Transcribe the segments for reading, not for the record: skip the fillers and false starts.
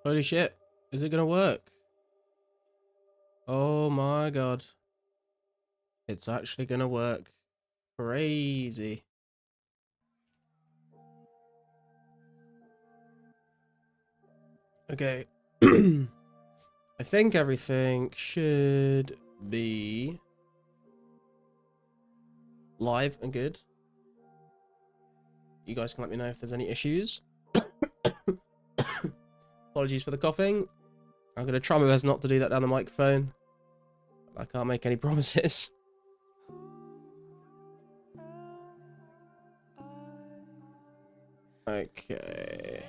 Holy shit. Is it gonna work? Oh my god. It's actually gonna work. Crazy. Okay. I think everything should be live and good. You guys can let me know if there's any issues. Apologies for the coughing. I'm going to try my best not to do that down the microphone. I can't make any promises. Okay.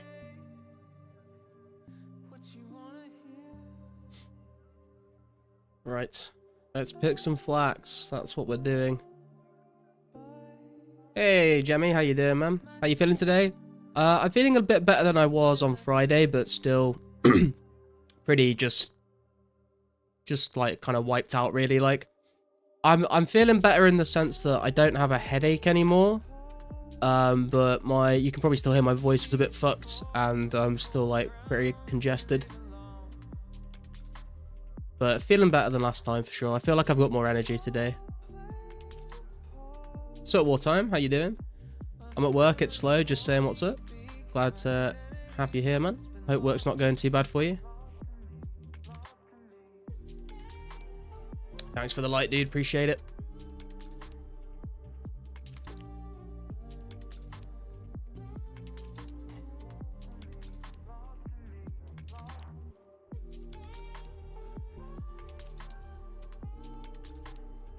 Right. Let's pick some flax. That's what we're doing. Hey, Jemmy. How you doing, man? How you feeling today? I'm feeling a bit better than I was on Friday, but still pretty just like kind of wiped out, really. Like, I'm feeling better in the sense that I don't have a headache anymore. But you can probably still hear my voice is a bit fucked, and I'm still like pretty congested. But feeling better than last time for sure. I feel like I've got more energy today. So at wartime, how you doing? I'm at work, it's slow, just saying what's up. Glad to have you here, man. Hope work's not going too bad for you. Thanks for the light, dude, appreciate it.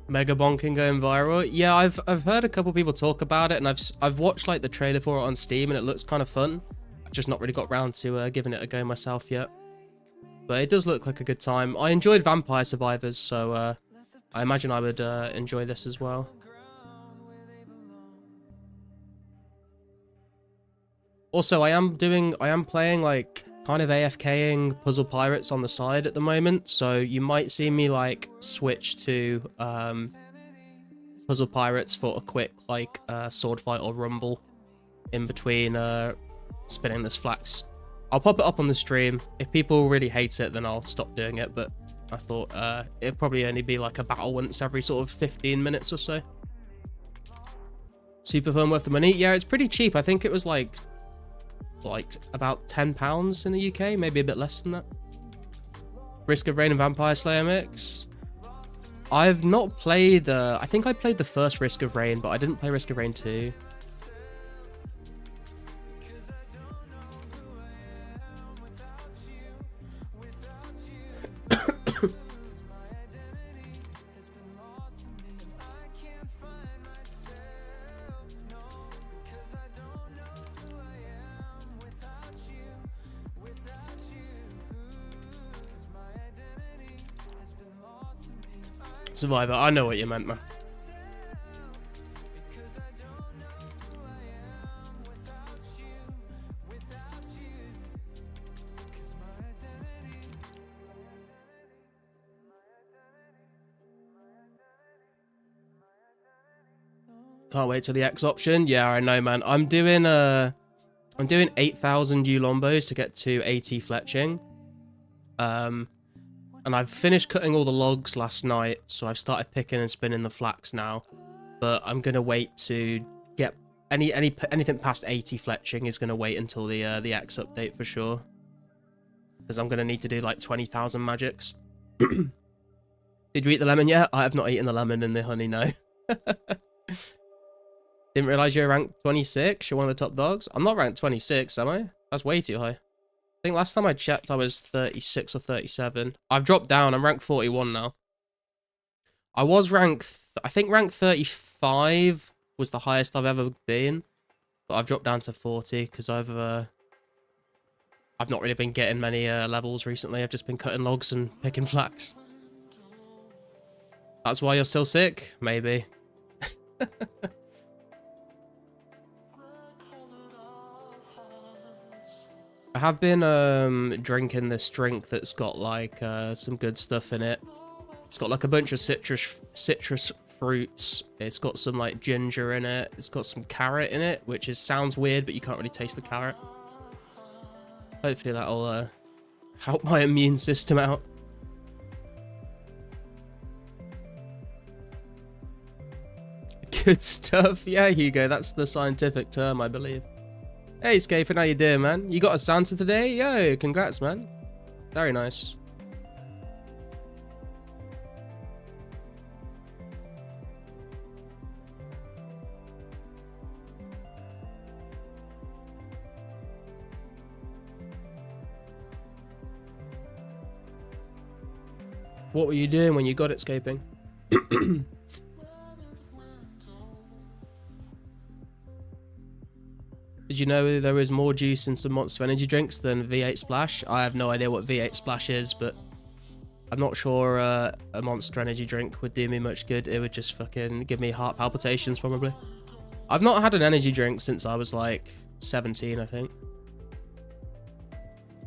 Mega bonking going viral. Yeah, I've heard a couple people talk about it, and I've watched like the trailer for it on Steam, and it looks kind of fun. I've just not really got round to giving it a go myself yet. But it does look like a good time. I enjoyed Vampire Survivors, so I imagine I would enjoy this as well. Also, I am playing like kind of AFKing Puzzle Pirates on the side at the moment, so you might see me like switch to Puzzle Pirates for a quick like sword fight or rumble in between spinning this flax. I'll pop it up on the stream. If people really hate it, then I'll stop doing it, but I thought it'd probably only be like a battle once every sort of 15 minutes or so. Super fun, worth the money. Yeah, it's pretty cheap. I think it was like about £10 in the UK, maybe a bit less than that. Risk of Rain and Vampire Slayer mix. I've not played, I think I played the first Risk of Rain, but I didn't play Risk of Rain 2. Survivor, I know what you meant, man. Can't wait till the X option. Yeah, I know, man. I'm doing 8,000 Ulombos to get to 80 fletching. And I've finished cutting all the logs last night, so I've started picking and spinning the flax now. But I'm gonna wait to get anything past 80 fletching is gonna wait until the X update for sure, because I'm gonna need to do like 20,000 magics. Did you eat the lemon yet? I have not eaten the lemon and the honey, no. Didn't realize you're ranked 26. You're one of the top dogs. I'm not ranked 26, am I? That's way too high. I think last time I checked, I was 36 or 37. I've dropped down. I'm ranked 41 now. I was I think rank 35 was the highest I've ever been, but I've dropped down to 40 because I've not really been getting many levels recently. I've just been cutting logs and picking flax. That's why you're still sick? Maybe. I have been drinking this drink that's got like some good stuff in it. It's got like a bunch of citrus fruits. It's got some like ginger in it. It's got some carrot in it, which sounds weird, but you can't really taste the carrot. Hopefully that'll Help my immune system out. Good stuff. Yeah, Hugo, that's the scientific term, I believe. Hey, Scaping, how you doing, man? You got a Santa today? Yo, congrats, man. Very nice. What were you doing when you got it, Scaping? Did you know there is more juice in some Monster Energy drinks than V8 Splash? I have no idea what V8 Splash is, but I'm not sure a Monster Energy drink would do me much good. It would just fucking give me heart palpitations, probably. I've not had an energy drink since I was like 17, I think.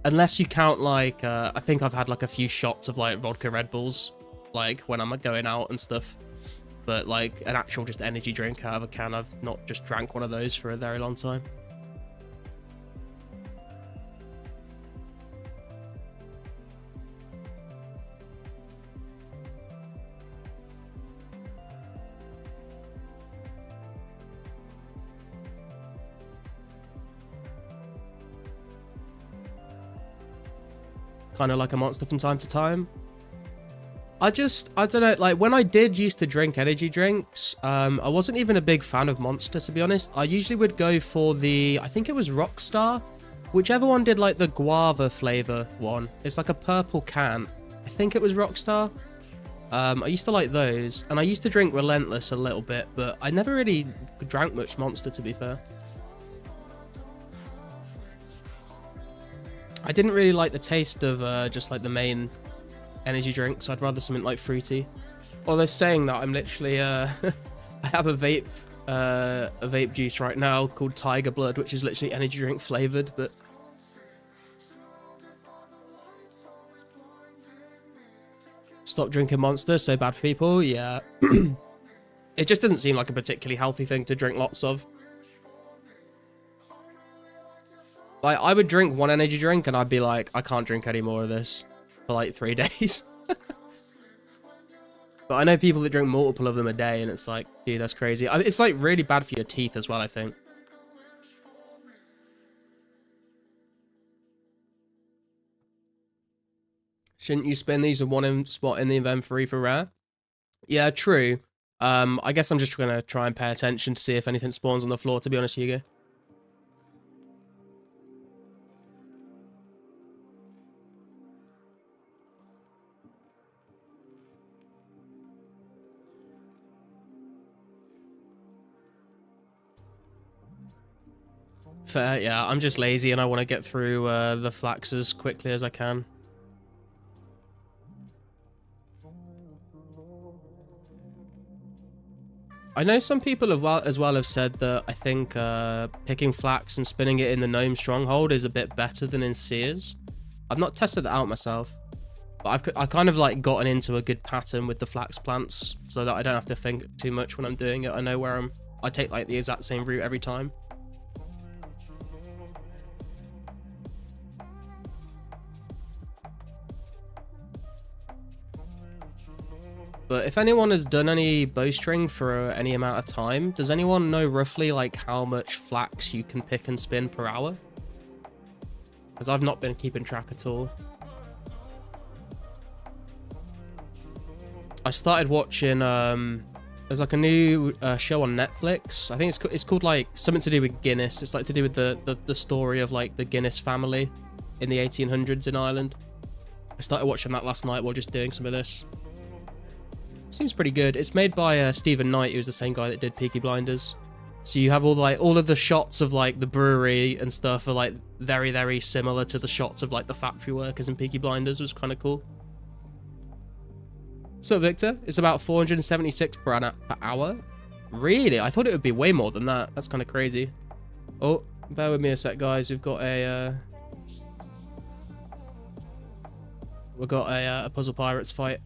Unless you count like, I think I've had like a few shots of like vodka Red Bulls, like when I'm going out and stuff. But like an actual just energy drink out of a can, I've not just drank one of those for a very long time. Kind of like a Monster from time to time. I don't know, like when I did used to drink energy drinks, I wasn't even a big fan of Monster, to be honest. I usually would go for the, I think it was Rockstar, whichever one did like the guava flavor one. It's like a purple can. I think it was Rockstar. I used to like those, and I used to drink Relentless a little bit, but I never really drank much Monster, to be fair. I didn't really like the taste of just like the main energy drinks. I'd rather something like fruity. Although saying that, I'm literally I have a vape juice right now called Tiger Blood, which is literally energy drink flavored, but stop drinking Monster, so bad for people. Yeah. It just doesn't seem like a particularly healthy thing to drink lots of. Like, I would drink one energy drink and I'd be like, I can't drink any more of this for like 3 days. But I know people that drink multiple of them a day and it's like, dude, that's crazy. It's like really bad for your teeth as well, I think. Shouldn't you spin these in one spot in the event free for rare? Yeah, true. I guess I'm just going to try and pay attention to see if anything spawns on the floor, to be honest, Hugo. Fair, yeah, I'm just lazy and I want to get through the flax as quickly as I can. I know some people as well have said that I think picking flax and spinning it in the gnome stronghold is a bit better than in Sears. I've not tested that out myself, but I kind of like gotten into a good pattern with the flax plants so that I don't have to think too much when I'm doing it. I know where I take like the exact same route every time. But if anyone has done any bowstring for any amount of time, does anyone know roughly like how much flax you can pick and spin per hour? Because I've not been keeping track at all. I started watching, there's like a new show on Netflix. I think it's called like something to do with Guinness. It's like to do with the story of like the Guinness family in the 1800s in Ireland. I started watching that last night while just doing some of this. Seems pretty good. It's made by Stephen Knight, who's the same guy that did Peaky Blinders. So you have all of the shots of like the brewery and stuff are like very, very similar to the shots of like the factory workers in Peaky Blinders. It was kind of cool. So Victor, it's about 476 per hour. Really? I thought it would be way more than that. That's kind of crazy. Oh, bear with me a sec, guys. We've got a Puzzle Pirates fight.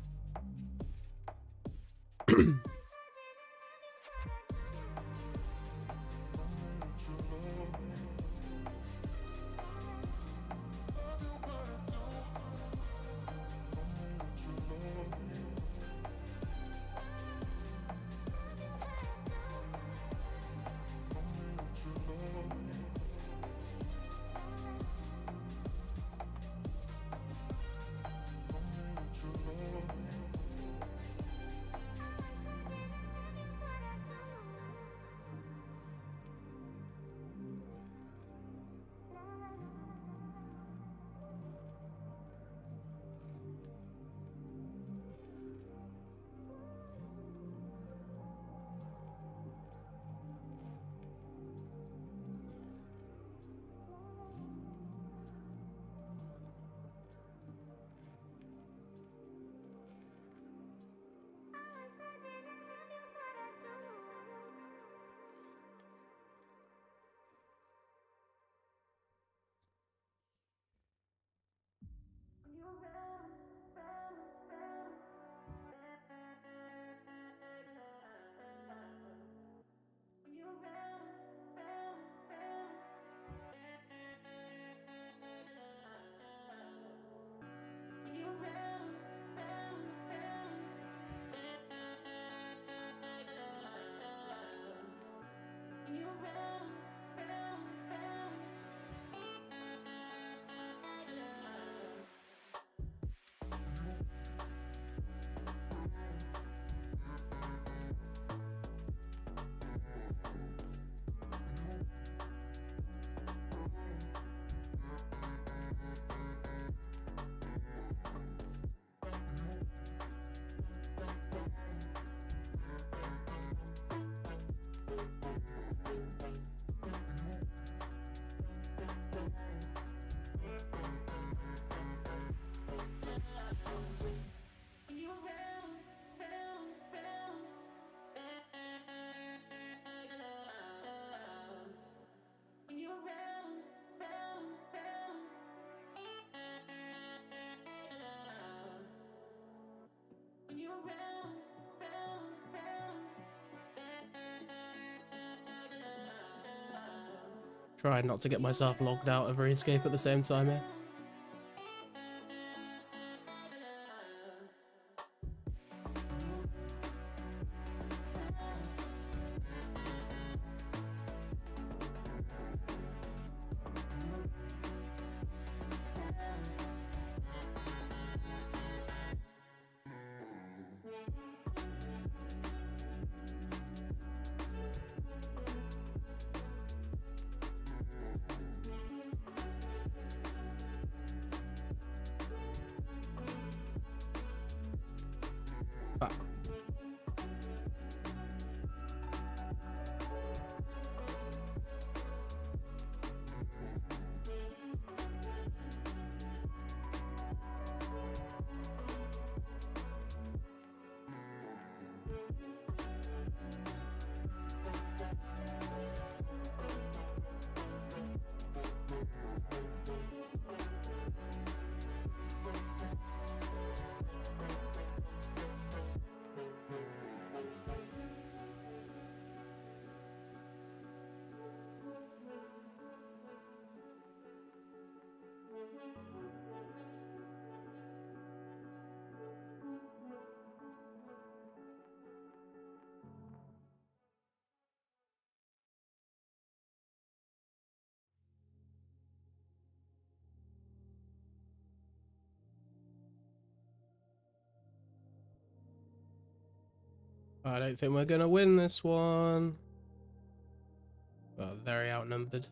Try not to get myself logged out of RuneScape at the same time here. Back. I don't think we're gonna win this one. Well, very outnumbered.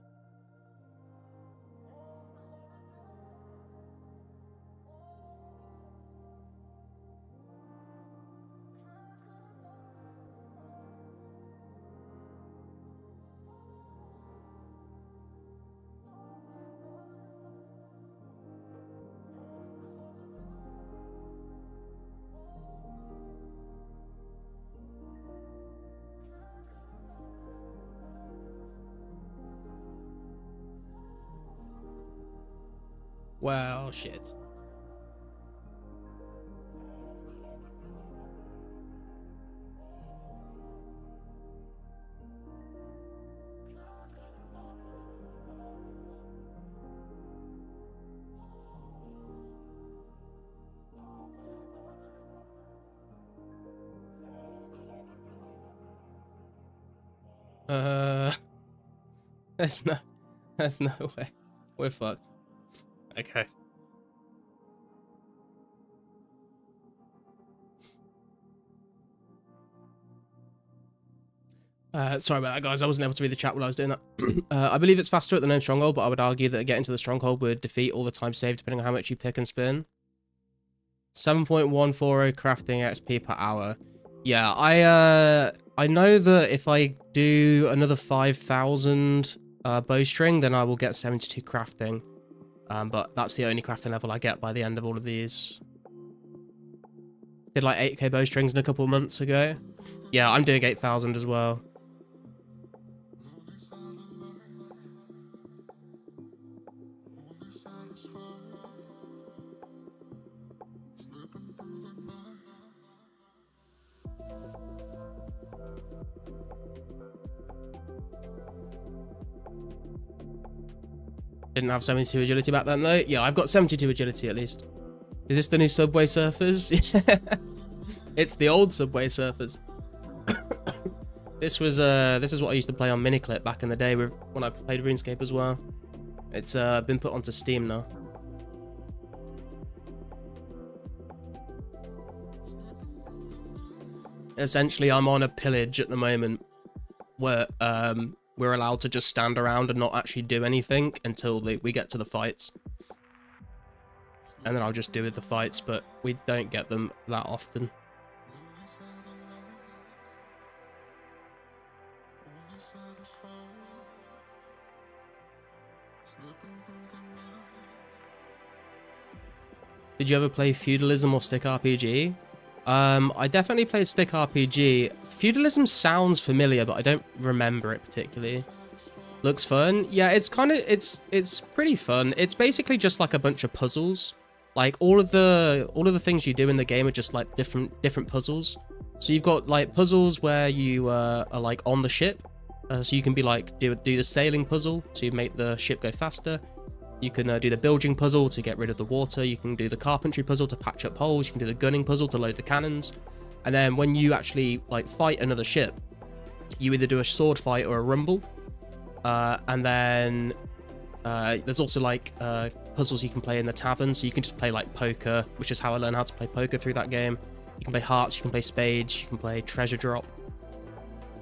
Well, shit. There's no way. We're fucked. Okay. Sorry about that, guys. I wasn't able to read the chat while I was doing that. I believe it's faster at the gnome stronghold, but I would argue that getting to the stronghold would defeat all the time saved depending on how much you pick and spin. 7.140 crafting XP per hour. Yeah, I know that if I do another 5,000 bowstring, then I will get 72 crafting. But that's the only crafting level I get by the end of all of these. Did like 8k bowstrings in a couple of months ago. Yeah, I'm doing 8,000 as well. Didn't have 72 agility back then though. Yeah, I've got 72 agility at least. Is this the new Subway Surfers? It's the old Subway Surfers. This is what I used to play on Miniclip back in the day when I played RuneScape as well. It's been put onto Steam now. Essentially, I'm on a pillage at the moment where we're allowed to just stand around and not actually do anything until we get to the fights. And then I'll just do with the fights, but we don't get them that often. Did you ever play Feudalism or Stick RPG? I definitely played Stick RPG. Feudalism sounds familiar, but I don't remember it particularly. Looks fun. Yeah, it's pretty fun. It's basically just like a bunch of puzzles. Like all of the things you do in the game are just like different puzzles. So you've got like puzzles where you are like on the ship. So you can be like do the sailing puzzle to make the ship go faster. You can do the bilging puzzle to get rid of the water. You can do the carpentry puzzle to patch up holes. You can do the gunning puzzle to load the cannons. And then when you actually like fight another ship, you either do a sword fight or a rumble. And then there's also like puzzles you can play in the tavern. So you can just play like poker, which is how I learned how to play poker through that game. You can play hearts, you can play spades, you can play treasure drop.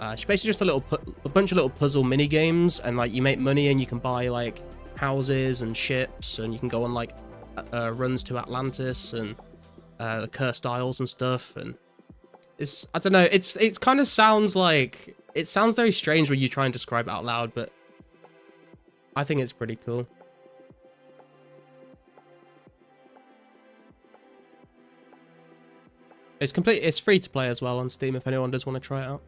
It's basically just a bunch of little puzzle mini games, and like you make money and you can buy like houses and ships, and you can go on like runs to Atlantis and the Cursed Isles and stuff. And I don't know, it's kind of sounds like, it sounds very strange when you try and describe it out loud, but I think it's pretty cool. It's free to play as well on Steam if anyone does want to try it out.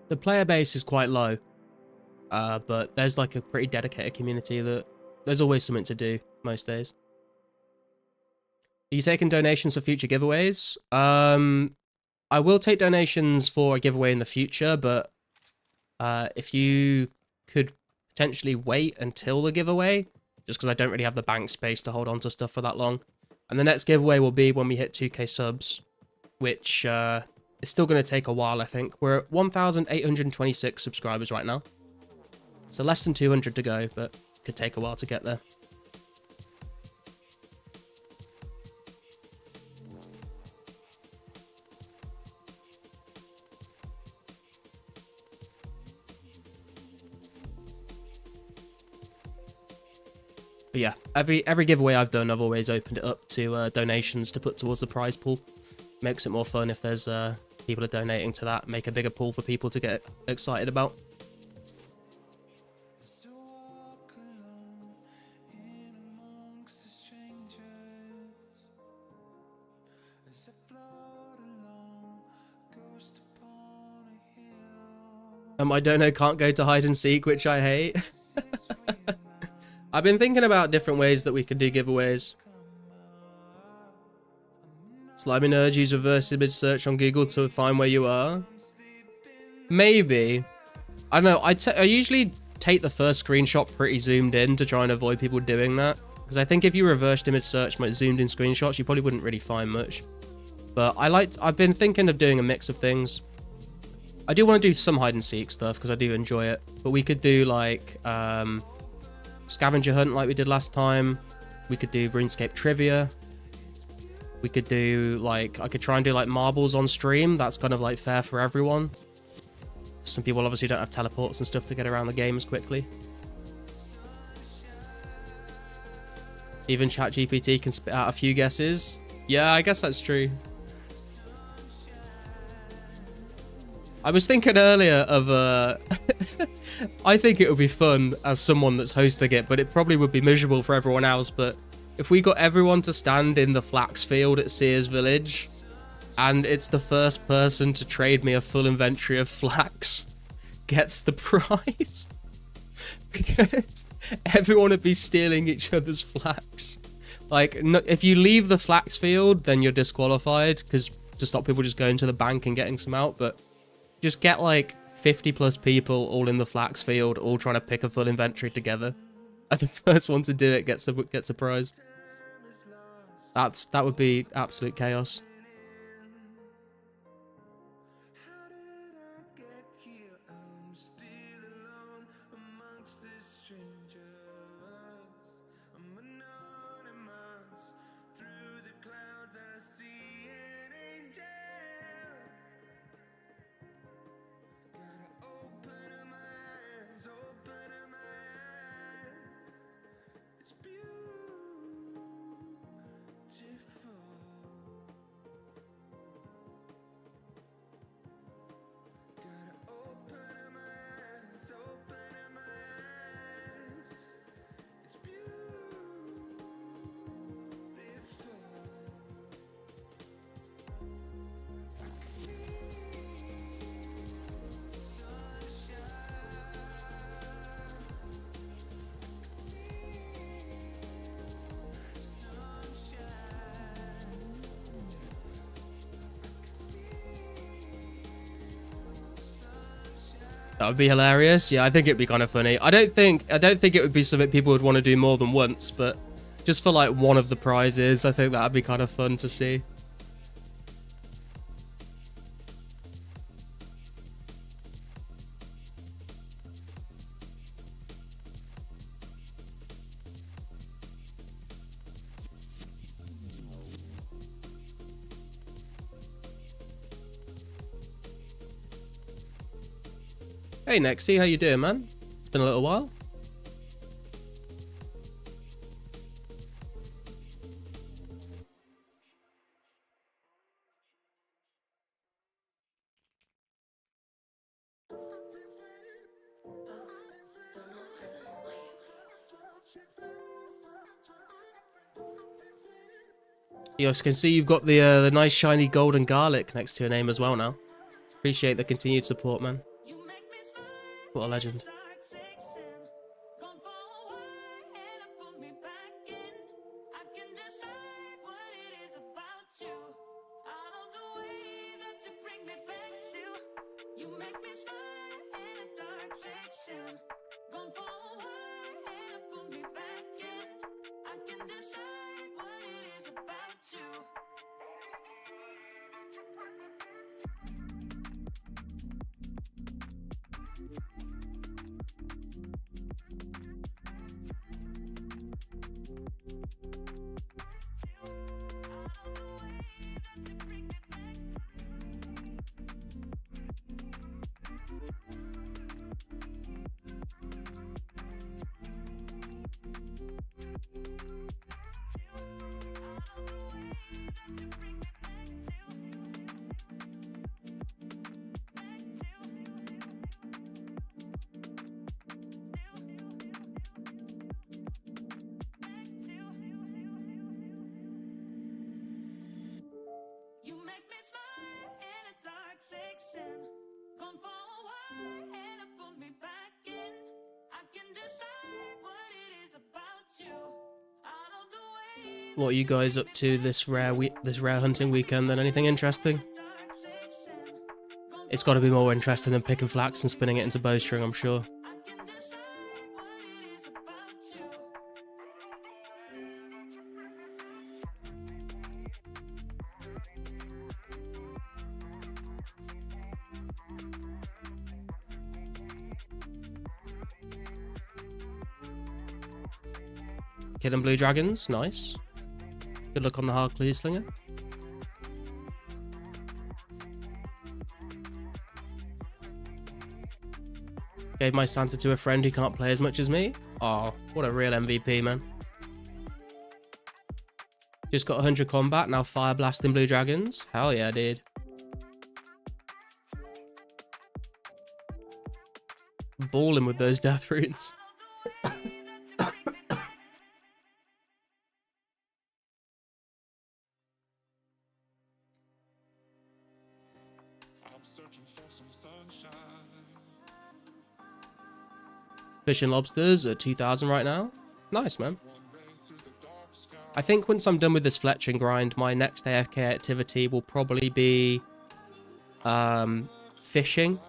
The player base is quite low, but there's like a pretty dedicated community that there's always something to do most days. Are you taking donations for future giveaways? I will take donations for a giveaway in the future, but if you could potentially wait until the giveaway, just because I don't really have the bank space to hold on to stuff for that long. And the next giveaway will be when we hit 2k subs, which it's still going to take a while, I think. We're at 1,826 subscribers right now. So less than 200 to go, but it could take a while to get there. But yeah, every giveaway I've done, I've always opened it up to donations to put towards the prize pool. Makes it more fun if there's people are donating to that. Make a bigger pool for people to get excited about. I don't know, can't go to hide and seek, which I hate. I've been thinking about different ways that we could do giveaways. Slimy Nerd, use reverse image search on Google to find where you are. Maybe. I don't know, I usually take the first screenshot pretty zoomed in to try and avoid people doing that. Because I think if you reversed image search my zoomed in screenshots, you probably wouldn't really find much. But I've been thinking of doing a mix of things. I do want to do some hide and seek stuff because I do enjoy it. But we could do like scavenger hunt like we did last time. We could do RuneScape trivia. We could do like, I could try and do like marbles on stream. That's kind of like fair for everyone. Some people obviously don't have teleports and stuff to get around the games quickly. Even ChatGPT can spit out a few guesses. Yeah, I guess that's true. I was thinking earlier of I think it would be fun as someone that's hosting it, but it probably would be miserable for everyone else. But if we got everyone to stand in the flax field at Sears Village, and it's the first person to trade me a full inventory of flax gets the prize. Because everyone would be stealing each other's flax. Like, if you leave the flax field, then you're disqualified, because to stop people just going to the bank and getting some out. But just get like 50 plus people all in the flax field, all trying to pick a full inventory together. And the first one to do it gets a prize. That would be absolute chaos. That would be hilarious. Yeah, I think it'd be kind of funny. I don't think it would be something people would want to do more than once, but just for like one of the prizes, I think that'd be kind of fun to see. Hey Nexy, how you doing, man? It's been a little while. Yes, I can see you've got the nice shiny golden garlic next to your name as well now. Appreciate the continued support, man. What a legend. What are you guys up to this rare hunting weekend then? Anything interesting? It's got to be more interesting than picking flax and spinning it into bowstring, I'm sure. Killing blue dragons, nice. Good luck on the hard clear slinger. Gave my Santa to a friend who can't play as much as me. Oh, what a real MVP, man. Just got 100 combat, now fire blasting blue dragons. Hell yeah, dude. Balling with those death runes. Fish and lobsters at 2,000 right now. Nice, man. I think once I'm done with this fletching grind, my next AFK activity will probably be fishing.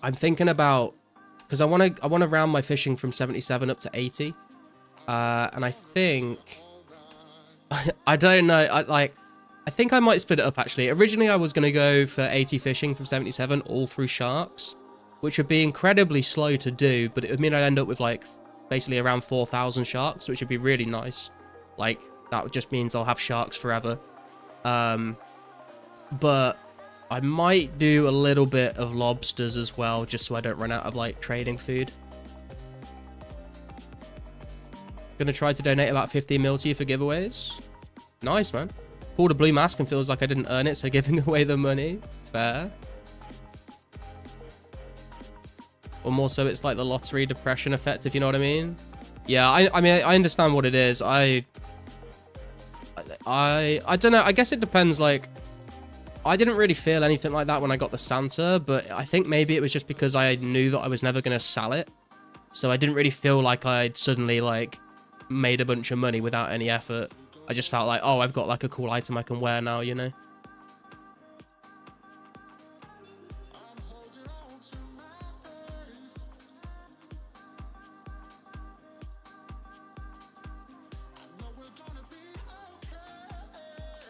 I'm thinking about, because I want to round my fishing from 77 up to 80, and I think I don't know. I think I might split it up actually. Originally, I was going to go for 80 fishing from 77 all through sharks, which would be incredibly slow to do, but it would mean I'd end up with like basically around 4,000 sharks, which would be really nice. Like that just means I'll have sharks forever. But I might do a little bit of lobsters as well, just so I don't run out of like trading food. Gonna try to donate about 15 mil to you for giveaways. Nice, man. Pulled a blue mask and feels like I didn't earn it, so giving away the money. Fair. Or more so it's like the lottery depression effect, if you know what I mean. Yeah, I mean, I understand what it is. I don't know. I guess it depends. Like, I didn't really feel anything like that when I got the Santa, but I think maybe it was just because I knew that I was never going to sell it. So I didn't really feel like I'd suddenly, like, made a bunch of money without any effort. I just felt like, oh, I've got, like, a cool item I can wear now, you know?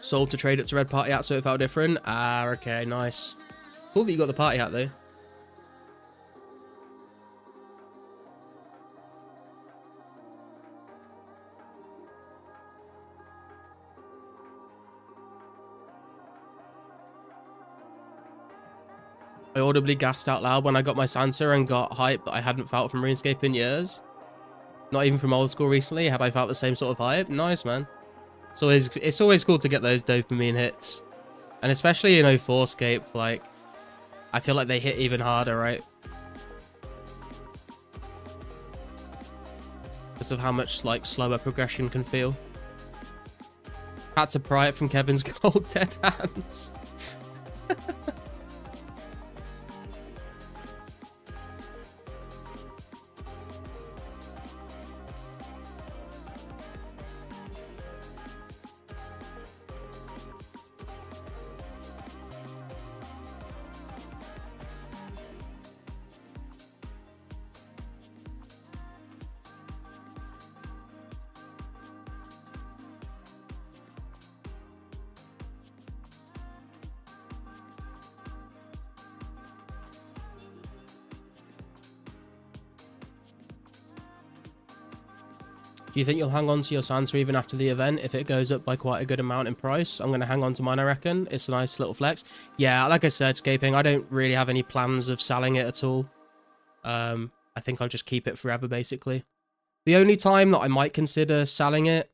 Sold to trade it to red party hat, so it felt different. Ah, okay, nice. Cool that you got the party hat, though. I audibly gasped out loud when I got my Santa and got hype that I hadn't felt from RuneScape in years. Not even from old school recently, had I felt the same sort of hype. Nice, man. It's always cool to get those dopamine hits. And especially in 2004scape, like, I feel like they hit even harder, right? Because of how much, like, slower progression can feel. Had to pry it from Kevin's cold dead hands. Do you think you'll hang on to your Santa even after the event if it goes up by quite a good amount in price? I'm going to hang on to mine, I reckon. It's a nice little flex. Yeah, like I said, Scaping, I don't really have any plans of selling it at all. I think I'll just keep it forever, basically. The only time that I might consider selling it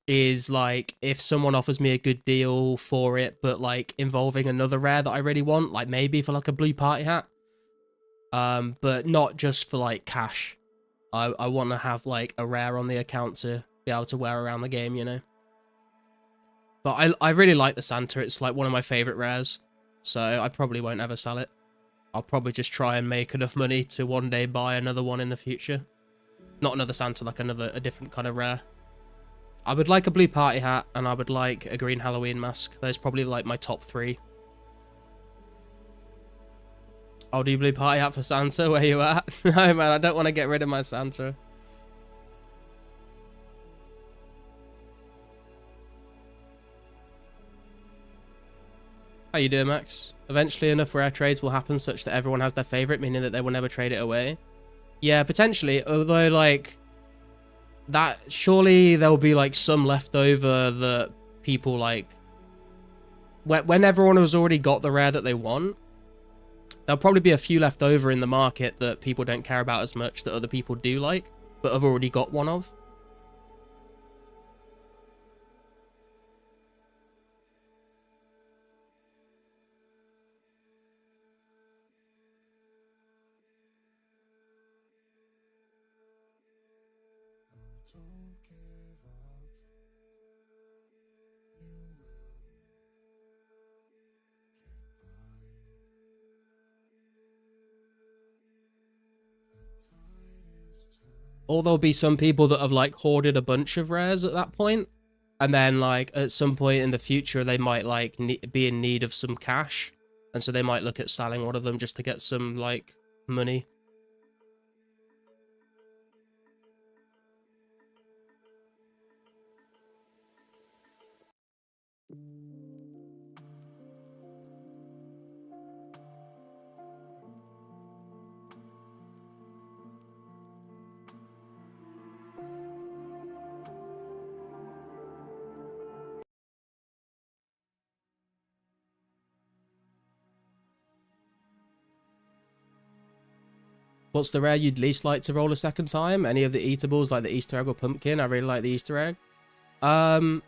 is, like, if someone offers me a good deal for it, but, like, involving another rare that I really want. Like, maybe for, like, a blue party hat. But not just for, like, cash. I want to have, like, a rare on the account to be able to wear around the game, you know? But I really like the Santa. It's, like, one of my favorite rares. So I probably won't ever sell it. I'll probably just try and make enough money to one day buy another one in the future. Not another Santa, like a different kind of rare. I would like a blue party hat, and I would like a green Halloween mask. Those probably, like, my top 3. I'll do blue party hat for Santa. Where you at? No, man, I don't want to get rid of my Santa. How you doing, Max? Eventually enough rare trades will happen such that everyone has their favorite, meaning that they will never trade it away. Yeah, potentially. Although, like, that surely there'll be, like, some left over that people, like, when everyone has already got the rare that they want, there'll probably be a few left over in the market that people don't care about as much that other people do like, but have already got one of. Or there'll be some people that have, like, hoarded a bunch of rares at that point, and then, like, at some point in the future, they might, like, be in need of some cash, and so they might look at selling one of them just to get some, like, money. What's the rare you'd least like to roll a second time? Any of the eatables like the Easter egg or pumpkin? I really like the Easter egg. I'm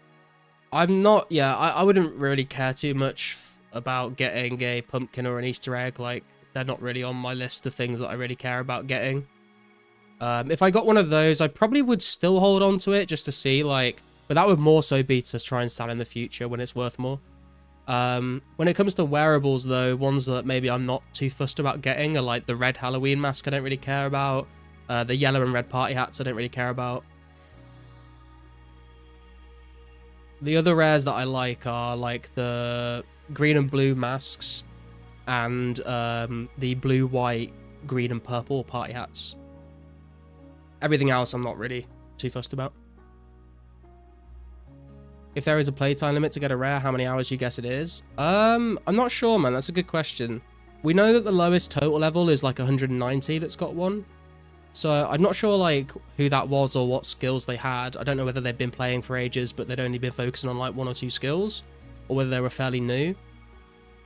not, yeah, I wouldn't really care too much about getting a pumpkin or an Easter egg. Like, they're not really on my list of things that I really care about getting. If I got one of those, I probably would still hold on to it just to see, like, but that would more so be to try and sell in the future when it's worth more. When it comes to wearables, though, ones that maybe I'm not too fussed about getting are like the red Halloween mask I don't really care about. The yellow and red party hats I don't really care about. The other rares that I like are like the green and blue masks and the blue, white, green and purple party hats. Everything else I'm not really too fussed about. If there is a playtime limit to get a rare, how many hours do you guess it is? I'm not sure, man. That's a good question. We know that the lowest total level is like 190 that's got one. So I'm not sure like who that was or what skills they had. I don't know whether they've been playing for ages, but they'd only been focusing on like 1 or 2 skills, or whether they were fairly new.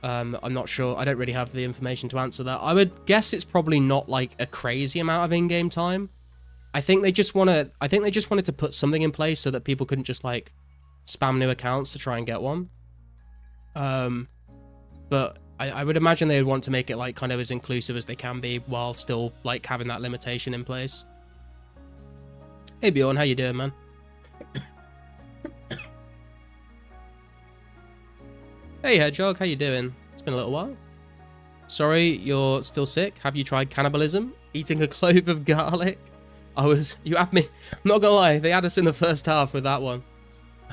I'm not sure. I don't really have the information to answer that. I would guess it's probably not like a crazy amount of in-game time. I think they just wanted to put something in place so that people couldn't just like spam new accounts to try and get one. But I would imagine they would want to make it like kind of as inclusive as they can be while still like having that limitation in place. Hey Bjorn, how you doing, man? Hey Hedgehog, how you doing? It's been a little while. Sorry, you're still sick. Have you tried cannibalism? Eating a clove of garlic? You had me. I'm not gonna lie, they had us in the first half with that one.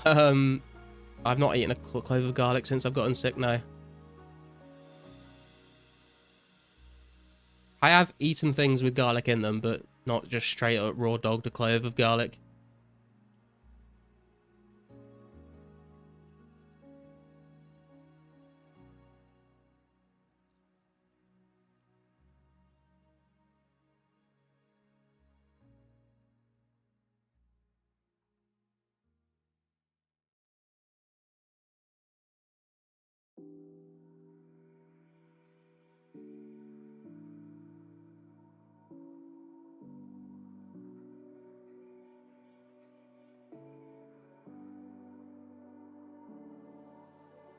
I've not eaten a clove of garlic since I've gotten sick now. I have eaten things with garlic in them, but not just straight up raw dogged a clove of garlic.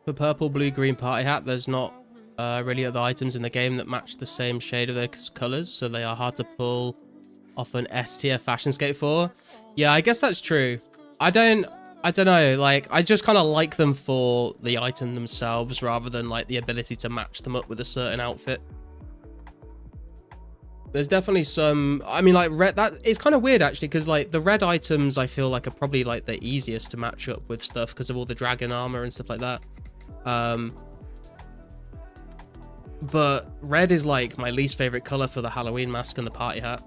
For purple, blue, green party hat, there's not really other items in the game that match the same shade of their colours, so they are hard to pull off an S tier fashion skate for. Yeah, I guess that's true. I don't know, like, I just kind of like them for the item themselves rather than like the ability to match them up with a certain outfit. There's definitely some, I mean, like, red, that it's kind of weird actually, because like the red items I feel like are probably like the easiest to match up with stuff because of all the dragon armor and stuff like that. But red is like my least favorite color for the Halloween mask and the party hat.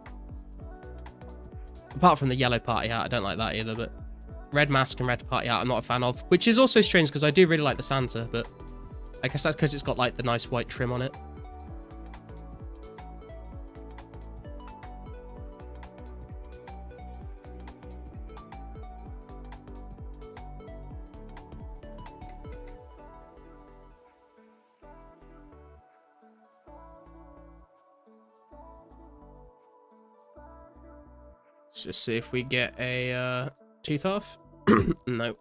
Apart from the yellow party hat, I don't like that either, but red mask and red party hat I'm not a fan of, which is also strange because I do really like the Santa, but I guess that's because it's got like the nice white trim on it. Let's just see if we get a tooth off. No.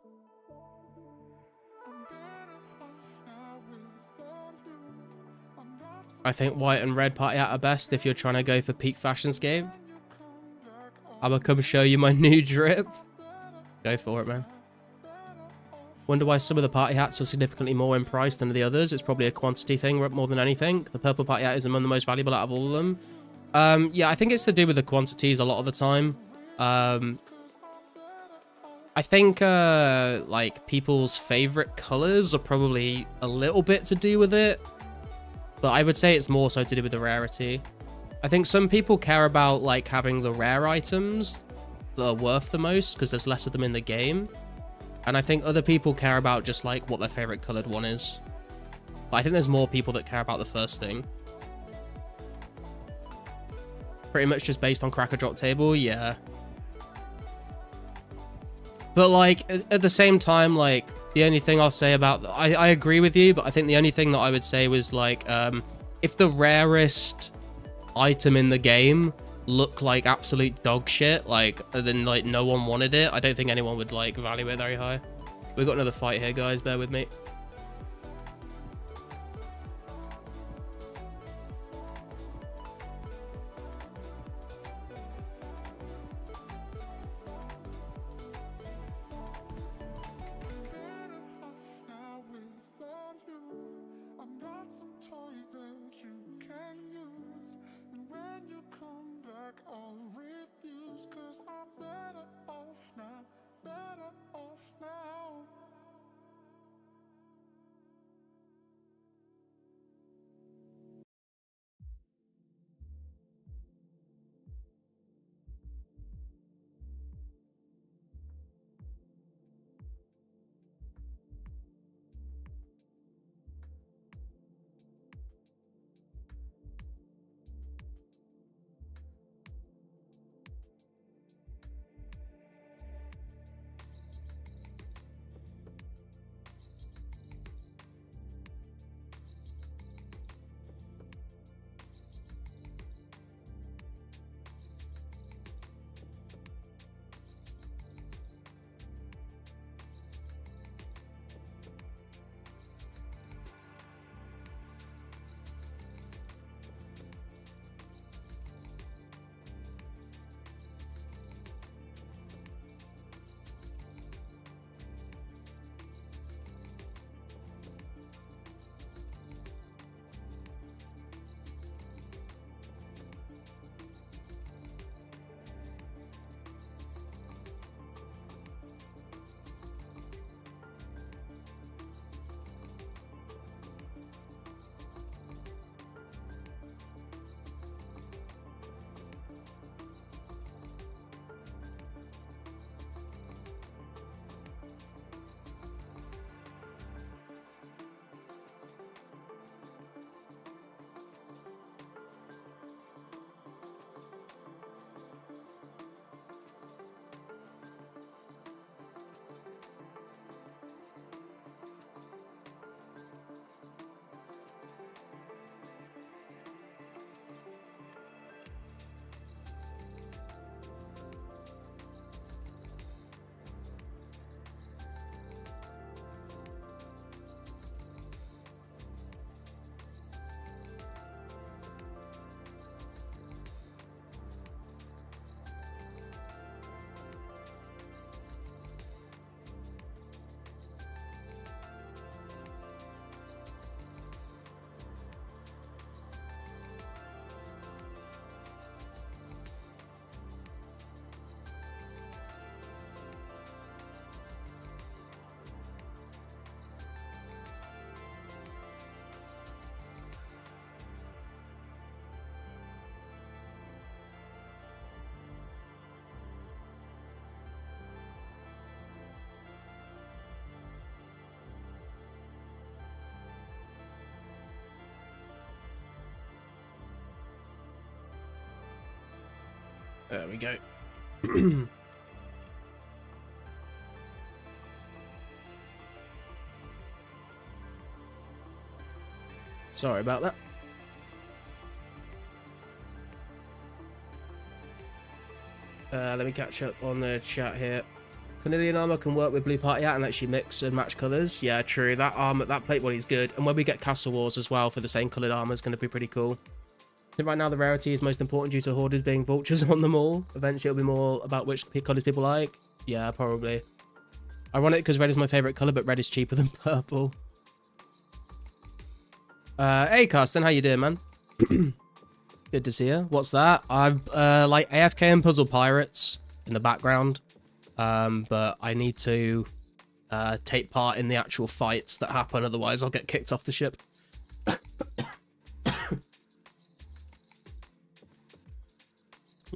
I think white and red party hat are best if you're trying to go for peak fashionscape. I'm gonna come show you my new drip. Go for it, man. Wonder why some of the party hats are significantly more in price than the others. It's probably a quantity thing more than anything. The purple party hat is among the most valuable out of all of them. Yeah, I think it's to do with the quantities a lot of the time. I think, like, people's favorite colors are probably a little bit to do with it. But I would say it's more so to do with the rarity. I think some people care about, like, having the rare items that are worth the most because there's less of them in the game. And I think other people care about just, like, what their favorite colored one is. But I think there's more people that care about the first thing. Pretty much just based on cracker drop table, yeah. But, like, at the same time, like, the only thing I'll say about... I agree with you, but I think the only thing that I would say was, like, if the rarest item in the game look like absolute dog shit, like, and then like no one wanted it, I don't think anyone would like value it very high. We've got another fight here, guys, bear with me. There we go. Sorry about that. Let me catch up on the chat here. Cornelian armor can work with blue party hat and actually mix and match colors. Yeah, true. That armor, that plate body's good. And when we get Castle Wars as well for the same colored armor, is going to be pretty cool. I think right now the rarity is most important due to hoarders being vultures on them all. Eventually it'll be more about which colors people like. Yeah, probably. Ironic because red is my favorite color, but red is cheaper than purple. Hey Carsten, how you doing, man? Good to see you. What's that? I like AFK and Puzzle Pirates in the background. But I need to take part in the actual fights that happen, otherwise I'll get kicked off the ship.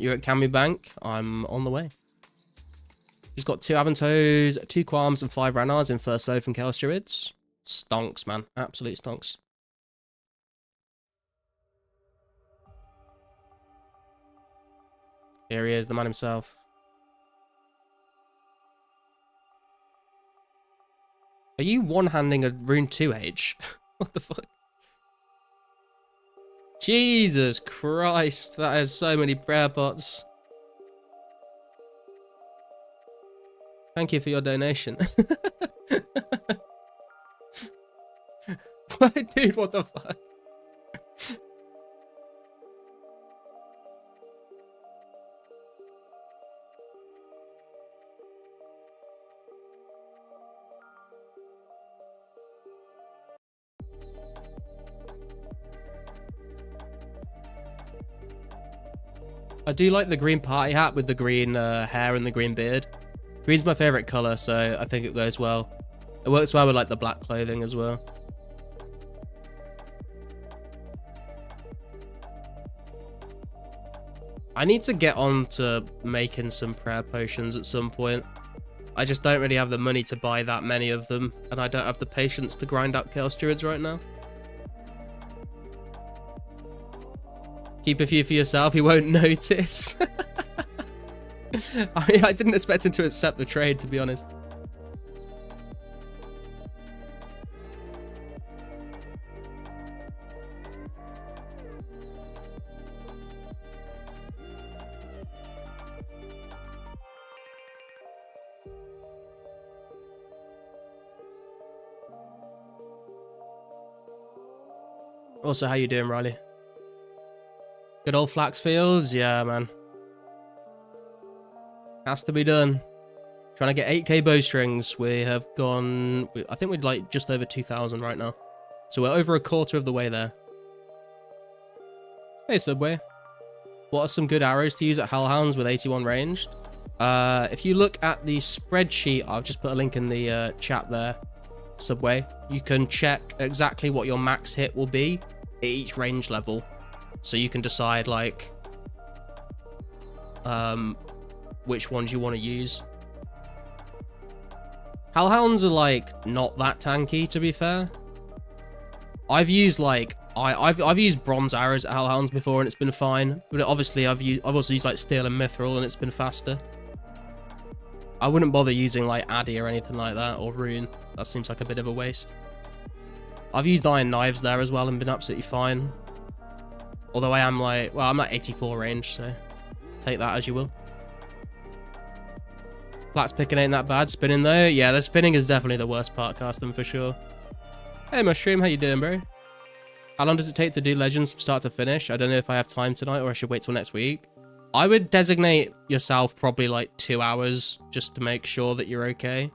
You're at Cammy Bank. I'm on the way. She's got 2 Avantos, 2 Qualms, and 5 Ranars in first load from Chaos Druids. Stonks, man. Absolute stonks. Here he is, the man himself. Are you one-handing a Rune 2H? What the fuck? Jesus Christ, that is so many prayer pots. Thank you for your donation. Dude, what the fuck? I do like the green party hat with the green hair and the green beard. Green's my favorite color, so I think it goes well. It works well with like the black clothing as well. I need to get on to making some prayer potions at some point. I just don't really have the money to buy that many of them, and I don't have the patience to grind out Chaos Druids right now. Keep a few for yourself, he won't notice. I mean, I didn't expect him to accept the trade, to be honest. Also, how you doing, Riley? Good old flax fields? Yeah, man. Has to be done. Trying to get 8k bowstrings. We have gone... I think we're like just over 2,000 right now. So we're over a quarter of the way there. Hey, Subway. What are some good arrows to use at Hellhounds with 81 ranged? If you look at the spreadsheet, I've just put a link in the chat there, Subway. You can check exactly what your max hit will be at each range level. So you can decide, like, which ones you want to use. Hellhounds are, like, not that tanky, to be fair. I've used, like, I've used bronze arrows at Hellhounds before, and it's been fine. But obviously, I've also used, like, steel and mithril, and it's been faster. I wouldn't bother using, like, Addy or anything like that, or Rune. That seems like a bit of a waste. I've used iron knives there as well and been absolutely fine. Although I am like, well, I'm at 84 range, so take that as you will. Flat picking ain't that bad. Spinning though, yeah, the spinning is definitely the worst part, Carsten, for sure. Hey, Mushroom, how you doing, bro? How long does it take to do Legends from start to finish? I don't know if I have time tonight or I should wait till next week. I would designate yourself probably like 2 hours just to make sure that you're okay.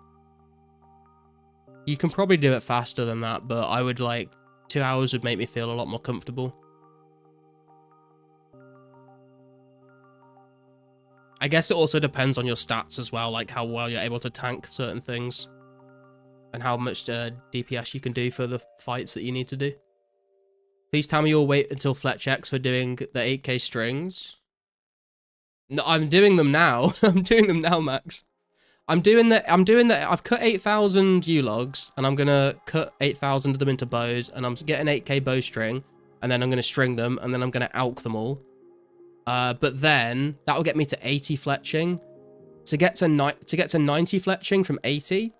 You can probably do it faster than that, but I would like 2 hours would make me feel a lot more comfortable. I guess it also depends on your stats as well, like how well you're able to tank certain things and how much DPS you can do for the fights that you need to do. Please tell me you'll wait until Fletch X for doing the 8k strings. No, I'm doing them now. I'm doing them now, Max. I've cut 8,000 U-logs, and I'm gonna cut 8,000 of them into bows, and I'm getting 8k bowstring, and then I'm gonna string them, and then I'm gonna alch them all. But then that will get me to 80 fletching. To get to 90 fletching from 80,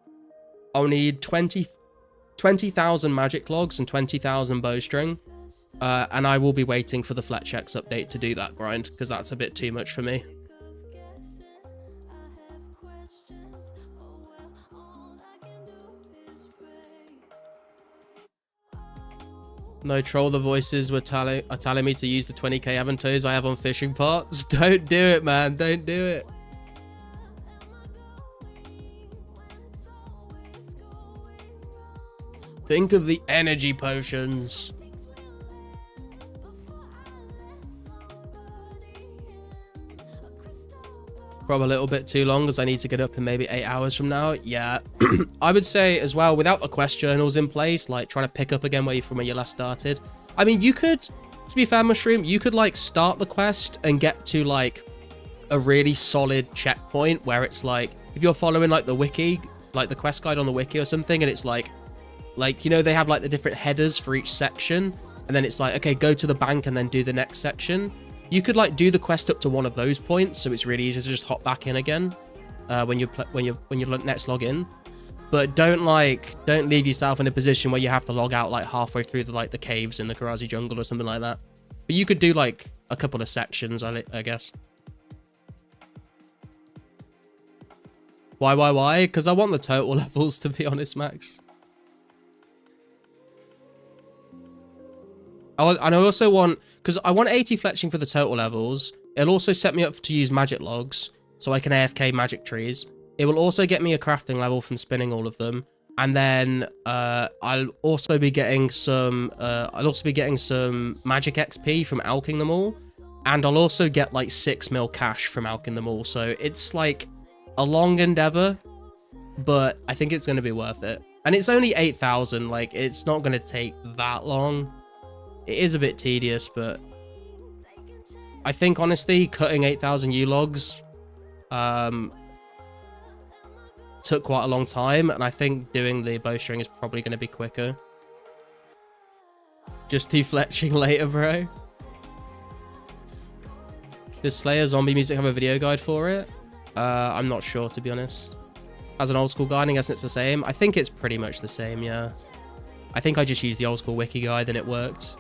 I'll need 20,000 magic logs and 20,000 bowstring. And I will be waiting for the Fletch X update to do that grind, because that's a bit too much for me. No troll, the voices are telling me to use the 20k Avantos I have on fishing pots. Don't do it, man. Don't do it. Think of the energy potions. Probably a little bit too long because I need to get up in maybe 8 hours from now. Yeah, I would say as well, without the quest journals in place, like trying to pick up again from where you last started. I mean, you could, to be fair, Mushroom, you could like start the quest and get to like a really solid checkpoint where it's like, if you're following like the wiki, like the quest guide on the wiki or something, and it's like, you know, they have like the different headers for each section, and then it's like, okay, go to the bank and then do the next section. You could like do the quest up to one of those points, so it's really easy to just hop back in again when you next log in. But don't leave yourself in a position where you have to log out like halfway through the caves in the Karazi jungle or something like that. But you could do like a couple of sections, I guess. Why? Because I want the total levels, to be honest, Max. And I also want, because I want 80 fletching for the total levels. It'll also set me up to use magic logs, so I can AFK magic trees. It will also get me a crafting level from spinning all of them. And then I'll also be getting some magic XP from alching them all. And I'll also get like 6 mil cash from alching them all. So it's like a long endeavor, but I think it's going to be worth it. And it's only 8,000, like it's not going to take that long. It is a bit tedious, but I think honestly cutting 8,000 U logs took quite a long time, and I think doing the bowstring is probably going to be quicker. Just do fletching later, bro. Does Slayer Zombie Music have a video guide for it? I'm not sure, to be honest. As an old school guide, I guess it's the same. I think it's pretty much the same, yeah. I think I just used the old school wiki guide and it worked.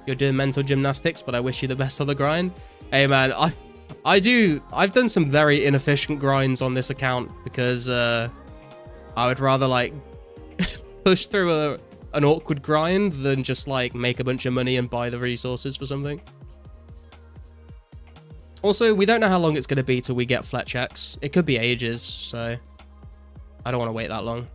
You're doing mental gymnastics, but I wish you the best on the grind. Hey man, I've done some very inefficient grinds on this account because I would rather like push through an awkward grind than just like make a bunch of money and buy the resources for something. Also, we don't know how long it's going to be till we get Fletch X. It could be ages, so I don't want to wait that long.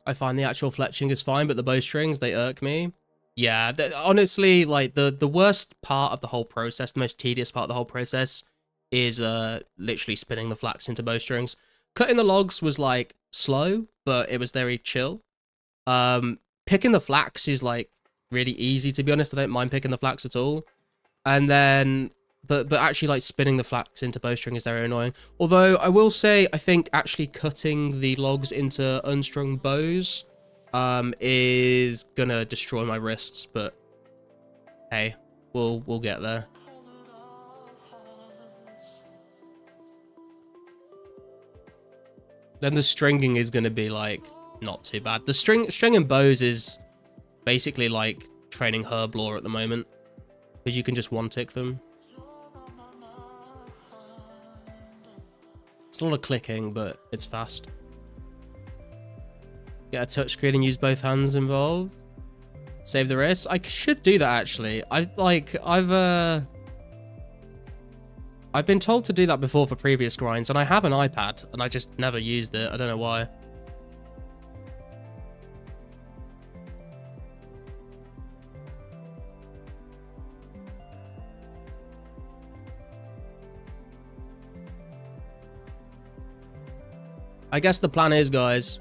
I find the actual fletching is fine, but the bowstrings, they irk me. Yeah, honestly, like the worst part of the whole process, the most tedious part of the whole process is literally spinning the flax into bowstrings. Cutting the logs was like slow, but it was very chill. Picking the flax is like really easy, to be honest. I don't mind picking the flax at all. And then but actually like spinning the flax into bowstring is very annoying. Although I will say I think actually cutting the logs into unstrung bows is gonna destroy my wrists, but hey, we'll get there. Then the stringing is gonna be like not too bad. The stringing bows is basically like training herb lore at the moment, because you can just one tick them. It's a lot of clicking, but it's fast. Get a touchscreen and use both hands involved. Save the wrist. I should do that actually. I've been told to do that before for previous grinds, and I have an iPad, and I just never used it. I don't know why. I guess the plan is, guys,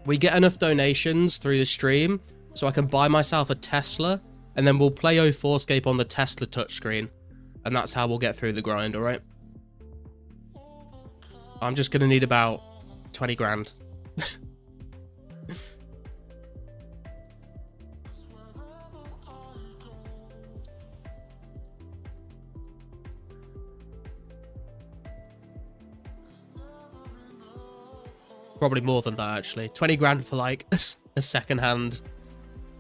we get enough donations through the stream so I can buy myself a Tesla, and then we'll play 2004scape on the Tesla touchscreen. And that's how we'll get through the grind, alright? I'm just going to need about 20 grand. Probably more than that, actually. 20 grand for, like, a second-hand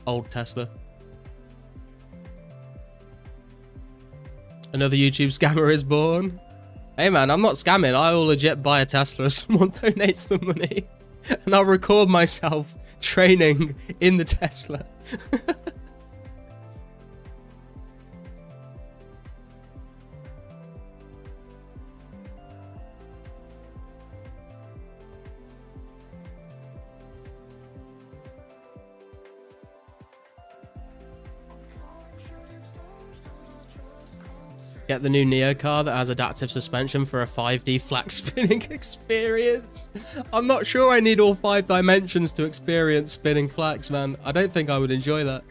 old Tesla. Another YouTube scammer is born. Hey, man, I'm not scamming. I will legit buy a Tesla if someone donates the money. And I'll record myself training in the Tesla. Get the new Neo car that has adaptive suspension for a 5D flat spinning experience. I'm not sure I need all 5 dimensions to experience spinning flax, man. I don't think I would enjoy that.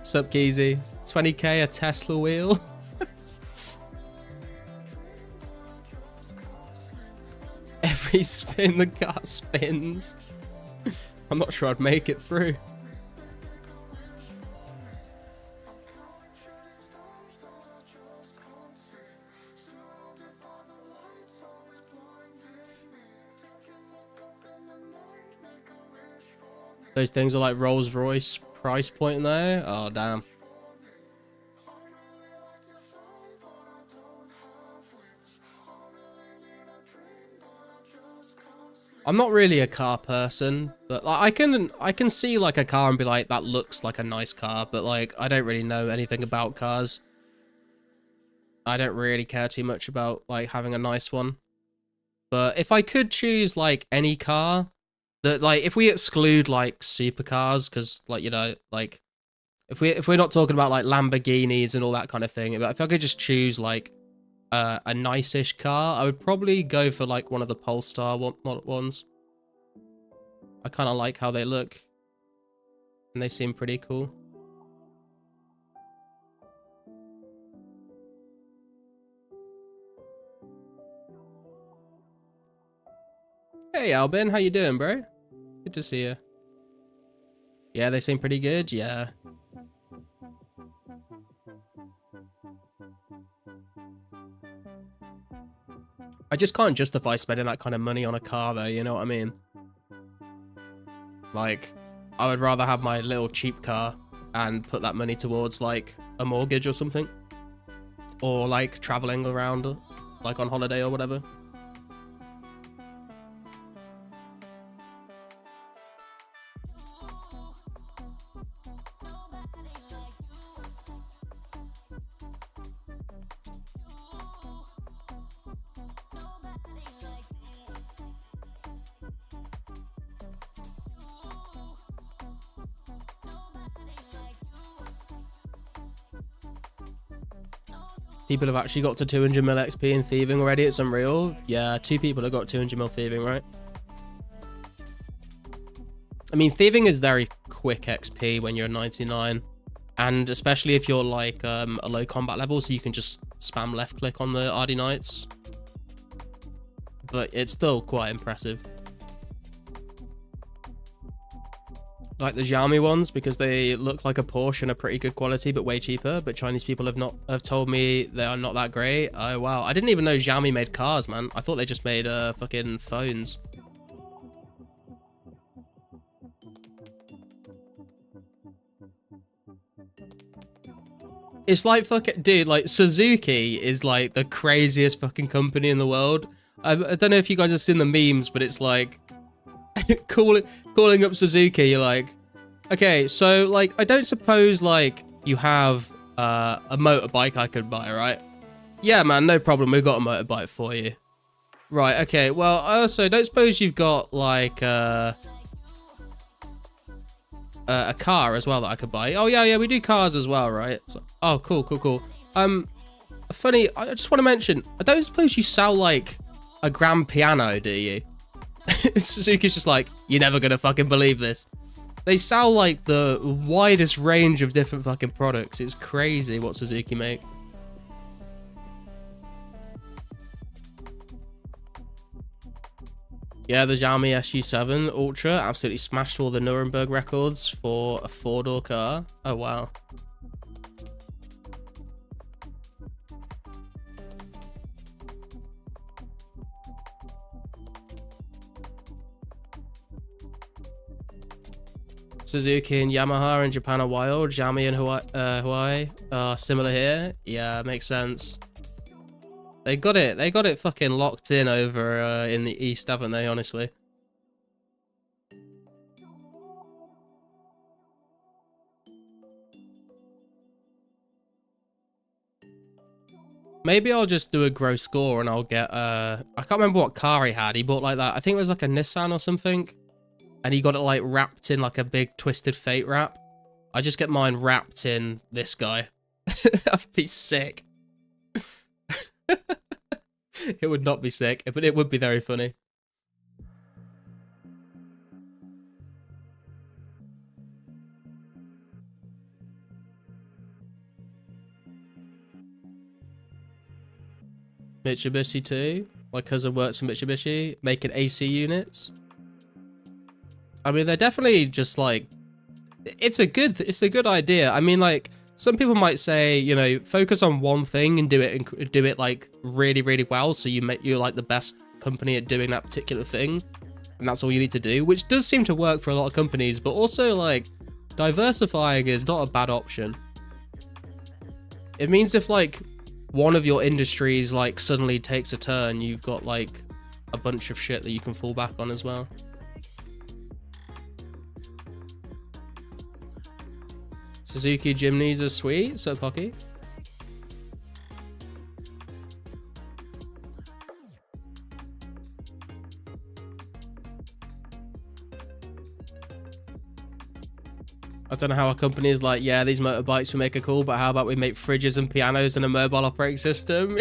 Sup, Geezy? 20k a Tesla wheel? Every spin the car spins. I'm not sure I'd make it through. Those things are like Rolls Royce price point though. Oh, damn. I'm not really a car person, but like, I can see like a car and be like, that looks like a nice car, but like I don't really know anything about cars. I don't really care too much about like having a nice one. But if I could choose like any car, that like if we exclude like supercars, because like, you know, like if we're not talking about like Lamborghinis and all that kind of thing, but if I could just choose like a nice-ish car, I would probably go for like one of the Polestar ones. I kind of like how they look, and they seem pretty cool. Hey Albin, how you doing, bro? Good to see you. Yeah, they seem pretty good. Yeah. I just can't justify spending that kind of money on a car though, you know what I mean? Like, I would rather have my little cheap car and put that money towards like a mortgage or something. Or like traveling around, like on holiday or whatever. People have actually got to 200 mil XP in thieving already. It's unreal. Yeah, 2 people have got 200 mil thieving, right? I mean, thieving is very quick XP when you're 99. And especially if you're like a low combat level, so you can just spam left click on the RD Knights. But it's still quite impressive. Like the Xiaomi ones, because they look like a Porsche and are pretty good quality but way cheaper, but Chinese people have told me they are not that great. Oh wow, I didn't even know Xiaomi made cars, man. I thought they just made fucking phones. It's like fucking dude, like Suzuki is like the craziest fucking company in the world. I don't know if you guys have seen the memes, but it's like calling up Suzuki, you're like, okay, so like I don't suppose like you have a motorbike I could buy, right? Yeah, man, no problem. We've got a motorbike for you. Right, okay. Well, I also don't suppose you've got like a car as well that I could buy. Oh yeah, we do cars as well, right? So, oh, cool. Funny, I just want to mention, I don't suppose you sell like a grand piano, do you? Suzuki's just like, you're never gonna fucking believe this. They sell like the widest range of different fucking products. It's crazy what Suzuki make. Yeah, the Xiaomi SU7 Ultra absolutely smashed all the Nuremberg records for a 4-door car. Oh wow. Suzuki and Yamaha in Japan are wild. Xiaomi and Hawaii are similar here. Yeah, makes sense. They got it fucking locked in over in the East, haven't they, honestly? Maybe I'll just do a gross score and I'll get I can't remember what car he had. He bought like that. I think it was like a Nissan or something. And he got it like wrapped in like a big Twisted Fate wrap. I just get mine wrapped in this guy. That'd be sick. It would not be sick, but it would be very funny. Mitsubishi too. My cousin works for Mitsubishi, making AC units. I mean, they're definitely just like, it's a good idea. I mean, like, some people might say, you know, focus on one thing and do it like really, really well. So you're like the best company at doing that particular thing. And that's all you need to do, which does seem to work for a lot of companies, but also like diversifying is not a bad option. It means if like one of your industries like suddenly takes a turn, you've got like a bunch of shit that you can fall back on as well. Suzuki Jimneys are sweet, so Pocky. I don't know how a company is like, yeah, these motorbikes we make are cool, but how about we make fridges and pianos and a mobile operating system?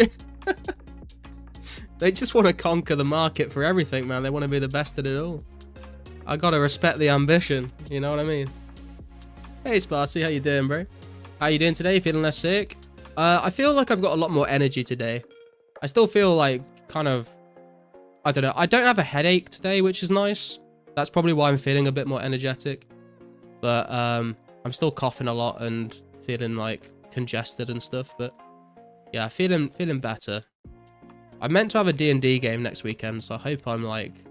They just want to conquer the market for everything, man. They want to be the best at it all. I gotta respect the ambition, you know what I mean? Hey Sparsy, how you doing, bro? How you doing today? Feeling less sick? I feel like I've got a lot more energy today. I still feel like kind of, I don't know. I don't have a headache today, which is nice. That's probably why I'm feeling a bit more energetic. But I'm still coughing a lot and feeling like congested and stuff. But yeah, feeling better. I meant to have a D&D game next weekend, so I hope I'm like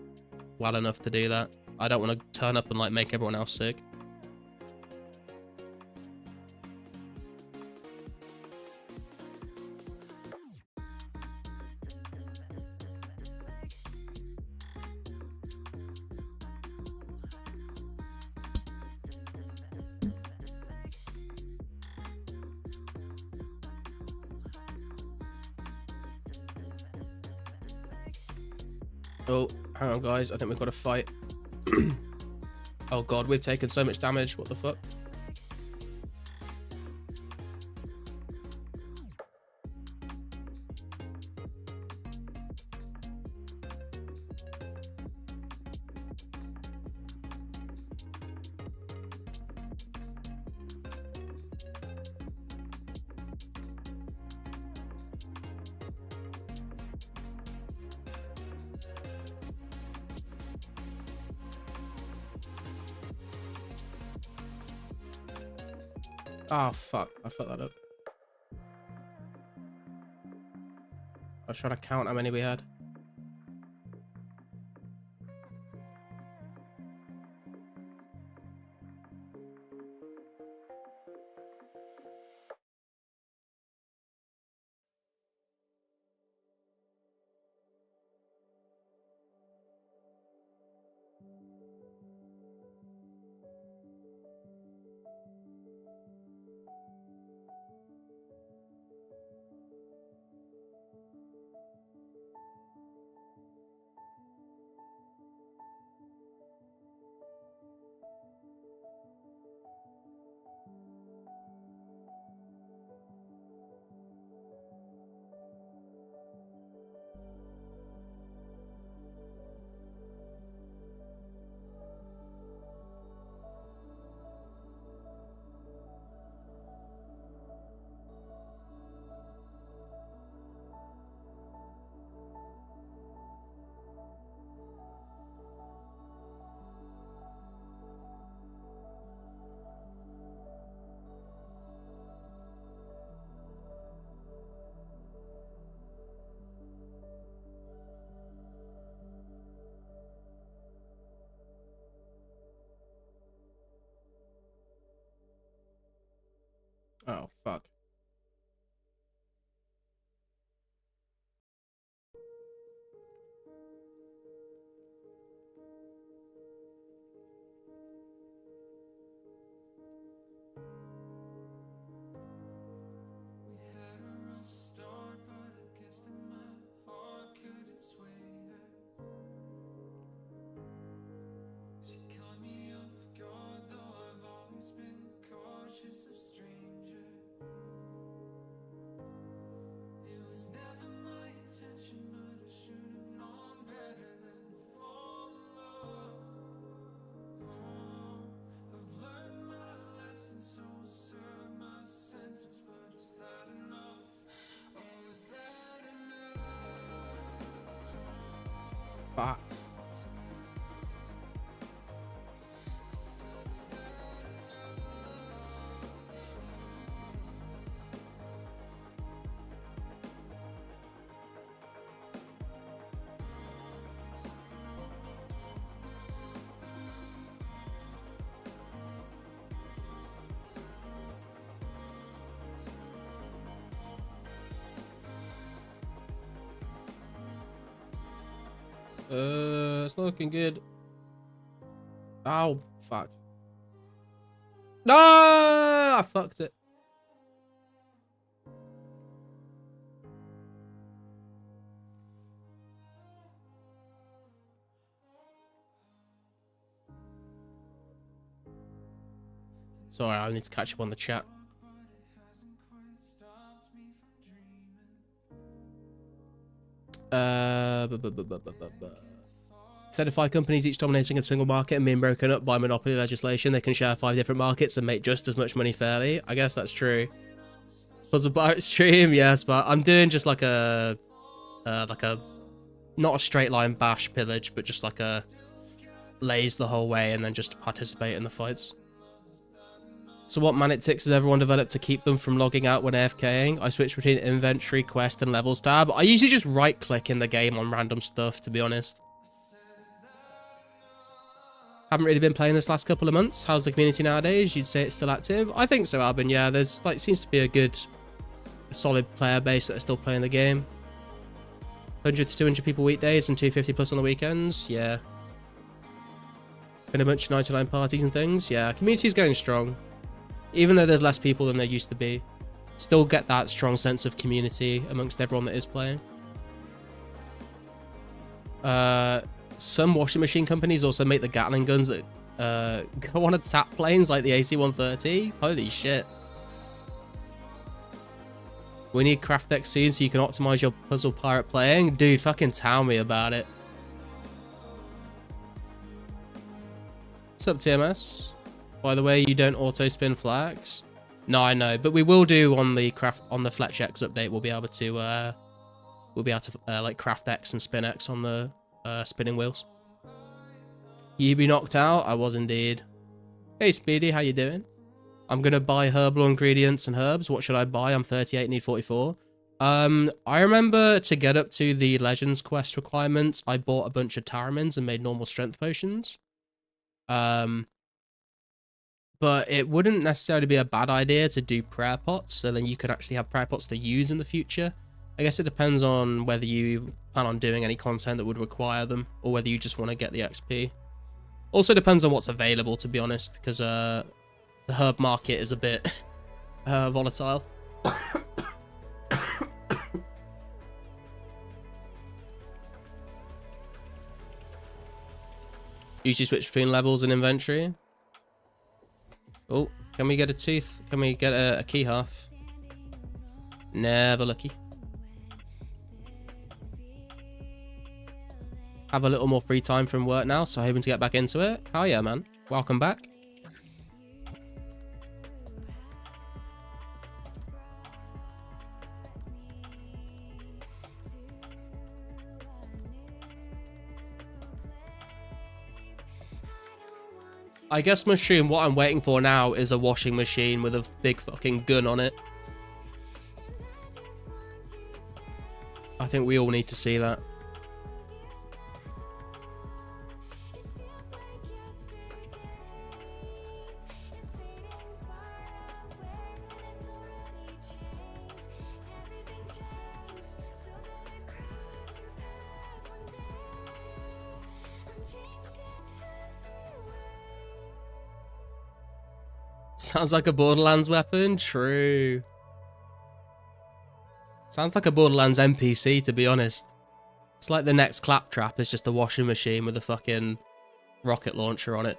well enough to do that. I don't want to turn up and like make everyone else sick. Oh, hang on, guys. I think we've got to fight. Oh, God. We've taken so much damage. What the fuck? Oh, fuck. I fucked that up. I was trying to count how many we had. Oh, fuck. She caught me off guard, though I've always been cautious of strangers. Fuck. It's not looking good. Oh, fuck. No! I fucked it. Sorry, I need to catch up on the chat. Instead of 5 companies each dominating a single market and being broken up by monopoly legislation, they can share 5 different markets and make just as much money fairly. I guess that's true. Puzzle Pirate stream, yes, but I'm doing just like a not a straight line bash pillage, but just like a laze the whole way and then just participate in the fights. So what manitics has everyone developed to keep them from logging out when AFKing? I switch between inventory, quest, and levels tab. I usually just right click in the game on random stuff, to be honest. Haven't really been playing this last couple of months. How's the community nowadays? You'd say it's still active? I think so, Albin. Yeah, there's like seems to be a solid player base that are still playing the game. 100 to 200 people weekdays and 250 plus on the weekends. Yeah. Been a bunch of 99 parties and things. Yeah, community's going strong. Even though there's less people than there used to be. Still get that strong sense of community amongst everyone that is playing. Some washing machine companies also make the Gatling guns that go on attack planes like the AC-130. Holy shit. We need craft decks soon so you can optimize your Puzzle Pirate playing. Dude, fucking tell me about it. What's up, TMS? By the way, you don't auto-spin flags. No, I know, but we will do on the Fletch X update. We'll be able to like craft X and spin X on the spinning wheels. You be knocked out? I was indeed. Hey Speedy, how you doing? I'm gonna buy herbal ingredients and herbs. What should I buy? I'm 38, need 44. I remember to get up to the Legends quest requirements, I bought a bunch of Taramins and made normal strength potions. But it wouldn't necessarily be a bad idea to do prayer pots, so then you could actually have prayer pots to use in the future. I guess it depends on whether you plan on doing any content that would require them, or whether you just want to get the XP. Also depends on what's available, to be honest, because the herb market is a bit volatile. Usually switch between levels and inventory. Oh, can we get a tooth? Can we get a key half? Never lucky. Have a little more free time from work now, so hoping to get back into it. Hell yeah, man. Welcome back. I guess Mushroom, what I'm waiting for now is a washing machine with a big fucking gun on it. I think we all need to see that. Sounds like a Borderlands weapon? True. Sounds like a Borderlands NPC, to be honest. It's like the next Claptrap is just a washing machine with a fucking rocket launcher on it.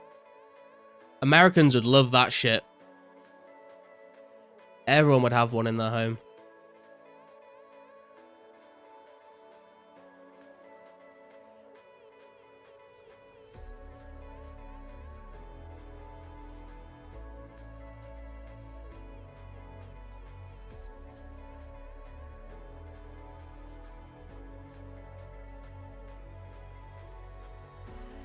Americans would love that shit. Everyone would have one in their home.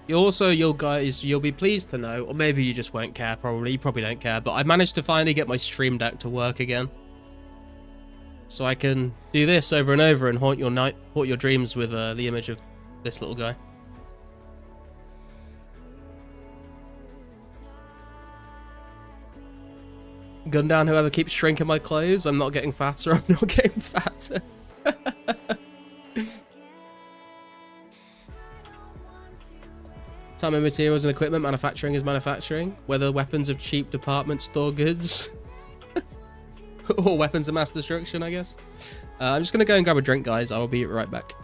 You'll be pleased to know, or maybe you just won't care, probably. You probably don't care, but I managed to finally get my stream deck to work again. So I can do this over and over and haunt your dreams with the image of this little guy. Gun down whoever keeps shrinking my clothes. I'm not getting fatter, I'm not getting fatter. Time and materials and equipment, manufacturing is manufacturing. Whether weapons of cheap department store goods. Or weapons of mass destruction, I guess. I'm just going to go and grab a drink, guys. I will be right back.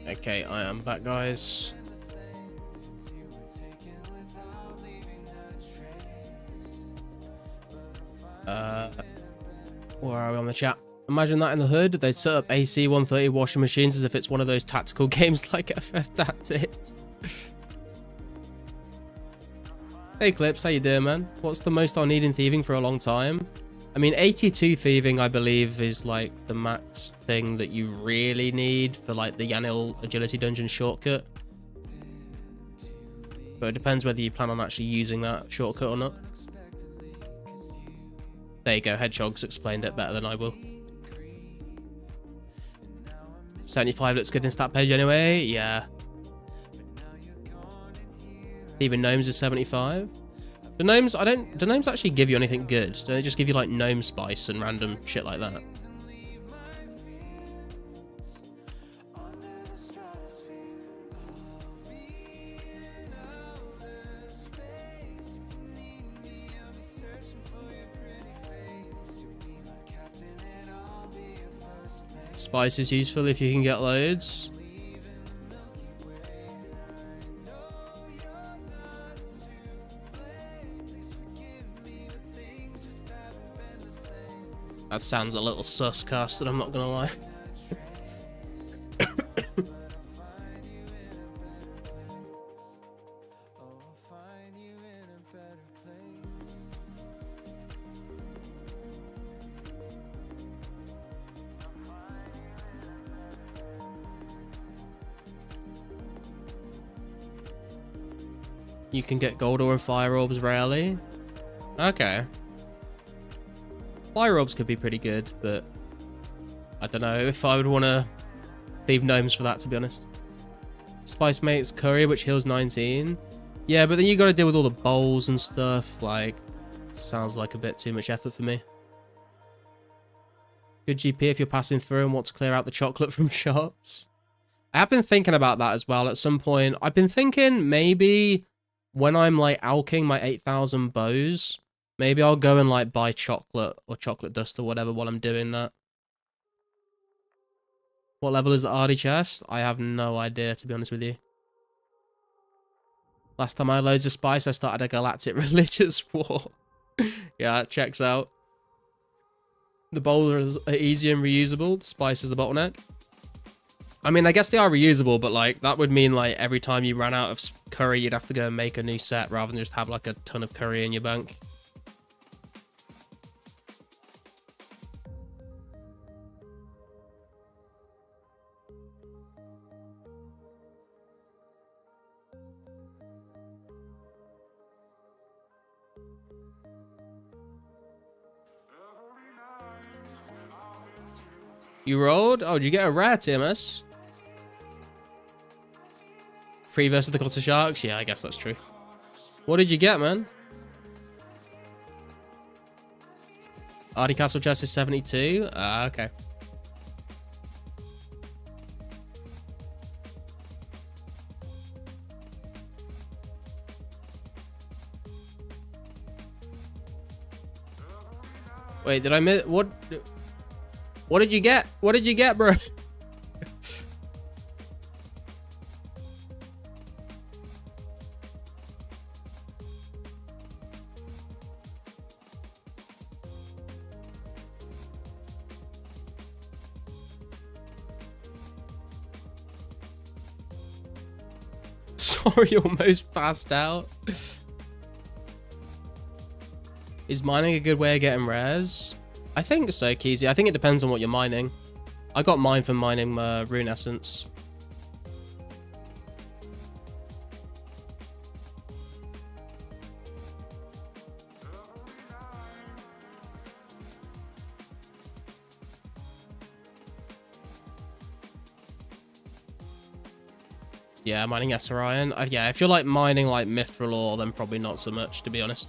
Okay, I am back, guys. Where are we on the chat? Imagine that in the hood. They'd set up AC 130 washing machines as if it's one of those tactical games like FF Tactics. Hey Clips, how you doing, man? What's the most I'll need in thieving for a long time? I mean, 82 thieving, I believe, is like the max thing that you really need for like the Yanil agility dungeon shortcut. But it depends whether you plan on actually using that shortcut or not. There you go, Hedgehog's explained it better than I will. 75 looks good in stat page anyway, yeah. Even gnomes is 75. The gnomes, do gnomes actually give you anything good? Don't they just give you like gnome spice and random shit like that? Spice is useful if you can get loads. That sounds a little sus, Casted, I'm not gonna lie. You can get gold ore and fire orbs rarely. Okay. Fire orbs could be pretty good, but I don't know if I would want to leave gnomes for that, to be honest. Spice makes curry, which heals 19. Yeah, but then you got to deal with all the bowls and stuff. Like, sounds like a bit too much effort for me. Good GP if you're passing through and want to clear out the chocolate from shops. I have been thinking about that as well at some point. I've been thinking maybe when I'm like alking my 8,000 bows, maybe I'll go and like buy chocolate or chocolate dust or whatever while I'm doing that. What level is the Ardy chest? I have no idea, to be honest with you. Last time I had loads of spice, I started a galactic religious war. Yeah, it checks out. The bowls are easy and reusable. The spice is the bottleneck. I mean, I guess they are reusable, but like that would mean like every time you ran out of curry, you'd have to go and make a new set rather than just have like a ton of curry in your bank. You rolled? Oh, did you get a rare, TMS? Free versus the Cluster Sharks? Yeah, I guess that's true. What did you get, man? Ardy Castle chest is 72? Ah, okay. Wait, did I miss... What did you get? What did you get, bro? Sorry, almost passed out. Is mining a good way of getting rares? I think so, Keezy. I think it depends on what you're mining. I got mine from mining rune essence. Yeah, mining Essarion. Yeah, if you're like mining like Mithril ore, then probably not so much, to be honest.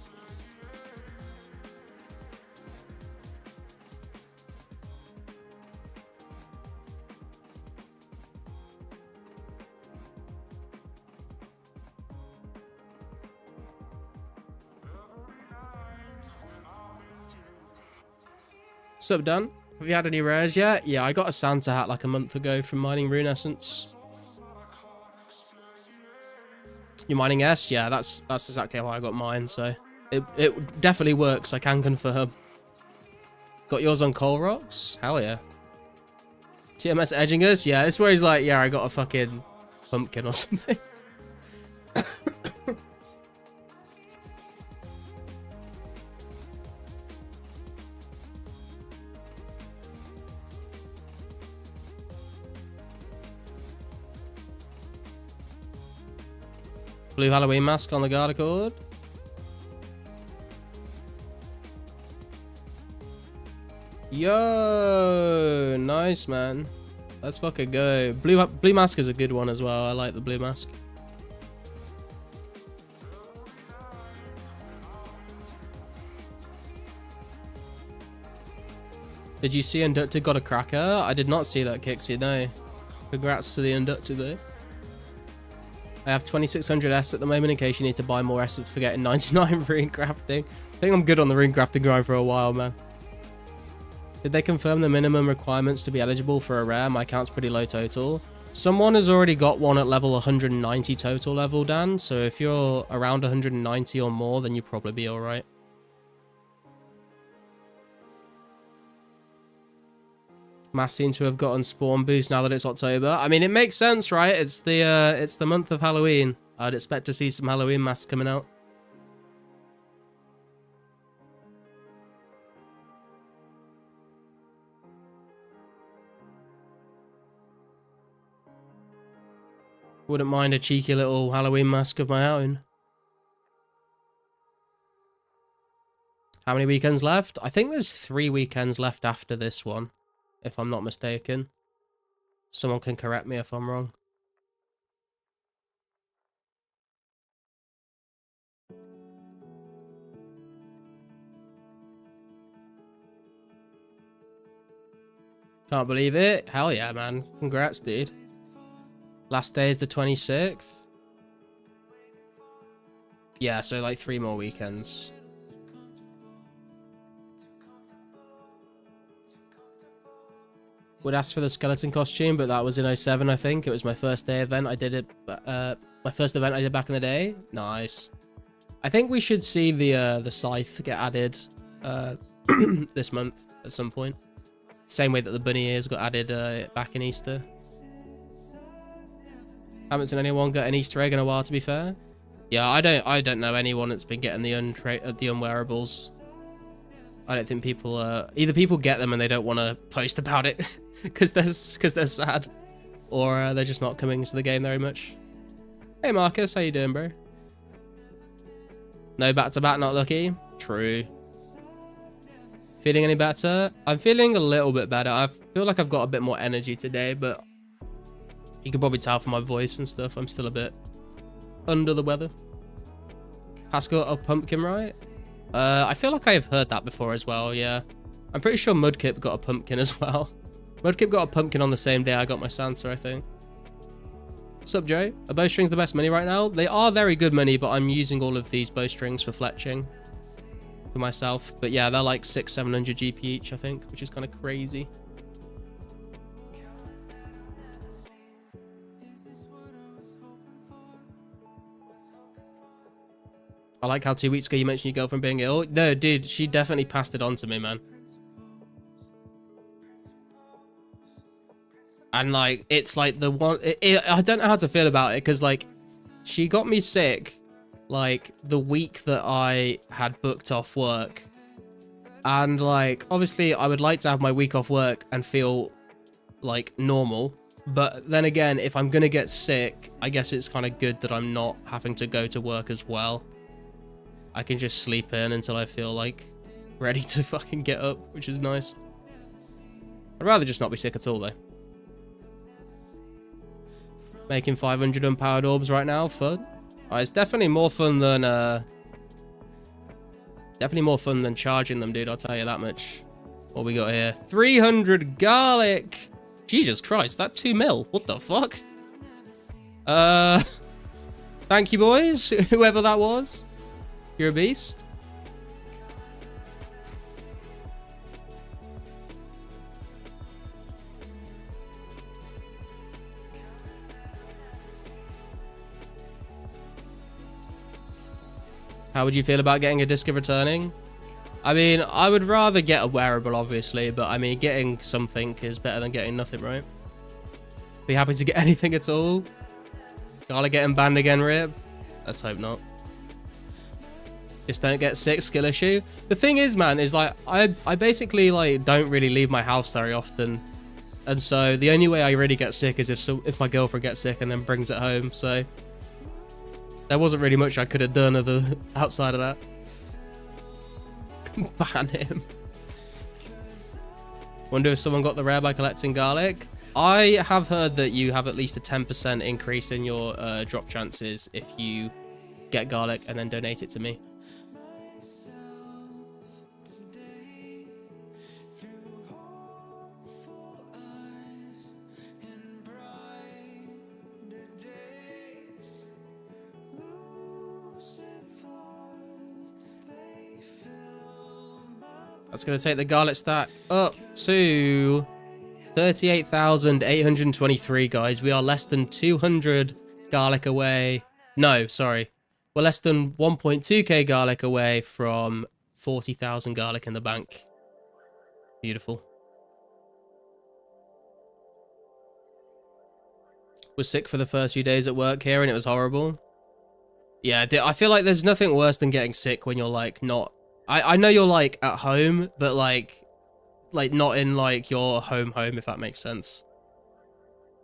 Sup, Dan? Have you had any rares yet? Yeah, I got a Santa hat like a month ago from mining rune essence. You're mining S? Yeah, that's exactly how I got mine, so it definitely works, I can confirm. Got yours on Coal Rocks? Hell yeah. TMS edging us? Yeah, it's where he's like, yeah, I got a fucking pumpkin or something. Blue Halloween mask on the guard accord. Yo, nice, man. Let's fucking go. Blue mask is a good one as well. I like the blue mask. Did you see Inducted got a cracker? I did not see that, Kixie, no. Congrats to the Inducted though. I have 2600 S at the moment in case you need to buy more S for getting 99 rune crafting. I think I'm good on the rune crafting grind for a while, man. Did they confirm the minimum requirements to be eligible for a rare? My count's pretty low total. Someone has already got one at level 190 total level, Dan. So if you're around 190 or more, then you'll probably be alright. Mass seem to have gotten spawn boost now that it's October. I mean, it makes sense, right? It's the month of Halloween. I'd expect to see some Halloween masks coming out. Wouldn't mind a cheeky little Halloween mask of my own. How many weekends left? I think there's 3 weekends left after this one, if I'm not mistaken. Someone can correct me if I'm wrong. Can't believe it. Hell yeah, man. Congrats, dude. Last day is the 26th. Yeah, so like 3 more weekends. Would ask for the skeleton costume, but that was in 07, I think. It was my first day event. I did it, my first event I did back in the day. Nice. I think we should see the scythe get added this month at some point. Same way that the bunny ears got added back in Easter. Haven't seen anyone get an Easter egg in a while, to be fair. Yeah, I don't know anyone that's been getting the unwearables. I don't think people either people get them and they don't want to post about it because they're sad, or they're just not coming to the game very much. Hey Marcus, how you doing, bro? No back to back, not lucky. True. Feeling any better? I'm feeling a little bit better. I feel like I've got a bit more energy today, but you can probably tell from my voice and stuff. I'm still a bit under the weather. Pascal got a pumpkin, right? I feel like I have heard that before as well, yeah. I'm pretty sure Mudkip got a pumpkin as well. Mudkip got a pumpkin on the same day I got my Santa, I think. What's up, Joe? Are bowstrings the best mini right now? They are very good mini, but I'm using all of these bowstrings for fletching for myself. But yeah, they're like 600-700 GP each, I think, which is kind of crazy. I like how 2 weeks ago you mentioned your girlfriend being ill. No, dude, she definitely passed it on to me, man. And like, it's like the one, I don't know how to feel about it, because like, she got me sick like the week that I had booked off work. And like, obviously I would like to have my week off work and feel like normal. But then again, if I'm going to get sick, I guess it's kind of good that I'm not having to go to work as well. I can just sleep in until I feel like ready to fucking get up, which is nice. I'd rather just not be sick at all though. Making 500 unpowered orbs right now, fun. It's definitely more fun than charging them, dude. I'll tell you that much. What we got here? 300 garlic. Jesus Christ, that 2 mil. What the fuck? Thank you, boys. Whoever that was. You're a beast. How would you feel about getting a disc of returning? I mean, I would rather get a wearable, obviously, but I mean, getting something is better than getting nothing, right? Be happy to get anything at all. Gotta get him banned again, Rip. Let's hope not. Just don't get sick, skill issue. The thing is, man, is like, I basically like don't really leave my house very often. And so the only way I really get sick is if my girlfriend gets sick and then brings it home. So there wasn't really much I could have done outside of that. Ban him. Wonder if someone got the rare by collecting garlic. I have heard that you have at least a 10% increase in your drop chances if you get garlic and then donate it to me. That's going to take the garlic stack up to 38,823, guys. We are less than 200 garlic away. No, sorry. We're less than 1.2k garlic away from 40,000 garlic in the bank. Beautiful. Was sick for the first few days at work here and it was horrible. Yeah, I feel like there's nothing worse than getting sick when you're like not... I know you're like at home, but like not in like your home, if that makes sense.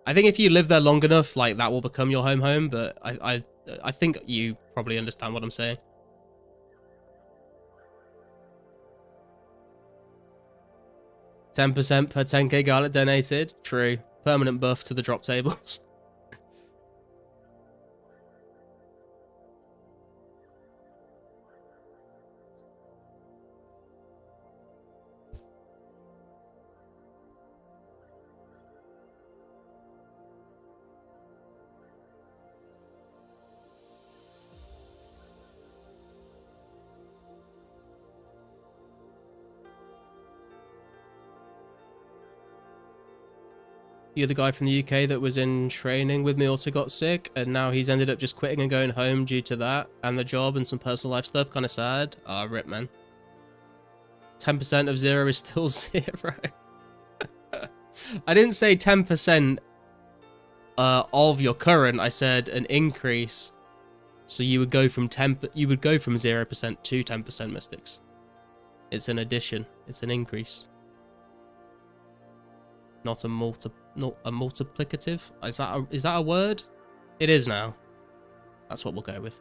I think if you live there long enough, like that will become your home, but I think you probably understand what I'm saying. 10% per 10k garlic donated. True. Permanent buff to the drop tables. The other guy from the UK that was in training with me also got sick, and now he's ended up just quitting and going home due to that, and the job and some personal life stuff. Kind of sad. Ah, rip, man. 10% of 0 is still 0. I didn't say 10% of your current. I said an increase. So you would go from 0% to 10%, Mystics. It's an addition. It's an increase. Not a multiplicative. Is that a word? It is now. That's what we'll go with.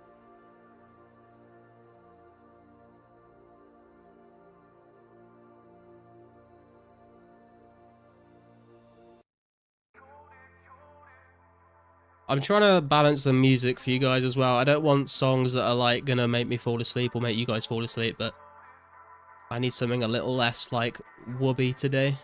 I'm trying to balance the music for you guys as well. I don't want songs that are like gonna make me fall asleep or make you guys fall asleep, but I need something a little less like whoopee today.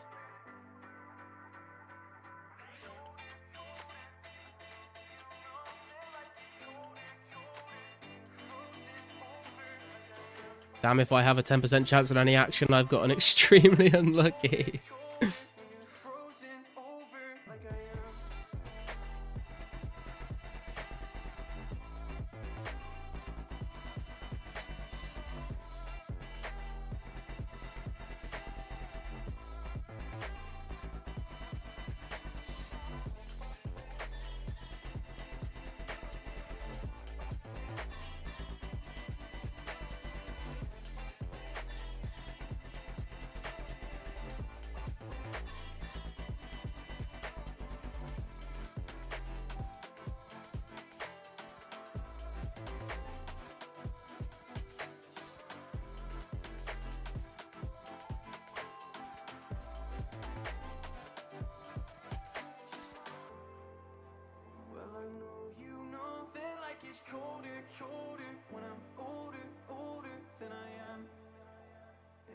Damn, if I have a 10% chance on any action, I've gotten extremely unlucky.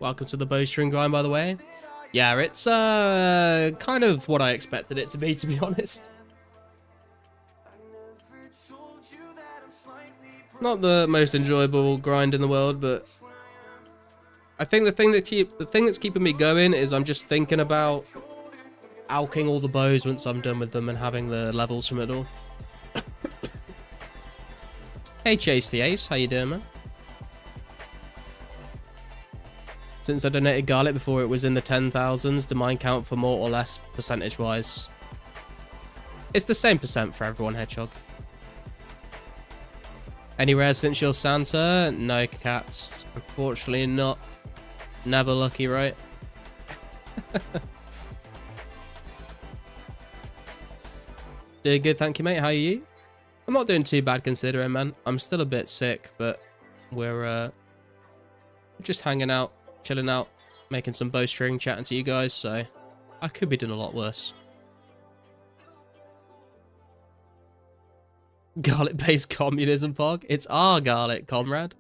Welcome to the bowstring grind, by the way. Yeah, it's kind of what I expected it to be honest. Not the most enjoyable grind in the world, but I think the thing that's keeping me going is I'm just thinking about alking all the bows once I'm done with them and having the levels from it all. Hey Chase the Ace, how you doing, man? Since I donated garlic before it was in the 10,000s, do mine count for more or less percentage-wise? It's the same percent for everyone, Hedgehog. Any rares since your Santa? No, cats. Unfortunately not. Never lucky, right? Doing good, thank you, mate. How are you? I'm not doing too bad considering, man. I'm still a bit sick, but we're just hanging out. Chilling out, making some bowstring, chatting to you guys, so I could be doing a lot worse. Garlic-based communism, Pog. It's our garlic, comrade.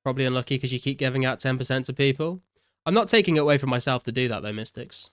Probably unlucky because you keep giving out 10% to people. I'm not taking it away from myself to do that, though, Mystics.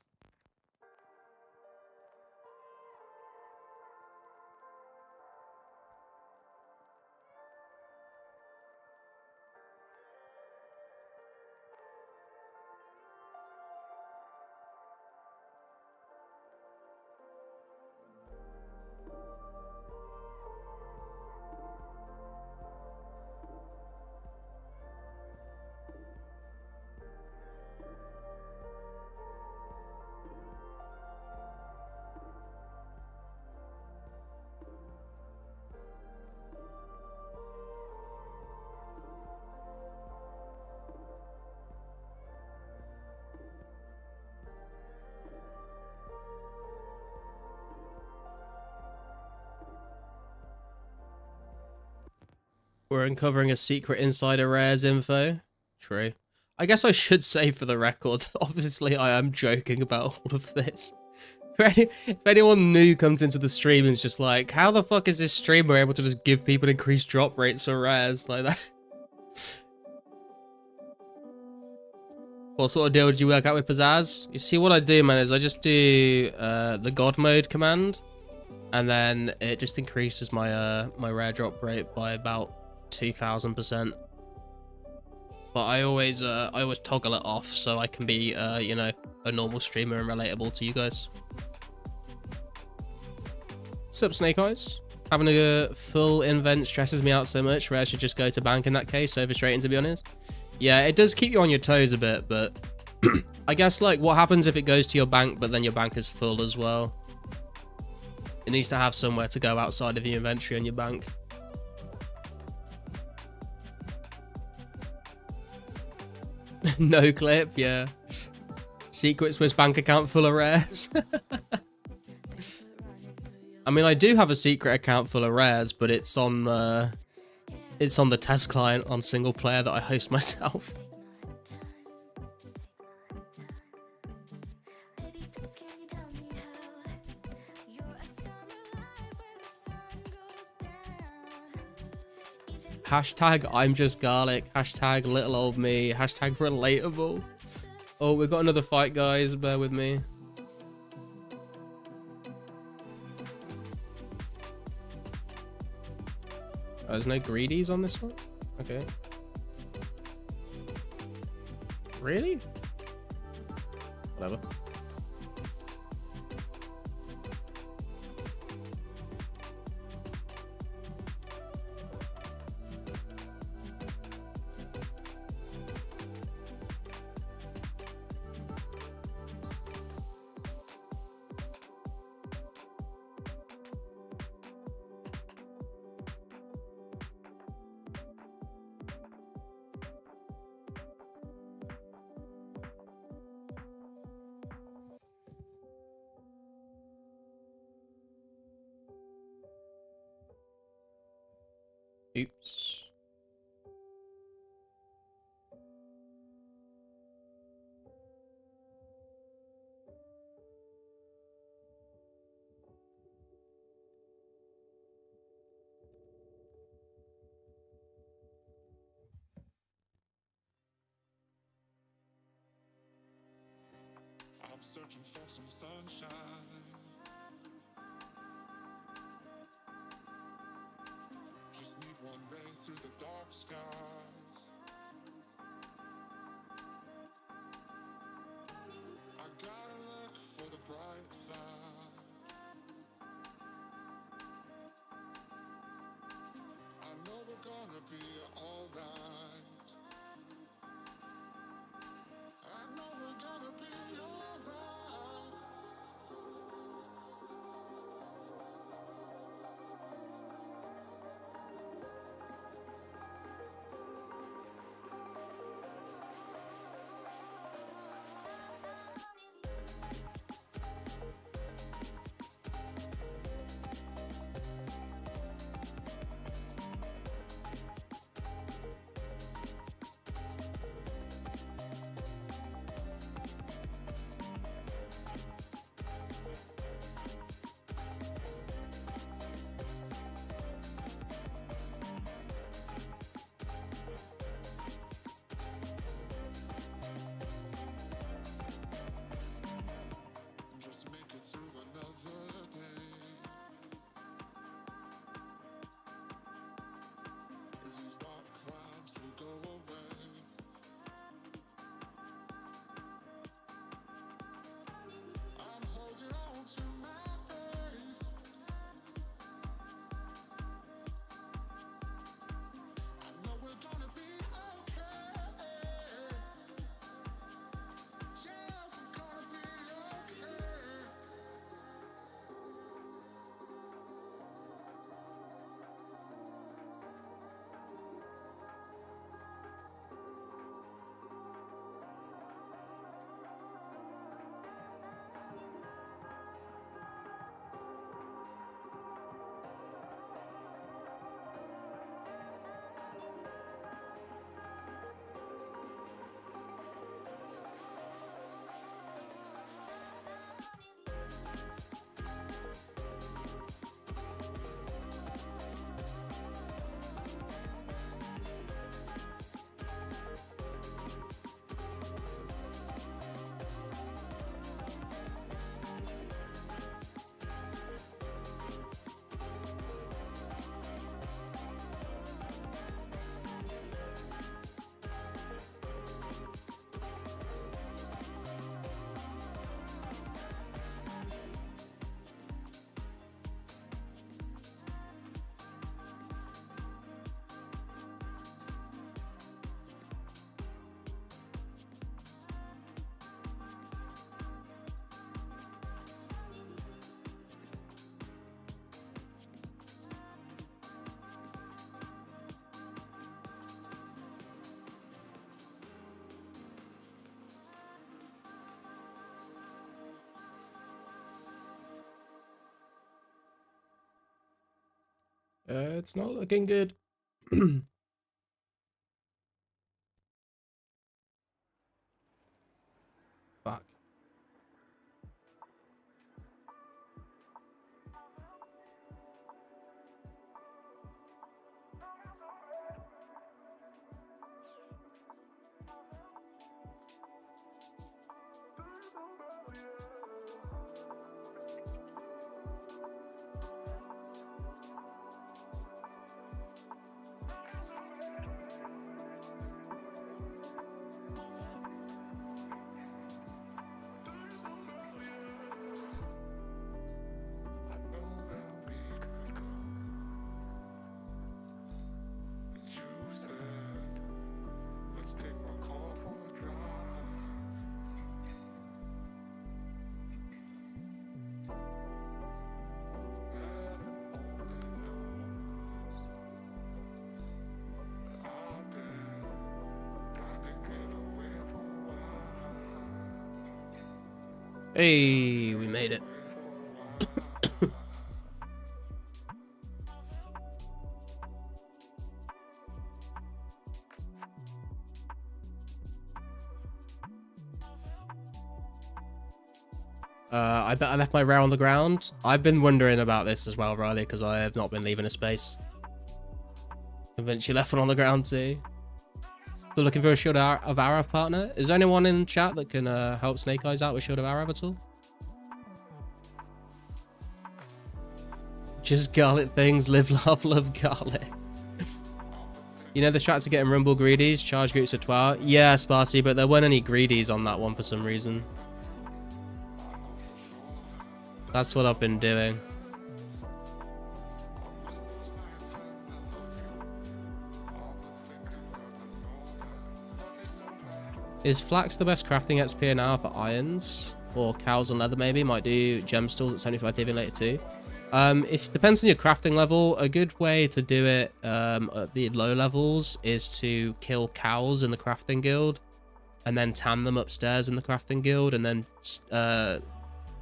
We're uncovering a secret insider rares info. True. I guess I should say for the record, obviously I am joking about all of this. If anyone new comes into the stream and is just like, how the fuck is this streamer able to just give people increased drop rates for rares like that? What sort of deal did you work out with Pizzazz? You see, what I do, man, is I just do the God mode command, and then it just increases my my rare drop rate by about 2,000%. But I always toggle it off so I can be you know, a normal streamer and relatable to you guys. What's up, Snake Eyes? Having a full invent stresses me out so much, where I should just go to bank in that case, overstraighting, to be honest. Yeah, it does keep you on your toes a bit, but I guess, like, what happens if it goes to your bank, but then your bank is full as well? It needs to have somewhere to go outside of your inventory and your bank. No clip, yeah. Secret Swiss bank account full of rares. I mean, I do have a secret account full of rares, but it's on the test client on single player that I host myself. Hashtag I'm just garlic. Hashtag little old me. Hashtag relatable. Oh, we've got another fight, guys. Bear with me. Oh, there's no greedies on this one? Okay. Really? Whatever. Oops. I'm searching for some sunshine. Just need one ray through the dark skies. I gotta look for the bright side. I know we're gonna be alright. I know we're gonna be alright. It's not looking good. Fuck. Let's take my car for a drive. Hey, we made it. I bet I left my rare on the ground. I've been wondering about this as well, Riley, because I have not been leaving a space. Convinced you left one on the ground too. Still looking for a Shield of Arav partner. Is there anyone in chat that can help Snake Eyes out with Shield of Arav at all? Just garlic things. Live, love, love garlic. You know the strats are getting rumble greedies, charge groups of 12. Yeah, Sparsy, but there weren't any greedies on that one for some reason. That's what I've been doing. Is flax the best crafting XP now for irons? Or cows and leather maybe? Might do gemstones at 75 thieving later too. If depends on your crafting level. A good way to do it at the low levels is to kill cows in the crafting guild and then tan them upstairs in the crafting guild and then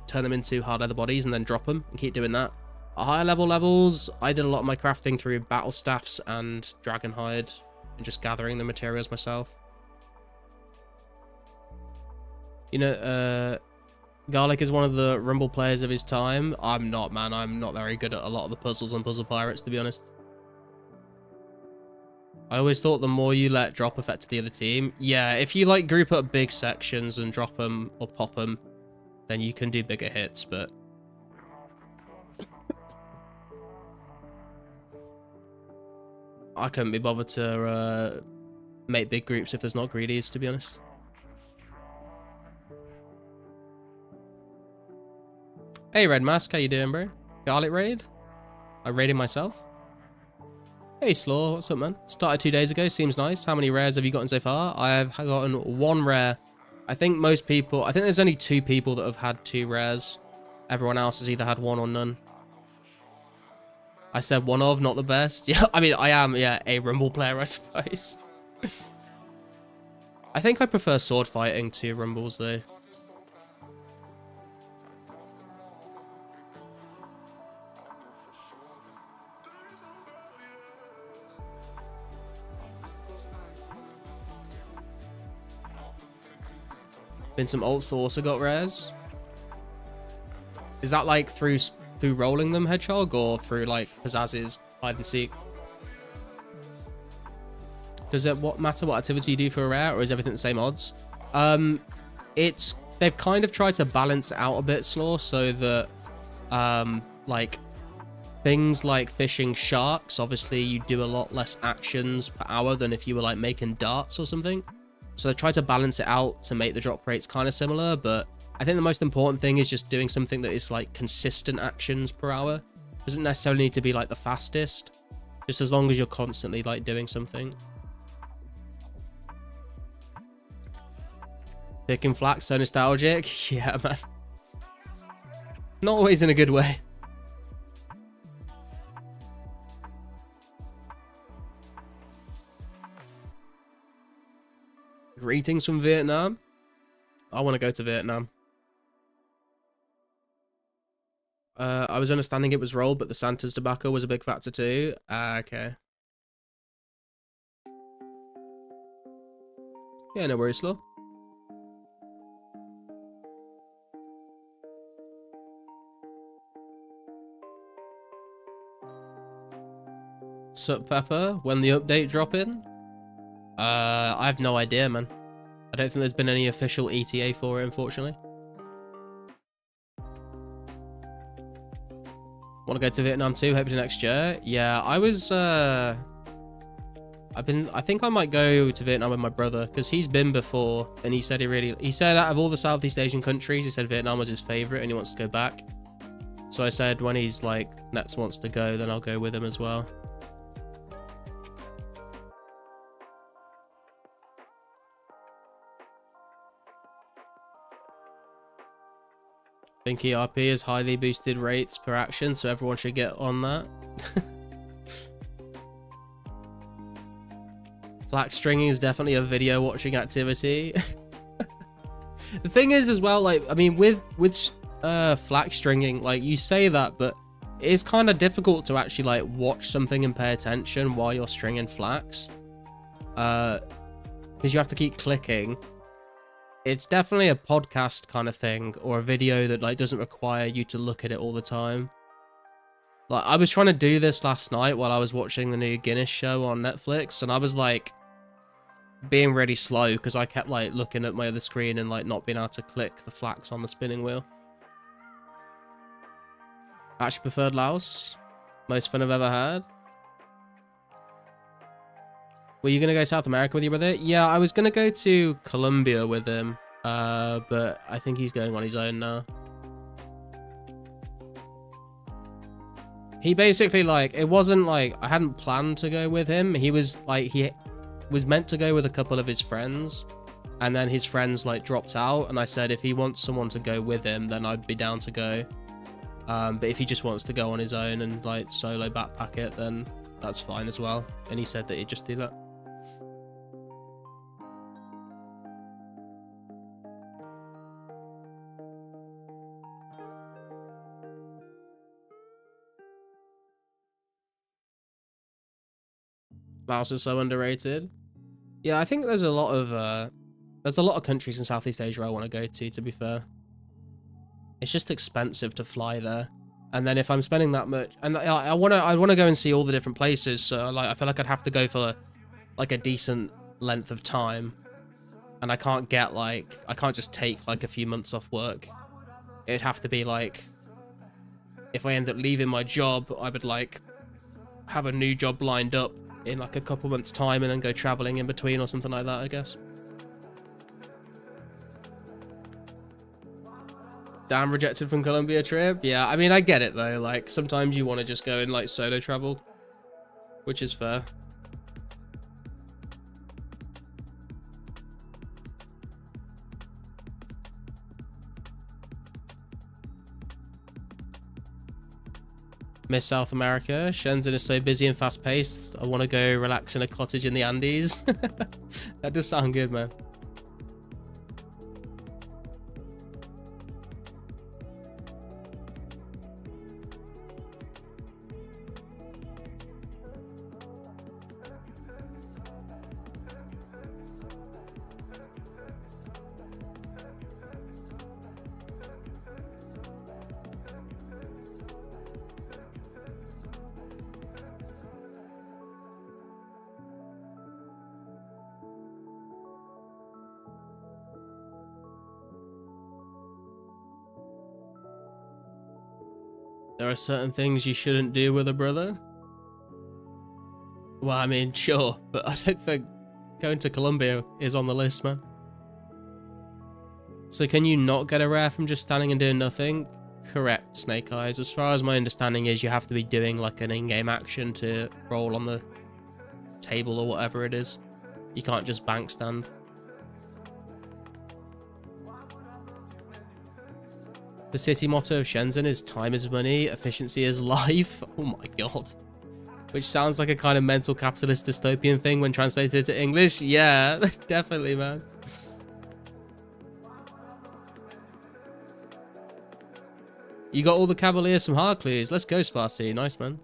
turn them into hard leather bodies and then drop them and keep doing that. At higher levels, I did a lot of my crafting through battle staffs and dragon hide and just gathering the materials myself. You know, Garlic is one of the Rumble players of his time. I'm not, man. I'm not very good at a lot of the puzzles on Puzzle Pirates, to be honest. I always thought the more you let drop affect the other team. Yeah, if you like group up big sections and drop them or pop them, then you can do bigger hits, but... I couldn't be bothered to make big groups if there's not greedies, to be honest. Hey, Red Mask, how you doing, bro? Garlic raid? I raided myself. Hey, Slaw, what's up, man? Started 2 days ago, seems nice. How many rares have you gotten so far? I've gotten 1 rare. I think there's only 2 people that have had 2 rares. Everyone else has either had 1 or none. I said one of, not the best. Yeah, I mean, I am, yeah, a Rumble player, I suppose. I think I prefer sword fighting to Rumbles, though. Been some ults that also got rares. Is that like through rolling them, Hedgehog, or through like Pizzazz's hide and seek? Does it matter what activity you do for a rare, or is everything the same odds? They've kind of tried to balance it out a bit, Slaw, so that like things like fishing sharks, obviously you do a lot less actions per hour than if you were like making darts or something. So they try to balance it out to make the drop rates kind of similar, but I think the most important thing is just doing something that is like consistent actions per hour. Doesn't necessarily need to be like the fastest, just as long as you're constantly like doing something. Picking flax, so nostalgic. Yeah, man. Not always in a good way. Greetings from Vietnam. I want to go to Vietnam. I was understanding it was rolled, but the Santa's tobacco was a big factor too. Ah, okay. Yeah, no worries, Slow. Sup, Pepper? When the update drop in? I have no idea, man. I don't think there's been any official ETA for it, unfortunately. Want to go to Vietnam too? Hopefully next year. Yeah, I think I might go to Vietnam with my brother because he's been before and he said he said out of all the Southeast Asian countries, he said Vietnam was his favorite and he wants to go back. So I said when he's like next wants to go, then I'll go with him as well. I think ERP is highly boosted rates per action, so everyone should get on that. Flax stringing is definitely a video watching activity. The thing is as well, like, I mean, with flax stringing, like, you say that, but it is kind of difficult to actually, like, watch something and pay attention while you're stringing flax. Because you have to keep clicking. It's definitely a podcast kind of thing, or a video that, like, doesn't require you to look at it all the time. Like, I was trying to do this last night while I was watching the new Guinness show on Netflix, and I was, like, being really slow because I kept, like, looking at my other screen and, like, not being able to click the flax on the spinning wheel. Actually preferred Laos. Most fun I've ever had. Were you going to go South America with your brother? Yeah, I was going to go to Colombia with him, but I think he's going on his own now. He basically, like, it wasn't like I hadn't planned to go with him. He was like, he was meant to go with a couple of his friends, and then his friends, like, dropped out, and I said if he wants someone to go with him, then I'd be down to go. But if he just wants to go on his own and, like, solo backpack it, then that's fine as well. And he said that he'd just do that. Laos is so underrated. Yeah, I think there's a lot of countries in Southeast Asia I want to go to be fair. It's just expensive to fly there. And then if I'm spending that much, and I want to go and see all the different places, so, like, I feel like I'd have to go for, like, a decent length of time. And I can't get, like, I can't just take, like, a few months off work. It'd have to be, like, if I end up leaving my job, I would, like, have a new job lined up in, like, a couple months time and then go traveling in between or something like that, I guess. Damn, rejected from Colombia trip. Yeah, I mean, I get it though. Like, sometimes you want to just go and, like, solo travel, which is fair. Miss South America. Shenzhen is so busy and fast paced. I want to go relax in a cottage in the Andes. That does sound good, man. There are certain things you shouldn't do with a brother. Well, I mean, sure, but I don't think going to Colombia is on the list, man. So can you not get a rare from just standing and doing nothing? Correct, Snake Eyes. As far as my understanding is, you have to be doing, like, an in-game action to roll on the table or whatever it is. You can't just bank stand. The city motto of Shenzhen is time is money, efficiency is life. Oh my god. Which sounds like a kind of mental capitalist dystopian thing when translated to English. Yeah, definitely, man. You got all the Cavaliers from Harcleys. Let's go, Sparty. Nice, man.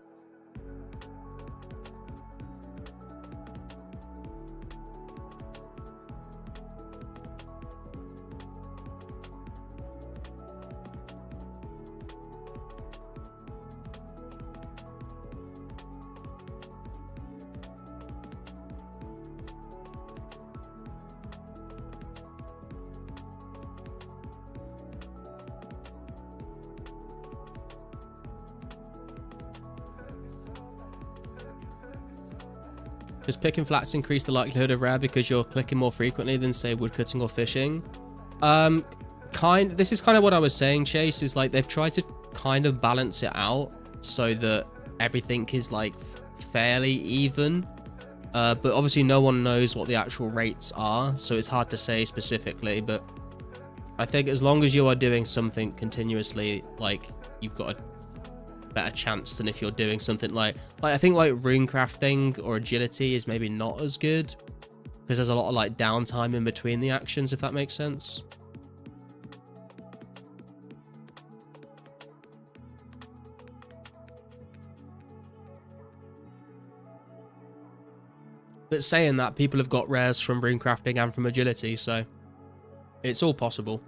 Does picking flats increase the likelihood of rare because you're clicking more frequently than, say, woodcutting or fishing? This is kind of what I was saying, Chase, is like they've tried to kind of balance it out so that everything is like fairly even. But obviously no one knows what the actual rates are, so it's hard to say specifically. But I think as long as you are doing something continuously, like, you've got a better chance than if you're doing something like I think like rune crafting or agility is maybe not as good because there's a lot of like downtime in between the actions, if that makes sense. But saying that, people have got rares from rune crafting and from agility, so it's all possible.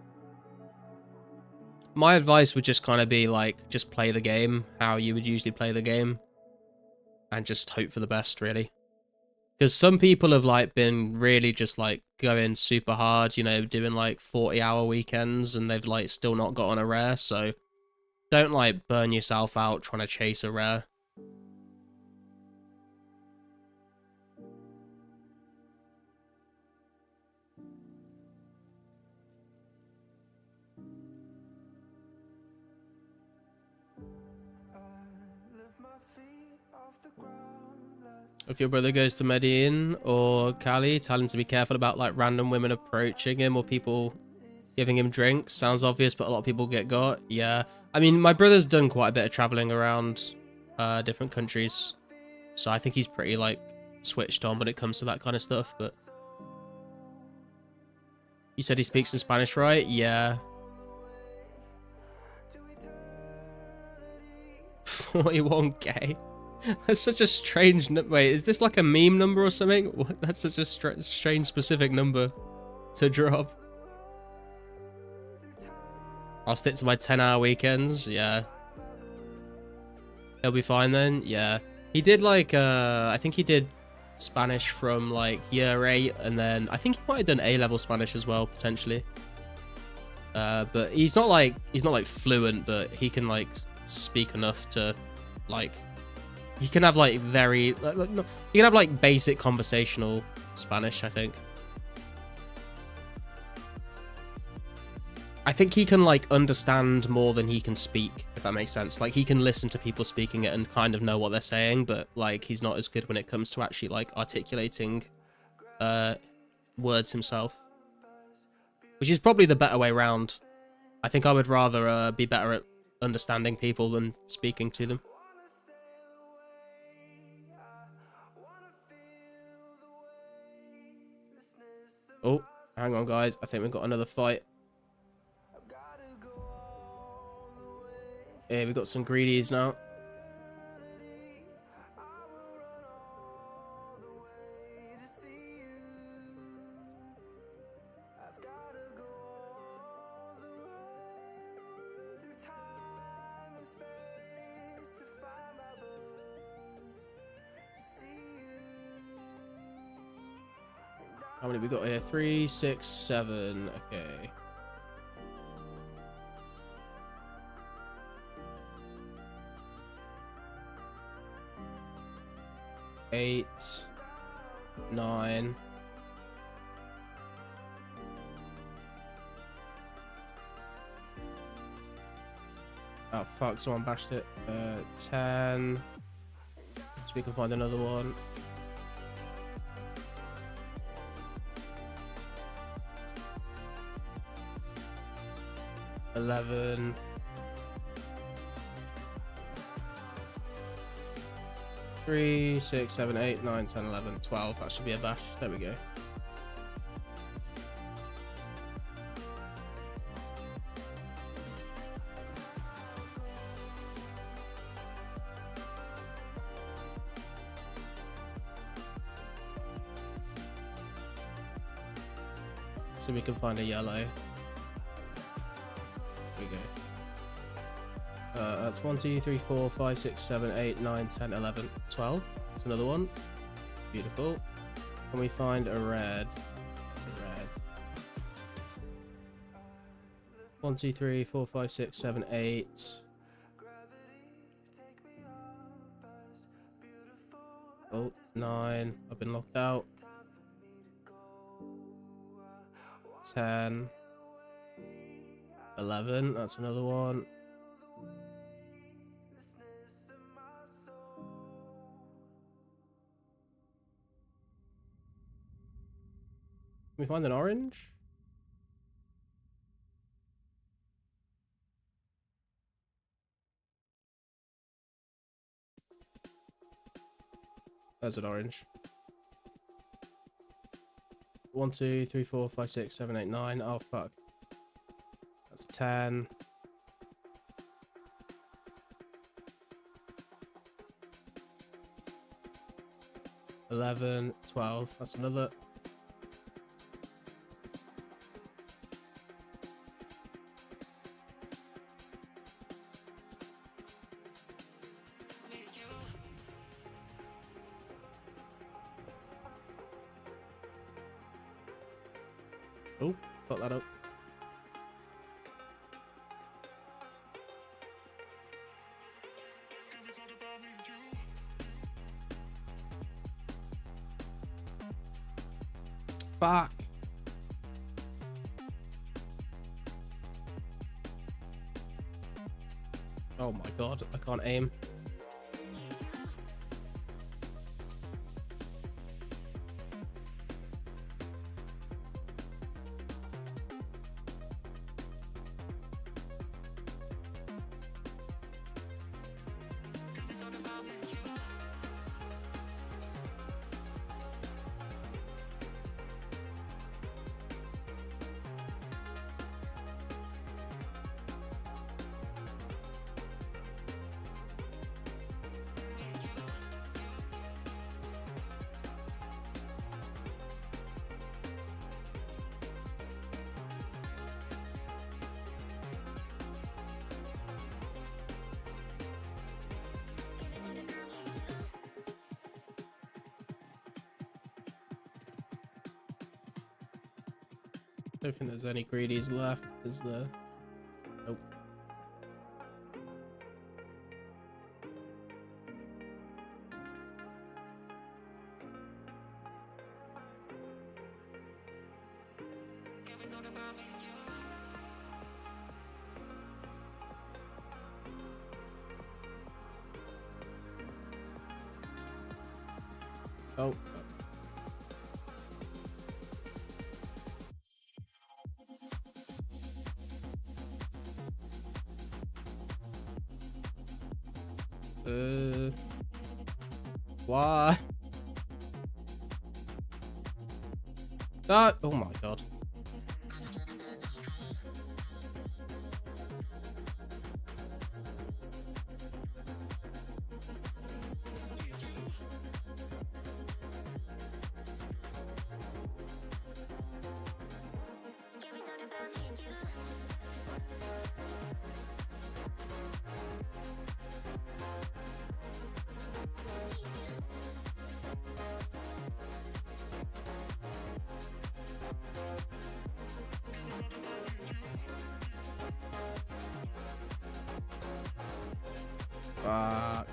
My advice would just kind of be like, just play the game how you would usually play the game and just hope for the best, really. Because some people have like been really just like going super hard, you know, doing like 40-hour weekends and they've like still not gotten a rare. So don't like burn yourself out trying to chase a rare. If your brother goes to Medellin or Cali, tell him to be careful about like random women approaching him or people giving him drinks. Sounds obvious, but a lot of people get got. Yeah. I mean, my brother's done quite a bit of traveling around different countries. So I think he's pretty like switched on when it comes to that kind of stuff. But you said he speaks in Spanish, right? Yeah. 41k. That's such a strange... Wait, is this like a meme number or something? What? That's such a strange specific number to drop. I'll stick to my 10-hour weekends. Yeah. He'll be fine then. Yeah. He did like... I think he did Spanish from like year 8. And then I think he might have done A-level Spanish as well, potentially. But he's not like fluent, but he can like speak enough to like... He can have like he can have like basic conversational Spanish, I think. I think he can like understand more than he can speak, if that makes sense. Like he can listen to people speaking it and kind of know what they're saying, but like he's not as good when it comes to actually like articulating words himself. Which is probably the better way around. I think I would rather be better at understanding people than speaking to them. Oh, hang on, guys. I think we've got another fight. Yeah, we've got some greedies now. How many we got here? 3, 6, 7. Okay. Eight, 9. Oh fuck! Someone bashed it. 10. So we can find another one. 11. 3, 6, 7, 8, 9, 10, 11, 12. That should be a bash. There we go. So we can find a yellow. Here we go. That's 1, 2, 3, 4, 5, 6, 7, 8, 9, 10, 11, 12. That's another one. Beautiful. Can we find a red? It's a red. 1, 2, 3, 4, 5, 6, 7, 8. Oh, 9. I've been locked out. 10. 11. That's another one. Can we find an orange? There's an orange. 1, 2, 3, 4, 5, 6, 7, 8, 9. Oh, fuck. That's 10. 11, 12. That's another. Oh, got that up. Fuck. Oh my god, I can't aim. Don't think there's any greedies left, is there? Nope. Oh. Why? That. Oh my god. Fuck.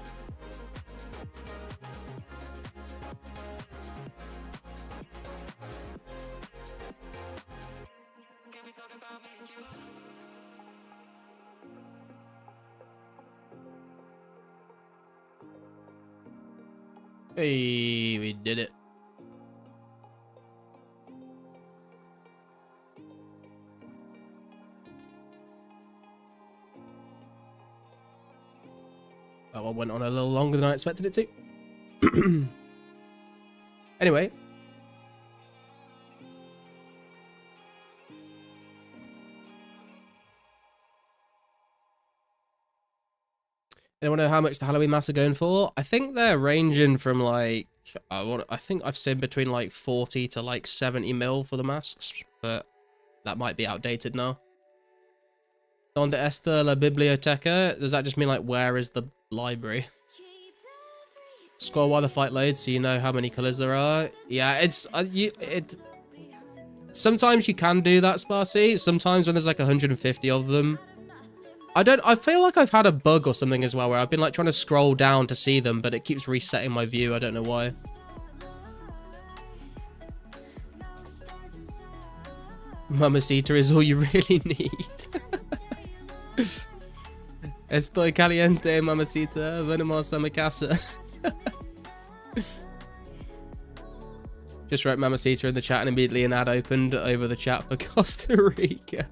Hey, we did it. That one went on a little longer than I expected it to. Anyway. Anyone know how much the Halloween masks are going for? I think they're ranging from like, I think I've seen between like 40 to like 70 mil for the masks, but that might be outdated now. Donde está la biblioteca? Does that just mean like where is the library? Scroll while the fight loads so you know how many colors there are. Yeah, it's sometimes you can do that, Sparcy. Sometimes when there's like 150 of them. I feel like I've had a bug or something as well where I've been like trying to scroll down to see them, but it keeps resetting my view. I don't know why. Mamacita is all you really need. Estoy caliente, mamacita. Venimos a mi casa. Just wrote mamacita in the chat and immediately an ad opened over the chat for Costa Rica.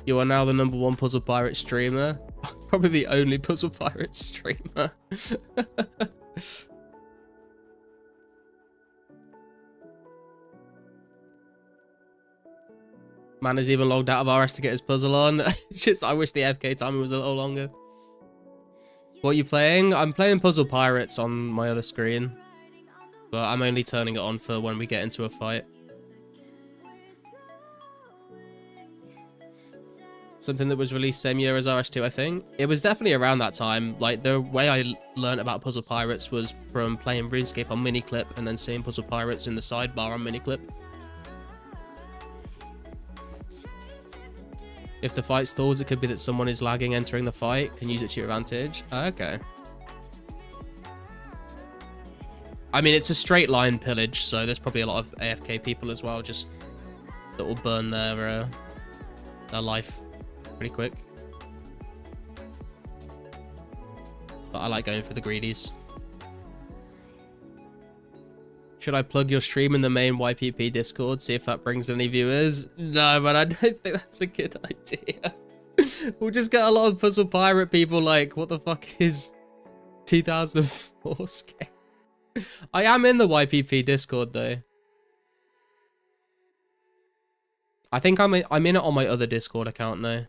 You are now the #1 Puzzle Pirate streamer. Probably the only Puzzle Pirate streamer. Man is even logged out of RS to get his puzzle on. It's just, I wish the FK timer was a little longer. What are you playing? I'm playing Puzzle Pirates on my other screen. But I'm only turning it on for when we get into a fight. Something that was released same year as RS2, I think. It was definitely around that time. Like, the way I learned about Puzzle Pirates was from playing RuneScape on Miniclip and then seeing Puzzle Pirates in the sidebar on Miniclip. If the fight stalls, it could be that someone is lagging entering the fight. Can use it to your advantage. Okay. I mean, it's a straight line pillage, so there's probably a lot of AFK people as well, just that will burn their life pretty quick. But I like going for the greedies. Should I plug your stream in the main YPP Discord, see if that brings any viewers? No, but I don't think that's a good idea. We'll just get a lot of Puzzle Pirate people like, what the fuck is 2004scape? I am in the YPP Discord though. I think I'm in it on my other Discord account though.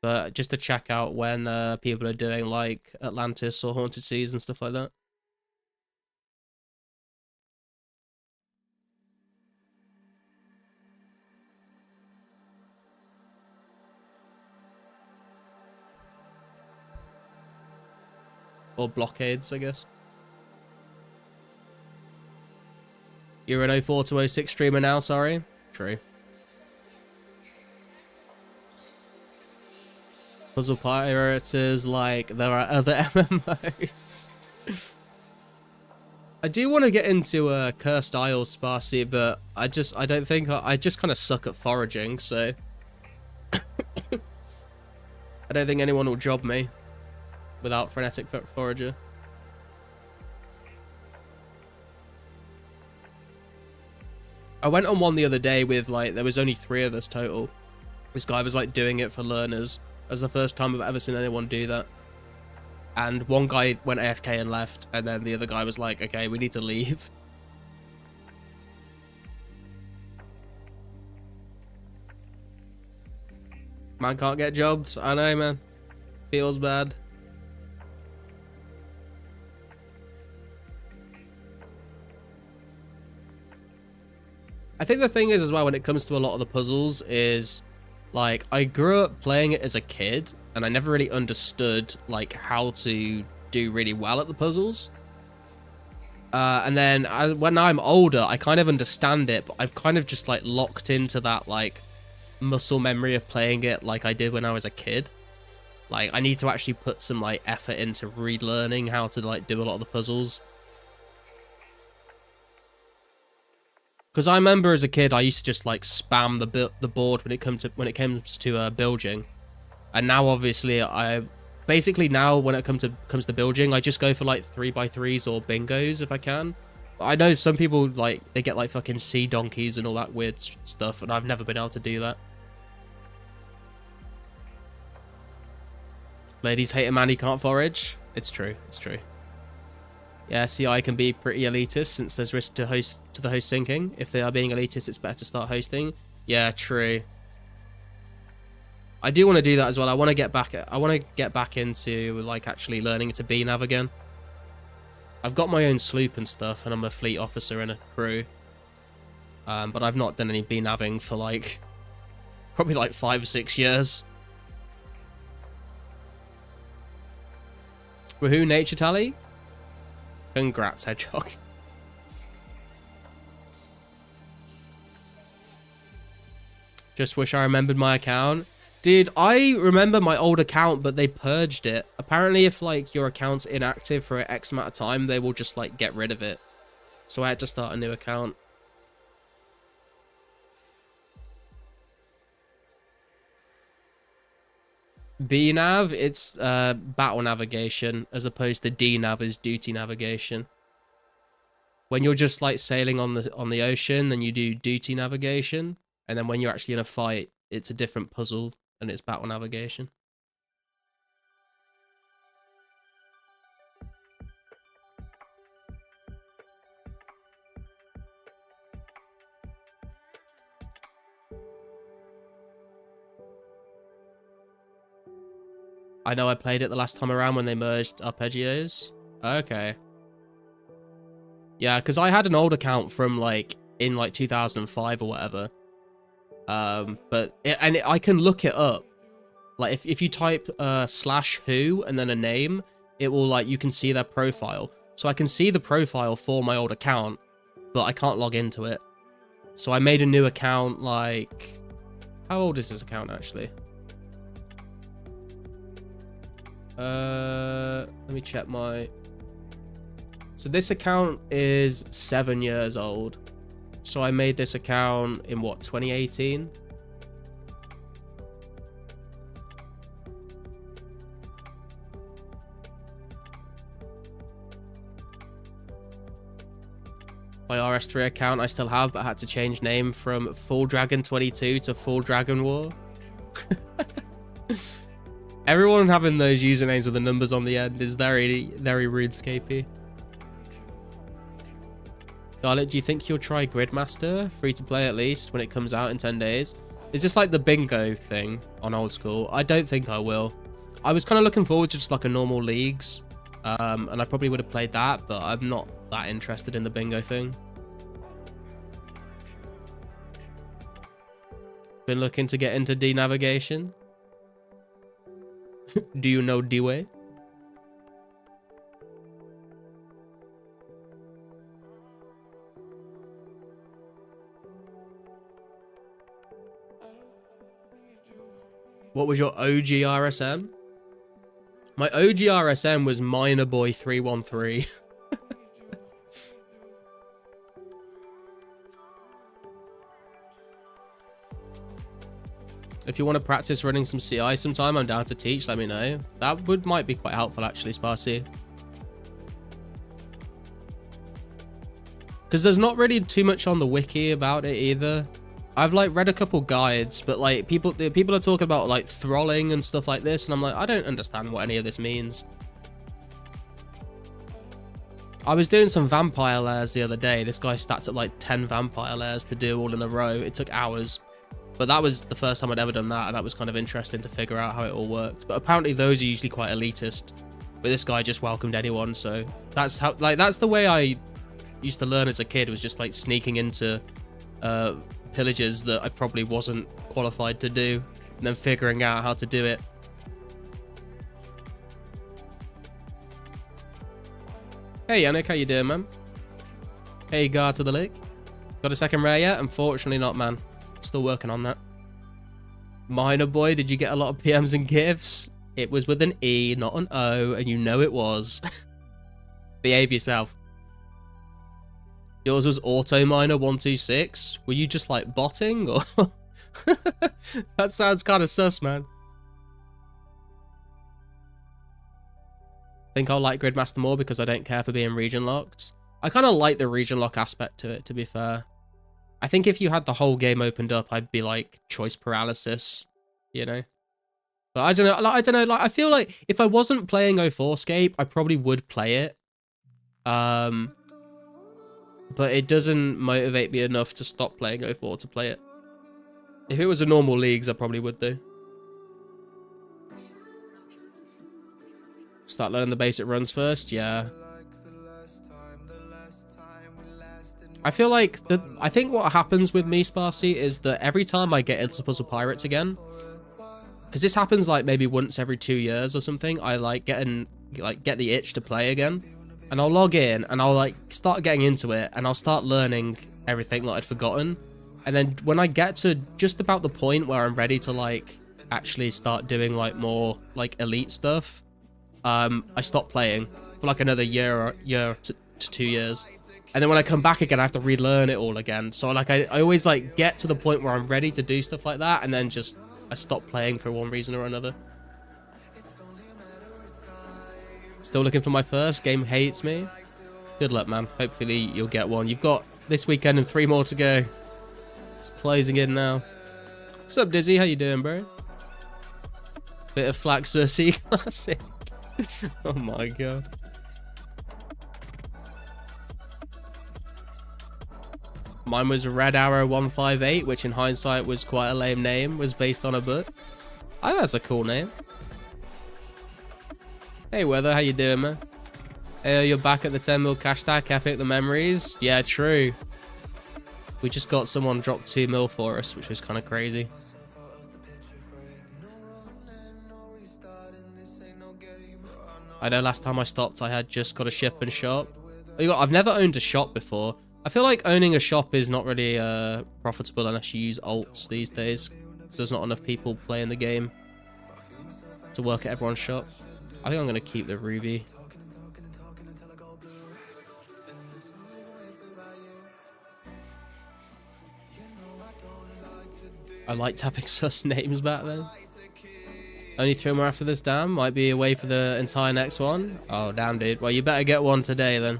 But just to check out when people are doing like Atlantis or Haunted Seas and stuff like that. Or blockades, I guess. You're an 04 to 06 streamer now, sorry? True. Puzzle Pirates is like, there are other MMOs. I do want to get into Cursed Isles, Sparcy, but I don't think, I just kind of suck at foraging, so. I don't think anyone will job me without Frenetic Forager. I went on one the other day with, like, there was only 3 of us total. This guy was, like, doing it for learners. That was the first time I've ever seen anyone do that. And one guy went AFK and left, and then the other guy was like, okay, we need to leave. Man can't get jobbed. I know, man. Feels bad. I think the thing is as well when it comes to a lot of the puzzles is like I grew up playing it as a kid and I never really understood like how to do really well at the puzzles. And then when I'm older, I kind of understand it, but I've kind of just like locked into that like muscle memory of playing it like I did when I was a kid. Like I need to actually put some like effort into relearning how to like do a lot of the puzzles. Because I remember as a kid, I used to just like spam the board when it comes to bilging, and now obviously I basically now when it comes to bilging, I just go for like 3x3s or bingos if I can. But I know some people like they get like fucking sea donkeys and all that weird stuff, and I've never been able to do that. Ladies hate a man who can't forage. It's true. It's true. Yeah, CI can be pretty elitist since there's risk to the host sinking. If they are being elitist, it's better to start hosting. Yeah, true. I do want to do that as well. I want to get back into like actually learning to be nav again. I've got my own sloop and stuff, and I'm a fleet officer in a crew. But I've not done any BNaving for like probably like 5 or 6 years. Woohoo, Nature Tally. Congrats, Hedgehog. Just wish I remembered my account. Dude, I remember my old account, but they purged it. Apparently, if like your account's inactive for X amount of time, they will just like get rid of it. So I had to start a new account. BNav, it's battle navigation, as opposed to DNav is duty navigation. When you're just like sailing on the ocean, then you do duty navigation, and then when you're actually in a fight, it's a different puzzle and it's battle navigation. I know I played it the last time around when they merged arpeggios. Okay. Yeah, because I had an old account from like in like 2005 or whatever. I can look it up. Like if you type /who and then a name, it will like, you can see their profile. So I can see the profile for my old account, but I can't log into it. So I made a new account like, how old is this account actually? Let me check my... So this account is 7 years old. So I made this account in what, 2018? My RS3 account I still have, but I had to change name from Full Dragon 22 to Full Dragon War. Everyone having those usernames with the numbers on the end is very, very RuneScapey. Scarlett, do you think you'll try Gridmaster? Free to play at least, when it comes out in 10 days. Is this like the bingo thing on old school? I don't think I will. I was kind of looking forward to just like a normal leagues. And I probably would have played that, but I'm not that interested in the bingo thing. Been looking to get into D-navigation. Do you know D-Way? What was your OG RSM? My OG RSM was Miner Boy 313. If you want to practice running some CI sometime, I'm down to teach, let me know. That might be quite helpful actually, Sparcy. Because there's not really too much on the wiki about it either. I've like read a couple guides, but like people are talking about like thralling and stuff like this, and I'm like, I don't understand what any of this means. I was doing some vampire lairs the other day. This guy stacked up like 10 vampire lairs to do all in a row. It took hours. But that was the first time I'd ever done that, and that was kind of interesting to figure out how it all worked. But apparently those are usually quite elitist. But this guy just welcomed anyone, so that's how, like, that's the way I used to learn as a kid, was just like sneaking into pillages that I probably wasn't qualified to do, and then figuring out how to do it. Hey Yannick, how you doing, man? Hey, guard to the lake. Got a second rare yet? Unfortunately not, man. Still working on that. Miner Boy, did you get a lot of PMs and gifts? It was with an E, not an O, and you know it was. Behave yourself. Yours was Auto Miner 126. Were you just like botting, or? That sounds kind of sus, man. Think I'll like Gridmaster more because I don't care for being region locked. I kind of like the region lock aspect to it, to be fair. I think if you had the whole game opened up, I'd be like choice paralysis, you know? But I don't know, like I feel like if I wasn't playing 2004scape, I probably would play it. But it doesn't motivate me enough to stop playing 04 to play it. If it was a normal leagues, I probably would do. Start learning the basic runs first, yeah. I feel like I think what happens with me, Sparcy, is that every time I get into Puzzle Pirates again, because this happens like maybe once every 2 years or something, I like get the itch to play again, and I'll log in and I'll like start getting into it, and I'll start learning everything that I'd forgotten, and then when I get to just about the point where I'm ready to like actually start doing like more like elite stuff, I stop playing for like another year to 2 years. And then when I come back again, I have to relearn it all again. So like I always like get to the point where I'm ready to do stuff like that, and then just I stop playing for one reason or another. Still looking for my first. Game hates me. Good luck, man. Hopefully you'll get one. You've got this weekend and 3 more to go. It's closing in now. What's up, Dizzy? How you doing, bro? Bit of Flaxer classic. Oh my god. Mine was Red Arrow 158, which in hindsight was quite a lame name. Was based on a book. I think that's a cool name. Hey, Weather, how you doing, man? Hey, you're back at the 10 mil cash stack. Epic the memories. Yeah, true. We just got someone drop 2 mil for us, which was kind of crazy. I know last time I stopped, I had just got a ship and shop. I've never owned a shop before. I feel like owning a shop is not really profitable unless you use alts these days, because there's not enough people playing the game to work at everyone's shop. I think I'm going to keep the Ruby. I liked having sus names back then. Only 3 more after this, damn. Might be away for the entire next one. Oh, damn, dude. Well, you better get one today, then.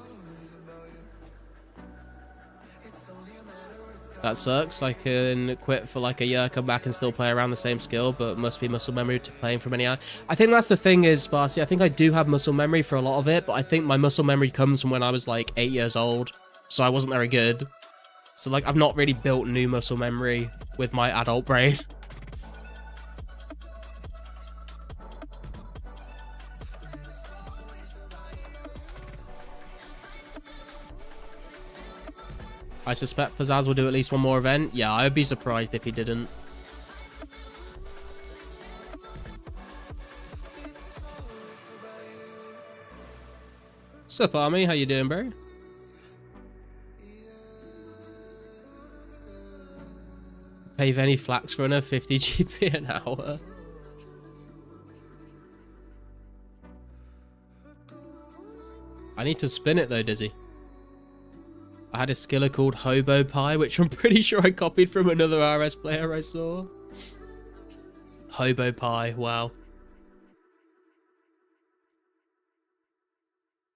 That sucks. I can quit for like a year, come back and still play around the same skill, but must be muscle memory to playing from any eye. I think that's the thing is, Sparcy, I think I do have muscle memory for a lot of it, but I think my muscle memory comes from when I was like 8 years old, so I wasn't very good. So like, I've not really built new muscle memory with my adult brain. I suspect Pizzazz will do at least one more event. Yeah, I would be surprised if he didn't. Sup, Army? How you doing, bro? Pay Venny Flax Runner 50 GP an hour. I need to spin it though, Dizzy. I had a skiller called Hobo Pie, which I'm pretty sure I copied from another RS player I saw. Hobo Pie, wow.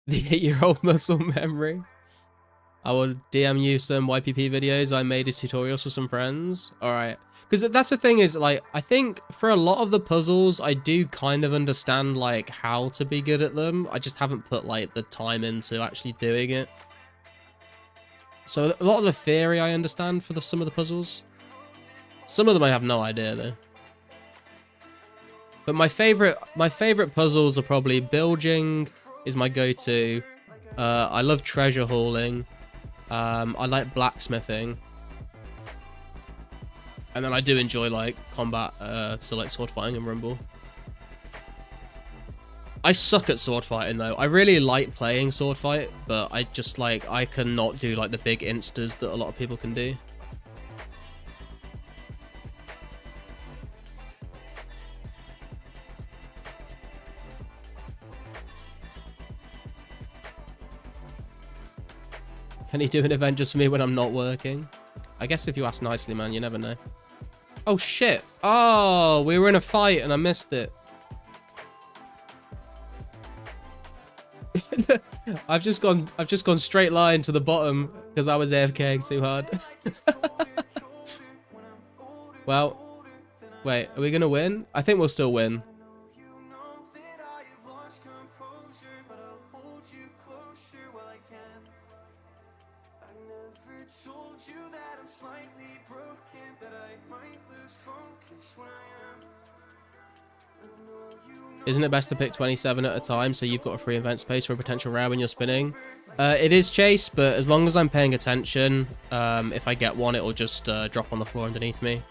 The 8-year-old muscle memory. I will DM you some YPP videos. I made as tutorials for some friends. Alright. Because that's the thing is, like, I think for a lot of the puzzles, I do kind of understand, like, how to be good at them. I just haven't put, like, the time into actually doing it. So a lot of the theory I understand for some of the puzzles. Some of them I have no idea though. But my favorite puzzles are probably bilging is my go-to. I love treasure hauling. I like blacksmithing. And then I do enjoy like combat, so like sword fighting and rumble. I suck at sword fighting though. I really like playing sword fight, but I just like, I cannot do like the big instas that a lot of people can do. Can you do an event just for me when I'm not working? I guess if you ask nicely, man, you never know. Oh shit. Oh, we were in a fight and I missed it. I've just gone straight line to the bottom because I was AFKing too hard. Well, wait, are we gonna win? I think we'll still win. Isn't it best to pick 27 at a time so you've got a free event space for a potential rare when you're spinning? It is chase, but as long as I'm paying attention, if I get one, it'll just drop on the floor underneath me.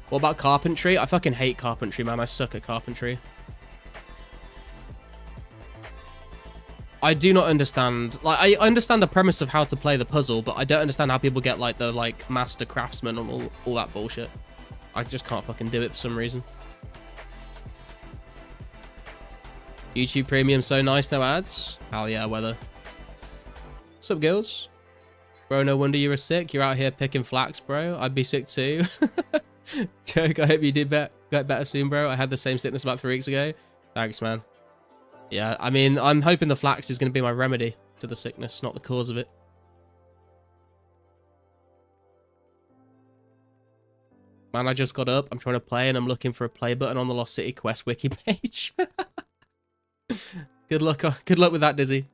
What about carpentry? I fucking hate carpentry, man. I suck at carpentry. I do not understand. Like, I understand the premise of how to play the puzzle, but I don't understand how people get, like, the, like, master craftsman and all that bullshit. I just can't fucking do it for some reason. YouTube Premium so nice, no ads. Hell yeah, weather. What's up, girls? Bro, no wonder you were sick. You're out here picking flax, bro. I'd be sick too. Joke, I hope you did get better soon, bro. I had the same sickness about 3 weeks ago. Thanks, man. Yeah, I mean, I'm hoping the flax is going to be my remedy to the sickness, not the cause of it. Man, I just got up. I'm trying to play, and I'm looking for a play button on the Lost City Quest wiki page. Good luck with that, Dizzy.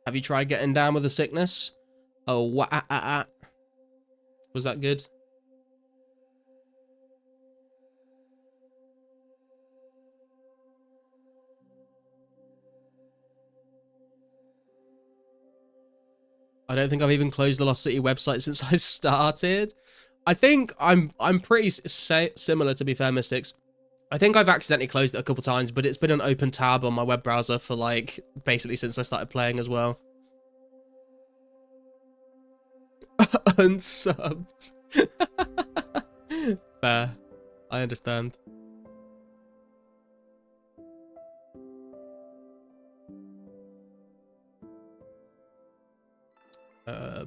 Have you tried getting down with the sickness? Oh, was that good? I don't think I've even closed the Lost City website since I started. I think I'm pretty similar, to be fair, Mystics. I think I've accidentally closed it a couple times, but it's been an open tab on my web browser for, like, basically since I started playing as well. Unsubbed. Fair. I understand.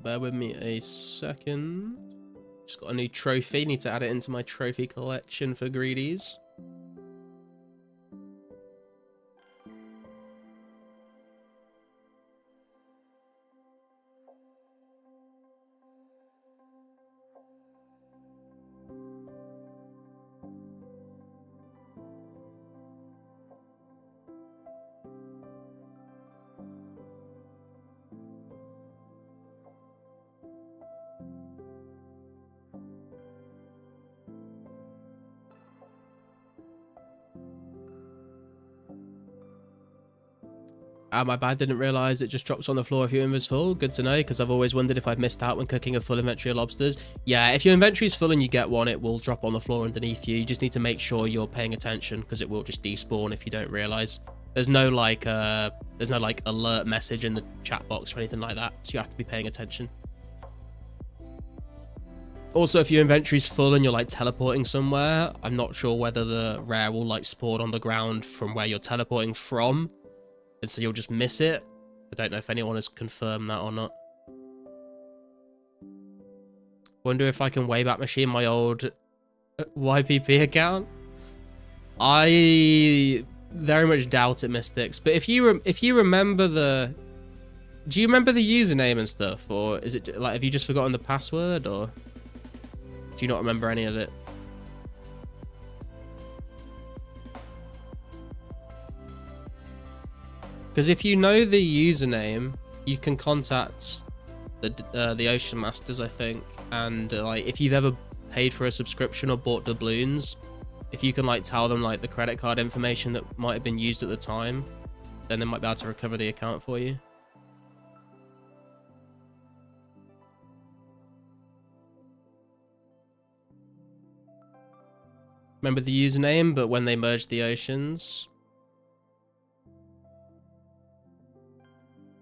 Bear with me a second. Just got a new trophy. Need to add it into my trophy collection for greedies. My bad, didn't realise it just drops on the floor if your inventory's full. Good to know, because I've always wondered if I've missed out when cooking a full inventory of lobsters. Yeah, if your inventory's full and you get one, it will drop on the floor underneath you. You just need to make sure you're paying attention, because it will just despawn if you don't realise. There's no like alert message in the chat box or anything like that, so you have to be paying attention. Also, if your inventory's full and you're like teleporting somewhere, I'm not sure whether the rare will like spawn on the ground from where you're teleporting from. And so you'll just miss it. I don't know if anyone has confirmed that or not. Wonder if I can Wayback Machine my old YPP account. I very much doubt it, Mystics. But if you remember the... Do you remember the username and stuff? Or is it like, have you just forgotten the password? Or do you not remember any of it? Because if you know the username, you can contact the Ocean Masters, I think. And like, if you've ever paid for a subscription or bought doubloons, if you can like tell them like the credit card information that might have been used at the time, then they might be able to recover the account for you. Remember the username, but when they merged the oceans,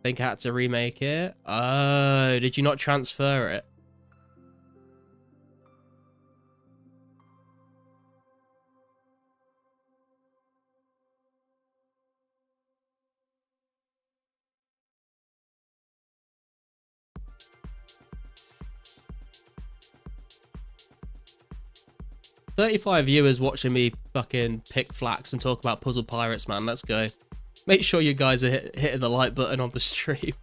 I think I had to remake it. Oh, did you not transfer it? $35 viewers watching me fucking pick flax and talk about puzzle pirates, man. Let's go. Make sure you guys are hitting the like button on the stream.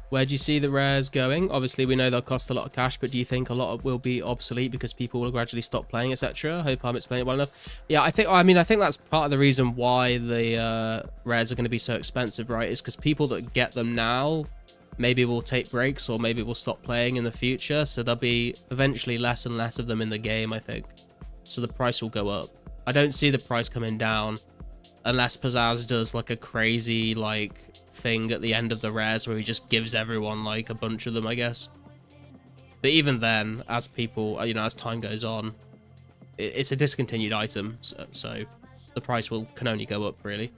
Where do you see the rares going? Obviously, we know they'll cost a lot of cash, but do you think a lot of will be obsolete because people will gradually stop playing, etc.? Hope I'm explaining it well enough. Yeah, I think that's part of the reason why the rares are going to be so expensive, right? Is because people that get them now maybe will take breaks or maybe will stop playing in the future. So there'll be eventually less and less of them in the game, I think. So the price will go up. I don't see the price coming down unless Pizzazz does like a crazy like thing at the end of the rares where he just gives everyone like a bunch of them, I guess. But even then, as people, you know, as time goes on, it's a discontinued item, so the price can only go up, really.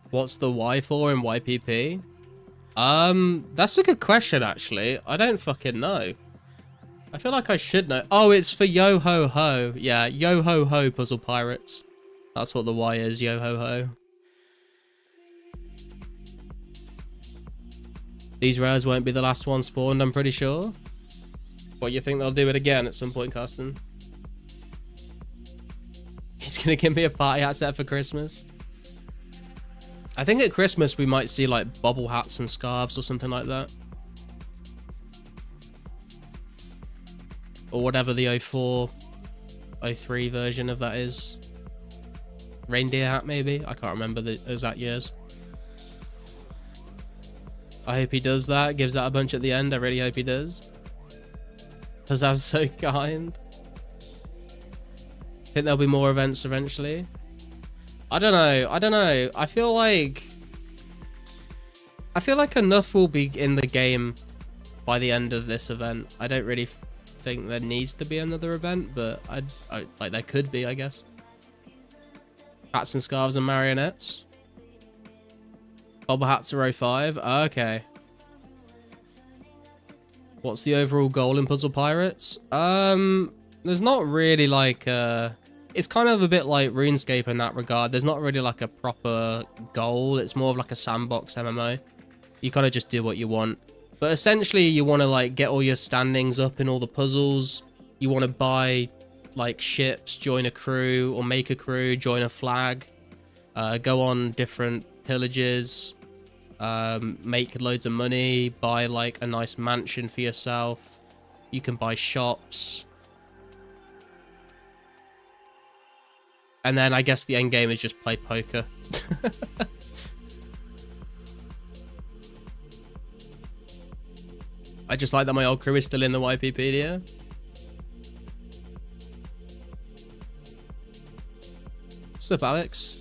What's the Y for in YPP? That's a good question, actually. I don't fucking know. I feel like I should know. Oh, it's for Yo Ho Ho. Yeah, Yo Ho Ho Puzzle Pirates. That's what the Y is, Yo Ho Ho. These rares won't be the last one spawned, I'm pretty sure. What, you think they'll do it again at some point, Carsten? He's gonna give me a party hat set for Christmas. I think at Christmas we might see like bobble hats and scarves or something like that. Or whatever the 04, 03 version of that is. Reindeer hat maybe? I can't remember the exact years. I hope he does that, gives that a bunch at the end. I really hope he does. Because that's so kind. Think there'll be more events eventually. I don't know. I feel like enough will be in the game by the end of this event. I don't really think there needs to be another event, but I like there could be, I guess. Hats and scarves and marionettes. Bobble hats are 05. Okay. What's the overall goal in Puzzle Pirates? There's not really like it's kind of a bit like RuneScape in that regard. There's not really like a proper goal. It's more of like a sandbox MMO. You kind of just do what you want. But essentially, you want to like get all your standings up in all the puzzles. You want to buy like ships, join a crew, or make a crew, join a flag, go on different pillages, make loads of money, buy like a nice mansion for yourself. You can buy shops. And then I guess the end game is just play poker. I just like that my old crew is still in the YPpedia. What's up, Alex?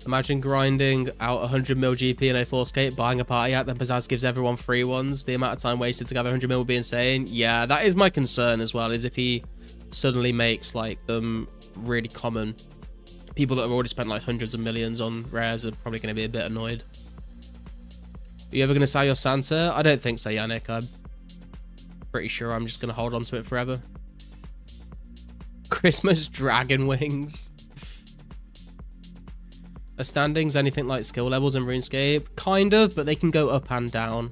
Imagine grinding out 100 mil GP in 2004scape, buying a party hat, then Pizzazz gives everyone free ones. The amount of time wasted to gather 100 mil would be insane. Yeah, that is my concern as well, is if he suddenly makes like them really common. People that have already spent like hundreds of millions on rares are probably going to be a bit annoyed. Are you ever going to sell your Santa? I don't think so, Yannick. I'm pretty sure I'm just going to hold on to it forever. Christmas dragon wings. Are standings anything like skill levels in RuneScape? Kind of, but they can go up and down.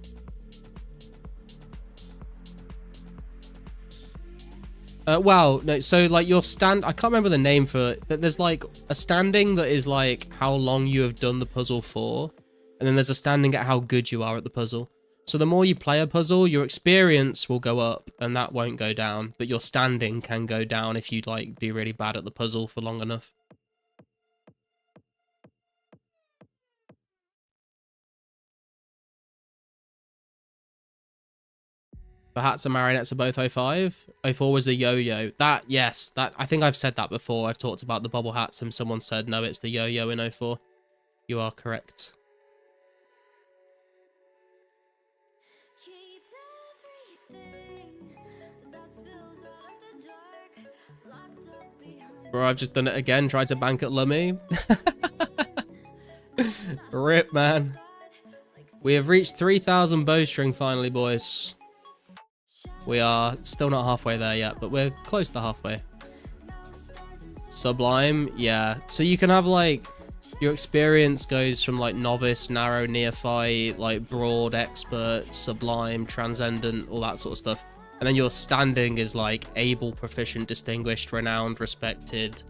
Well, no, so like your stand, I can't remember the name for it. There's like a standing that is like how long you have done the puzzle for, and then there's a standing at how good you are at the puzzle. So the more you play a puzzle, your experience will go up and that won't go down, but your standing can go down if you like be really bad at the puzzle for long enough. The hats and marionettes are both 05. 04 was the yo-yo. That, yes, that I think I've said that before. I've talked about the bubble hats and someone said, no, it's the yo-yo in 04. You are correct. Bro, I've just done it again. Tried to bank at Lummy. Rip, man. We have reached 3,000 bowstring finally, boys. We are still not halfway there yet, but we're close to halfway. Sublime, yeah. So you can have like your experience goes from like novice, narrow, neophyte, like broad, expert, sublime, transcendent, all that sort of stuff. And then your standing is like able, proficient, distinguished, renowned, respected,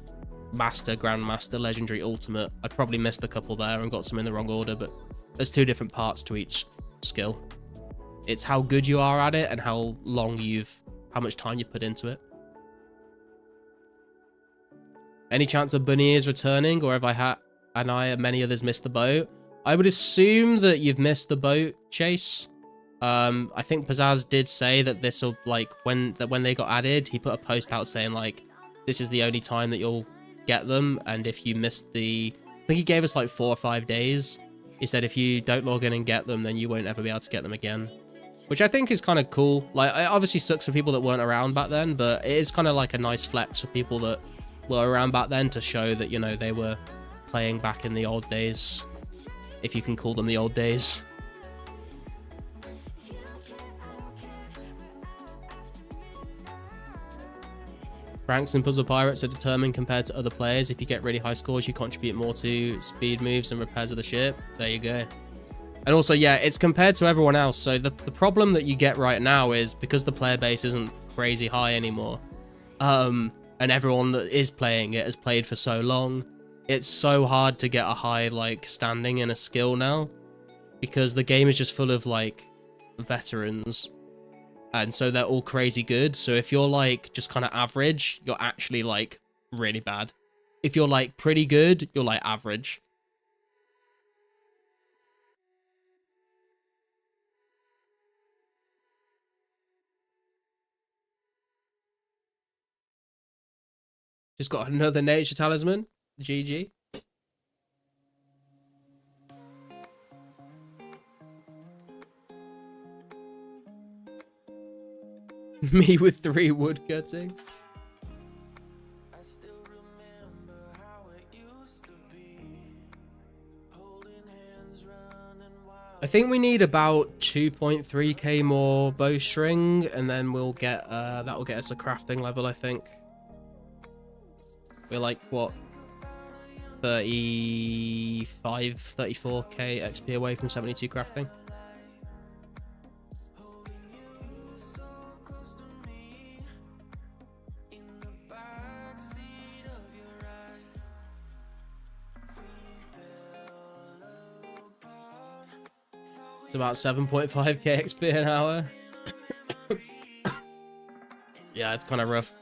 master, grandmaster, legendary, ultimate. I probably missed a couple there and got some in the wrong order, but there's 2 different parts to each skill. It's how good you are at it and how much time you put into it. Any chance of Bunny is returning, or have I and many others missed the boat? I would assume that you've missed the boat, Chase. I think Pizzazz did say that this will, like, when they got added, he put a post out saying, like, this is the only time that you'll get them, and if you missed I think he gave us, like, 4 or 5 days. He said if you don't log in and get them, then you won't ever be able to get them again. Which I think is kind of cool. Like, it obviously sucks for people that weren't around back then, but it is kind of like a nice flex for people that were around back then to show that, you know, they were playing back in the old days, if you can call them the old days. Ranks in Puzzle Pirates are determined compared to other players. If you get really high scores, you contribute more to speed moves and repairs of the ship. There you go. And also, yeah, it's compared to everyone else. So the problem that you get right now is because the player base isn't crazy high anymore, and everyone that is playing it has played for so long, it's so hard to get a high, like, standing in a skill now, because the game is just full of, like, veterans, and so they're all crazy good. So if you're, like, just kind of average, you're actually, like, really bad. If you're, like, pretty good, you're, like, average. Just got another nature talisman. GG. Me with 3 wood cutting. I think we need about 2.3k more bowstring, and then we'll get that will get us a crafting level, I think. We're like, what, 34k XP away from 72 crafting. It's about 7.5k XP an hour. Yeah, it's kind of rough.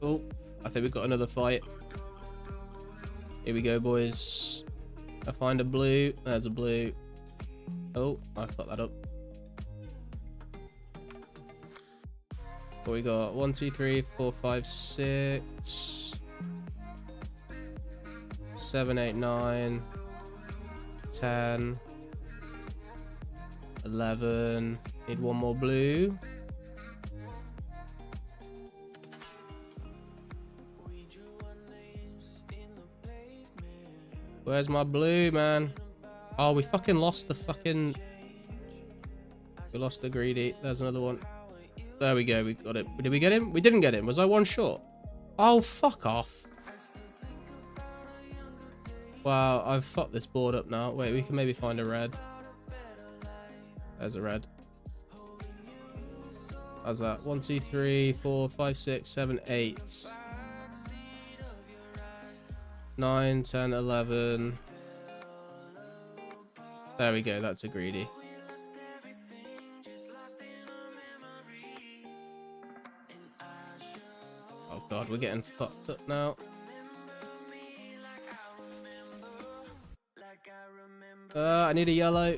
Oh, I think we've got another fight. Here we go, boys. I find a blue. There's a blue. Oh, I fucked that up. What we got? 1, 2, 3, 4, 5, 6, 7, 8, 9, 10, 11. Need 1 more blue. Where's my blue, man? Oh, we fucking lost the fucking... We lost the greedy. There's another one. There we go. We got it. Did we get him? We didn't get him. Was I 1 short? Oh, fuck off. Wow, I've fucked this board up now. Wait, we can maybe find a red. There's a red. How's that? 1, 2, 3, 4, 5, 6, 7, 8. 9, 10, 11. There we go. That's a greedy. Oh god, we're getting fucked up now. I need a yellow,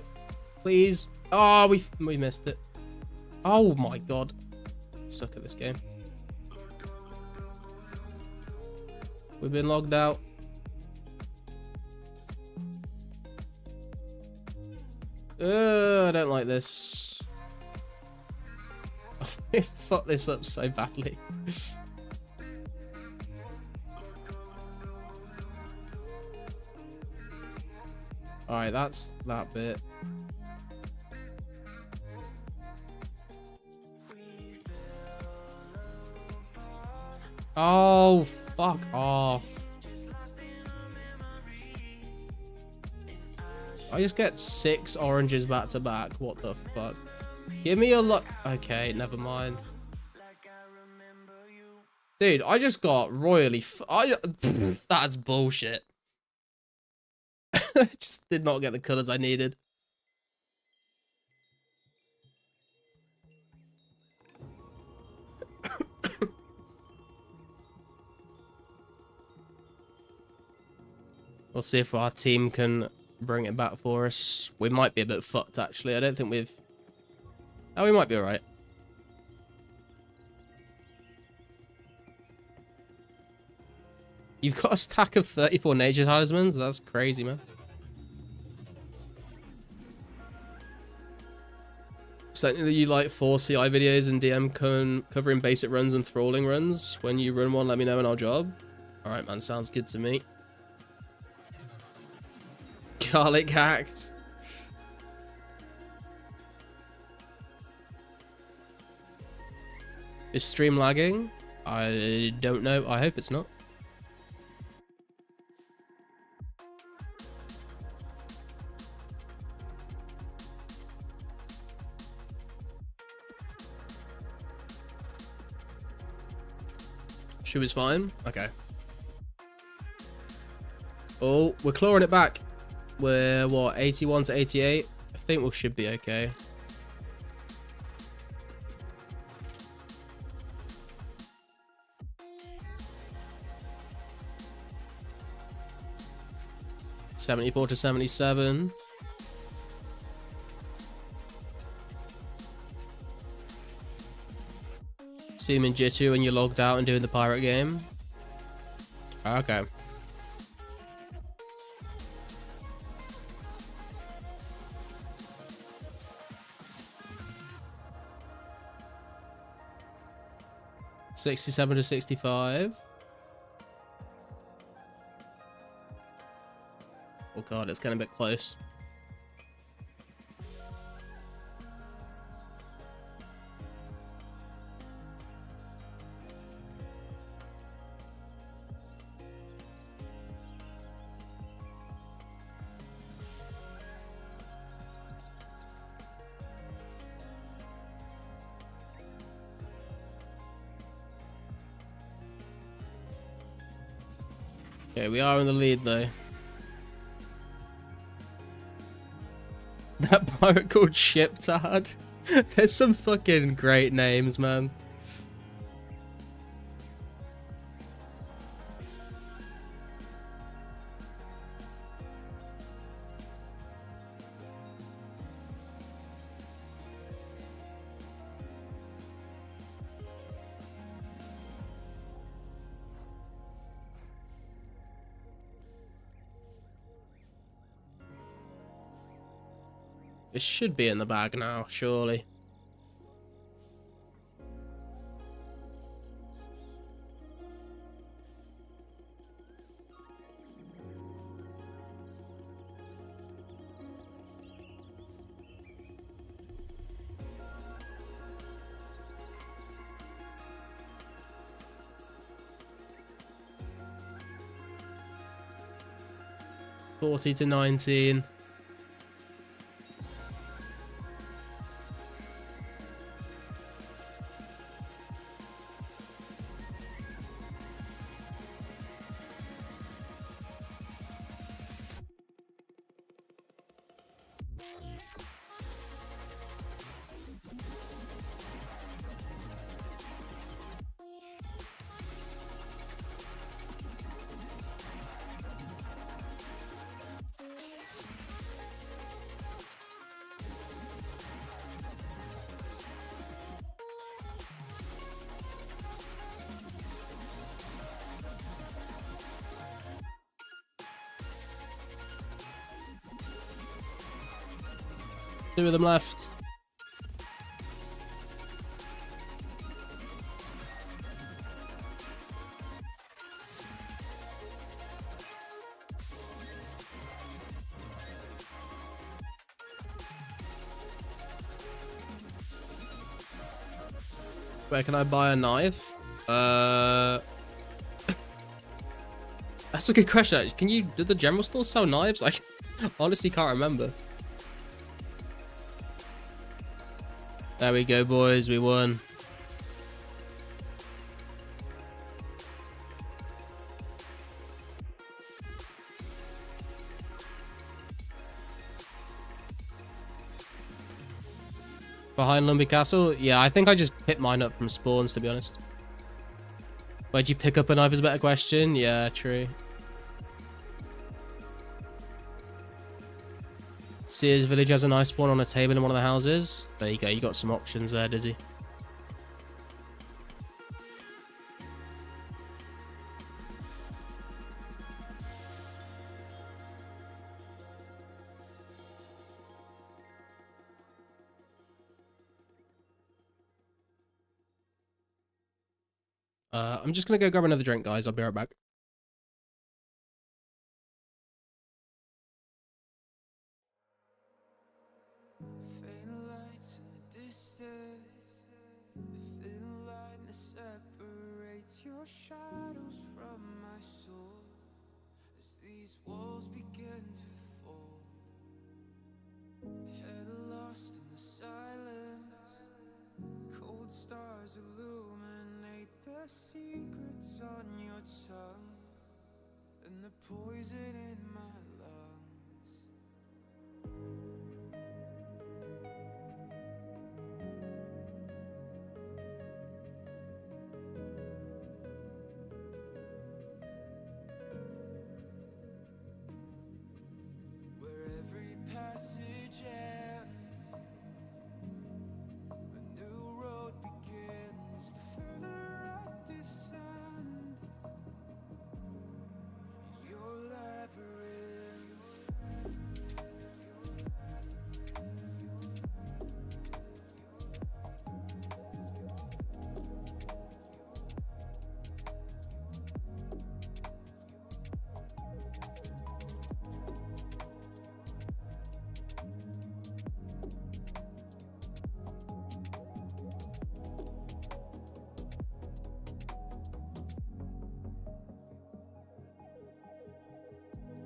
please. Oh, we missed it. Oh my god, suck at this game. We've been logged out. I don't like this. I fucked this up so badly. Alright, that's that bit. Oh, fuck off. I just get 6 oranges back to back. What the fuck? Give me a look. Okay, never mind. Dude, I just got royally that's bullshit. I just did not get the colors I needed. We'll see if our team can bring it back for us. We might be a bit fucked, actually. I don't think we've... Oh, we might be alright. You've got a stack of 34 nature talismans? That's crazy, man. Something that you like 4CI videos and DM covering basic runs and thralling runs. When you run one, let me know in our job. Alright, man. Sounds good to me. Garlic hacked. Is stream lagging? I don't know. I hope it's not. She was fine. Okay. Oh, we're clawing it back. We're, what, 81 to 88? I think we should be okay. $74 to $77. See him in Jitu when you're logged out and doing the pirate game. Okay. $67 to $65. Oh god, it's getting a bit close. Okay, we are in the lead though. That pirate called Shiptard. There's some fucking great names, man. It should be in the bag now, surely. $40 to $19. Two of them left. Where can I buy a knife? That's a good question, actually. Do the general store sell knives? I honestly can't remember. There we go, boys. We won. Behind Lumby Castle? Yeah, I think I just picked mine up from spawns, to be honest. Where'd you pick up a knife is a better question. Yeah, true. Sears Village has a nice spawn on a table in one of the houses. There you go. You got some options there, Dizzy. I'm just going to go grab another drink, guys. I'll be right back. Your shadows from my soul as these walls begin to fall. Head lost in the silence, cold stars illuminate the secrets on your tongue and the poison in my lungs. Passage ends, a new road begins. The further I descend, your labyrinth.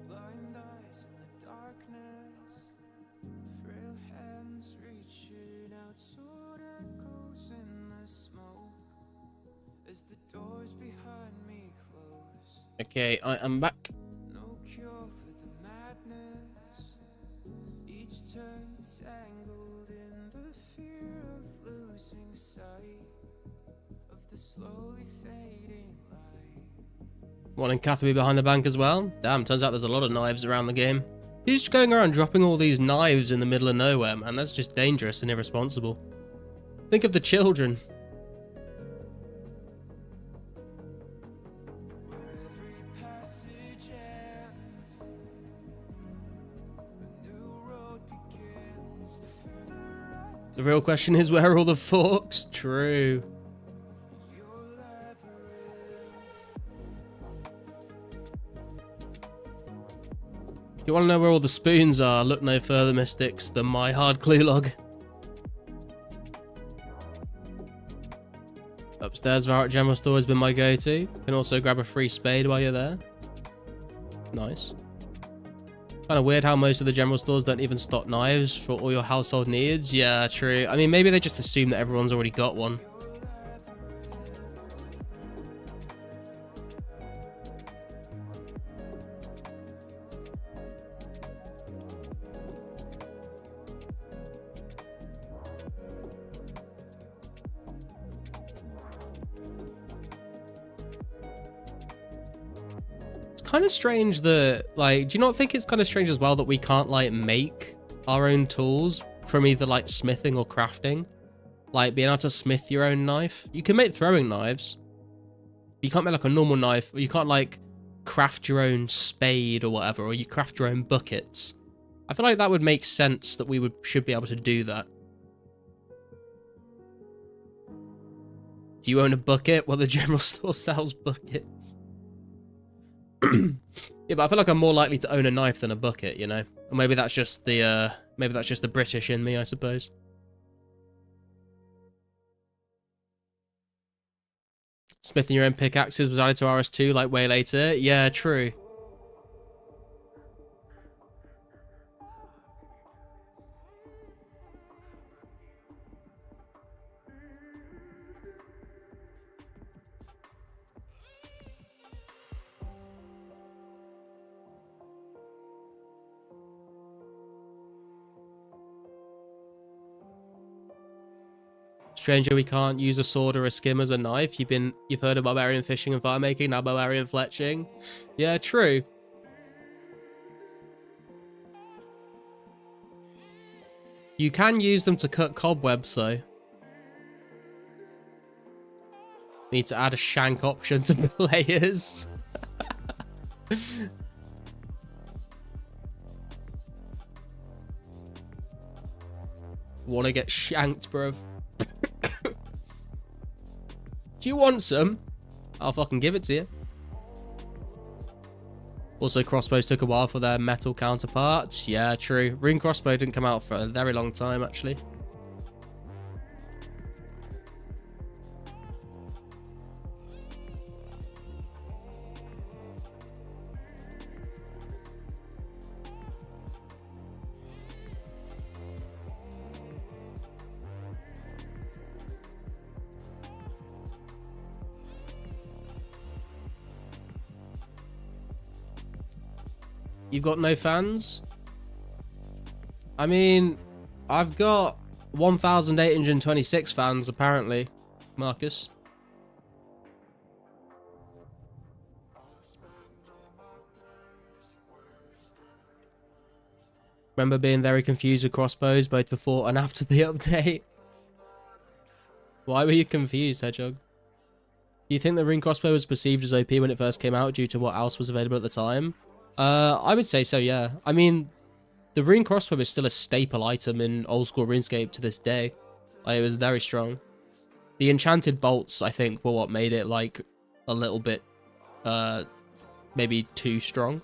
Blind eyes in the darkness, frail hands reaching out, sword echoes in the smoke as the doors behind me close. Okay, I am back. No cure for the madness, each turn tangled in the fear of losing sight of the slowly fading light. One in Catherby behind the bank as well. Damn, turns out there's a lot of knives around the game. Who's going around dropping all these knives in the middle of nowhere, man? That's just dangerous and irresponsible. Think of the children. The real question is, where are all the forks? True. If you want to know where all the spoons are, look no further, mystics, than my hard clue log. Upstairs, Varrock General Store has been my go-to. You can also grab a free spade while you're there. Nice. Kind of weird how most of the general stores don't even stock knives for all your household needs. Yeah, true. I mean, maybe they just assume that everyone's already got one. Kind of strange that, like, do you not think it's kind of strange as well that we can't, like, make our own tools from either, like, smithing or crafting? Like, being able to smith your own knife. You can make throwing knives. You can't make, like, a normal knife, or you can't, like, craft your own spade or whatever, or you craft your own buckets. I feel like that would make sense that we should be able to do that. Do you own a bucket? Well, the general store sells buckets. Yeah, but I feel like I'm more likely to own a knife than a bucket, you know? Or maybe that's just the British in me, I suppose. Smithing your own pickaxes was added to RS2 like way later. Yeah, true. Stranger, we can't use a sword or a skim as a knife. You've heard of barbarian fishing and fire making, now barbarian fletching. Yeah, true. You can use them to cut cobwebs though. Need to add a shank option to players. Wanna get shanked, bruv. Do you want some? I'll fucking give it to you. Also, crossbows took a while for their metal counterparts. Yeah, true. Rune crossbow didn't come out for a very long time, actually. You've got no fans? I mean, I've got 1,826 fans, apparently, Marcus. Remember being very confused with crossbows, both before and after the update. Why were you confused, Hedgehog? Do you think the rune crossbow was perceived as OP when it first came out due to what else was available at the time? I would say so, yeah. I mean, the rune crossbow is still a staple item in old school RuneScape to this day. Like, it was very strong. The enchanted bolts, I think, were what made it, like, a little bit, maybe too strong.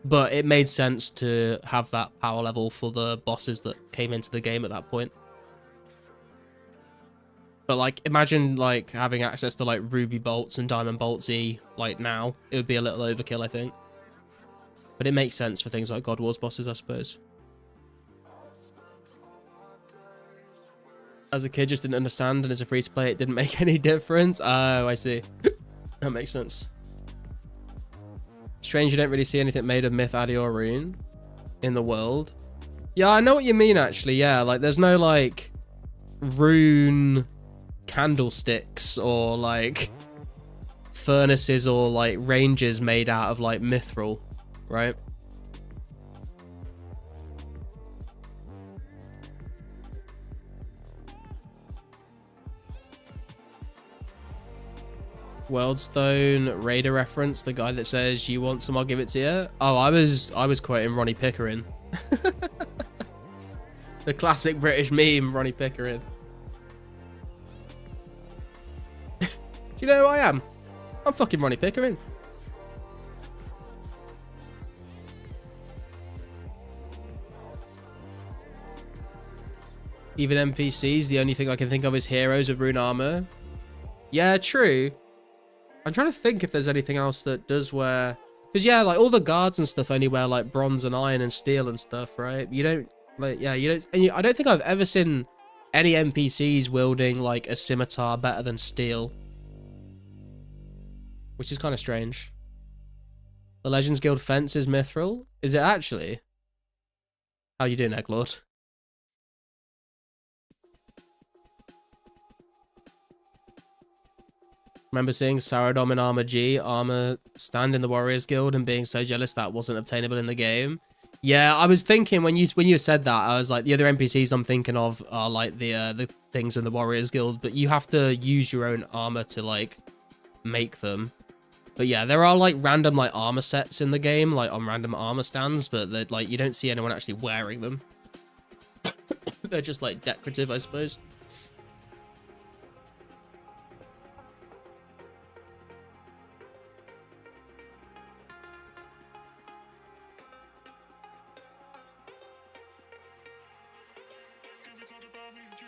But it made sense to have that power level for the bosses that came into the game at that point. But, like, imagine, like, having access to, like, ruby bolts and diamond bolts like, now. It would be a little overkill, I think. But it makes sense for things like God Wars bosses, I suppose. As a kid, just didn't understand, and as a free-to-play, it didn't make any difference. Oh, I see. That makes sense. Strange you don't really see anything made of Myth, Adi, or Rune in the world. Yeah, I know what you mean, actually, yeah. Like, there's no, like, Rune candlesticks or like furnaces or like ranges made out of like mithril, right? Worldstone Raider reference, the guy that says you want some, I'll give it to you. Oh, I was quoting Ronnie Pickering. The classic British meme, Ronnie Pickering. Do you know who I am? I'm fucking Ronnie Pickering. Even NPCs, the only thing I can think of is heroes of rune armor. Yeah, true. I'm trying to think if there's anything else that does wear... Because, yeah, like, all the guards and stuff only wear, like, bronze and iron and steel and stuff, right? You don't... Like, yeah, you don't... And I don't think I've ever seen any NPCs wielding, like, a scimitar better than steel. Which is kind of strange. The Legends Guild fence is mithril? Is it actually? How you doing, Egglord? Remember seeing Saradom in Armor G, Armor stand in the Warriors Guild and being so jealous that wasn't obtainable in the game. Yeah, I was thinking when you said that, I was like, the other NPCs I'm thinking of are like the things in the Warriors Guild, but you have to use your own armor to like make them. But yeah, there are like random like armor sets in the game, like on random armor stands, but like you don't see anyone actually wearing them. They're just like decorative, I suppose. Can we talk about me and you?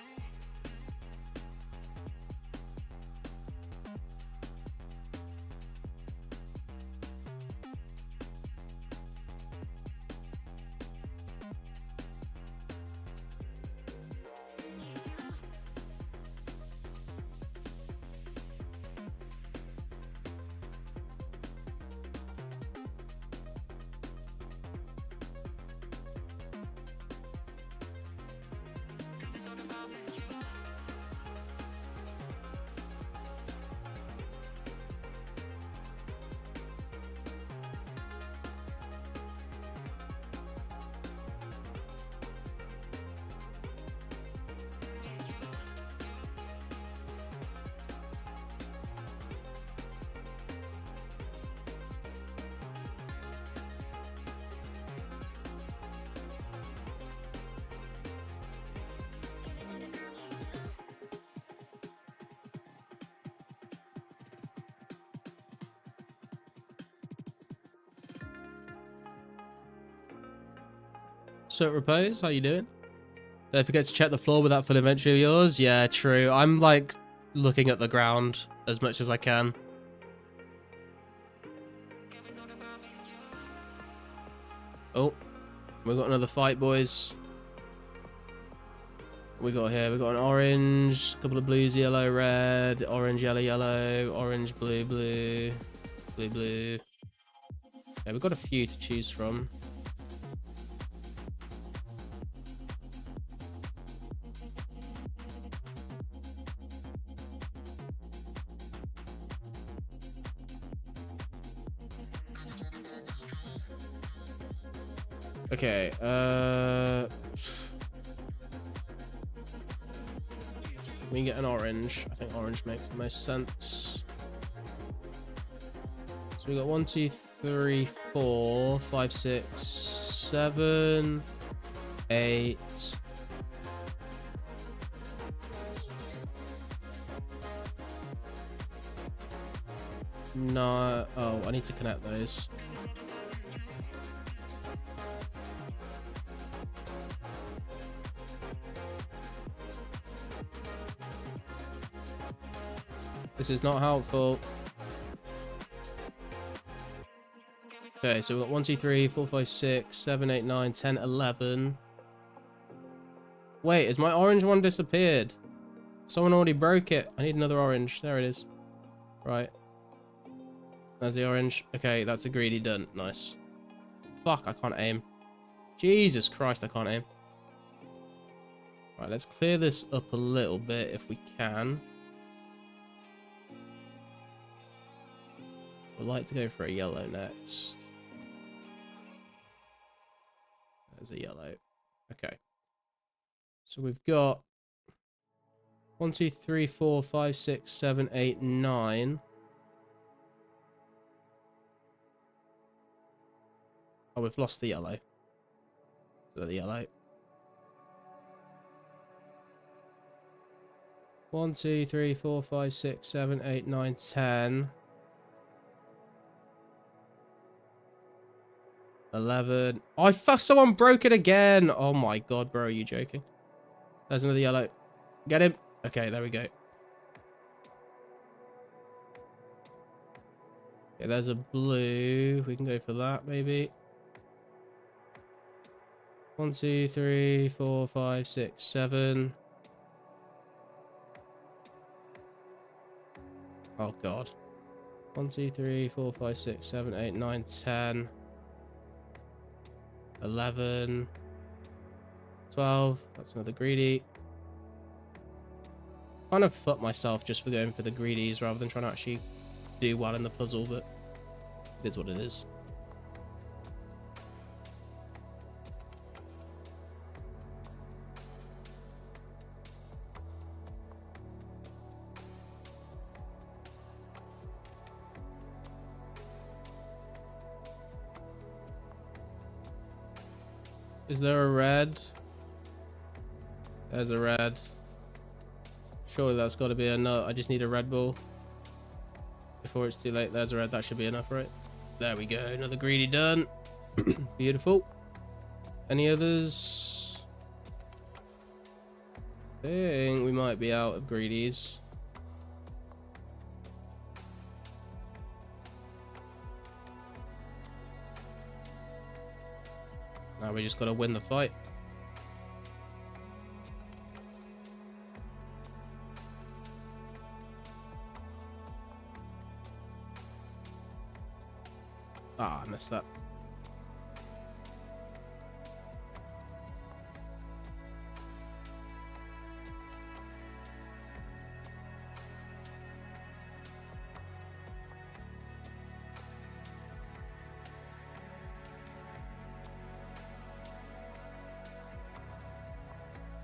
So Repose, how you doing? Don't forget to check the floor with that full inventory of yours. Yeah, true. I'm like looking at the ground as much as I can. Oh, we got another fight, boys. We got here, we got an orange, a couple of blues, yellow, red, orange, yellow, yellow, orange, blue, blue, blue, blue. Yeah, we've got a few to choose from. Okay, we can get an orange. I think orange makes the most sense. So we got 1, 2, 3, 4, 5, 6, 7, 8. No, oh, I need to connect those. This is not helpful. Okay, so we've got 1, 2, 3, 4, 5, 6, 7, 8, 9, 10, 11. Wait, has my orange one disappeared? Someone already broke it. I need another orange. There it is. Right. There's the orange. Okay, that's a greedy done. Nice. Fuck, I can't aim. Jesus Christ, I can't aim. Right, let's clear this up a little bit if we can. I'd like to go for a yellow next. There's a yellow. Okay. So we've got 1, 2, 3, 4, 5, 6, 7, 8, 9. Oh, we've lost the yellow. So the yellow. 1, 2, 3, 4, 5, 6, 7, 8, 9, 10. 11. Oh, fuck, someone broke it again. Oh my god, bro, are you joking? There's another yellow. Get him. Okay, there we go. Okay, there's a blue. We can go for that, maybe. 1, 2, 3, 4, 5, 6, 7. Oh god. 1, 2, 3, 4, 5, 6, 7, 8, 9, 10. 11. 12. That's another greedy. Kind of fucked myself just for going for the greedies rather than trying to actually do well in the puzzle, but it is what it is. Is there a red? There's a red. Surely that's got to be enough. I just need a Red Bull before it's too late. There's a red. That should be enough, right? There we go. Another greedy done. Beautiful. Any others? I think we might be out of greedies. Now we just got to win the fight. Ah, I missed that.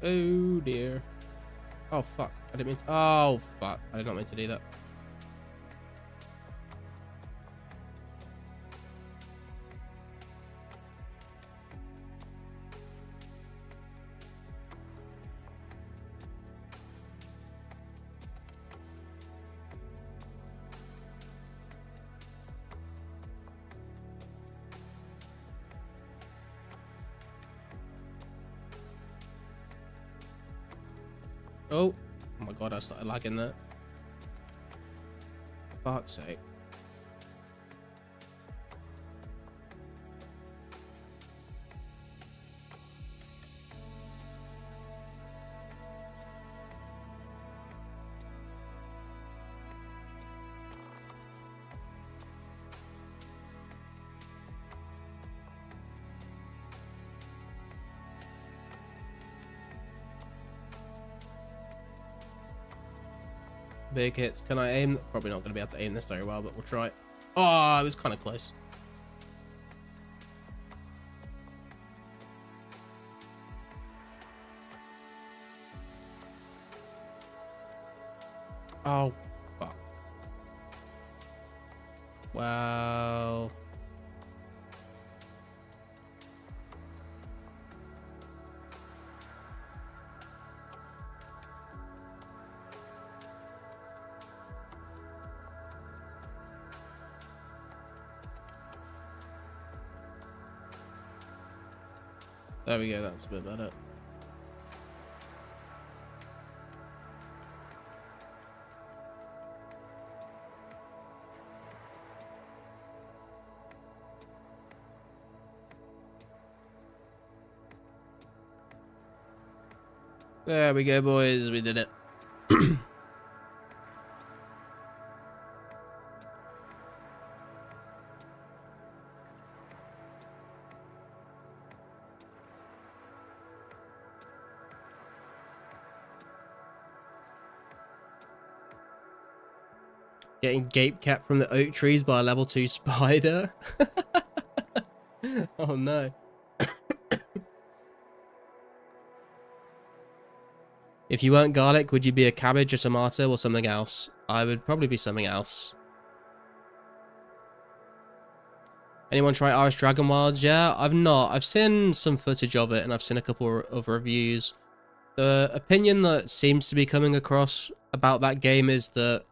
Oh dear. Oh fuck. I didn't mean to. Oh fuck. I did not mean to do that. Oh my god, I started lagging there. Fuck's sake. Big hits. Can I aim? Probably not going to be able to aim this very well, but we'll try. Oh, it was kind of close. Oh, fuck. Wow. There we go, that's a bit better. There we go, boys. We did it. Getting gape kept from the oak trees by a level 2 spider. Oh no. If you weren't garlic, would you be a cabbage, a tomato, or something else? I would probably be something else. Anyone try Irish Dragon Wilds? Yeah, I've not. I've seen some footage of it, and I've seen a couple of reviews. The opinion that seems to be coming across about that game is that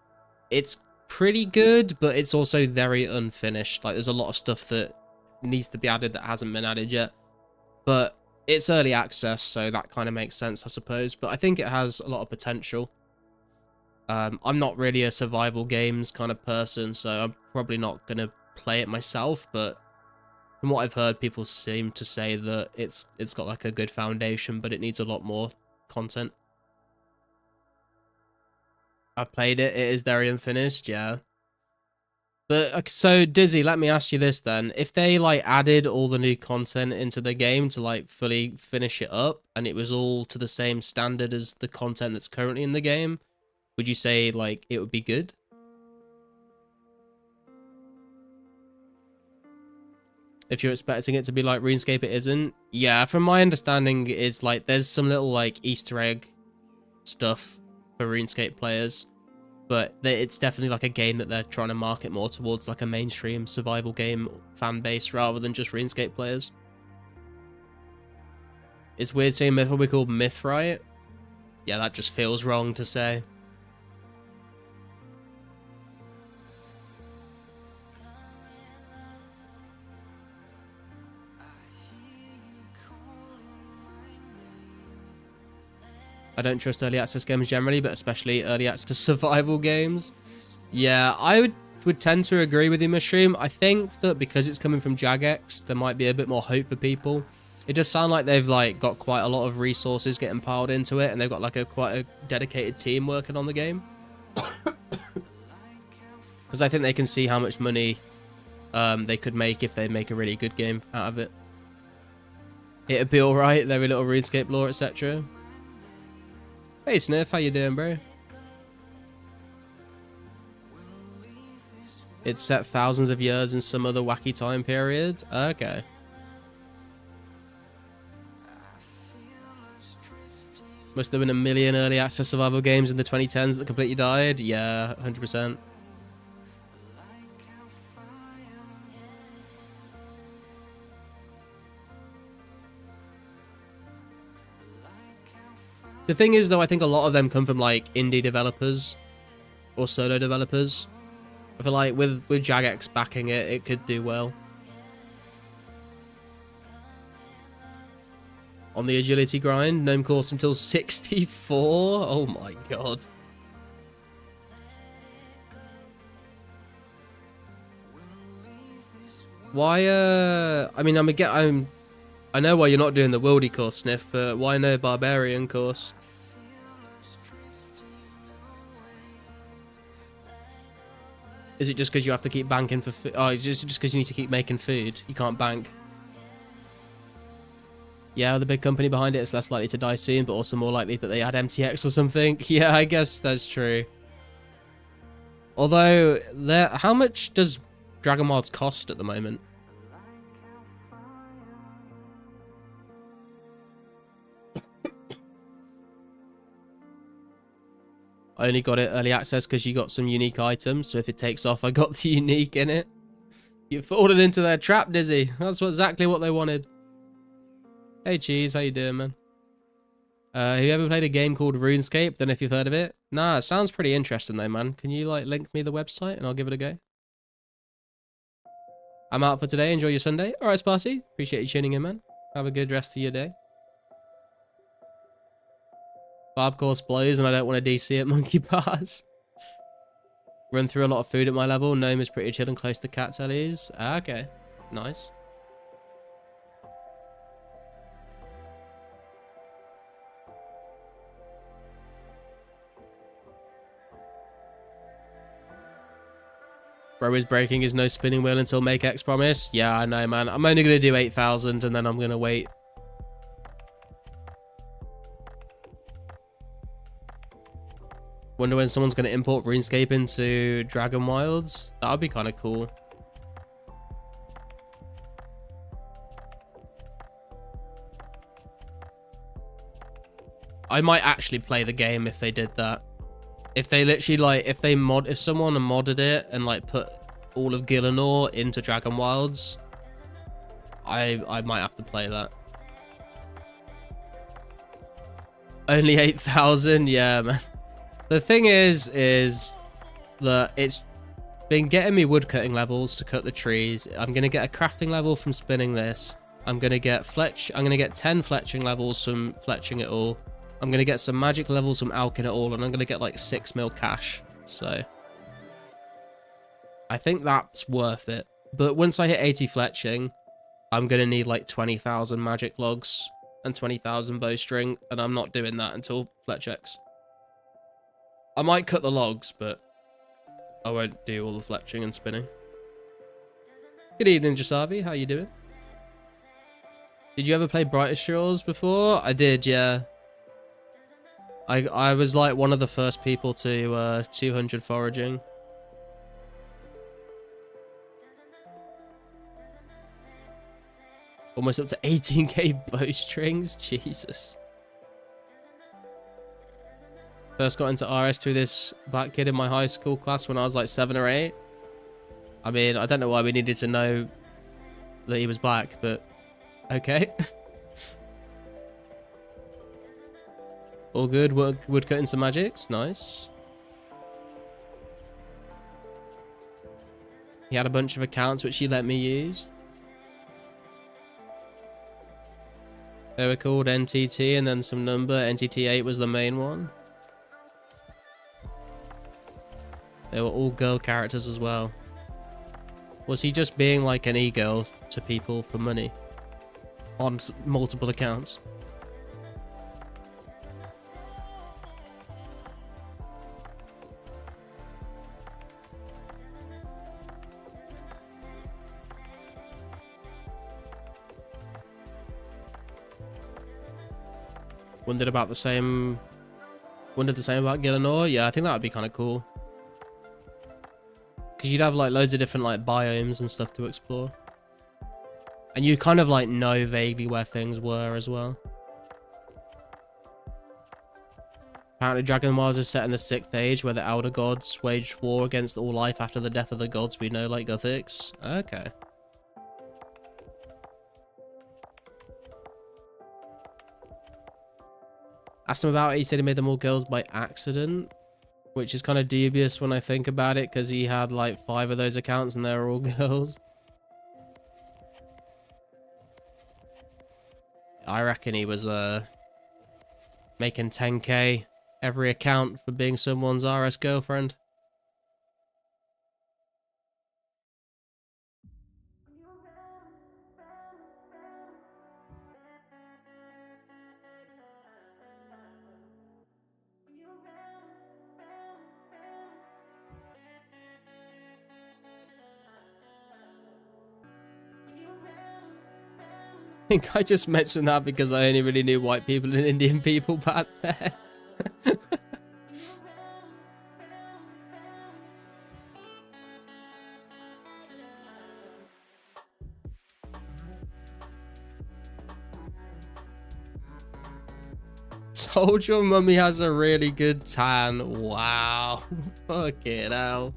it's pretty good, but it's also very unfinished. Like, there's a lot of stuff that needs to be added that hasn't been added yet. But it's early access, so that kind of makes sense, I suppose. But I think it has a lot of potential. I'm not really a survival games kind of person, so I'm probably not going to play it myself. But from what I've heard, people seem to say that it's got like a good foundation, but it needs a lot more content. I played it. It is very unfinished, yeah. But so Dizzy, let me ask you this then: if they like added all the new content into the game to like fully finish it up, and it was all to the same standard as the content that's currently in the game, would you say like it would be good? If you're expecting it to be like RuneScape, it isn't. Yeah, from my understanding, it's like there's some little like Easter egg stuff for RuneScape players, but it's definitely like a game that they're trying to market more towards like a mainstream survival game fan base rather than just RuneScape players. It's weird saying Myth will be called Myth, right? Yeah, that just feels wrong to say. I don't trust early access games generally, but especially early access survival games. Yeah, I would tend to agree with you, Mushroom. I think that because it's coming from Jagex, there might be a bit more hope for people. It does sound like they've like got quite a lot of resources getting piled into it, and they've got like quite a dedicated team working on the game. Because I think they can see how much money they could make if they make a really good game out of it. It'd be alright, very little RuneScape lore, etc. Hey Sniff, how you doing, bro? It's set thousands of years in some other wacky time period. Okay. Must have been a million early access survival games in the 2010s that completely died. Yeah, 100%. The thing is, though, I think a lot of them come from, like, indie developers or solo developers. I feel like with Jagex backing it, it could do well. On the agility grind, gnome course until 64. Oh my god. Why, I mean, I know why you're not doing the wildy course, Sniff, but why no barbarian course? Is it just because you have to keep banking for food? Oh, it's just because you need to keep making food. You can't bank. Yeah, the big company behind it is less likely to die soon, but also more likely that they add MTX or something. Yeah, I guess that's true. Although, how much does Dragon Wilds cost at the moment? I only got it early access because you got some unique items, so if it takes off, I got the unique in it. You've fallen into their trap, Dizzy. That's exactly what they wanted. Hey, Cheese, how you doing, man? Have you ever played a game called RuneScape? Don't know if you've heard of it. Nah, it sounds pretty interesting though, man. Can you, like, link me the website and I'll give it a go? I'm out for today. Enjoy your Sunday. All right, Sparsy. Appreciate you tuning in, man. Have a good rest of your day. Barb course blows and I don't want to DC at Monkey Bars. Run through a lot of food at my level. Gnome is pretty chill and close to Cat's Ellie's. Ah, okay. Nice. Bro is breaking his no spinning wheel until make X promise. Yeah, I know, man. I'm only going to do 8,000 and then I'm going to wait. Wonder when someone's going to import RuneScape into Dragon Wilds. That would be kind of cool. I might actually play the game if they did that. If they literally, like, if someone modded it and, like, put all of Gillinor into Dragon Wilds, I might have to play that. Only 8,000? Yeah, man. The thing is that it's been getting me woodcutting levels to cut the trees. I'm going to get a crafting level from spinning this. I'm going to get 10 fletching levels from fletching it all. I'm going to get some magic levels from alching it all, and I'm going to get like 6 mil cash. So I think that's worth it. But once I hit 80 fletching, I'm going to need like 20,000 magic logs and 20,000 bowstring, and I'm not doing that until Fletch X. I might cut the logs, but I won't do all the fletching and spinning. Good evening, Jasavi. How you doing? Did you ever play Brightest Shores before? I did, yeah. I was like one of the first people to 200 foraging. Almost up to 18k bowstrings. Jesus. First got into RS through this black kid in my high school class when I was like 7 or 8. I mean, I don't know why we needed to know that he was black, but okay. All good. Woodcutting some magics. Nice. He had a bunch of accounts which he let me use. They were called NTT and then some number. NTT8 was the main one. They were all girl characters as well. Was he just being like an e-girl to people for money? On multiple accounts? Wondered the same about Gillinor? Yeah, I think that would be kind of cool. Because you'd have like loads of different like biomes and stuff to explore. And you kind of like know vaguely where things were as well. Apparently Dragon Wilds is set in the 6th age where the Elder Gods waged war against all life after the death of the gods we know like Gothics. Okay. Asked him about it, he said he made them all girls by accident. Which is kind of dubious when I think about it, because he had like 5 of those accounts and they were all girls. I reckon he was making 10k every account for being someone's RS girlfriend. I think I just mentioned that because I only really knew white people and Indian people back there. Told your mummy has a really good tan. Wow. Fucking hell.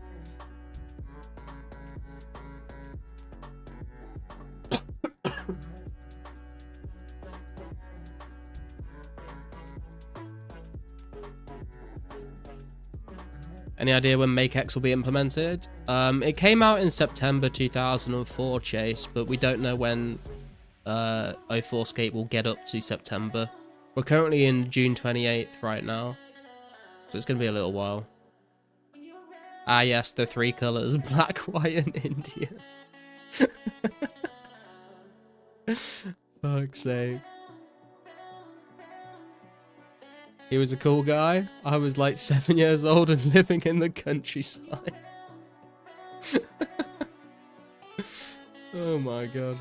Any idea when Make X will be implemented? It came out in September 2004, Chase, but we don't know when 2004scape will get up to September. We're currently in June 28th right now, so it's going to be a little while. Ah yes, the three colours, black, white and Indian. Fuck's sake. He was a cool guy. I was like 7 years old and living in the countryside. Oh my god.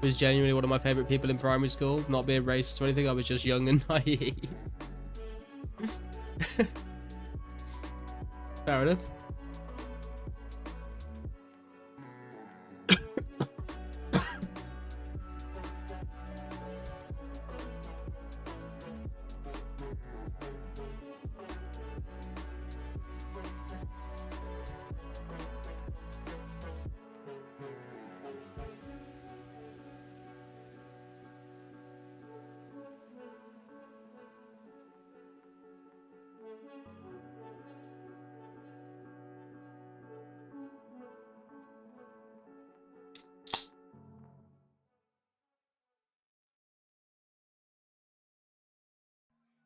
Was genuinely one of my favorite people in primary school. Not being racist or anything, I was just young and naive. Fair enough.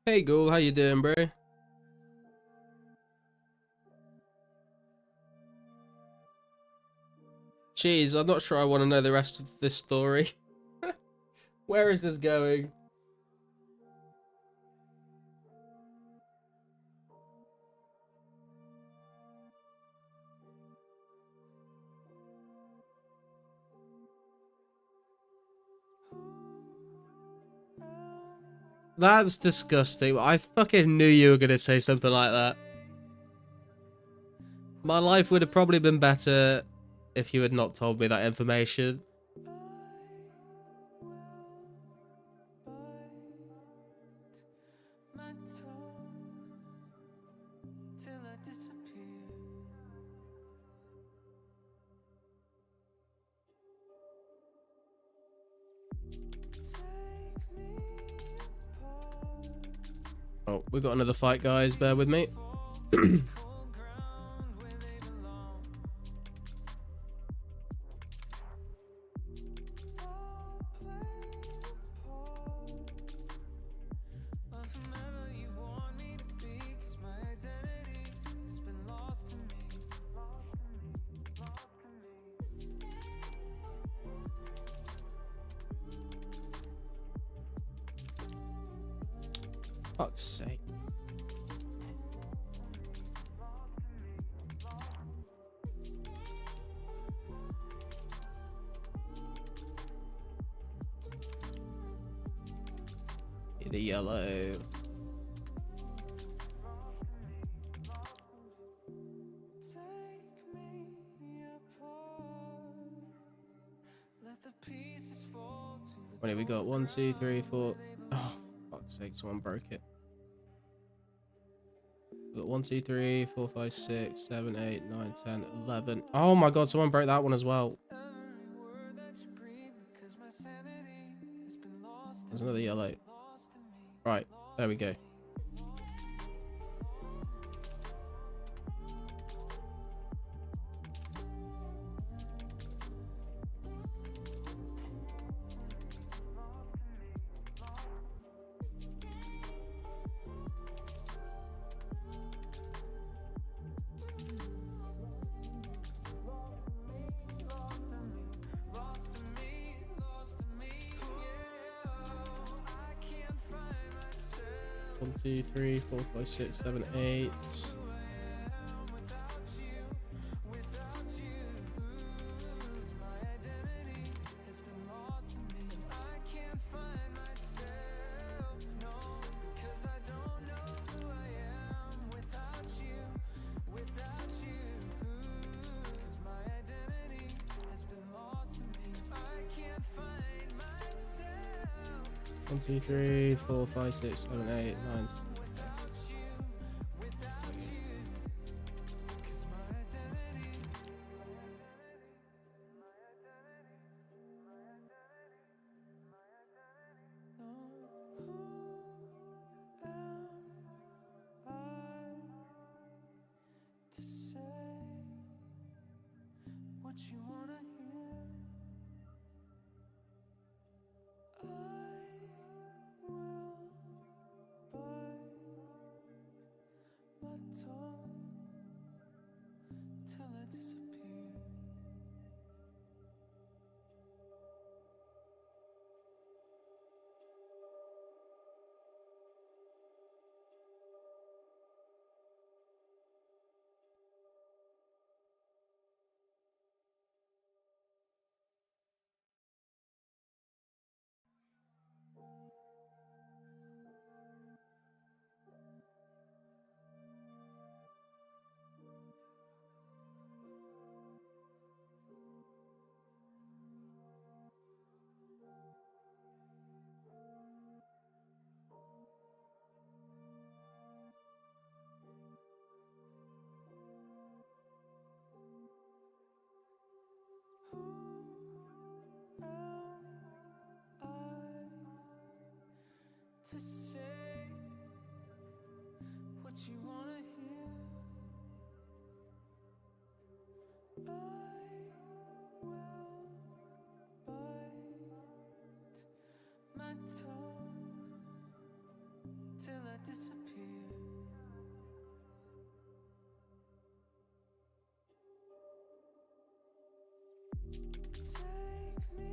Hey Ghoul, how you doing, bro? Jeez, I'm not sure I want to know the rest of this story. Where is this going? That's disgusting. I fucking knew you were going to say something like that. My life would have probably been better if you had not told me that information. my tongue till I disappear. Take me apart. Oh, we got another fight, guys. Bear with me. Cold ground where they belong. I'll play a part of whomever you want me to be, 'cause my identity has been lost to me. Fuck's sake. The yellow. Take me apart. Wait, we got 1, 2, 3, 4. Oh, fuck's sake, someone broke it. We got 1, 2, 3, 4, 5, 6, 7, 8, 9, 10, 11. Oh my god, someone broke that one as well. There's another yellow. Right, there we go. One, 2, 3, 4, 5, 6, 7, 8. One, 2, 3, 4, 5, 6, 7, 8, 9. To say what you wanna hear. I will bite my tongue till I disappear. Who am I to say what you wanna hear? I will bite my tongue till I disappear. Take me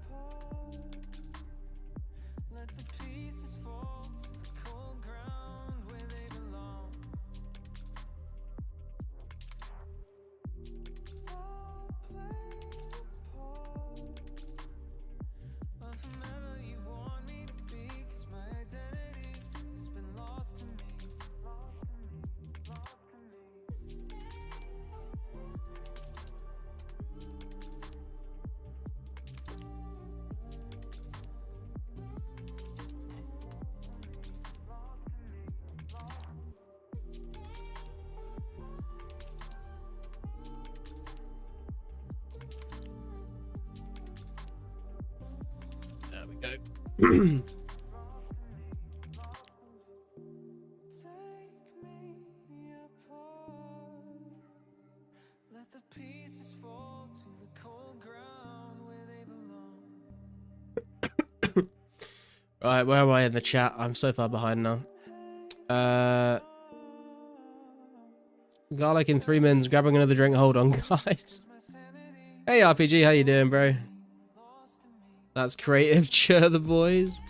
apart, let the pieces fall to the cold ground where they belong. I'll play the part of whomever you want me to be, 'cause my identity has been lost to me. There we go. Take me apart, let the pieces fall to the cold ground where they belong. Right, where am I in the chat? I'm so far behind now. Garlic in 3 mins, grabbing another drink. Hold on, guys. Hey, RPG, how you doing, bro? That's creative. Cheer the boys.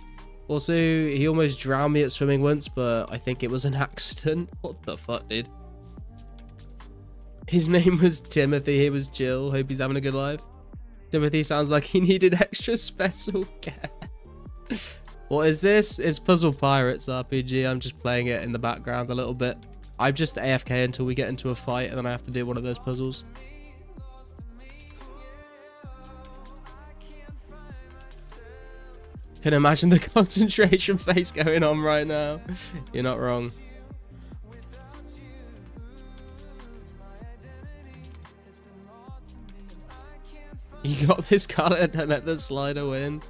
Also, he almost drowned me at swimming once, but I think it was an accident. What the fuck, dude? His name was Timothy. He was Jill. Hope he's having a good life. Timothy sounds like he needed extra special care. What is this? It's Puzzle Pirates RPG. I'm just playing it in the background a little bit. I'm just AFK until we get into a fight, and then I have to do one of those puzzles. Can imagine the concentration face going on right now. You're not wrong. You got this, Carter. Don't let the slider win.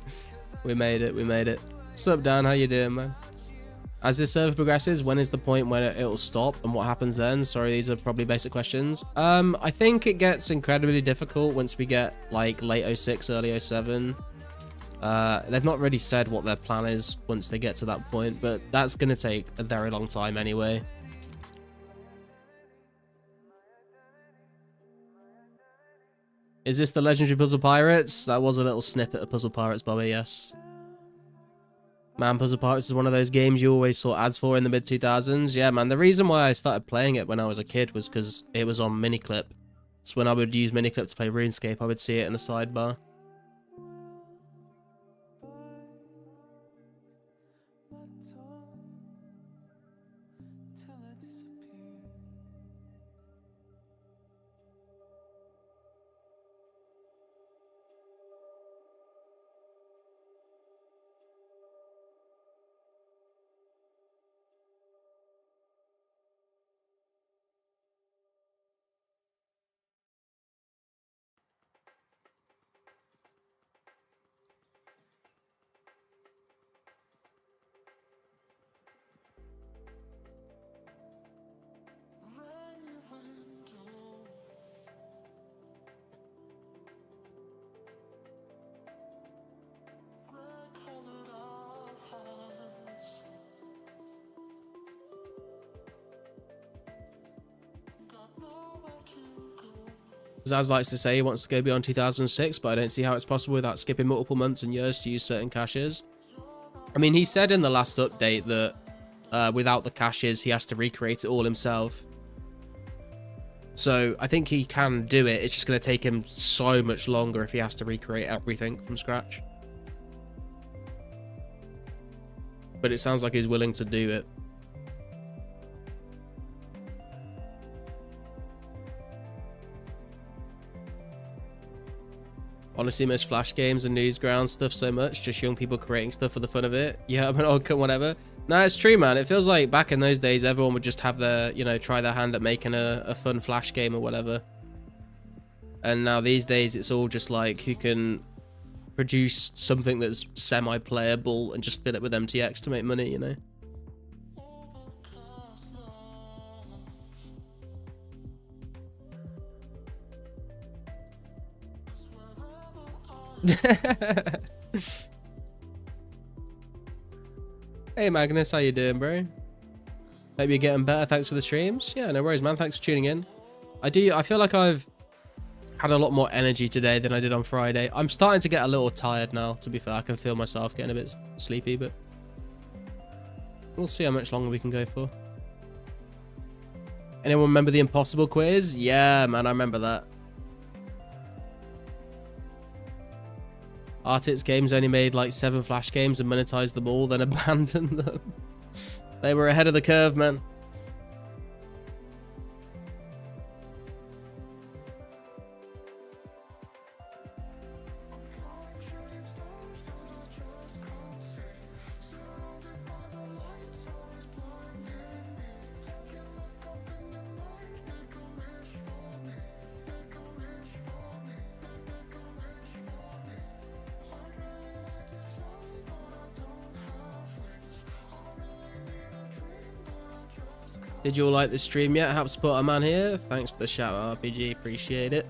We made it. We made it. What's up, Dan? How you doing, man? As this server progresses, when is the point when it'll stop and what happens then? Sorry, these are probably basic questions. I think it gets incredibly difficult once we get like late 06, early 07. They've not really said what their plan is once they get to that point, but that's going to take a very long time anyway. Is this the Legendary Puzzle Pirates? That was a little snippet of Puzzle Pirates, Bobby, yes. Man, Puzzle Pirates is one of those games you always saw ads for in the mid-2000s. Yeah, man, the reason why I started playing it when I was a kid was because it was on Miniclip. So when I would use Miniclip to play RuneScape, I would see it in the sidebar. Rainy window. Gray-colored eyes. Got nowhere to go. Zaz likes to say he wants to go beyond 2006, but I don't see how it's possible without skipping multiple months and years to use certain caches. I mean, he said in the last update that without the caches, he has to recreate it all himself. So I think he can do it. It's just going to take him so much longer if he has to recreate everything from scratch. But it sounds like he's willing to do it. Honestly, miss Flash games and Newsground stuff so much. Just young people creating stuff for the fun of it. Yeah, but okay, whatever. No, it's true, man. It feels like back in those days, everyone would just have their, you know, try their hand at making a fun Flash game or whatever. And now these days, it's all just like who can produce something that's semi-playable and just fill it with MTX to make money, you know? Overcast love. 'Cause wherever I Hey Magnus, how you doing, bro? Hope you're getting better. Thanks for the streams. Yeah, no worries, man. Thanks for tuning in. I feel like I've had a lot more energy today than I did on Friday. I'm starting to get a little tired now, to be fair. I can feel myself getting a bit sleepy, but we'll see how much longer we can go for. Anyone remember the Impossible quiz? Yeah, man, I remember that. Artix Games only made like 7 Flash games and monetized them all, then abandoned them. They were ahead of the curve, man. Did you all like the stream yet? Help support our man here. Thanks for the shout out, RPG. Appreciate it.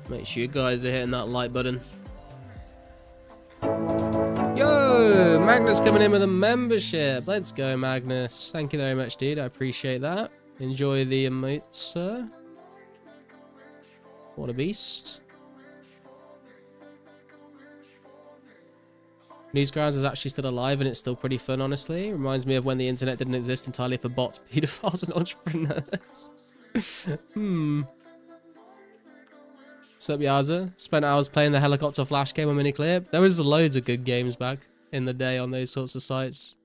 Make sure you guys are hitting that like button. Yo, Magnus coming in with a membership. Let's go, Magnus. Thank you very much, dude. I appreciate that. Enjoy the emotes, sir. What a beast. Newsgrounds is actually still alive and it's still pretty fun, honestly. Reminds me of when the internet didn't exist entirely for bots, pedophiles, and entrepreneurs. Sup, Yaza? Spent hours playing the helicopter Flash game on Miniclip. There was loads of good games back in the day on those sorts of sites.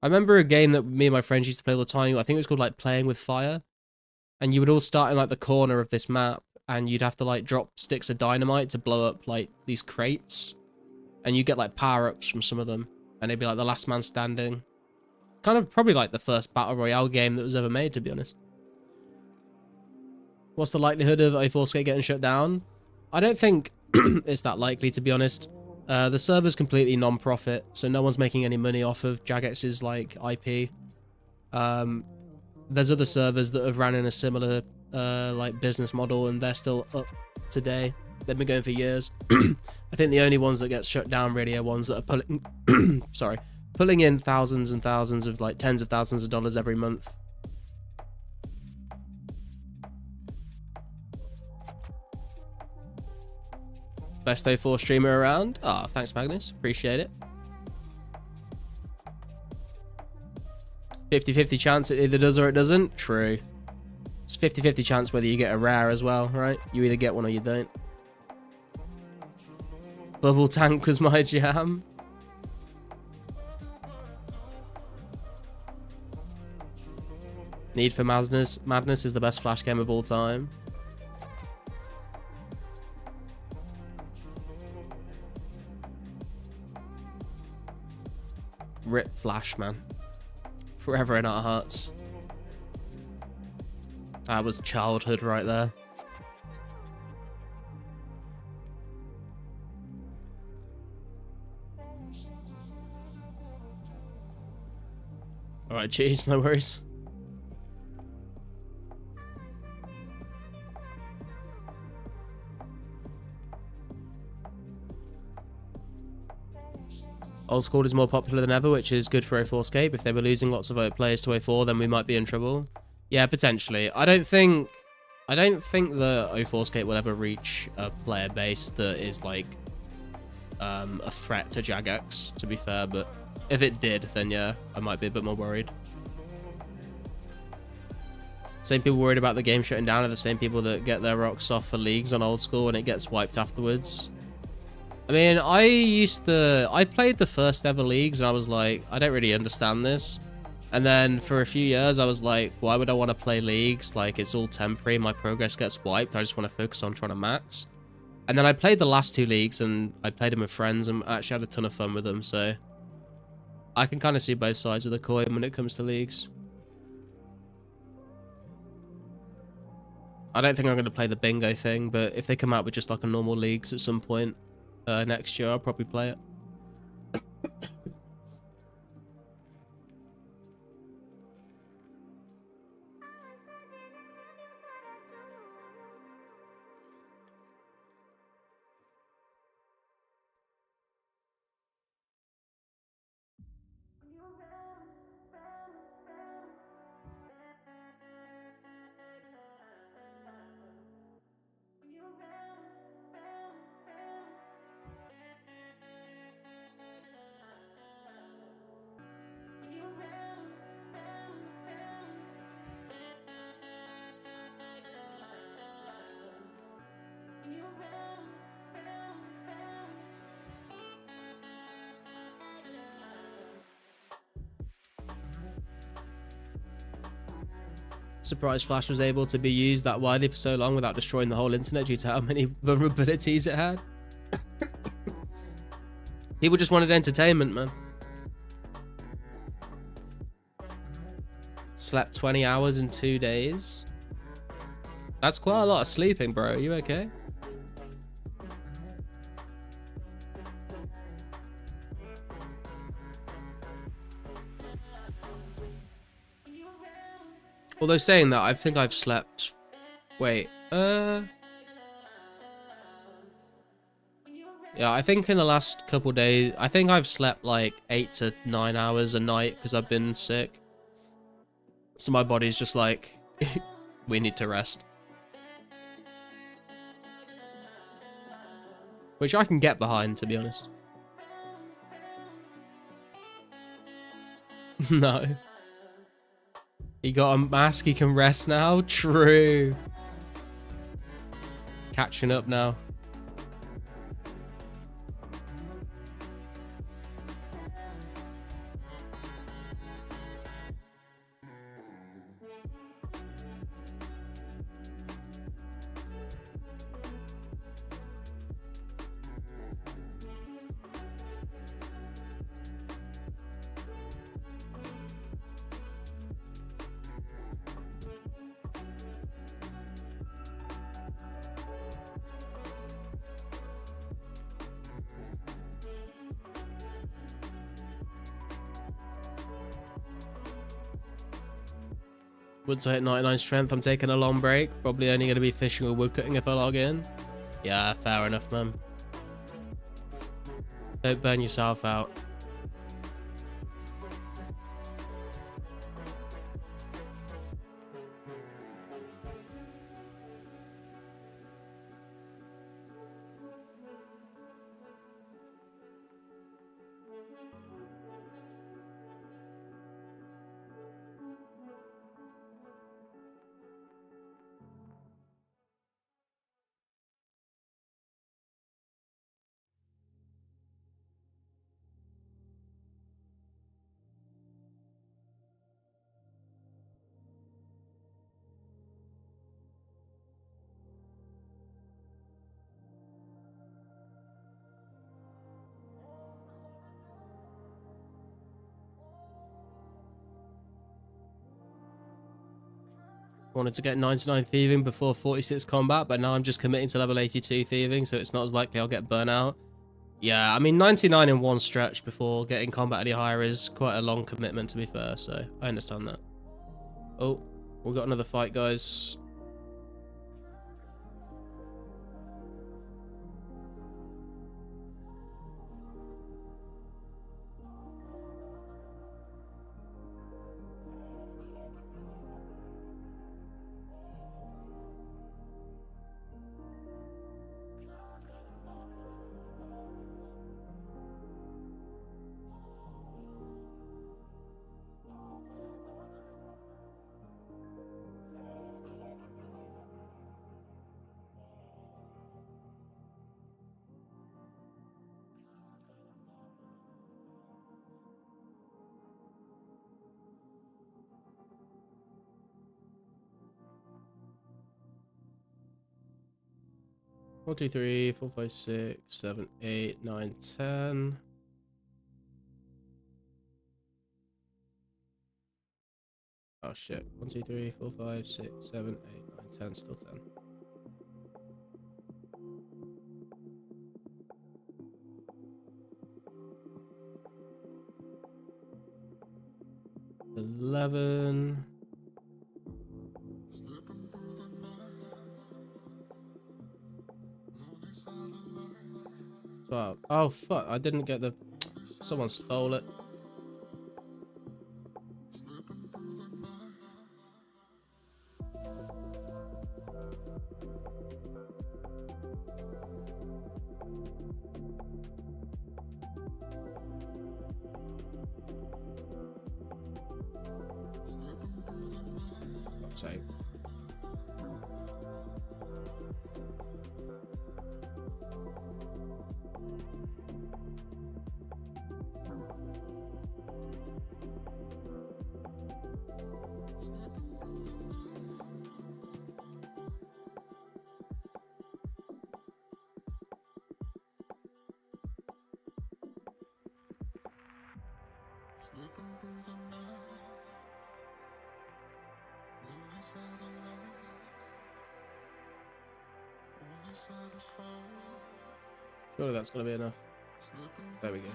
I remember a game that me and my friends used to play all the time. I think it was called like Playing with Fire. And you would all start in like the corner of this map. and you'd have to like drop sticks of dynamite to blow up like these crates, and you get like power-ups from some of them, and it'd be like the last man standing. Kind of probably like the first battle royale game that was ever made, to be honest. What's the likelihood of 2004scape getting shut down? I don't think it's that likely, to be honest. The server's completely non-profit, so no one's making any money off of Jagex's like IP. There's other servers that have ran in a similar like business model, and they're still up today. They've been going for years. I think the only ones that get shut down really are ones that are pulling pulling in thousands and thousands of like tens of thousands of dollars every month. Best 04 streamer around. Ah, oh, thanks Magnus, appreciate it. 50-50 chance it either does or it doesn't. True. It's 50-50 chance whether you get a rare as well, right? You either get one or you don't. Bubble Tank was my jam. Need for Madness. Madness is the best Flash game of all time. Rip Flash, man. Forever in our hearts. That was childhood right there. Alright, cheers, no worries. Old School is more popular than ever, which is good for 2004scape. If they were losing lots of players to 04, then we might be in trouble. Yeah, potentially. I don't think the 2004scape will ever reach a player base that is like a threat to Jagex, to be fair, but if it did, then yeah, I might be a bit more worried. Same people worried about the game shutting down are the same people that get their rocks off for leagues on Old School and it gets wiped afterwards. I mean, I played the first ever leagues and I was like, I don't really understand this. And then for a few years, I was like, why would I want to play leagues? Like, it's all temporary. My progress gets wiped. I just want to focus on trying to max. And then I played the last two leagues and I played them with friends and actually had a ton of fun with them. So I can kind of see both sides of the coin when it comes to leagues. I don't think I'm going to play the bingo thing, but if they come out with just like a normal leagues at some point next year, I'll probably play it. Surprised Flash was able to be used that widely for so long without destroying the whole internet due to how many vulnerabilities it had. People just wanted entertainment, man. Slept 20 hours in 2 days. That's quite a lot of sleeping, bro. Are you okay? Although saying that, I think I've slept... Wait, Yeah, I think in the last couple days, I think I've slept like 8 to 9 hours a night because I've been sick. So my body's just like, we need to rest. Which I can get behind, to be honest. No. He got a mask, he can rest now? True. He's catching up now. Once I hit 99 strength, I'm taking a long break. Probably only going to be fishing or woodcutting if I log in. Yeah, fair enough, man. Don't burn yourself out. Wanted to get 99 thieving before 46 combat, but now I'm just committing to level 82 thieving, so it's not as likely I'll get burnout. Yeah, I mean, 99 in one stretch before getting combat any higher is quite a long commitment, to be fair, so I understand that. Oh, we've got another fight, guys. One, two, three, 4, 5, 6, 7, 8, 9, 10. Oh shit. 1, 2, 3, 4, 5, 6, 7, 8, 9, 10. Still 10. $11. 12. Oh fuck, I didn't get the... Someone stole it. Fuck's sake. Surely that's gonna be enough. There we go.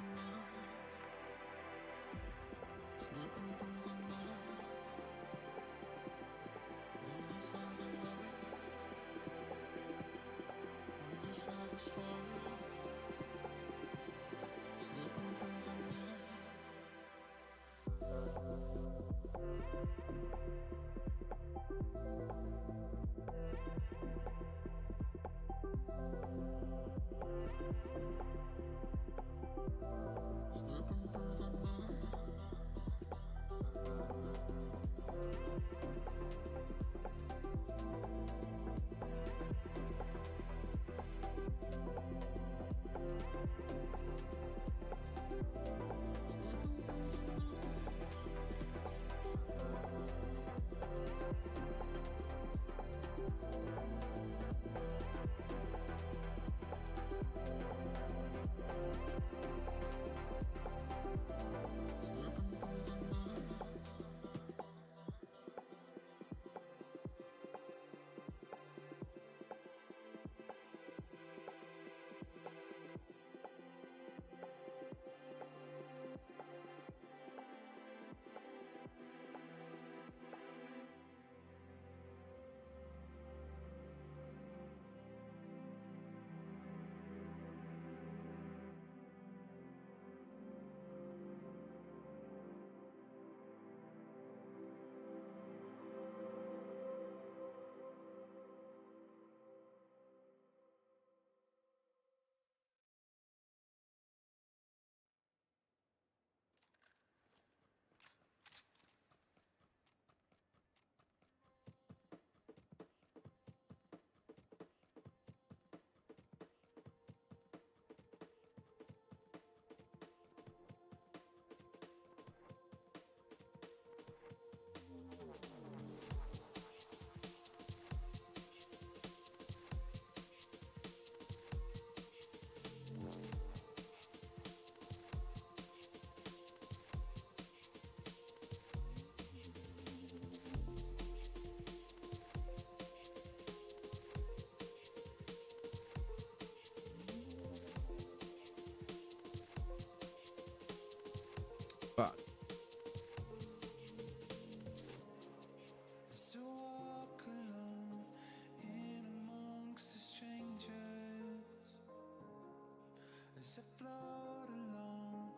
to float along,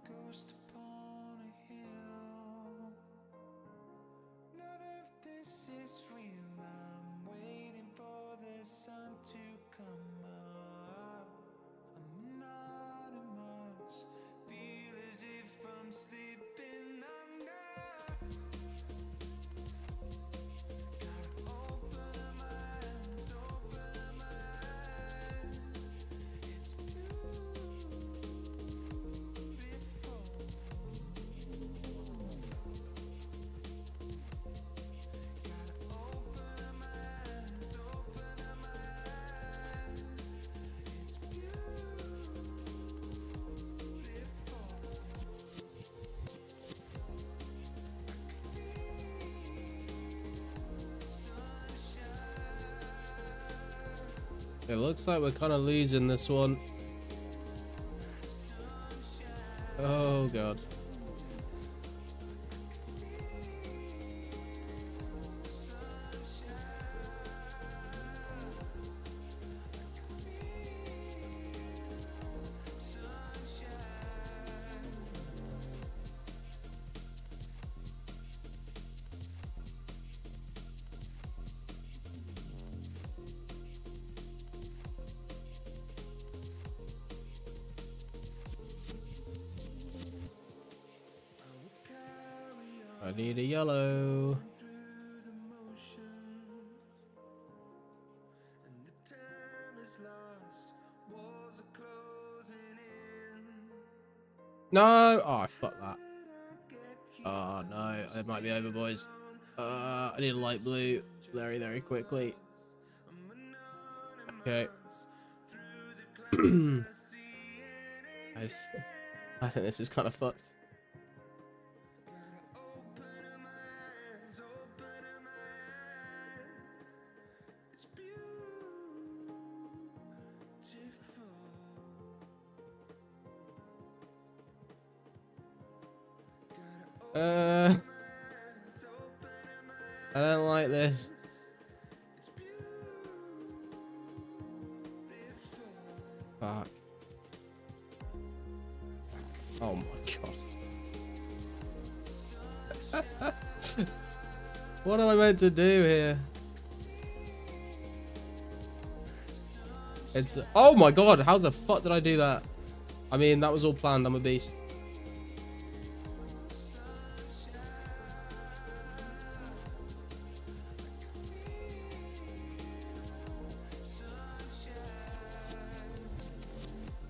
ghost upon a hill. None of this is real. I'm waiting for the sun to come up. I'm anonymous, feel as if I'm slipping under. Gotta open my eyes, open my eyes. It's beautiful. Gotta open my eyes, open my eyes. It's beautiful. It looks like we're kind of losing this one. Oh god. I need a yellow. Through the motions, and the time is lost. Walls are closing in. No! Oh, fuck that. Oh, no. It might be over, boys. I need a light blue very, very quickly. Okay. I think this is kind of fucked. I don't like this. Fuck. Oh my god. What am I meant to do here? It's... Oh my god, how the fuck did I do that? I mean, that was all planned. I'm a beast.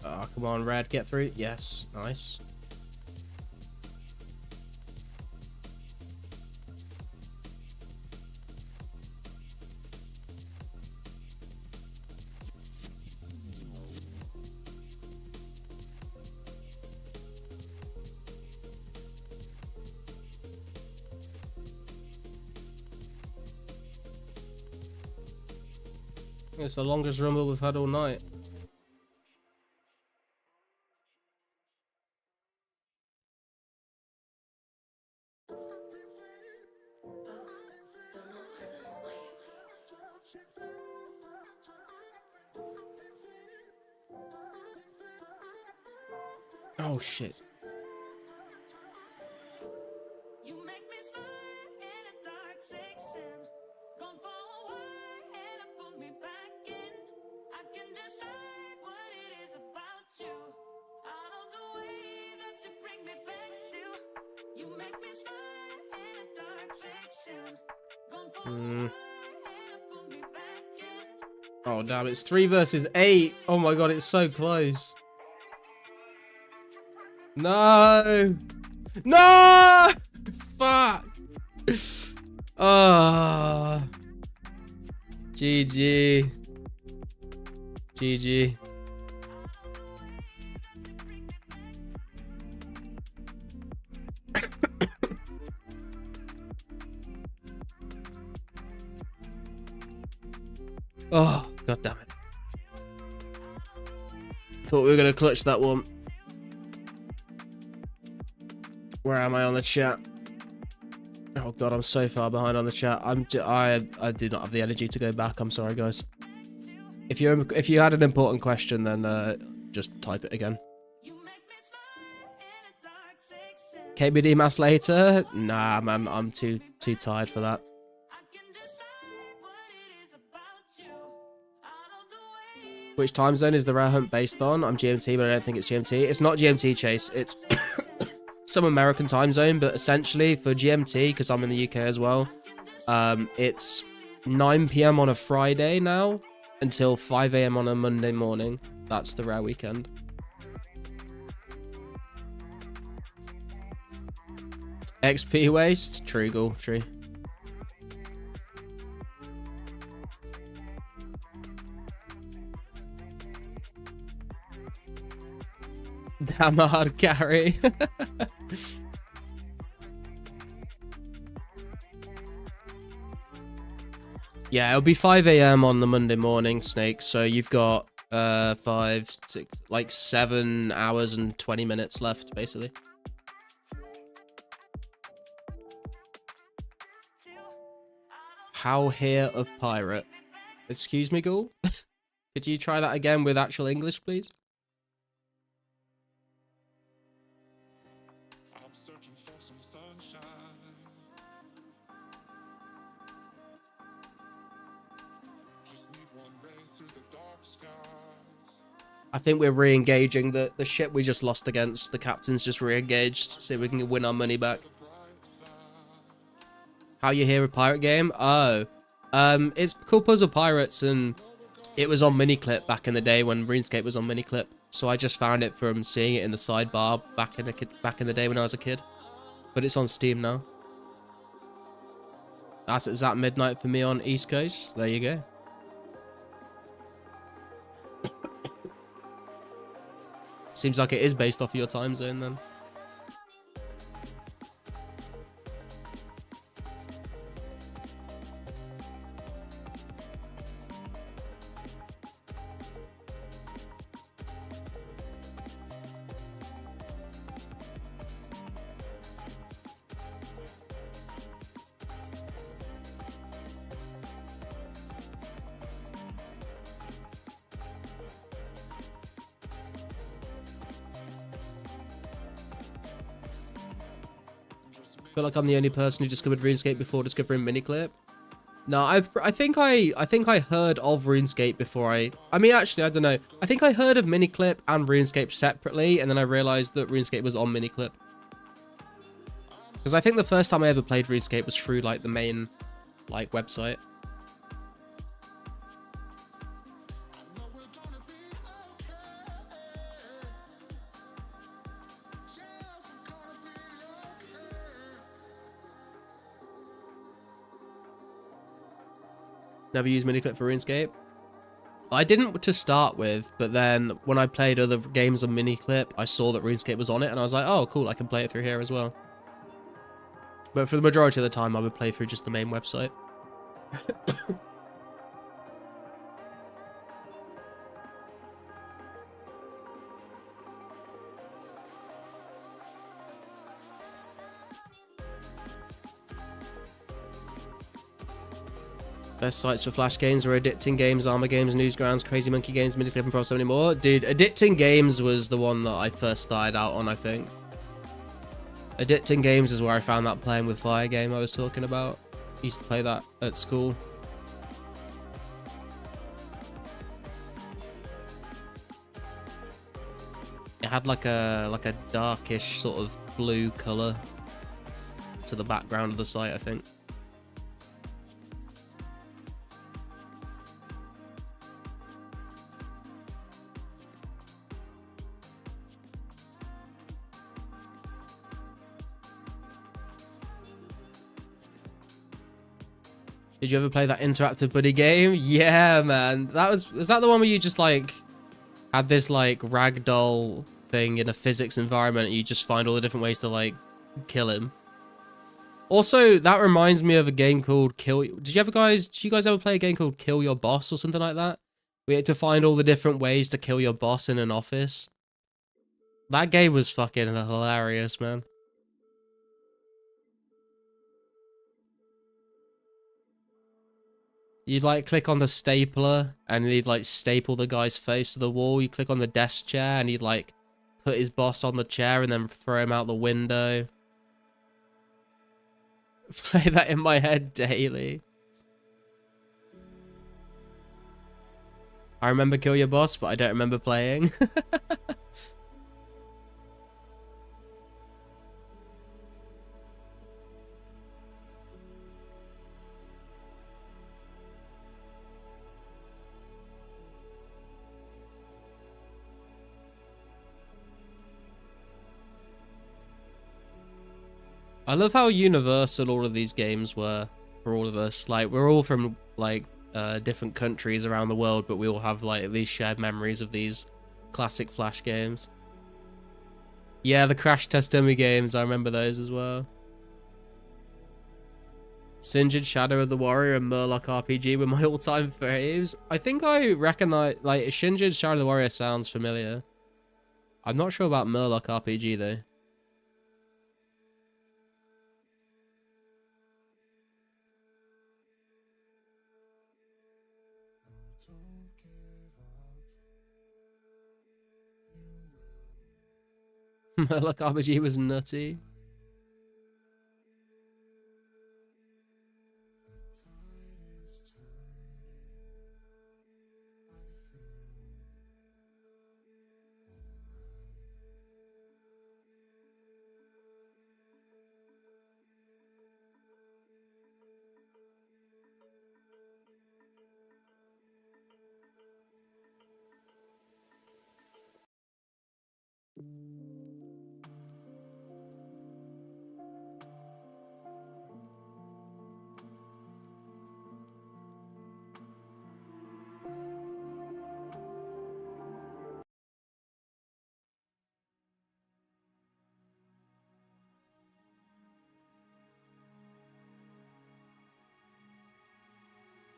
Oh, come on, red, get through. Yes, nice. It's the longest rumble we've had all night. Oh shit. You make me smile in a dark section. Gone for a while and it put me back in. I can decide what it is about you. Out of the way that you bring me back to. You make me smile in a dark section. Gone for a while and it put me back in. Oh damn, it's 3 versus 8. Oh my god, it's so close. No! No! Fuck! Ah. GG. GG. Oh, god damn it. Thought we were gonna clutch that one. Where am I on the chat? Oh god, I'm so far behind on the chat. I do not have the energy to go back. I'm sorry, guys. If you had an important question, then just type it again. You make me smile in a dark six. KBD mass later? Nah, man, I'm too tired for that. I can decide what it is about you. Out of the way. Which time zone is the rare hunt based on? I'm GMT, but I don't think it's GMT. It's not GMT, Chase. It's some American time zone, but essentially for GMT, because I'm in the UK as well, it's 9 PM on a Friday now until 5 AM on a Monday morning. That's the rare weekend. XP waste? True, Ghoul. True. Damn hard carry. Yeah, it'll be 5 AM on the Monday morning, Snake. So you've got 5, 6, like 7 hours and 20 minutes left, basically. How here of pirate? Excuse me, Ghoul? Could you try that again with actual English, please? I'm searching for some sunshine. Just need one ray through the dark skies. I think we're re-engaging the ship we just lost against. The captain's just re-engaged. See if we can win our money back. The bright side. How you hear a pirate game? Oh. It's called Puzzle Pirates, and it was on Miniclip back in the day when RuneScape was on Miniclip. So I just found it from seeing it in the sidebar back in the day when I was a kid. But it's on Steam now. It's at midnight for me on East Coast. There you go. Seems like it is based off of your time zone then. I feel like I'm the only person who discovered RuneScape before discovering Miniclip. No, I think I heard of RuneScape before I mean, actually, I don't know. I think I heard of Miniclip and RuneScape separately, and then I realized that RuneScape was on Miniclip. Because I think the first time I ever played RuneScape was through, like, the main, like, website. Never used Miniclip for RuneScape. I didn't to start with, but then when I played other games on Miniclip, I saw that RuneScape was on it, and I was like, oh, cool, I can play it through here as well. But for the majority of the time, I would play through just the main website. Best sites for Flash games were Addicting Games, Armor Games, Newsgrounds, Crazy Monkey Games, Miniclip, and probably so many more. Dude, Addicting Games was the one that I first started out on, I think. Addicting Games is where I found that Playing with Fire game I was talking about. Used to play that at school. It had like a darkish sort of blue color to the background of the site, I think. Did you ever play that interactive buddy game? Yeah, man. Was that the one where you just like had this like ragdoll thing in a physics environment and you just find all the different ways to like kill him? Also, that reminds me of a game called Did you guys ever play a game called Kill Your Boss or something like that? We had to find all the different ways to kill your boss in an office. That game was fucking hilarious, man. You'd like click on the stapler and he'd like staple the guy's face to the wall. You click on the desk chair and he'd like put his boss on the chair and then throw him out the window. Play that in my head daily. I remember kill your boss, but I don't remember playing. I love how universal all of these games were for all of us. Like, we're all from, like, different countries around the world, but we all have, like, these shared memories of these classic Flash games. Yeah, the Crash Test Dummy games, I remember those as well. Sinjin, Shadow of the Warrior, and Murloc RPG were my all-time faves. I think I recognize, like, Shinjin Shadow of the Warrior sounds familiar. I'm not sure about Murloc RPG, though. Murloc RPG was nutty.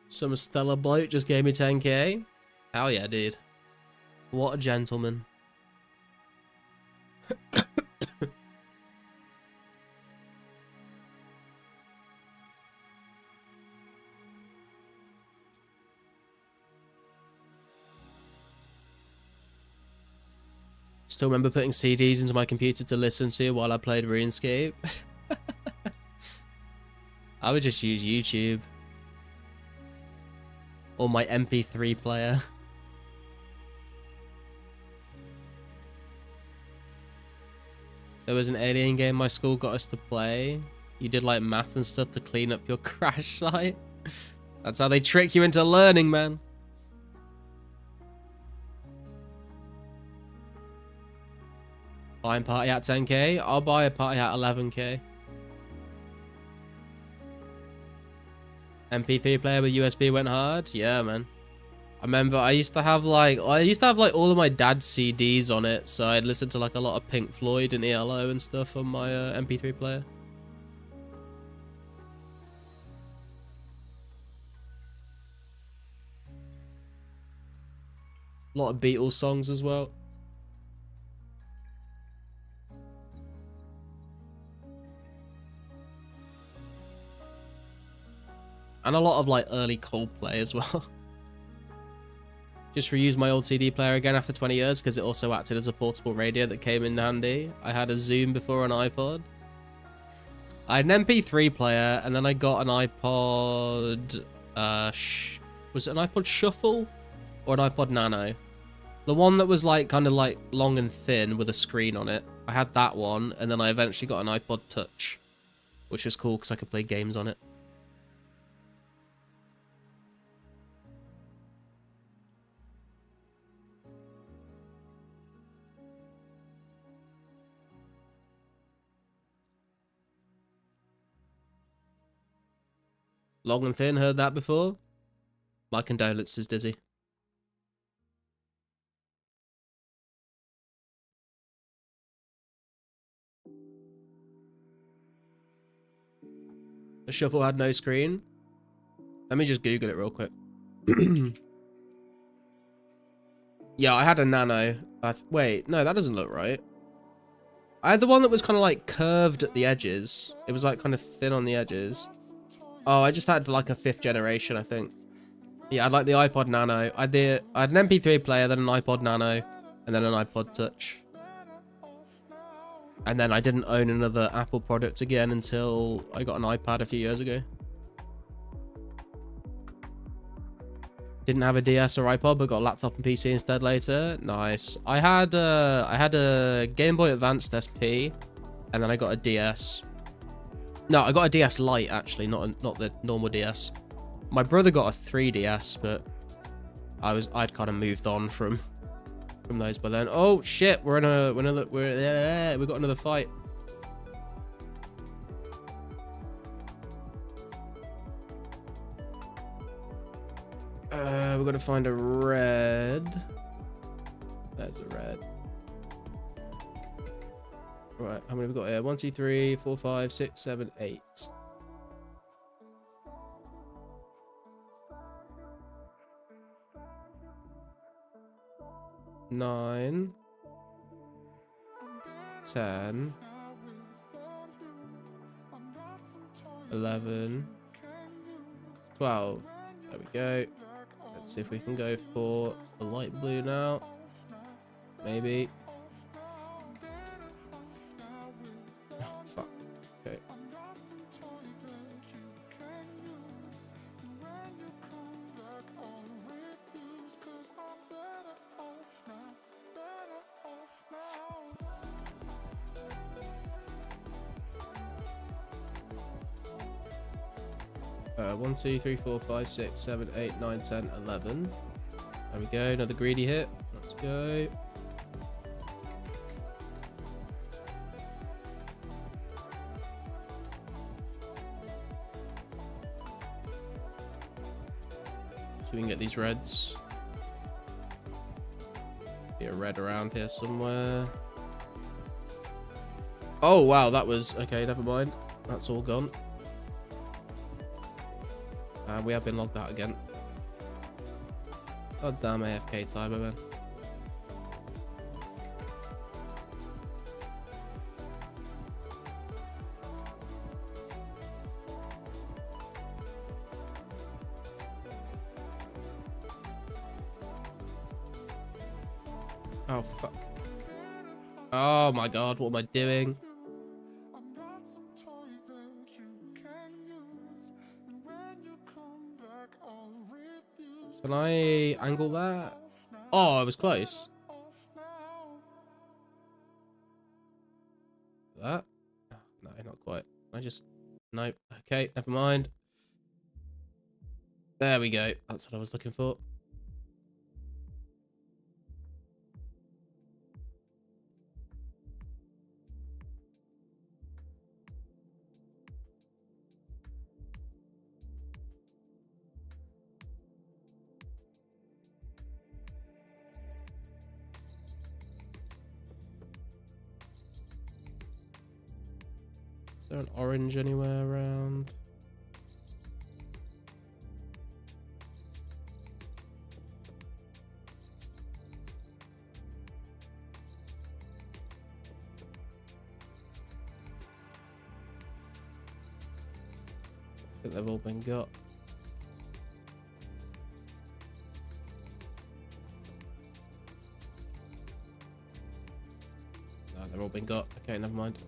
Some stellar bloke just gave me 10k. Hell yeah, dude. What a gentleman. Still remember putting CDs into my computer to listen to while I played RuneScape. I would just use YouTube. Or my MP3 player. There was an alien game my school got us to play. You did like math and stuff to clean up your crash site. That's how they trick you into learning, man. Buying party at 10k? I'll buy a party at 11k. MP3 player with USB went hard? Yeah, man. I remember I used to have like all of my dad's CDs on it, so I'd listen to like a lot of Pink Floyd and ELO and stuff on my MP3 player. A lot of Beatles songs as well. And a lot of like early Coldplay as well. Just reused my old CD player again after 20 years because it also acted as a portable radio that came in handy. I had a Zoom before an iPod. I had an MP3 player and then I got an iPod... was it an iPod Shuffle? Or an iPod Nano? The one that was like kind of like long and thin with a screen on it. I had that one and then I eventually got an iPod Touch. Which was cool because I could play games on it. Long and thin, heard that before? My condolences, Dizzy. The Shuffle had no screen. Let me just Google it real quick. Yeah, I had a Nano. Wait, no, that doesn't look right. I had the one that was kind of like curved at the edges. It was like kind of thin on the edges. Oh, I just had like a 5th generation, I think. Yeah, I'd like the iPod Nano. I had an MP3 player, then an iPod Nano, and then an iPod Touch. And then I didn't own another Apple product again until I got an iPad a few years ago. Didn't have a DS or iPod, but got a laptop and PC instead later. Nice. I had a Game Boy Advance SP, and then I got a DS. No, I got a DS Lite actually, not the normal DS. My brother got a 3DS, but I'd kind of moved on from those by then. Oh shit, we got another fight. We're gonna find a red. There's a red. Right, how many have we got here? 1, 2, 3, 4, 5, 6, 7, 8. 9, 10, 11, 12. There we go. Let's see if we can go for the light blue now. Maybe. Oh, fuck. Okay. One, 2, 3, 4, 5, 6, 7, 8, 9, 10, 11. There we go. Another greedy hit. Let's go. See if we can get these reds. Be a red around here somewhere. Oh, wow. That was... Okay, never mind. That's all gone. We have been logged out again. God damn AFK timer, man. Oh, fuck. Oh my god, what am I doing? Can I angle that? Oh, I was close. That? No, not quite. I just... Nope. Okay, never mind. There we go. That's what I was looking for. Is there an orange anywhere around? I think they've all been got. No, they've all been got. Okay, never mind.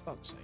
Fuck's sake.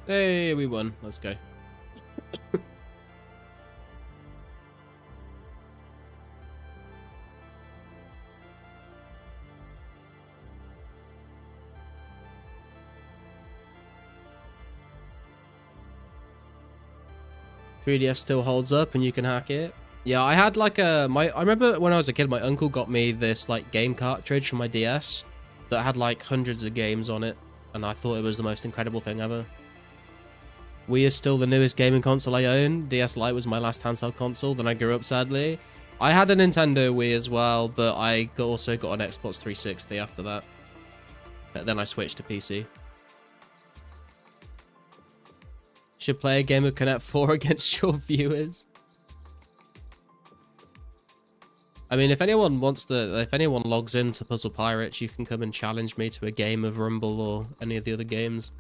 Hey, we won. Let's go. 3DS still holds up and you can hack it. Yeah, I had like I remember when I was a kid, my uncle got me this like game cartridge for my DS that had like hundreds of games on it, and I thought it was the most incredible thing ever. Wii is still the newest gaming console I own. DS Lite was my last handheld console, then I grew up sadly. I had a Nintendo Wii as well, but I also got an Xbox 360 after that. But then I switched to PC. Should play a game of Connect 4 against your viewers. I mean, if anyone logs into Puzzle Pirates, you can come and challenge me to a game of Rumble or any of the other games.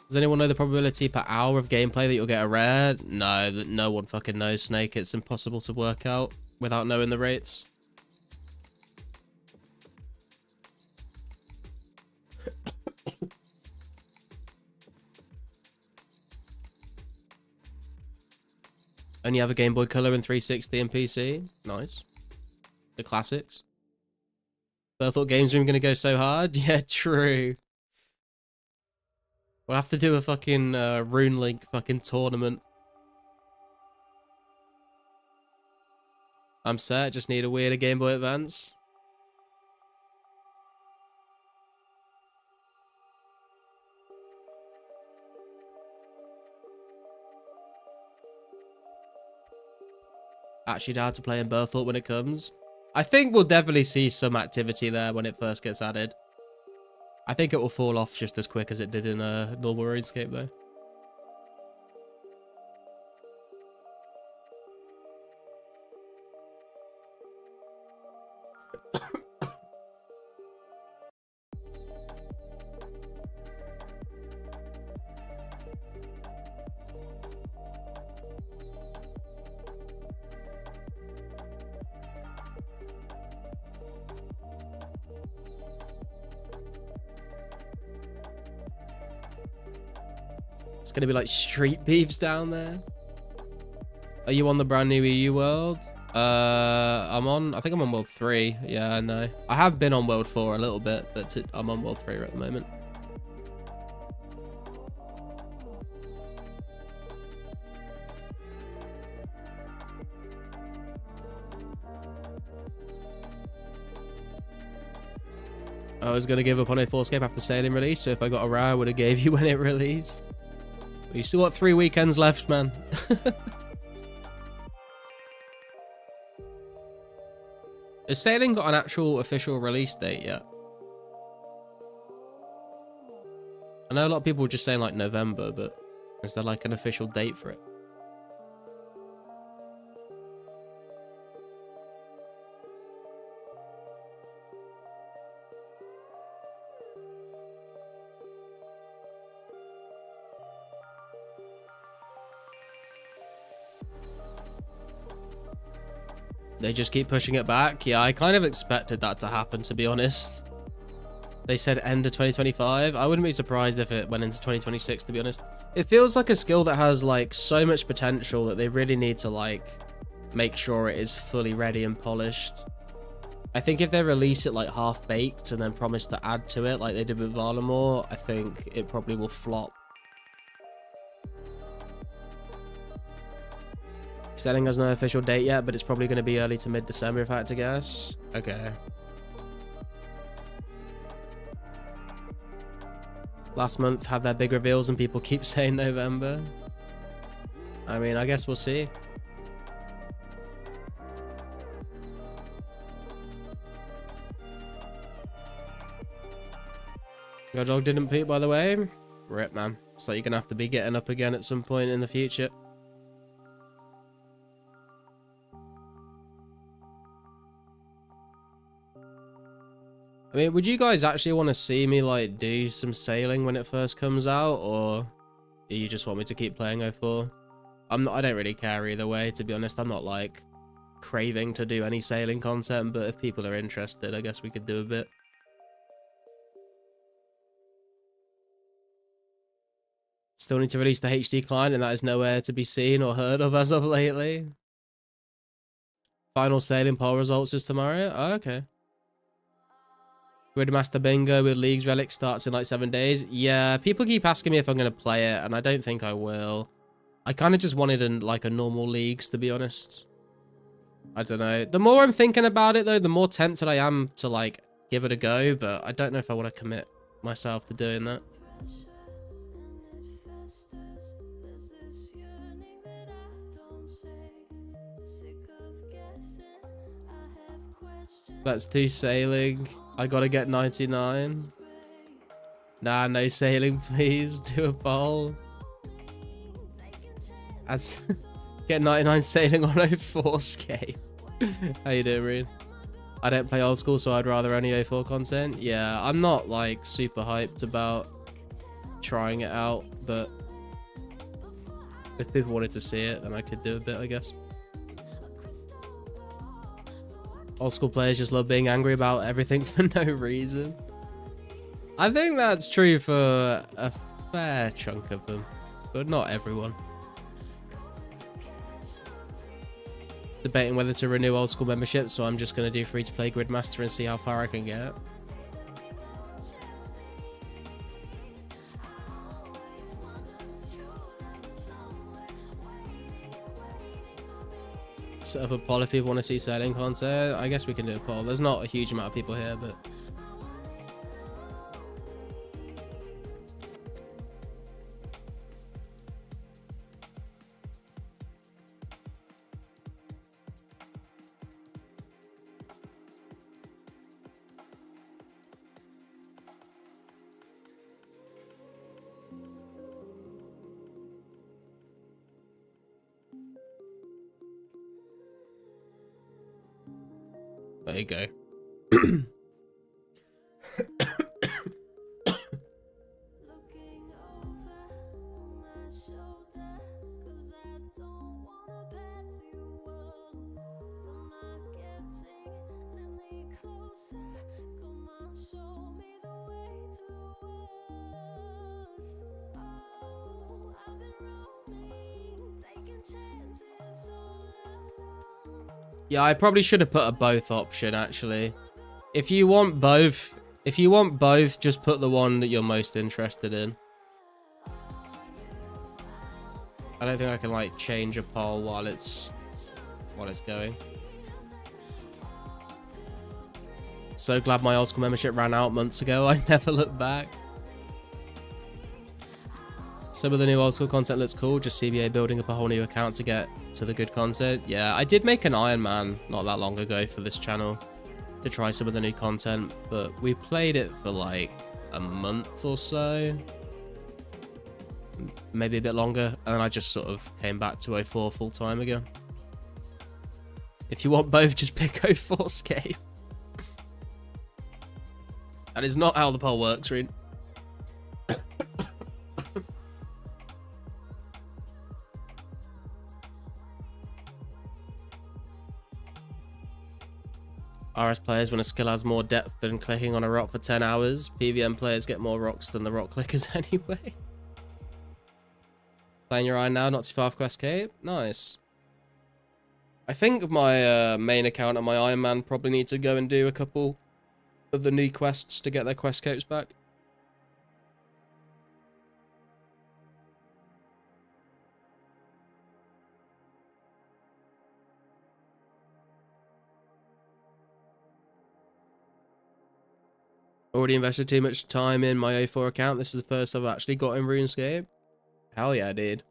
Does anyone know the probability per hour of gameplay that you'll get a rare? No, no one fucking knows, Snake. It's impossible to work out without knowing the rates. And you have a Game Boy Color and 360 and PC. Nice. The classics. But I thought Games Room gonna go so hard. Yeah, true. We'll have to do a fucking Rune Link fucking tournament. I'm set. Just need a weird Game Boy Advance. Actually hard to play in Berthel when it comes. I think we'll definitely see some activity there when it first gets added. I think it will fall off just as quick as it did in a normal RuneScape though. It's gonna be like street beefs down there. Are you on the brand new EU world? I think I'm on world 3. Yeah, I know. I have been on world 4 a little bit, but I'm on world 3 at the moment. I was gonna give up on 2004scape after sailing release, so if I got a rare, I would have gave you when it released. But you still got 3 weekends left, man. Has sailing got an actual official release date yet? I know a lot of people were just saying like November, but is there like an official date for it? They just keep pushing it back. Yeah, I kind of expected that to happen, to be honest. They said end of 2025. I wouldn't be surprised if it went into 2026, to be honest. It feels like a skill that has like so much potential that they really need to like make sure it is fully ready and polished. I think if they release it like half baked and then promise to add to it like they did with Valamore, I think it probably will flop. Selling has no official date yet, but it's probably going to be early to mid-December if I had to guess. Okay. Last month had their big reveals and people keep saying November. I mean, I guess we'll see. Your dog didn't poop, by the way. Rip, man. So you're going to have to be getting up again at some point in the future. I mean, would you guys actually want to see me, like, do some sailing when it first comes out? Or do you just want me to keep playing 04? I don't really care either way, to be honest. I'm not, like, craving to do any sailing content, but if people are interested, I guess we could do a bit. Still need to release the HD client, and that is nowhere to be seen or heard of as of lately. Final sailing poll results is tomorrow. Oh, okay. Gridmaster Bingo with League's Relic starts in like 7 days. Yeah, people keep asking me if I'm going to play it, and I don't think I will. I kind of just wanted a normal Leagues, to be honest. I don't know. The more I'm thinking about it, though, the more tempted I am to, like, give it a go, but I don't know if I want to commit myself to doing that. Let's do sailing. I gotta get 99. Nah, no sailing, please. Do a poll. That's get 99 sailing on 2004scape. How you doing, Reed? I don't play old school, so I'd rather only 04 content. Yeah, I'm not like super hyped about trying it out, but if people wanted to see it, then I could do a bit, I guess. Old school players just love being angry about everything for no reason. I think that's true for a fair chunk of them, but not everyone. Debating whether to renew old school membership, so I'm just going to do free to play Gridmaster and see how far I can get. Set up a poll if people want to see sailing content. I guess we can do a poll. There's not a huge amount of people here, but there you go. Yeah, I probably should have put a both option, actually. If you want both, just put the one that you're most interested in. I don't think I can, like, change a poll while it's going. So glad my old school membership ran out months ago. I never looked back. Some of the new old school content looks cool. Just CBA building up a whole new account to get to the good content. Yeah, I did make an Iron Man not that long ago for this channel to try some of the new content, but we played it for like a month or so, maybe a bit longer, and then I just sort of came back to 04 full time again. If you want both, just pick 04scape. That is not how the poll works, Reed. RS players, when a skill has more depth than clicking on a rock for 10 hours. PVM players get more rocks than the rock clickers anyway. Playing your iron now, not too far off Quest Cape. Nice. I think my main account and my Iron Man probably need to go and do a couple of the new quests to get their Quest Capes back. Already invested too much time in my 04 account. This is the first I've actually got in RuneScape. Hell yeah, dude.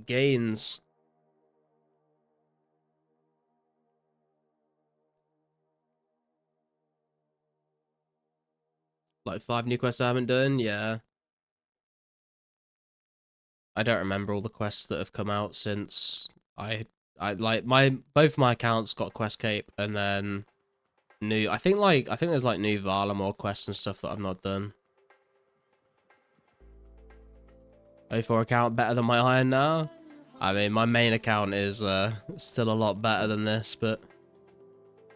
Gains. Like 5 new quests I haven't done, yeah. I don't remember all the quests that have come out since I like both my accounts got Quest Cape, and then new, I think there's like new Valamore quests and stuff that I've not done. 04 account better than my Iron now? I mean, my main account is still a lot better than this, but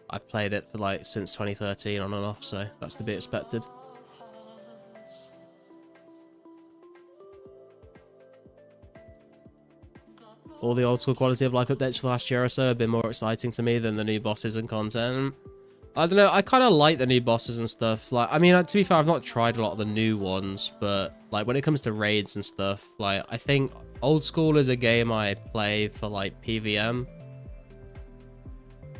I've played it for like since 2013 on and off, so that's to be expected. All the old school quality of life updates for the last year or so have been more exciting to me than the new bosses and content. I don't know, I kind of like the new bosses and stuff. Like, I mean, to be fair, I've not tried a lot of the new ones, but like when it comes to raids and stuff, like I think old school is a game I play for like PVM.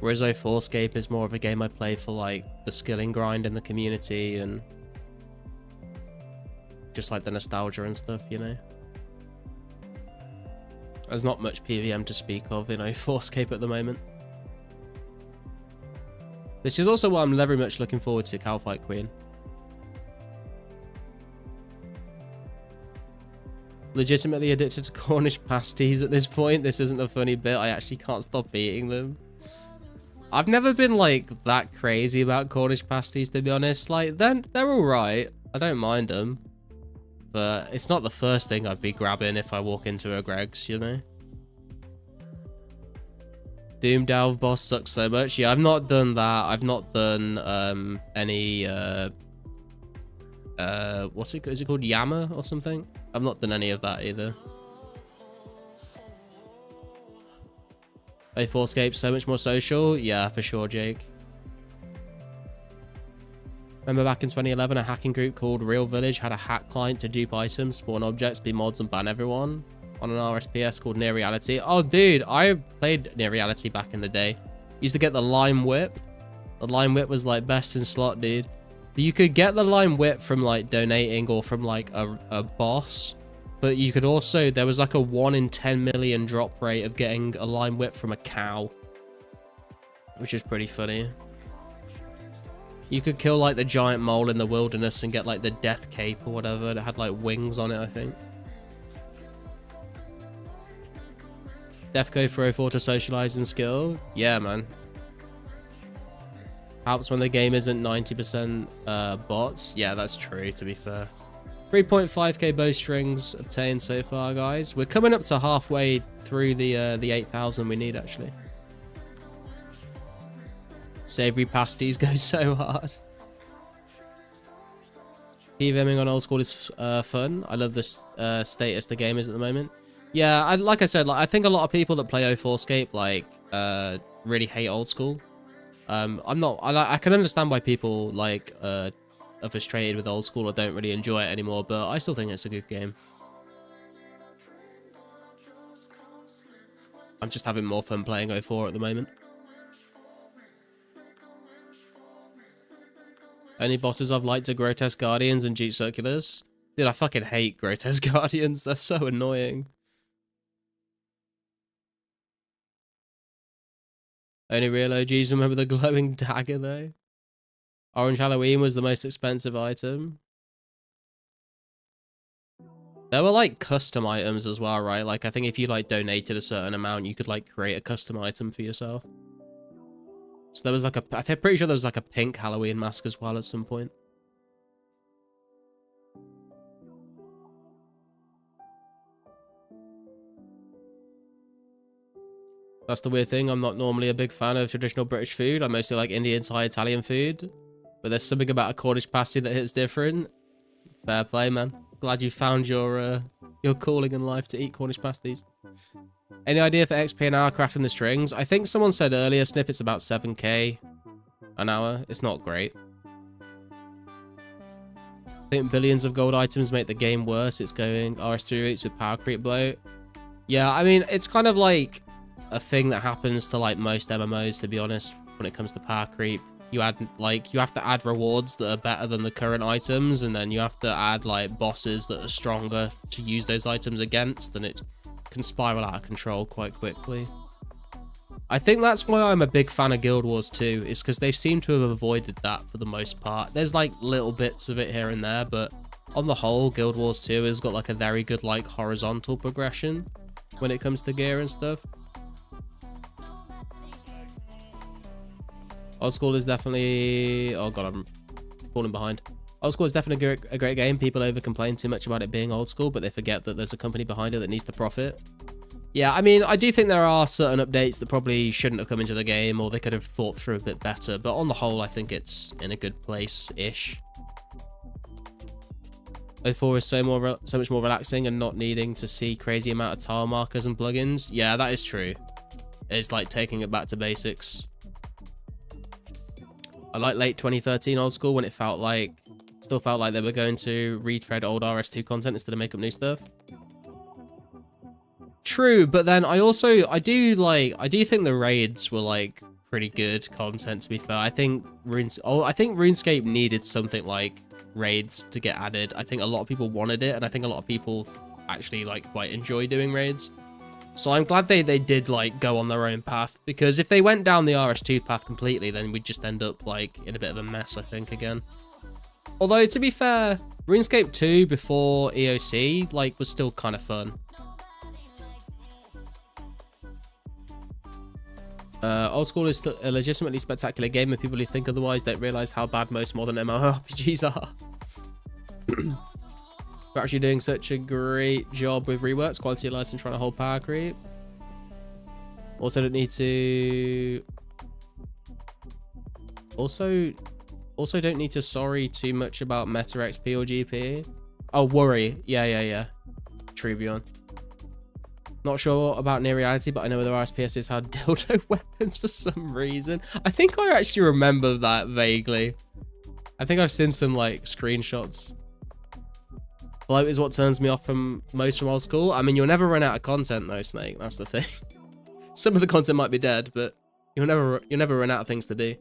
Whereas 2004scape is more of a game I play for like the skilling grind in the community and just like the nostalgia and stuff, you know. There's not much PVM to speak of in 2004scape at the moment. This is also why I'm very much looking forward to Calfight Queen. Legitimately addicted to Cornish pasties at this point. This isn't a funny bit. I actually can't stop eating them. I've never been like that crazy about Cornish pasties, to be honest. Like they're all right. I don't mind them, but it's not the first thing I'd be grabbing if I walk into a Greg's, you know. Doom Delve boss sucks so much. Yeah, I've not done that. I've not done any what's it, is it called Yammer or something? I've not done any of that either. 2004scape so much more social. Yeah, for sure, Jake. Remember back in 2011, a hacking group called Real Village had a hack client to dupe items, spawn objects, be mods, and ban everyone on an RSPS called Near Reality. Oh, dude, I played Near Reality back in the day. Used to get the Lime Whip. The Lime Whip was like best in slot, dude. You could get the Lime Whip from like donating or from like a boss, but you could also, there was like a 1 in 10 million drop rate of getting a Lime Whip from a cow, which is pretty funny. You could kill like the giant mole in the wilderness and get like the death cape or whatever that had like wings on it, I think. Defco 404 to socialize and skill. Yeah, man. Helps when the game isn't 90% bots. Yeah, that's true, to be fair. 3.5k bowstrings obtained so far, guys. We're coming up to halfway through the 8,000 we need, actually. Savory pasties go so hard. PVMing on old school is fun. I love this status the game is at the moment. Yeah, like I said, like I think a lot of people that play 2004scape like really hate old school. I can understand why people like are frustrated with old school or don't really enjoy it anymore, but I still think it's a good game. I'm just having more fun playing 04 at the moment. Only bosses I've liked are Grotesque Guardians and Jeet Circulars. Dude, I fucking hate Grotesque Guardians. They're so annoying. Only real OGs remember the glowing dagger, though. Orange Halloween was the most expensive item. There were, like, custom items as well, right? Like, I think if you, like, donated a certain amount, you could, like, create a custom item for yourself. So there was, like, I'm pretty sure there was, like, a pink Halloween mask as well at some point. That's the weird thing. I'm not normally a big fan of traditional British food. I mostly like Indian, Thai, Italian food. But there's something about a Cornish pasty that hits different. Fair play, man. Glad you found your calling in life to eat Cornish pasties. Any idea for XP an hour crafting the strings? I think someone said earlier, Sniff, it's about 7k an hour. It's not great. I think billions of gold items make the game worse. It's going RS3 routes with power creep bloat. Yeah, I mean, it's kind of like a thing that happens to like most MMOs, to be honest, when it comes to power creep. You add like, you have to add rewards that are better than the current items, and then you have to add like bosses that are stronger to use those items against, and it can spiral out of control quite quickly. I think that's why I'm a big fan of Guild Wars 2, is because they seem to have avoided that for the most part. There's like little bits of it here and there, but on the whole, Guild Wars 2 has got like a very good like horizontal progression when it comes to gear and stuff. Old School is definitely... Oh god, I'm falling behind. Old School is definitely a great game. People over complain too much about it being old school, but they forget that there's a company behind it that needs to profit. Yeah, I mean, I do think there are certain updates that probably shouldn't have come into the game, or they could have thought through a bit better, but on the whole, I think it's in a good place-ish. 04 is so much more relaxing and not needing to see crazy amount of tile markers and plugins. Yeah, that is true. It's like taking it back to basics. I like late 2013 old school when it still felt like they were going to retread old RS2 content instead of make up new stuff. True, but then I do think the raids were like pretty good content, to be fair. I think RuneScape needed something like raids to get added. I think a lot of people wanted it, and I think a lot of people actually like quite enjoy doing raids. So I'm glad they did like go on their own path, because if they went down the RS2 path completely, then we'd just end up like in a bit of a mess, I think, again. Although, to be fair, RuneScape 2 before EOC like was still kind of fun. Old School is still a legitimately spectacular game, and people who think otherwise don't realize how bad most modern MMORPGs are. We're actually doing such a great job with reworks, quality of life, and trying to hold power creep. Also don't need to... Also don't need to sorry too much about meta XP or GP. Oh, worry. Yeah. True, Beyond. Not sure about near reality, but I know other RSPSs had dildo weapons for some reason. I think I actually remember that vaguely. I think I've seen some like screenshots. Bloat is what turns me off from old school. I mean, you'll never run out of content though, Snake. That's the thing. Some of the content might be dead, but you'll never run out of things to do.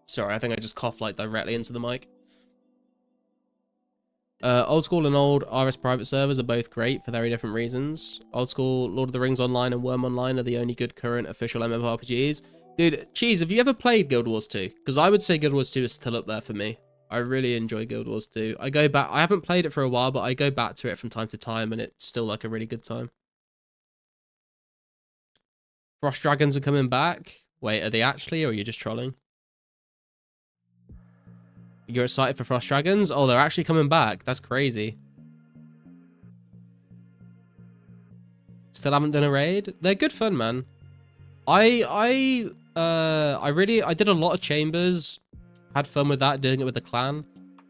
Sorry, I think I just coughed like directly into the mic. Old School and old RS private servers are both great for very different reasons. Old School, Lord of the Rings Online and Worm Online are the only good current official MMORPGs. Dude, Cheese, have you ever played Guild Wars 2? Because I would say Guild Wars 2 is still up there for me. I really enjoy Guild Wars 2. I haven't played it for a while, but I go back to it from time to time, and it's still like a really good time. Frost Dragons are coming back. Wait, are they actually, or are you just trolling? You're excited for Frost Dragons? Oh, they're actually coming back. That's crazy. Still haven't done a raid? They're good fun, man. I did a lot of chambers. Had fun with that, doing it with the clan.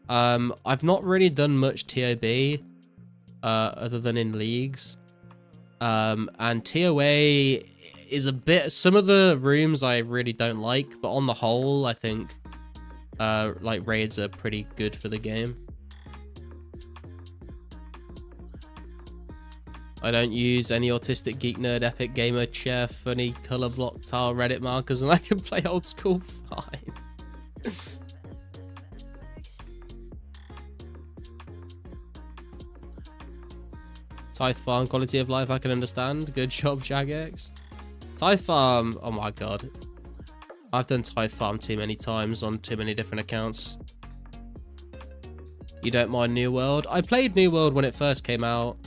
I've not really done much TOB, other than in leagues. And TOA is a bit... Some of the rooms I really don't like, but on the whole, I think... like raids are pretty good for the game. I don't use any autistic geek nerd epic gamer chair funny color block tile Reddit markers, and I can play old school fine. Tithe farm quality of life I can understand. Good job, Jagex. Tithe farm, oh my god. I've done Tithe Farm too many times on too many different accounts. You don't mind New World? I played New World when it first came out.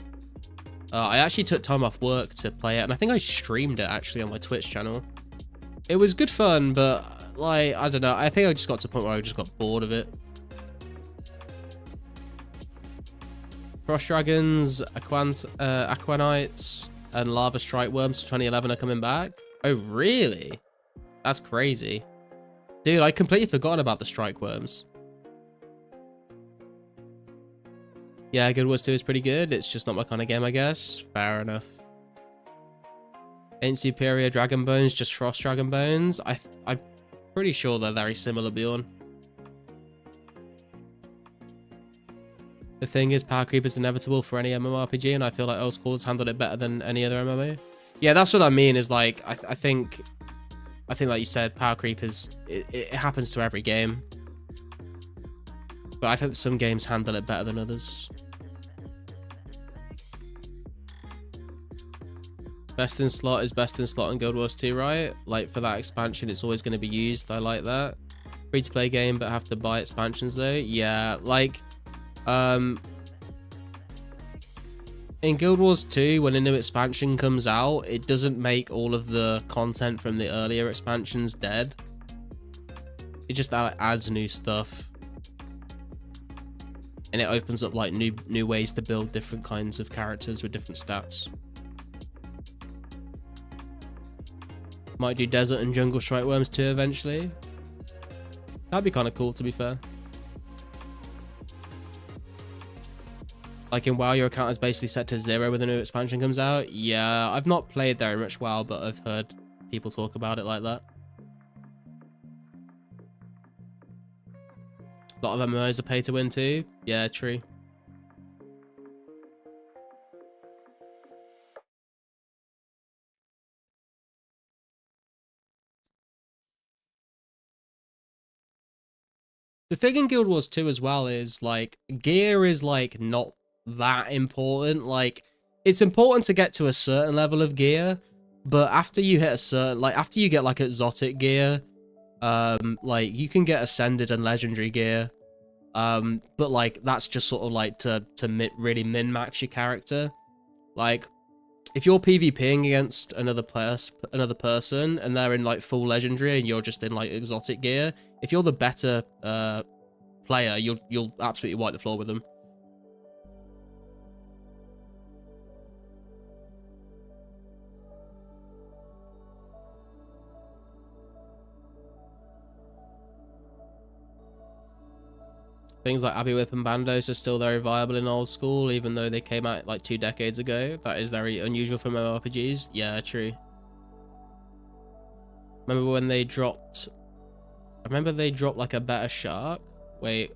I actually took time off work to play it, and I think I streamed it actually on my Twitch channel. It was good fun, but like, I don't know. I think I just got to the point where I just got bored of it. Frost Dragons, Aquanites, and Lava Strike Worms for 2011 are coming back. Oh, really? That's crazy. Dude, I completely forgotten about the Strike Worms. Yeah, Guild Wars 2 is pretty good. It's just not my kind of game, I guess. Fair enough. Ain't superior Dragon Bones, just Frost Dragon Bones. I'm pretty sure they're very similar, Bjorn. The thing is, power creep is inevitable for any MMORPG, and I feel like Old School has handled it better than any other MMO. Yeah, that's what I mean, is like, I think like you said, power creep is, it happens to every game. But I think some games handle it better than others. Best in slot is best in slot in Guild Wars 2, right? Like, for that expansion, it's always going to be used. I like that. Free to play game, but have to buy expansions though. Yeah, like, in Guild Wars 2, when a new expansion comes out, it doesn't make all of the content from the earlier expansions dead. It just adds new stuff. And it opens up like new ways to build different kinds of characters with different stats. Might do Desert and Jungle Strike Worms too eventually. That'd be kind of cool, to be fair. Like in WoW, your account is basically set to 0 when the new expansion comes out. Yeah, I've not played very much WoW, but I've heard people talk about it like that. A lot of MMOs are pay to win too. Yeah, true. The thing in Guild Wars 2 as well is, like, gear is, like, not that important. Like, it's important to get to a certain level of gear, but after you hit a certain, like, after you get, like, exotic gear, like, you can get ascended and legendary gear, but, like, that's just sort of, like, to really min-max your character. Like, if you're PvPing against another person, and they're in, like, full legendary, and you're just in, like, exotic gear, if you're the better player, you'll absolutely wipe the floor with them. Things like Abbey Whip and Bandos are still very viable in old school, even though they came out like 2 decades ago. That is very unusual for MMORPGs. Yeah, true. Remember when they dropped... I remember they dropped like a better shark. Wait.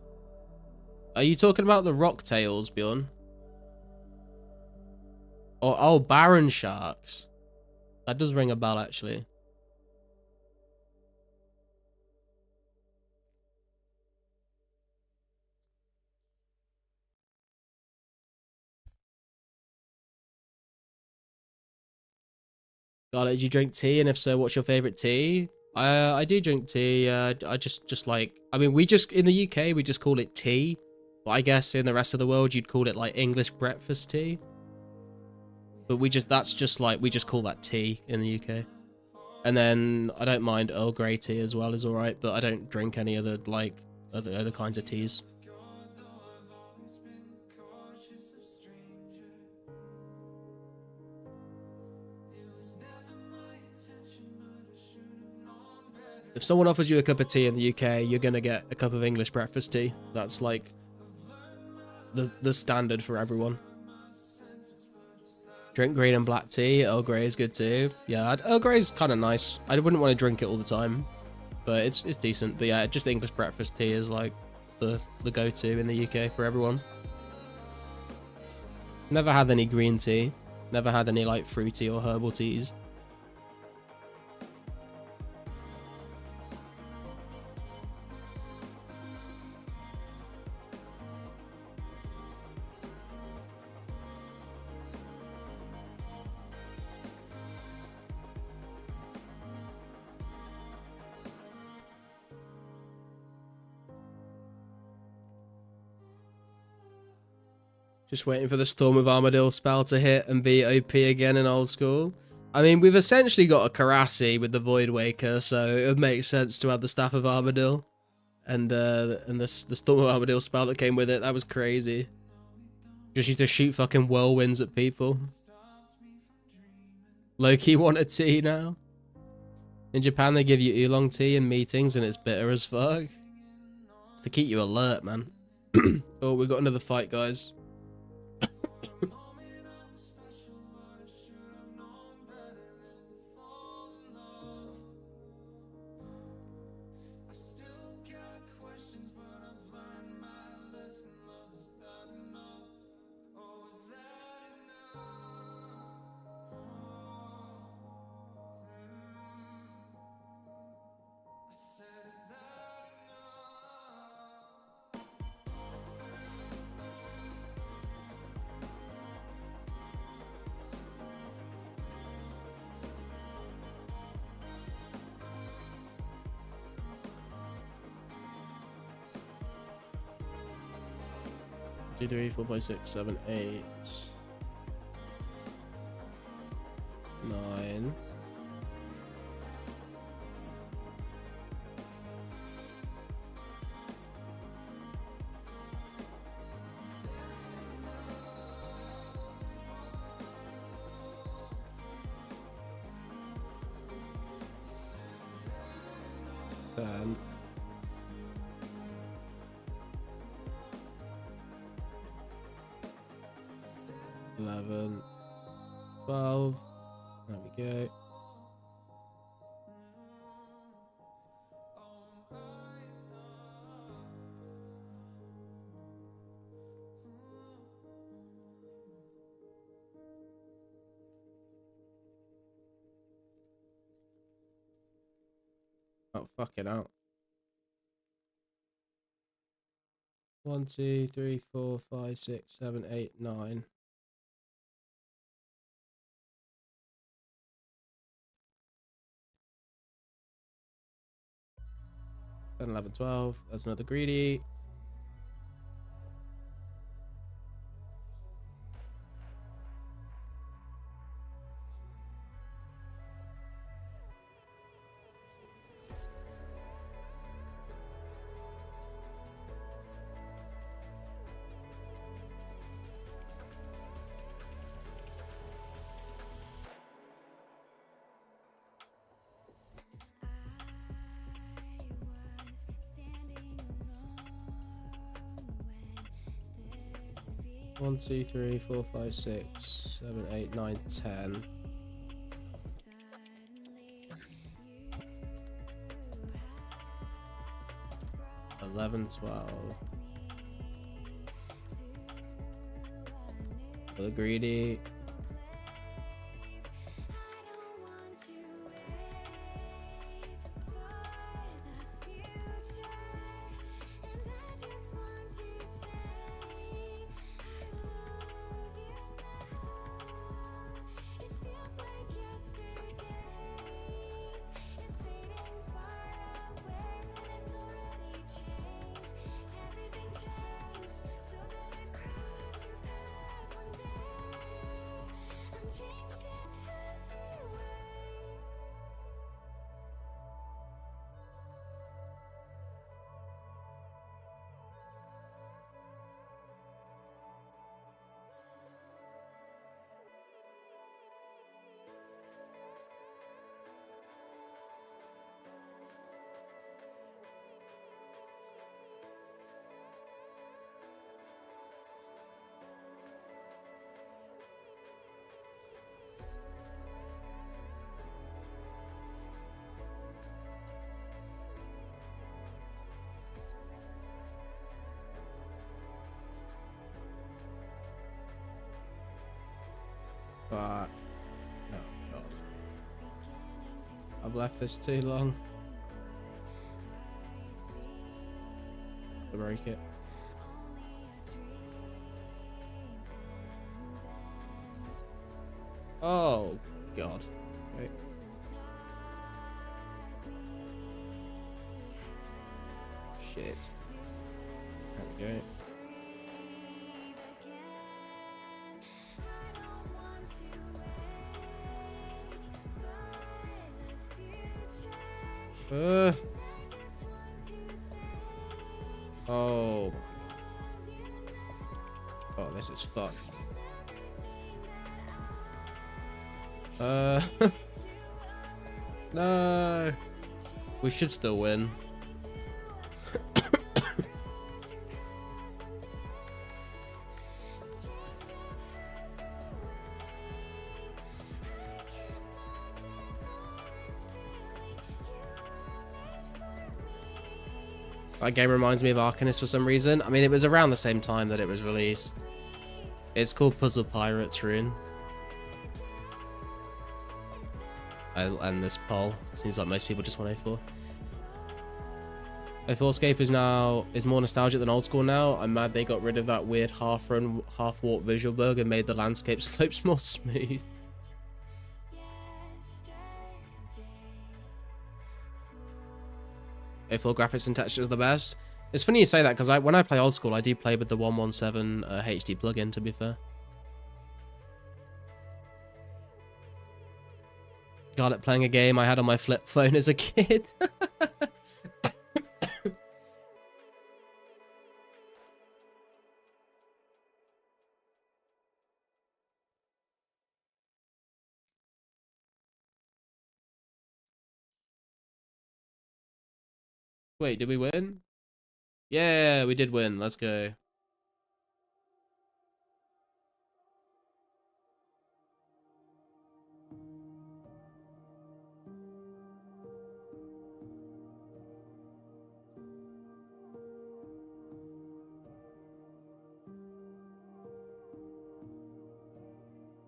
Are you talking about the rock tails, Bjorn? Or, oh, Baron sharks. That does ring a bell, actually. Scarlett, do you drink tea? And if so, what's your favorite tea? I do drink tea. I just like, I mean, we just, in the UK, we just call it tea. But I guess in the rest of the world, you'd call it like English breakfast tea. But we just, that's just like, we just call that tea in the UK. And then I don't mind Earl Grey tea as well, is alright. But I don't drink any other, like, other kinds of teas. If someone offers you a cup of tea in the UK, you're going to get a cup of English breakfast tea. That's like the standard for everyone. Drink green and black tea. Earl Grey is good too. Yeah, Earl Grey is kind of nice. I wouldn't want to drink it all the time, but it's decent. But yeah, just English breakfast tea is like the go-to in the UK for everyone. Never had any green tea. Never had any like fruity or herbal teas. Just waiting for the Storm of Armadyl spell to hit and be OP again in old school. I mean, we've essentially got a Karasi with the Void Waker, so it would make sense to have the Staff of Armadyl. And the Storm of Armadyl spell that came with it. That was crazy. Just used to shoot fucking whirlwinds at people. Loki want a tea now? In Japan, they give you oolong tea in meetings and it's bitter as fuck. It's to keep you alert, man. Oh, we've got another fight, guys. Two, 3, 4, 5, 6, 7, 8, 9. 11, 12. There we go. Oh, fucking out. 1, 2, 3, 4, 5, 6, 7, 8, 9. Ten, 11, 12. That's another greedy. One, 2, 3, 4, 5, 6, 7, 8, 9, 10. 11, 12. Another greedy. But oh god, I've left this too long to break it. Oh god. Wait. Shit. There we go. Oh. Oh, this is fun. No. We should still win. That game reminds me of Arcanist for some reason. I mean, it was around the same time that it was released. It's called Puzzle Pirates Rune. I'll end this poll. Seems like most people just want A4. A4scape is more nostalgic than old school now. I'm mad they got rid of that weird half-run, half-warp visual bug and made the landscape slopes more smooth. A4 graphics and textures are the best. It's funny you say that because when I play old school, I do play with the 117 HD plugin, to be fair. God, at playing a game I had on my flip phone as a kid. Wait, did we win? Yeah, we did win. Let's go.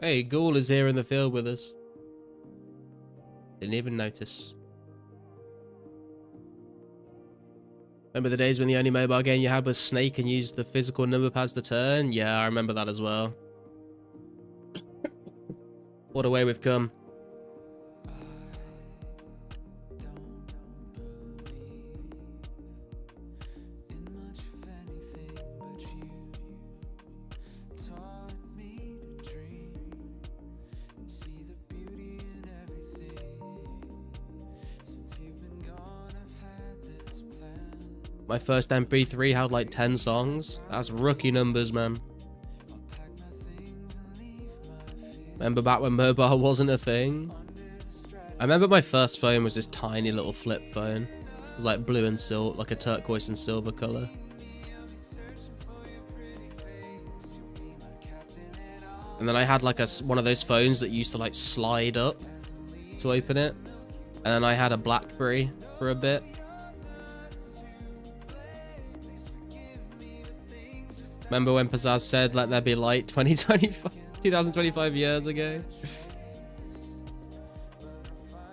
Hey, Ghoul is here in the field with us. Didn't even notice. Remember the days when the only mobile game you had was Snake and used the physical number pads to turn? Yeah, I remember that as well. What a way we've come. My first MP3 had like 10 songs. That's rookie numbers, man. Remember back when mobile wasn't a thing? I remember my first phone was this tiny little flip phone. It was like blue and silver, like a turquoise and silver color. And then I had like one of those phones that used to like slide up to open it. And then I had a BlackBerry for a bit. Remember when Pizzazz said, "Let there be light," 2025 years ago?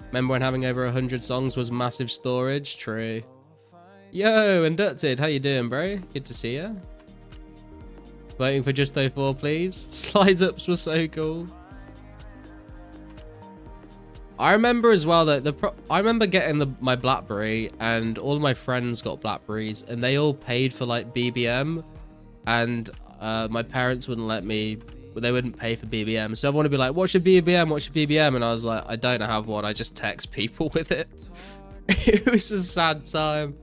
Remember when having over 100 songs was massive storage? True. Yo, Inducted, how you doing, bro? Good to see you. Voting for Just 04, please. Slide ups were so cool. I remember as well that I remember getting my BlackBerry, and all of my friends got BlackBerries, and they all paid for like BBM. And my parents wouldn't let me, they wouldn't pay for BBM. So everyone would be like, what's your BBM? What's your BBM? And I was like, I don't have one. I just text people with it. It was a sad time.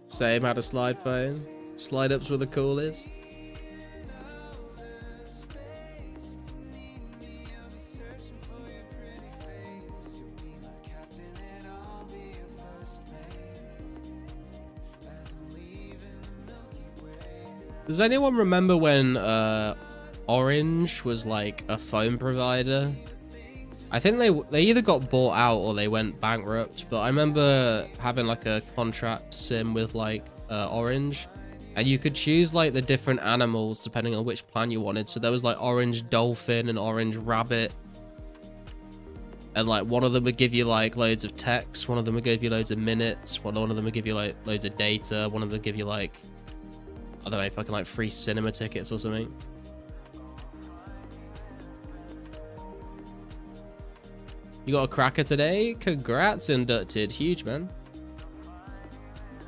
Same, had a slide phone. Slide ups were the coolest. Does anyone remember when Orange was like a phone provider? I think they either got bought out or they went bankrupt, but I remember having like a contract sim with like Orange, and you could choose like the different animals depending on which plan you wanted. So there was like orange dolphin and orange rabbit, and like one of them would give you like loads of text, one of them would give you loads of minutes, one of them would give you like loads of data, one of them would give you like, I don't know, fucking like free cinema tickets or something. You got a cracker today? Congrats, Inducted. Huge, man.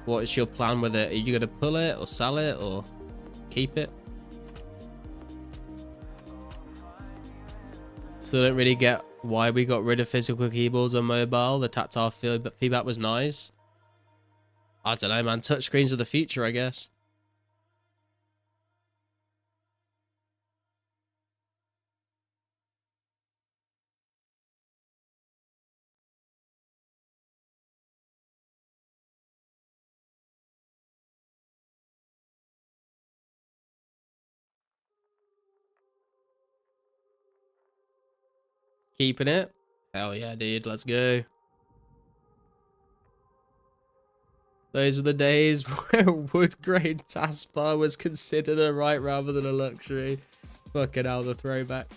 What is your plan with it? Are you going to pull it or sell it or keep it? Still don't really get why we got rid of physical keyboards on mobile. The tactile feedback was nice. I don't know, man. Touchscreens are the future, I guess. Keeping it? Hell yeah, dude. Let's go. Those were the days where wood grain taskbar was considered a right rather than a luxury. Fucking hell, the throwback.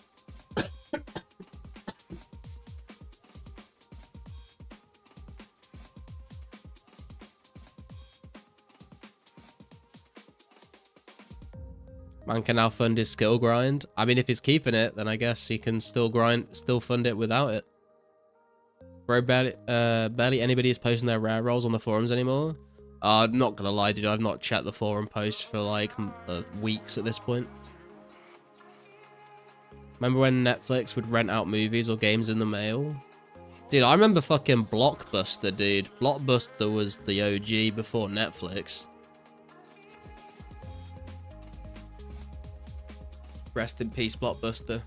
Man can now fund his skill grind. I mean, if he's keeping it, then I guess he can still fund it without it. Bro, barely anybody is posting their rare rolls on the forums anymore. Not gonna lie, dude, I've not checked the forum posts for like weeks at this point. Remember when Netflix would rent out movies or games in the mail? Dude, I remember fucking Blockbuster, dude. Blockbuster was the OG before Netflix. Rest in peace, Blockbuster.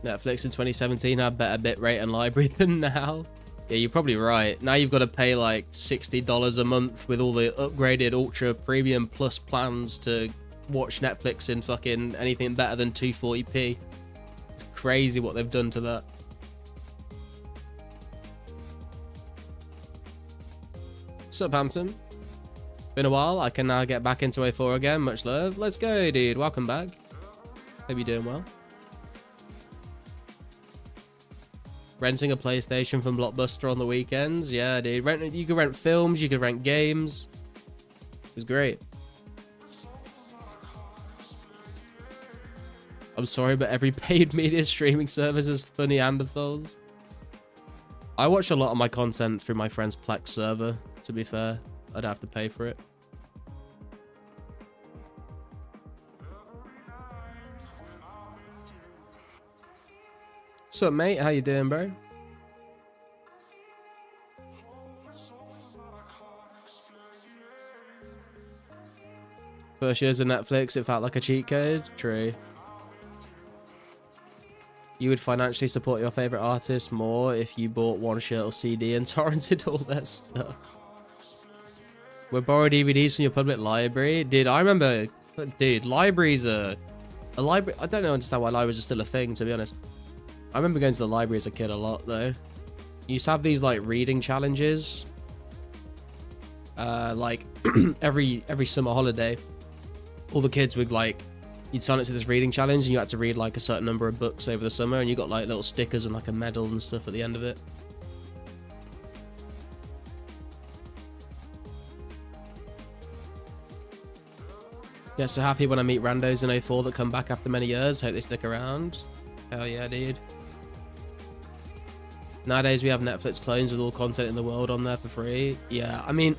Netflix in 2017 had better bitrate and library than now. Yeah, you're probably right. Now you've got to pay like $60 a month with all the upgraded ultra premium plus plans to watch Netflix in fucking anything better than 240p. It's crazy what they've done to that. Sup, Hampton? Been a while. I can now get back into A4 again. Much love. Let's go, dude. Welcome back. Hope you're doing well. Renting a PlayStation from Blockbuster on the weekends. Yeah, dude. You could rent films. You could rent games. It was great. I'm sorry, but every paid media streaming service is for Neanderthals. I watch a lot of my content through my friend's Plex server, to be fair. I'd have to pay for it. What's up, mate? How you doing, bro? First years of Netflix, it felt like a cheat code. True. You would financially support your favorite artist more if you bought one shirt or CD and torrented all their stuff. We'll borrow DVDs from your public library. Dude, I remember... Dude, libraries are... A library... I don't understand why libraries are still a thing, to be honest. I remember going to the library as a kid a lot, though. You used to have these, like, reading challenges. Like, every summer holiday. All the kids would, like... You'd sign up to this reading challenge, and you had to read, like, a certain number of books over the summer, and you got, like, little stickers and, like, a medal and stuff at the end of it. Get so happy when I meet randos in 04 that come back after many years. Hope they stick around. Hell yeah, dude. Nowadays, we have Netflix clones with all content in the world on there for free. Yeah, I mean...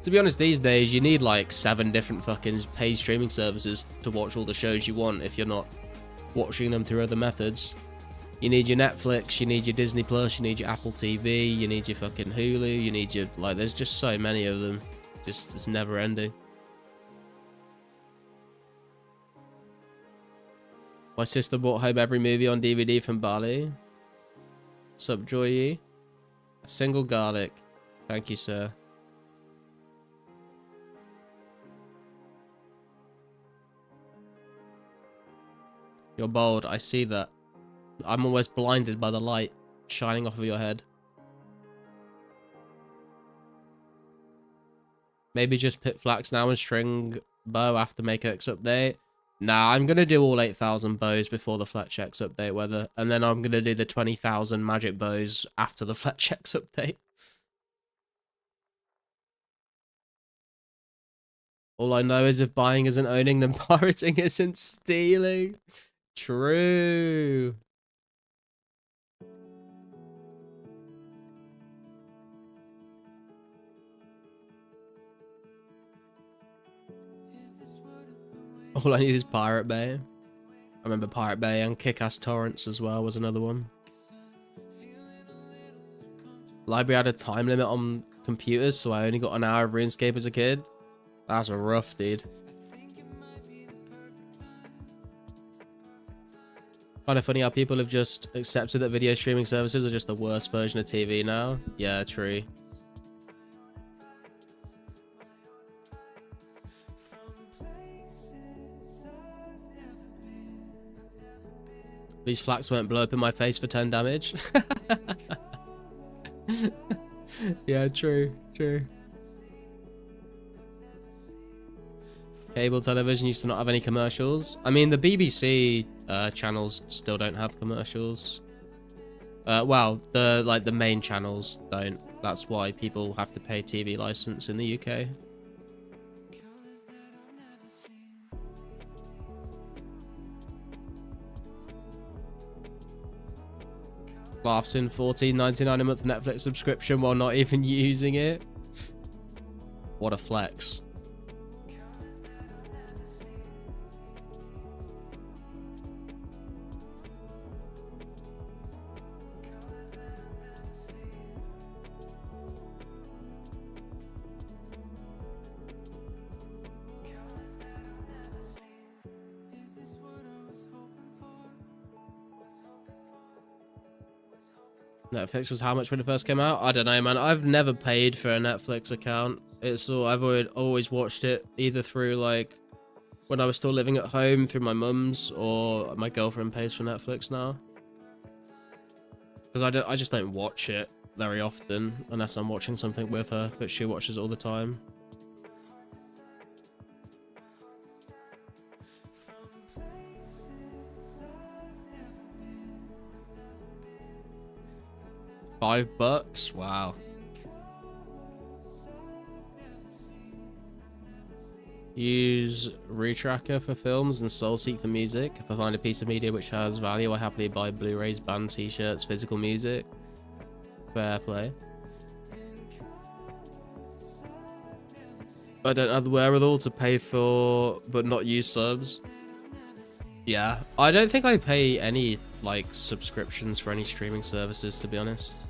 To be honest, these days, you need like 7 different fucking paid streaming services to watch all the shows you want if you're not watching them through other methods. You need your Netflix, you need your Disney Plus, you need your Apple TV, you need your fucking Hulu, you need your... Like, there's just so many of them. Just, it's never ending. My sister brought home every movie on DVD from Bali. Sup, Joy? A single garlic. Thank you, sir. You're bold, I see that. I'm almost blinded by the light shining off of your head. Maybe just pit flax now and string bow after make X update. Nah, I'm gonna do all 8,000 bows before the Fletch X update, and then I'm gonna do the 20,000 magic bows after the Fletch X update. All I know is if buying isn't owning, then pirating isn't stealing. True. All I need is Pirate Bay. I remember Pirate Bay and Kick-Ass Torrents as well was another one. Library had a time limit on computers, so I only got an hour of RuneScape as a kid. That's rough, dude. Kind of funny how people have just accepted that video streaming services are just the worst version of TV now. Yeah, true. These flax won't blow up in my face for 10 damage. Yeah, true, true. Cable television used to not have any commercials. I mean, the BBC channels still don't have commercials. Well, the main channels don't. That's why people have to pay TV license in the UK. Laughs in $14.99 a month Netflix subscription while not even using it. What a flex. Netflix was how much when it first came out? I don't know, man. I've never paid for a Netflix account. It's all I've always watched it either through like when I was still living at home through my mum's, or my girlfriend pays for Netflix now. Because I just don't watch it very often unless I'm watching something with her, but she watches it all the time. $5? Wow. Use Retracker for films and SoulSeek for music. If I find a piece of media which has value, I happily buy Blu-rays, band t-shirts, physical music. Fair play. I don't have the wherewithal to pay for but not use subs. Yeah, I don't think I pay any like subscriptions for any streaming services, to be honest.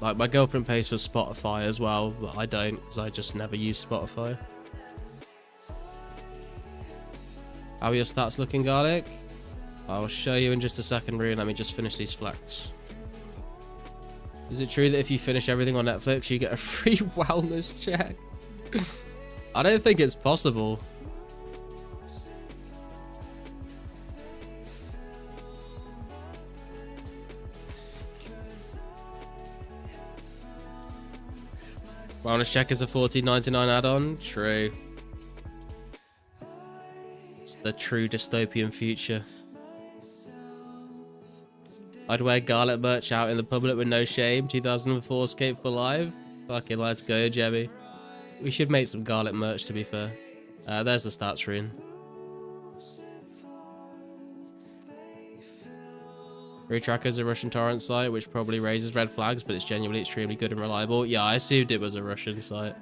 Like, my girlfriend pays for Spotify as well, but I don't, because I just never use Spotify. How are your stats looking, Garlic? I'll show you in just a second, Rune. Let me just finish these flex. Is it true that if you finish everything on Netflix, you get a free wellness check? I don't think it's possible. Wellness check is a $14.99 add-on. True. It's the true dystopian future. I'd wear Garlic merch out in the public with no shame. 2004scape for live. Fucking let's go, Jemmy. We should make some Garlic merch, to be fair. There's the stats rune. Retracker is a Russian torrent site, which probably raises red flags, but it's genuinely extremely good and reliable. Yeah, I assumed it was a Russian site.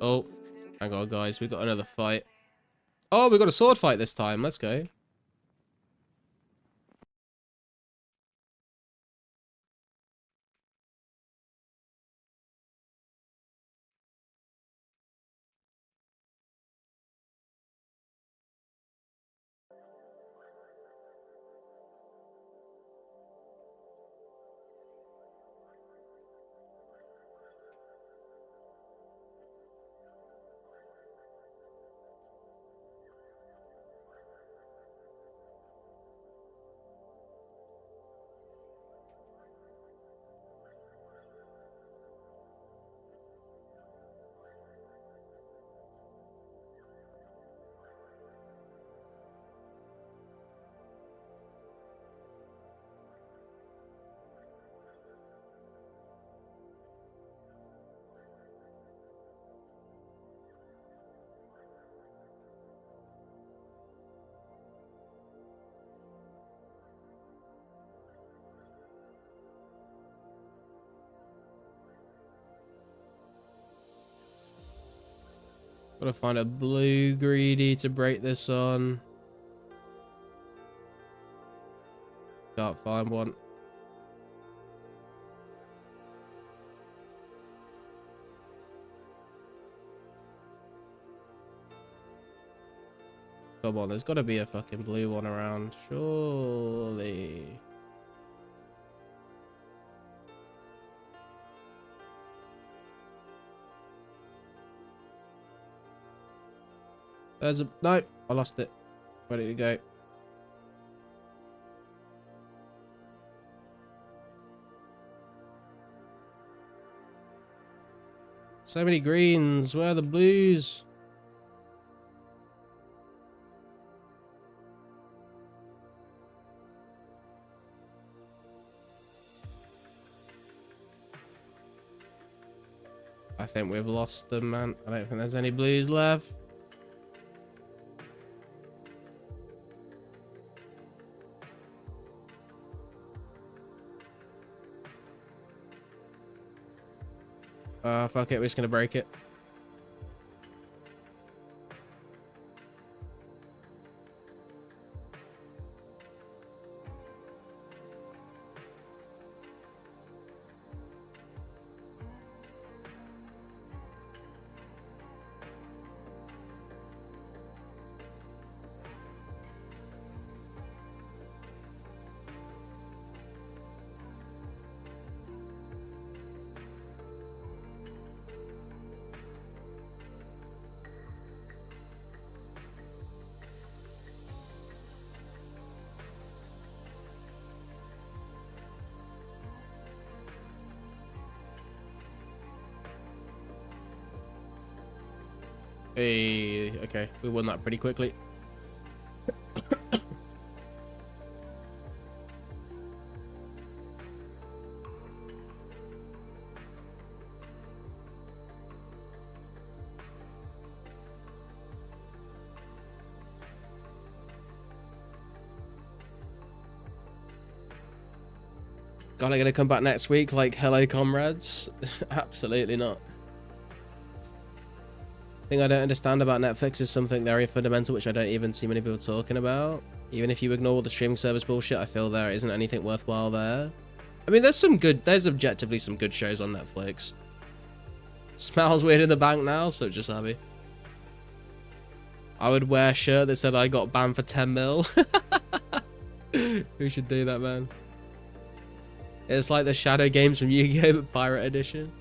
Oh, hang on, guys. We got another fight. Oh, we got a sword fight this time. Let's go. Gotta find a blue greedy to break this on. Can't find one. Come on, there's gotta be a fucking blue one around. Surely. There's a... No, I lost it. Ready to go. So many greens. Where are the blues? I think we've lost them, man. I don't think there's any blues left. Fuck it, we're just gonna break it. Hey, okay, we won that pretty quickly. God, I'm gonna come back next week like, hello, comrades? Absolutely not. The thing I don't understand about Netflix is something very fundamental, which I don't even see many people talking about. Even if you ignore all the streaming service bullshit, I feel there isn't anything worthwhile there. I mean, there's objectively some good shows on Netflix. Smells weird in the bank now, so just happy. I would wear a shirt that said I got banned for 10 mil. Who should do that, man? It's like the Shadow games from Yu-Gi-Oh! But Pirate Edition.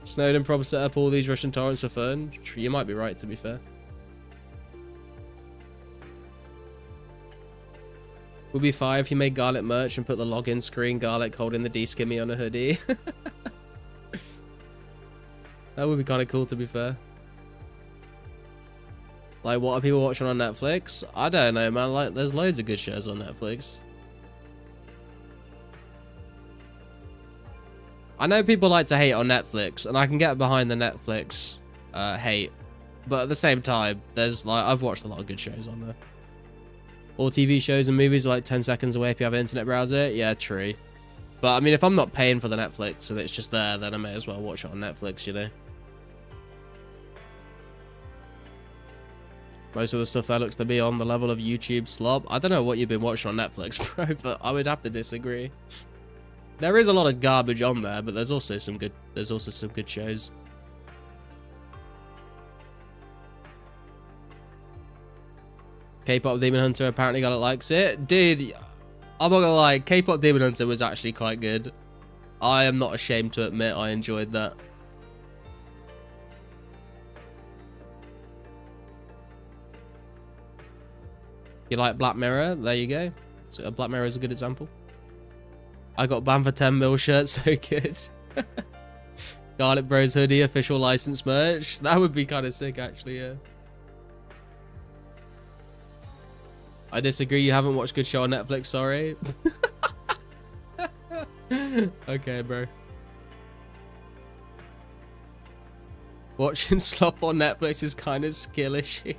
Snowden probably set up all these Russian torrents for fun. You might be right, to be fair. Would be fire if you made Garlic merch and put the login screen Garlic holding the D-skimmy on a hoodie. That would be kind of cool, to be fair. Like, what are people watching on Netflix? I don't know, man. Like, there's loads of good shows on Netflix. I know people like to hate on Netflix, and I can get behind the Netflix hate. But at the same time, there's like, I've watched a lot of good shows on there. All TV shows and movies are like 10 seconds away if you have an internet browser. Yeah, true. But I mean, if I'm not paying for the Netflix and it's just there, then I may as well watch it on Netflix, you know? Most of the stuff there looks to be on the level of YouTube slop. I don't know what you've been watching on Netflix, bro, but I would have to disagree. There is a lot of garbage on there, but there's also some good shows. K-pop Demon Hunter apparently got it likes it. Dude, I'm not gonna lie, K-pop Demon Hunter was actually quite good. I am not ashamed to admit I enjoyed that. You like Black Mirror? There you go. So Black Mirror is a good example. I got banned for 10 mil shirt, so good. Garlic Bros hoodie, official license merch. That would be kind of sick, actually, yeah. I disagree, you haven't watched good show on Netflix, sorry. Okay, bro. Watching slop on Netflix is kind of skill issue.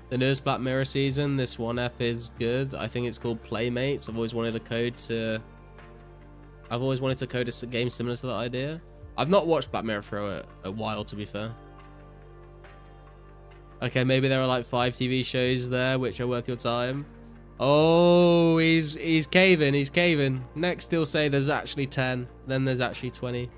The newest Black Mirror season, this one ep is good. I think it's called Playmates. I've always wanted to code a game similar to that idea. I've not watched Black Mirror for a while, to be fair. Okay, maybe there are like 5 TV shows there which are worth your time. Oh, he's caving, he's caving. Next he'll say there's actually 10, then there's actually 20.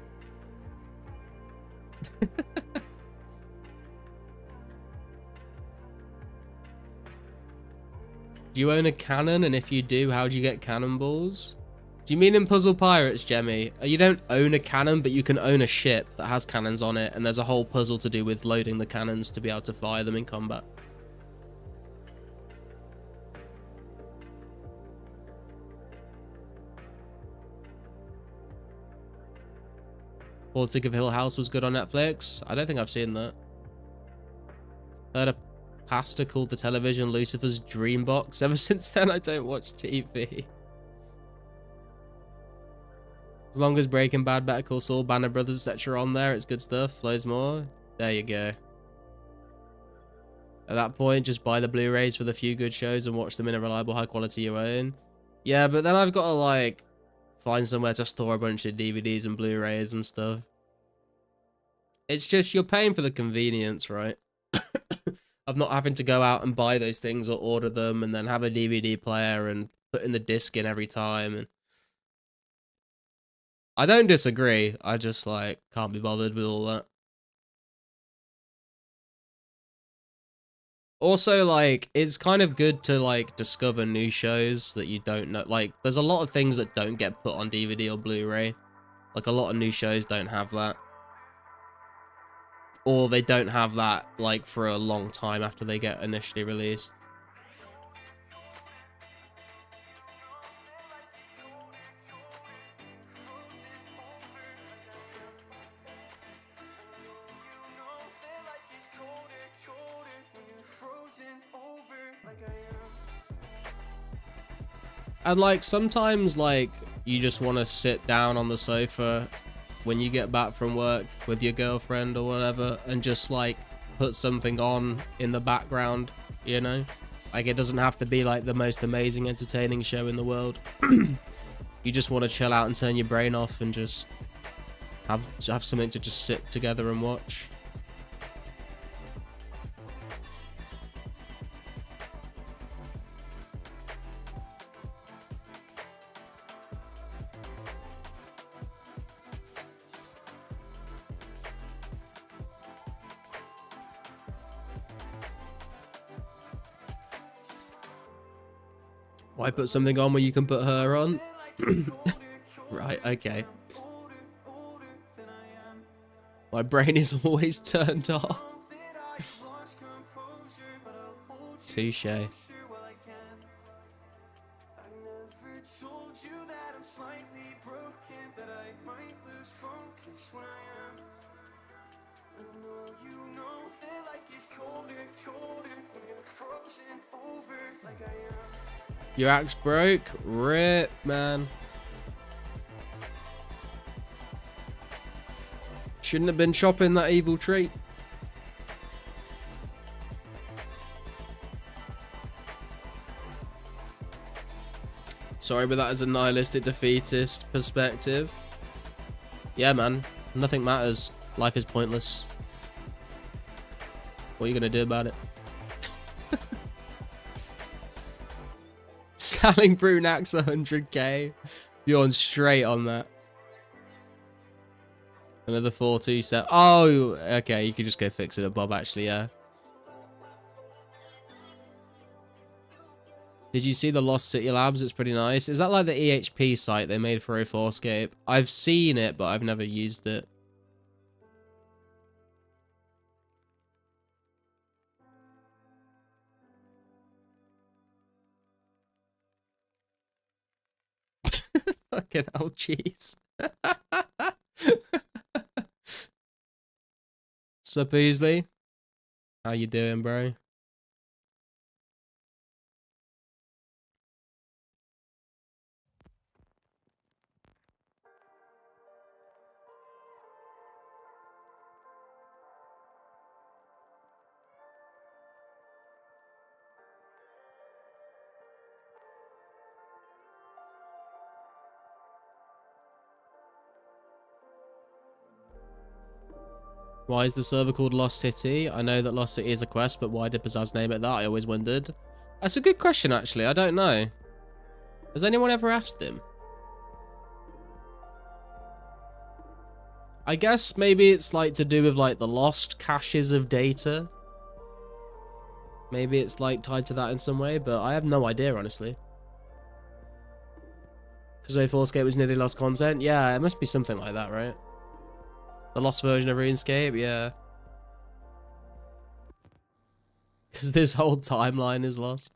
Do you own a cannon? And if you do, how do you get cannonballs? Do you mean in Puzzle Pirates, Jemmy? You don't own a cannon, but you can own a ship that has cannons on it, and there's a whole puzzle to do with loading the cannons to be able to fire them in combat. Politic of Hill House was good on Netflix. I don't think I've seen that. Heard a pastor called the television Lucifer's dream box. Ever since then, I don't watch TV. As long as Breaking Bad, Better Call Saul, Band of Brothers, etc. on there, it's good stuff. Loads more. There you go. At that point, just buy the Blu-rays for the few good shows and watch them in a reliable, high quality you own. Yeah, but then I've got to, like, find somewhere to store a bunch of DVDs and Blu-rays and stuff. It's just, you're paying for the convenience, right? Of not having to go out and buy those things or order them and then have a DVD player and put in the disc in every time. And I don't disagree. I just, like, can't be bothered with all that. Also, like, it's kind of good to, like, discover new shows that you don't know. Like, there's a lot of things that don't get put on DVD or Blu-ray. Like, a lot of new shows don't have that. Or they don't have that, like, for a long time after they get initially released. And like sometimes like you just want to sit down on the sofa when you get back from work with your girlfriend or whatever and just like put something on in the background, you know? Like it doesn't have to be like the most amazing entertaining show in the world. You just want to chill out and turn your brain off and just have something to just sit together and watch. Why put something on where you can put her on? Right, okay. My brain is always turned off. Touche. Your axe broke? Rip, man. Shouldn't have been chopping that evil tree. Sorry, but that is a nihilistic, defeatist perspective. Yeah, man. Nothing matters. Life is pointless. What are you gonna do about it? Selling Brunax 100k. You're on straight on that. Another 4-2 set. Oh, okay. You could just go fix it at Bob, actually, yeah. Did you see the Lost City Labs? It's pretty nice. Is that like the EHP site they made for 2004scape? I've seen it, but I've never used it. Fucking hell, jeez. Sup, Easley? How you doing, bro? Why is the server called Lost City? I know that Lost City is a quest, but why did Pizzazz name it that? I always wondered. That's a good question, actually. I don't know. Has anyone ever asked him? I guess maybe it's like to do with like the lost caches of data. Maybe it's like tied to that in some way, but I have no idea, honestly. Because 2004scape was nearly lost content? Yeah, it must be something like that, right? The lost version of RuneScape, yeah. Because this whole timeline is lost.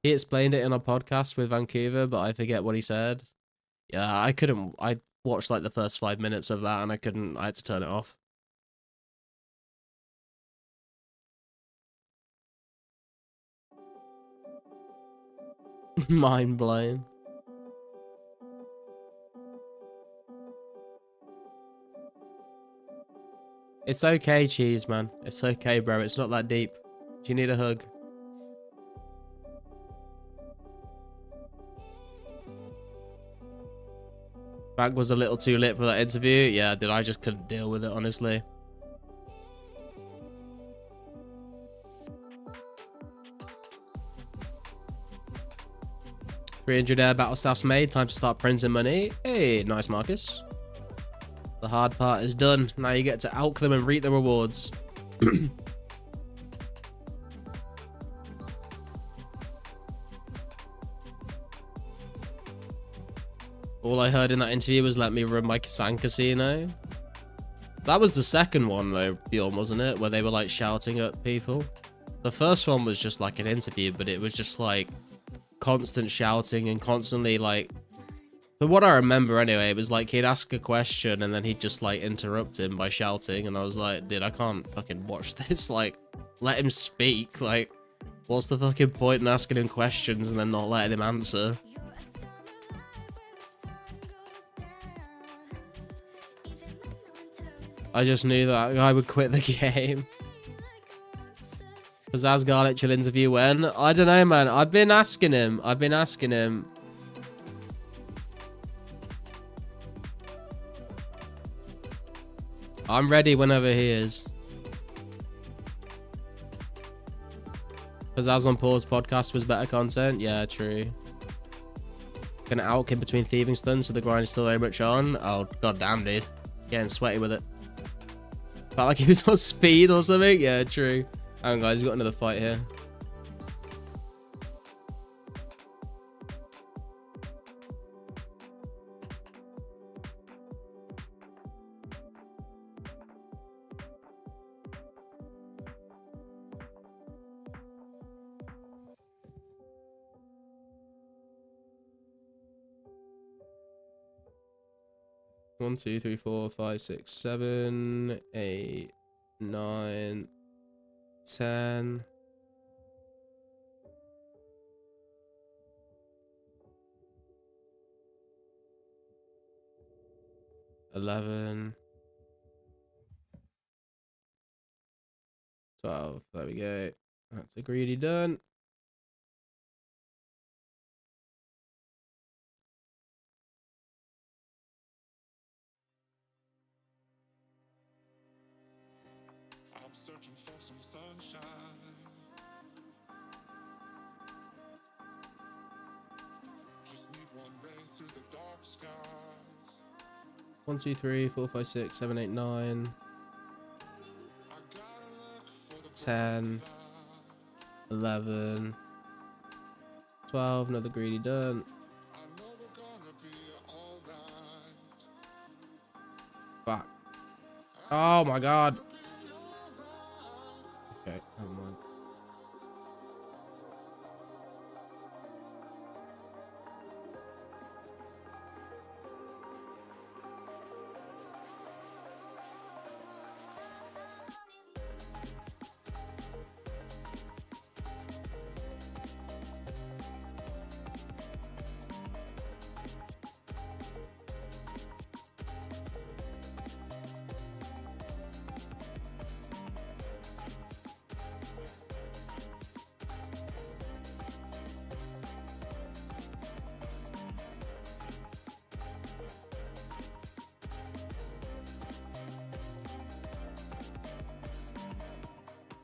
He explained it in a podcast with Vancouver, but I forget what he said. Yeah, I watched like the first 5 minutes of that and I had to turn it off. Mind blown. It's okay, Cheese, man. It's okay, bro. It's not that deep. Do you need a hug? Bag was a little too lit for that interview. Yeah, dude, I just couldn't deal with it, honestly. $300 air battle staffs made. Time to start printing money. Hey, nice, Marcus. The hard part is done. Now you get to alch them and reap the rewards. All I heard in that interview was let me run my Kasan Casino. That was the second one though, Bjorn, wasn't it? Where they were like shouting at people. The first one was just like an interview, but it was just like constant shouting and constantly like, from what I remember anyway, it was like he'd ask a question and then he'd just like interrupt him by shouting, and I was like, dude, I can't fucking watch this. Like, let him speak. Like, What's the fucking point in asking him questions and then not letting him answer? I just knew that guy would quit the game. Was Asgard actual interview when? I don't know, man. I've been asking him. I'm ready whenever he is. Pizzazz on Pause podcast was better content. Yeah, true. Gonna out in between thieving stuns, so the grind is still very much on. Oh, goddamn, dude. Getting sweaty with it. Felt like he was on speed or something. Yeah, true. Hang on, guys. We've got another fight here. One, 2, 3, 4, 5, 6, 7, 8, 9, 10. $11, 12. There we go. That's a greedy done. I'm searching for some sunshine. Just need one ray through the dark skies. 1, 2, 3, 4, 5, 6, 7, 8, 9, I gotta look for the 10, 11, 12. Another greedy done. I know we're gonna be alright. Fuck. Oh my god. Okay, never mind.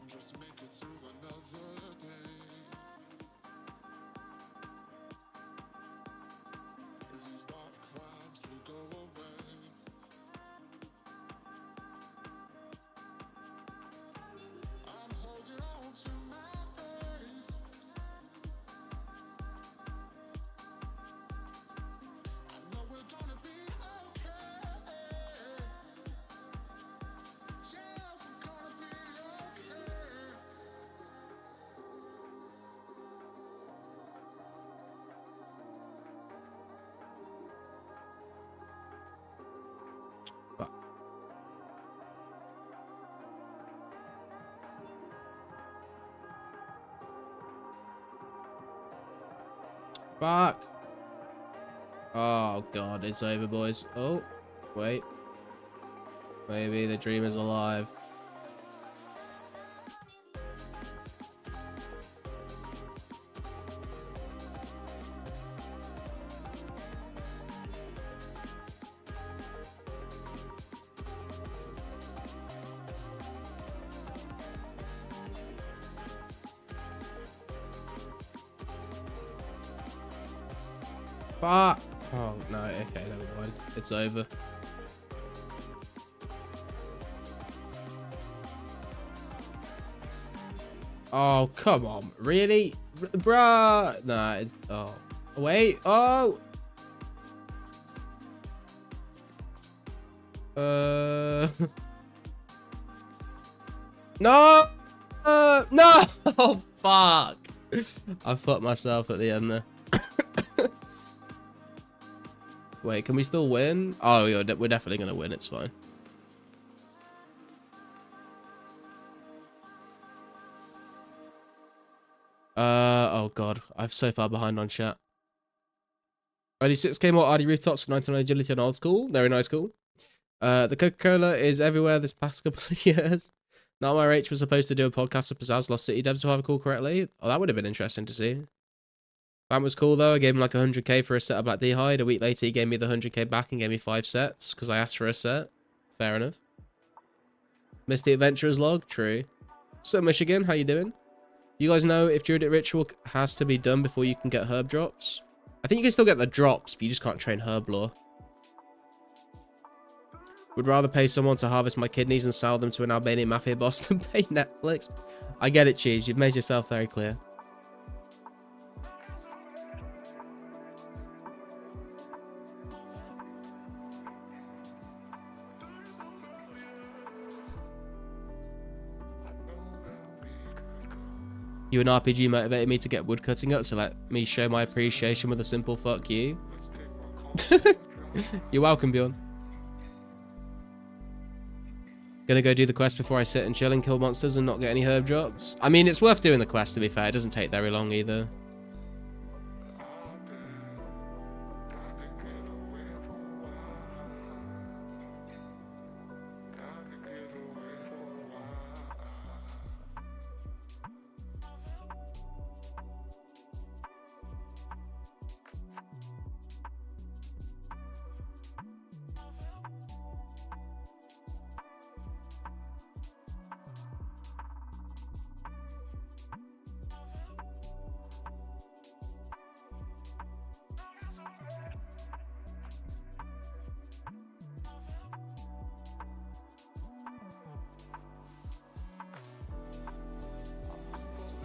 Just make it through another day. As these dark clouds will go away. I'm holding on to my faith. I know we're gonna be okay. Yeah, we're gonna be okay. Fuck. Fuck. Oh god, it's over, boys. Oh, wait. Maybe the dream is alive. Fuck. Oh no, okay, never mind. It's over. Oh, come on. Really? Bruh. Nah, it's... Oh. Wait. Oh. No. No. Oh, fuck. I fucked myself at the end there. Wait, can we still win? Oh, yeah, we're definitely going to win. It's fine. Oh god, I'm so far behind on chat. Only 6k more RD rooftops for 99 agility on old school. Very nice school. The Coca-Cola is everywhere this past couple of years. Now my H was supposed to do a podcast with Pizzazz Lost City devs, if I recall correctly. Oh, that would have been interesting to see. That was cool though. I gave him like 100k for a set of Black D-Hide. A week later, he gave me the 100k back and gave me 5 sets because I asked for a set. Fair enough. Missed the Adventurer's log. True. So Michigan, how you doing? You guys know if Druidic Ritual has to be done before you can get herb drops? I think you can still get the drops, but you just can't train herb lore. Would rather pay someone to harvest my kidneys and sell them to an Albanian mafia boss than pay Netflix. I get it, Cheese. You've made yourself very clear. You and RPG motivated me to get woodcutting up, so let me show my appreciation with a simple fuck you. You're welcome, Bjorn. Gonna go do the quest before I sit and chill and kill monsters and not get any herb drops. I mean, it's worth doing the quest, to be fair. It doesn't take very long either.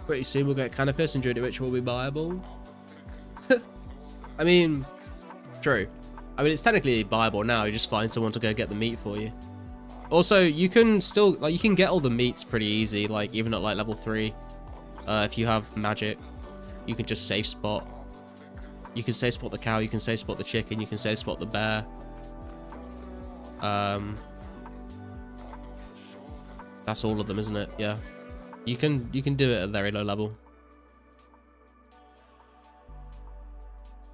Pretty soon we'll get Canopus and Druidic Ritual will be viable. I mean, true. I mean, it's technically viable now. You just find someone to go get the meat for you. Also, you can still, like, you can get all the meats pretty easy, like, even at, like, level 3. If you have magic, you can just safe spot. You can safe spot the cow, you can safe spot the chicken, you can safe spot the bear. That's all of them, isn't it? Yeah. You can do it at a very low level.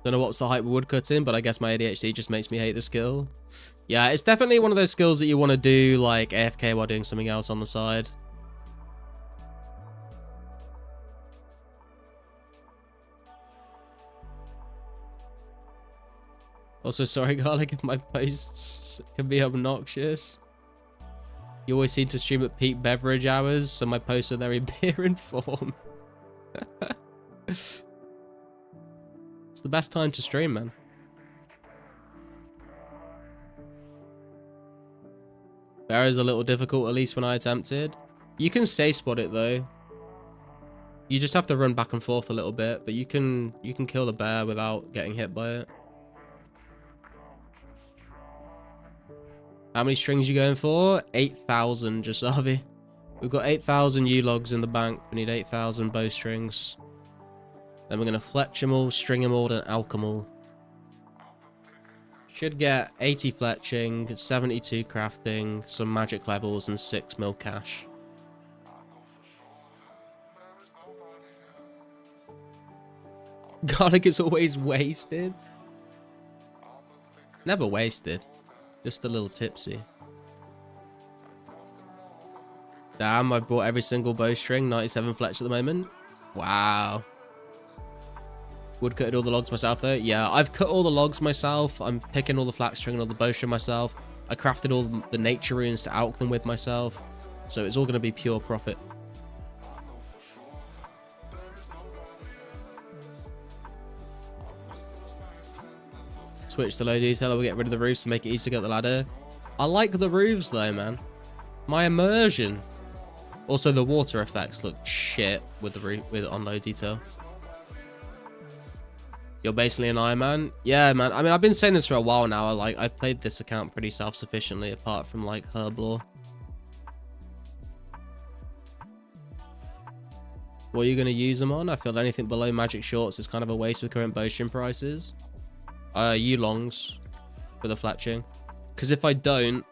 Don't know what's the hype with woodcutting, but I guess my ADHD just makes me hate the skill. Yeah, it's definitely one of those skills that you want to do like AFK while doing something else on the side. Also, sorry, Garlic, if my posts can be obnoxious. You always seem to stream at peak beverage hours, so my posts are very beer informed. It's the best time to stream, man. Bear is a little difficult, at least when I attempted. You can safe spot it though. You just have to run back and forth a little bit, but you can kill the bear without getting hit by it. How many strings you going for? 8,000, just Avi. We've got 8,000 U-logs in the bank. We need 8,000 bowstrings. Then we're going to fletch them all, string them all, and alch them all. Should get 80 fletching, 72 crafting, some magic levels, and 6 mil cash. Garlic is always wasted. Never wasted. Just a little tipsy. Damn, I've bought every single bowstring. 97 fletch at the moment. Wow. Wood cutted all the logs myself though. Yeah, I've cut all the logs myself. I'm picking all the flax string and all the bowstring myself. I crafted all the nature runes to alch them with myself. So it's all going to be pure profit. Switch to low detail. We'll get rid of the roofs to make it easy to get the ladder. I like the roofs though, man. My immersion. Also, the water effects look shit with the roof on low detail. You're basically an Iron Man. Yeah, man. I mean, I've been saying this for a while now. I've played this account pretty self-sufficiently, apart from like herb lore. What are you going to use them on? I feel anything below magic shorts is kind of a waste with current bowstring prices. U-longs for the fletching. Because if I don't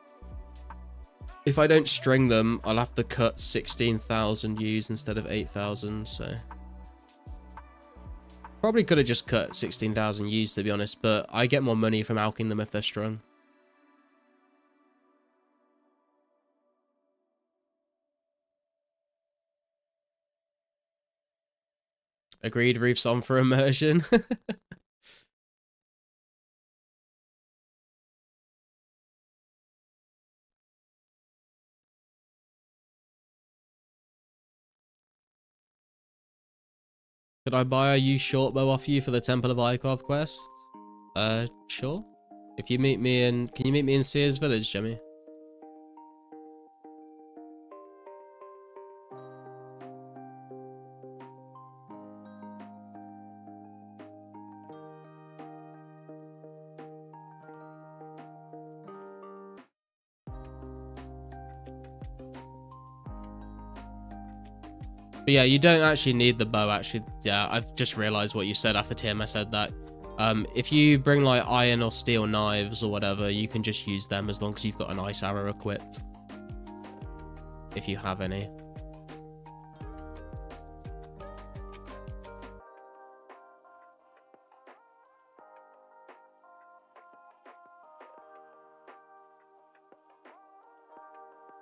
string them, I'll have to cut 16,000 U's instead of 8,000, so Probably could have just cut 16,000 used, to be honest, but I get more money from alking them if they're strung. Agreed, roof's on for immersion. Could I buy a used short bow off you for the Temple of Ikov quest? Sure. If you meet me in... Can you meet me in Sears Village, Jimmy? But yeah, you don't actually need the bow, actually. Yeah, I've just realized what you said after TMS said that. If you bring like iron or steel knives or whatever, you can just use them as long as you've got an ice arrow equipped. If you have any.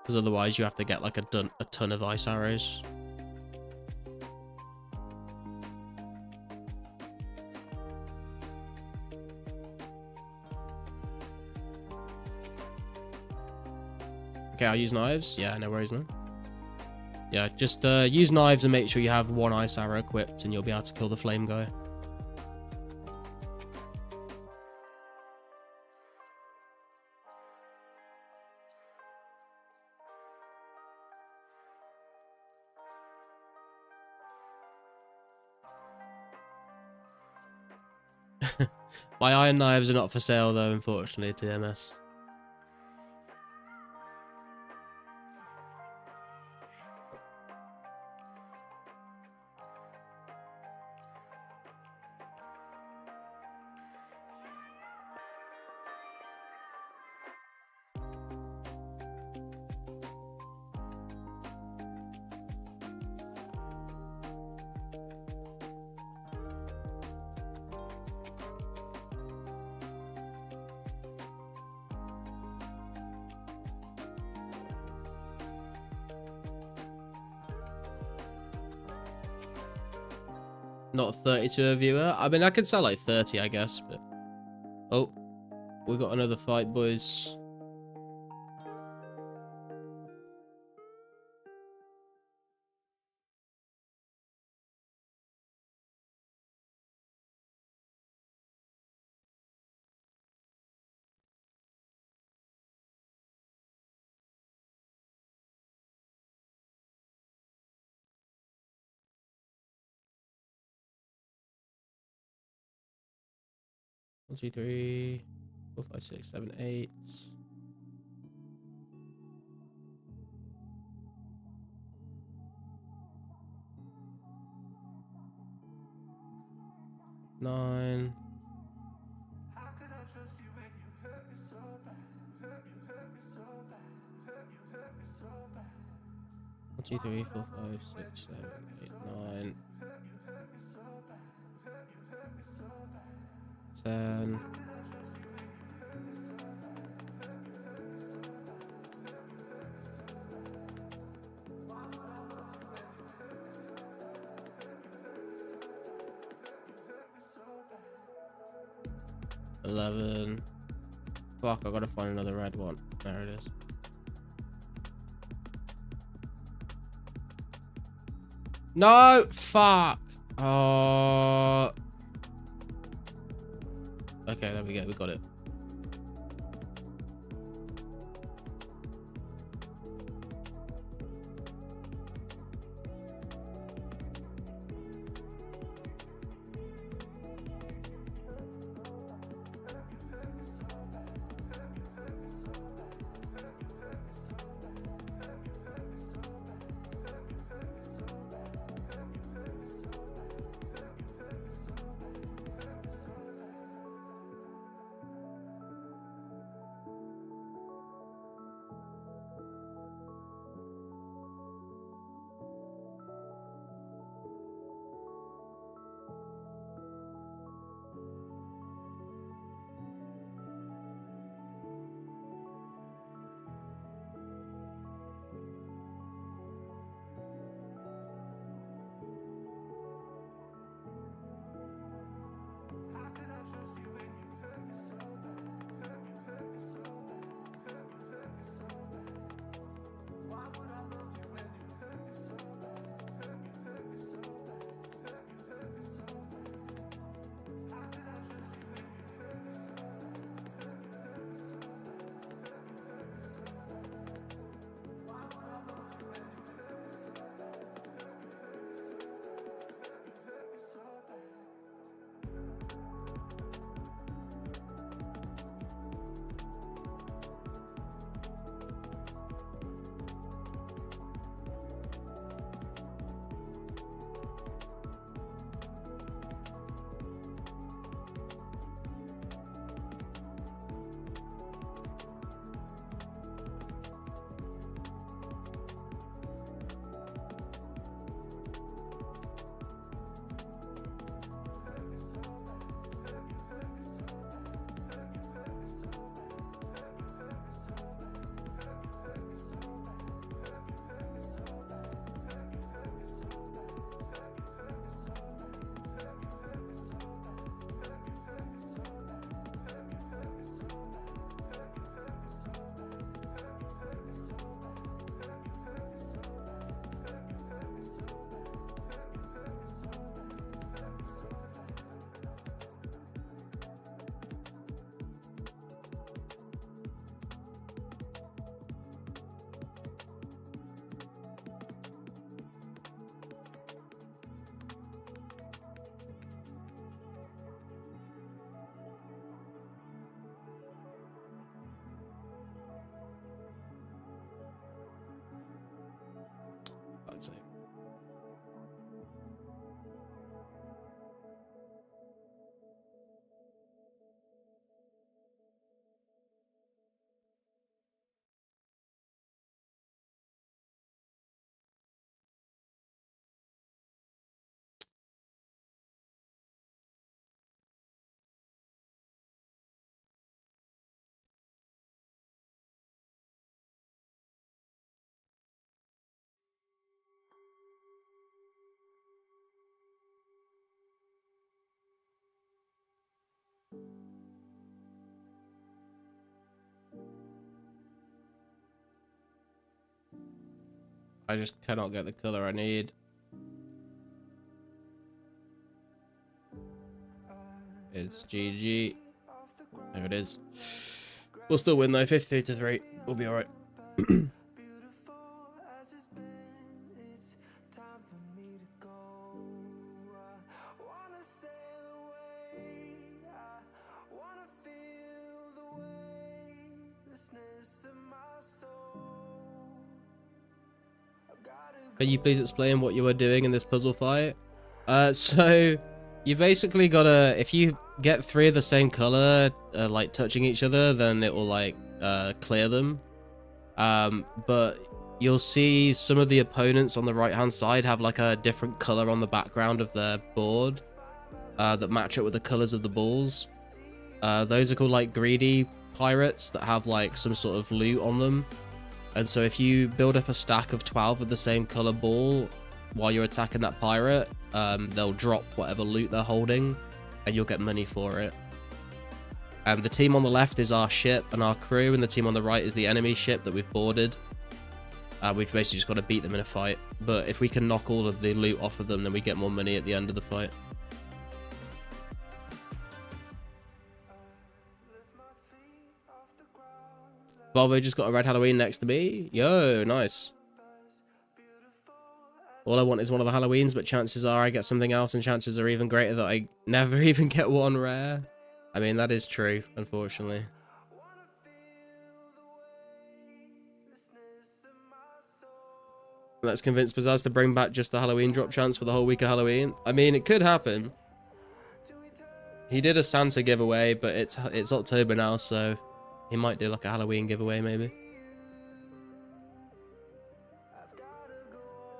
Because otherwise you have to get like a ton of ice arrows. Okay, I'll use knives. Yeah, no worries, man. Yeah, just use knives and make sure you have one ice arrow equipped and you'll be able to kill the flame guy. My iron knives are not for sale though, unfortunately, TMS. Not 32 a viewer. I mean, I could sell like 30, I guess, but... Oh, we got another fight, boys. One, two, three, 4, 5, 6, 7, 8. Nine. How could I trust you when you hurt me so bad? Hurt me so bad. Hurt me so bad. 1, 2, 3, 4, 5, 6, 7, 8, 9. 10. $11. Fuck, I gotta find another red one. There it is. No! Fuck! Oh. Okay, there we go. We got it. I just cannot get the color I need. It's GG. There it is. We'll still win though, 53-3. We'll be alright. Can you please explain what you were doing in this puzzle fight? So you basically gotta, if you get 3 of the same color, like touching each other, then it will like clear them. But you'll see some of the opponents on the right hand side have like a different color on the background of their board that match up with the colors of the balls. Those are called like greedy pirates that have like some sort of loot on them. And so if you build up a stack of 12 of the same color ball while you're attacking that pirate, they'll drop whatever loot they're holding and you'll get money for it. And the team on the left is our ship and our crew, and the team on the right is the enemy ship that we've boarded. We've basically just got to beat them in a fight. But if we can knock all of the loot off of them, then we get more money at the end of the fight. Volvo just got a red Halloween next to me. Yo, nice. All I want is one of the Halloweens, but chances are I get something else, and chances are even greater that I never even get one rare. I mean, that is true, unfortunately. Let's convince Pizzazz to bring back just the Halloween drop chance for the whole week of Halloween. I mean, it could happen. He did a Santa giveaway, but it's October now, so he might do like a Halloween giveaway, maybe.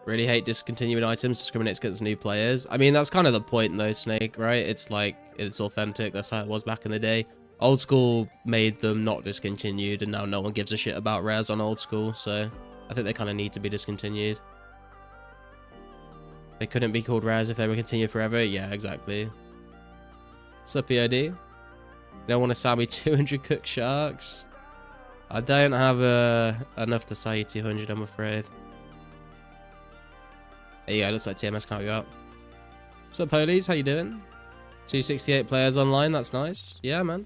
Really hate discontinuing items, discriminates against new players. I mean, that's kind of the point though, Snake, right? It's like, it's authentic. That's how it was back in the day. Old school made them not discontinued, and now no one gives a shit about rares on old school, so I think they kind of need to be discontinued. They couldn't be called rares if they were continued forever. Yeah, exactly. Sup, PID? You don't want to sell me 200 cooked sharks? I don't have enough to sell you 200, I'm afraid. There you go, looks like TMS can't go up. What's up, Polies? How you doing? 268 players online, that's nice. Yeah, man.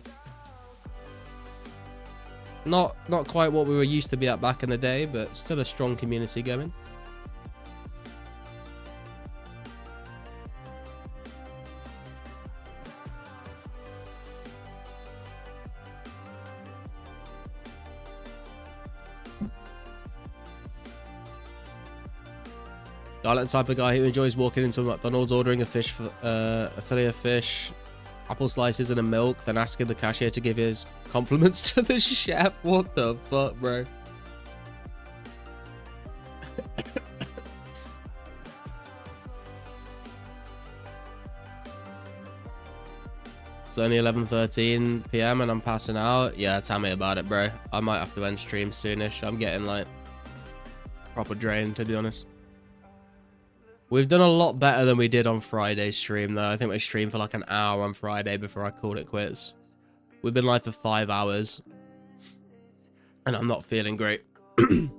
Not quite what we were used to be at back in the day, but still a strong community going. Garland type of guy who enjoys walking into a McDonald's, ordering a fish, a fillet of fish, apple slices and a milk, then asking the cashier to give his compliments to the chef. What the fuck, bro? It's only 11:13 PM and I'm passing out. Yeah, tell me about it, bro. I might have to end stream soonish. I'm getting like proper drained, to be honest. We've done a lot better than we did on Friday's stream, though. I think we streamed for like an hour on Friday before I called it quits. We've been live for 5 hours. And I'm not feeling great. Didn't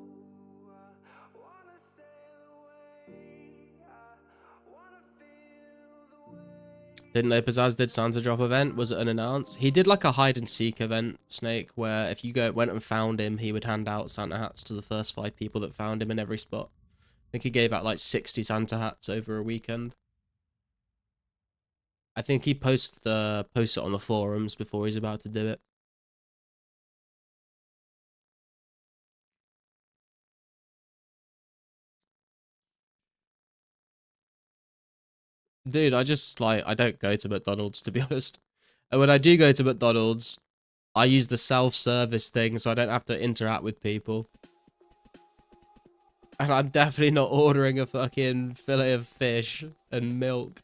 know Pizzazz did Santa drop event. Was it unannounced? He did like a hide and seek event, Snake, where if you went and found him, he would hand out Santa hats to the first 5 people that found him in every spot. I think he gave out like 60 Santa hats over a weekend. I think he posts it on the forums before he's about to do it. Dude, I don't go to McDonald's, to be honest. And when I do go to McDonald's, I use the self-service thing so I don't have to interact with people. And I'm definitely not ordering a fucking fillet of fish and milk.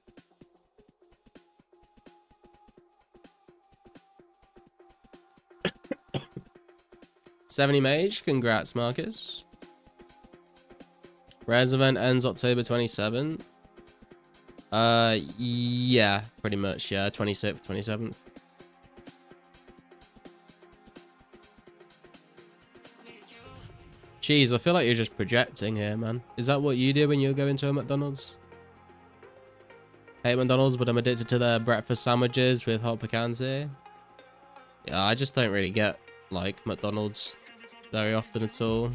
70 Mage, congrats, Marcus. Rares event ends October 27. Yeah, pretty much, yeah, 26th, 27th. Cheese, I feel like you're just projecting here, man. Is that what you do when you go into a McDonald's? Hate McDonald's, but I'm addicted to their breakfast sandwiches with hot picante. Yeah, I just don't really get, like, McDonald's very often at all.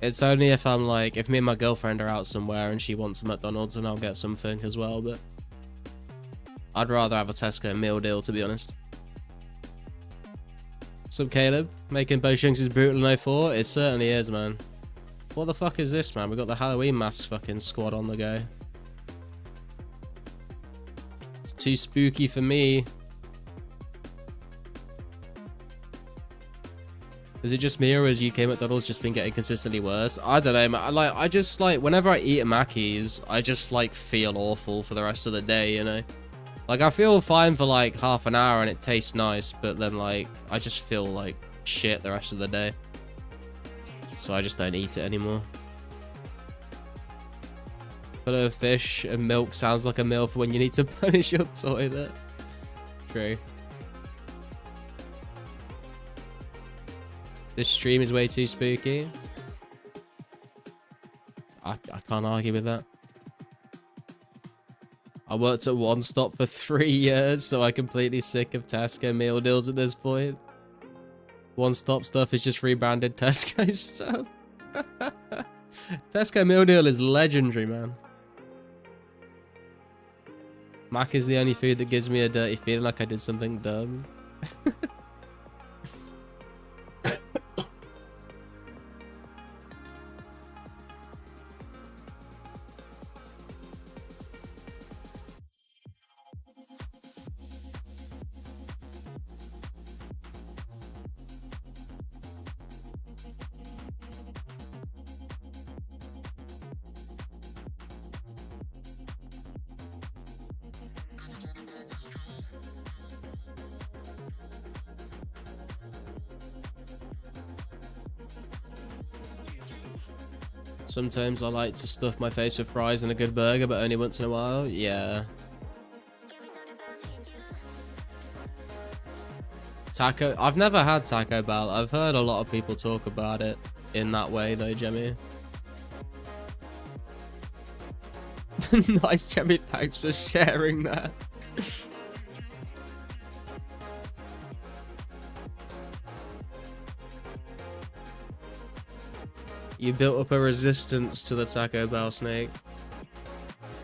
It's only if I'm, like, if me and my girlfriend are out somewhere and she wants a McDonald's, and I'll get something as well, but I'd rather have a Tesco meal deal, to be honest. What's up, Caleb? Making Bojunks is brutal in 04? It certainly is, man. What the fuck is this, man? We got the Halloween mask fucking squad on the go. It's too spooky for me. Is it just me, or has UK McDonald's just been getting consistently worse? I don't know, man. I just, like, whenever I eat a Mackey's, I just, like, feel awful for the rest of the day, you know? Like, I feel fine for, like, half an hour and it tastes nice, but then, like, I just feel like shit the rest of the day. So I just don't eat it anymore. Fillet of fish and milk sounds like a meal for when you need to punish your toilet. True. This stream is way too spooky. I can't argue with that. I worked at One Stop for 3 years, so I'm completely sick of Tesco meal deals at this point. One Stop stuff is just rebranded Tesco stuff. Tesco meal deal is legendary, man. Mac is the only food that gives me a dirty feeling like I did something dumb. Sometimes I like to stuff my face with fries and a good burger, but only once in a while. Yeah. Taco. I've never had Taco Bell. I've heard a lot of people talk about it in that way, though, Jemmy. Nice, Jemmy. Thanks for sharing that. You built up a resistance to the Taco Bell snake.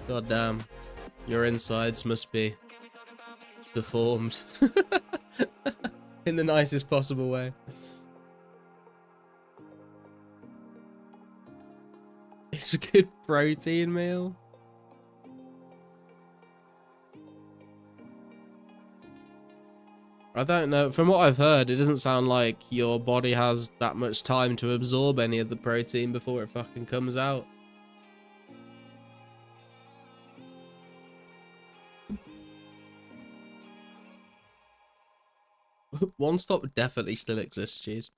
God damn. Your insides must be deformed. In the nicest possible way. It's a good protein meal. I don't know. From what I've heard, it doesn't sound like your body has that much time to absorb any of the protein before it fucking comes out. One Stop definitely still exists, cheese.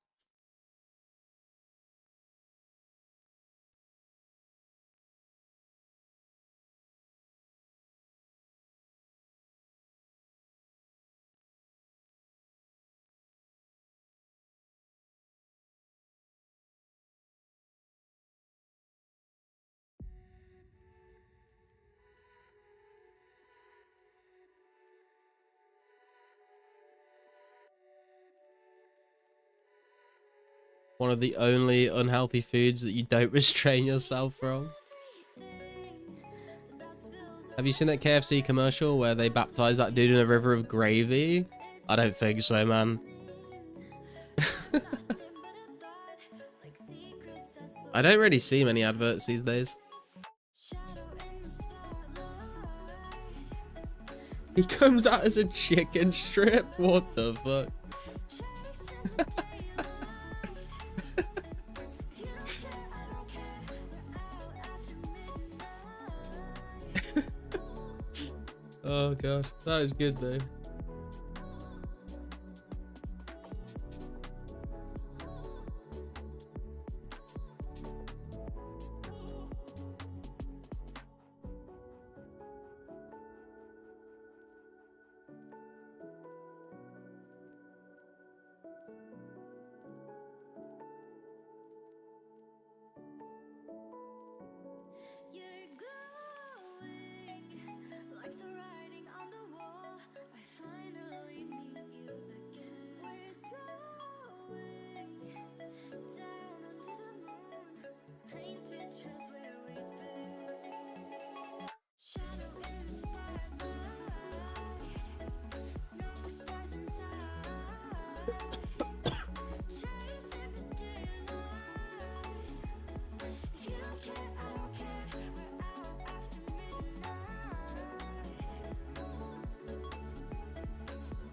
One of the only unhealthy foods that you don't restrain yourself from. Have you seen that KFC commercial where they baptize that dude in a river of gravy? I don't think so, man. I don't really see many adverts these days. He comes out as a chicken strip? What the fuck? Oh god, that is good though.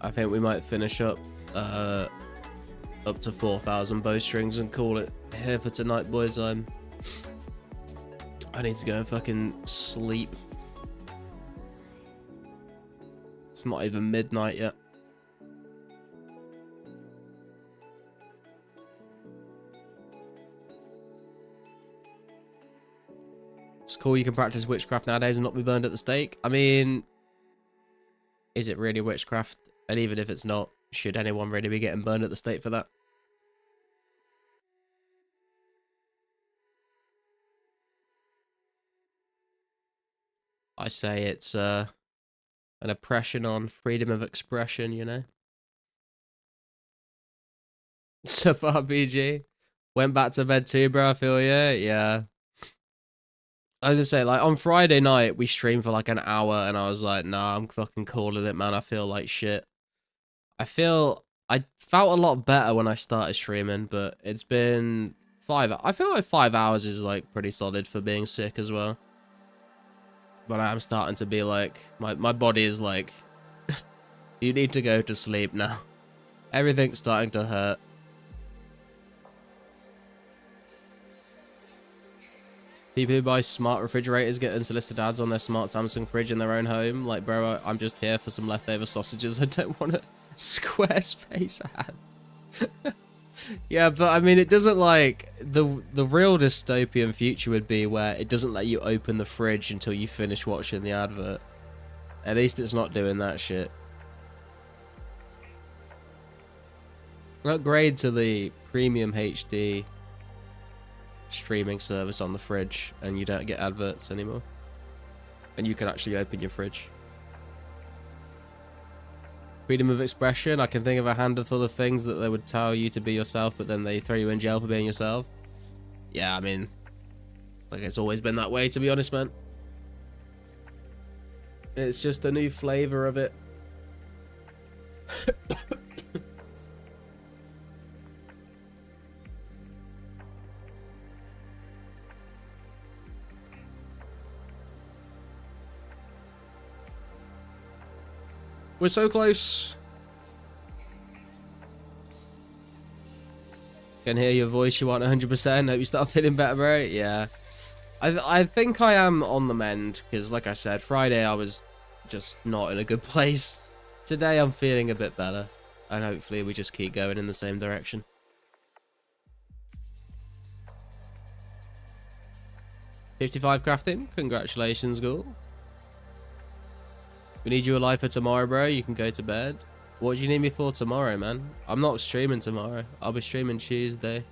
I think we might finish up to 4,000 bowstrings and call it here for tonight, boys. I need to go and fucking sleep. It's not even midnight yet. It's cool you can practice witchcraft nowadays and not be burned at the stake. I mean, is it really witchcraft? And even if it's not, should anyone really be getting burned at the stake for that? I say it's an oppression on freedom of expression, you know? Sup, RBG? Went back to bed too, bro. I feel you. Yeah. I was gonna say, like, on Friday night, we streamed for like an hour, and I was like, nah, I'm fucking calling it, man. I feel like shit. I felt a lot better when I started streaming, but it's been I feel like 5 hours is like pretty solid for being sick as well. But I'm starting to be like, my body is like, you need to go to sleep now. Everything's starting to hurt. People who buy smart refrigerators get unsolicited ads on their smart Samsung fridge in their own home. Like, bro, I'm just here for some leftover sausages. I don't want a Squarespace ad. Yeah, but I mean, it doesn't like... The real dystopian future would be where it doesn't let you open the fridge until you finish watching the advert. At least it's not doing that shit. Upgrade to the premium HD streaming service on the fridge and you don't get adverts anymore. And you can actually open your fridge. Freedom of expression. I can think of a handful of things that they would tell you to be yourself, but then they throw you in jail for being yourself. Yeah, I mean, like, it's always been that way, to be honest, man. It's just a new flavor of it. We're so close. Can hear your voice. You want 100%. Hope you start feeling better, bro. Yeah. I think I am on the mend. Because, like I said, Friday I was just not in a good place. Today I'm feeling a bit better. And hopefully we just keep going in the same direction. $55 crafting. Congratulations, Ghoul. We need you alive for tomorrow, bro. You can go to bed. What do you need me for tomorrow, man? I'm not streaming tomorrow. I'll be streaming Tuesday.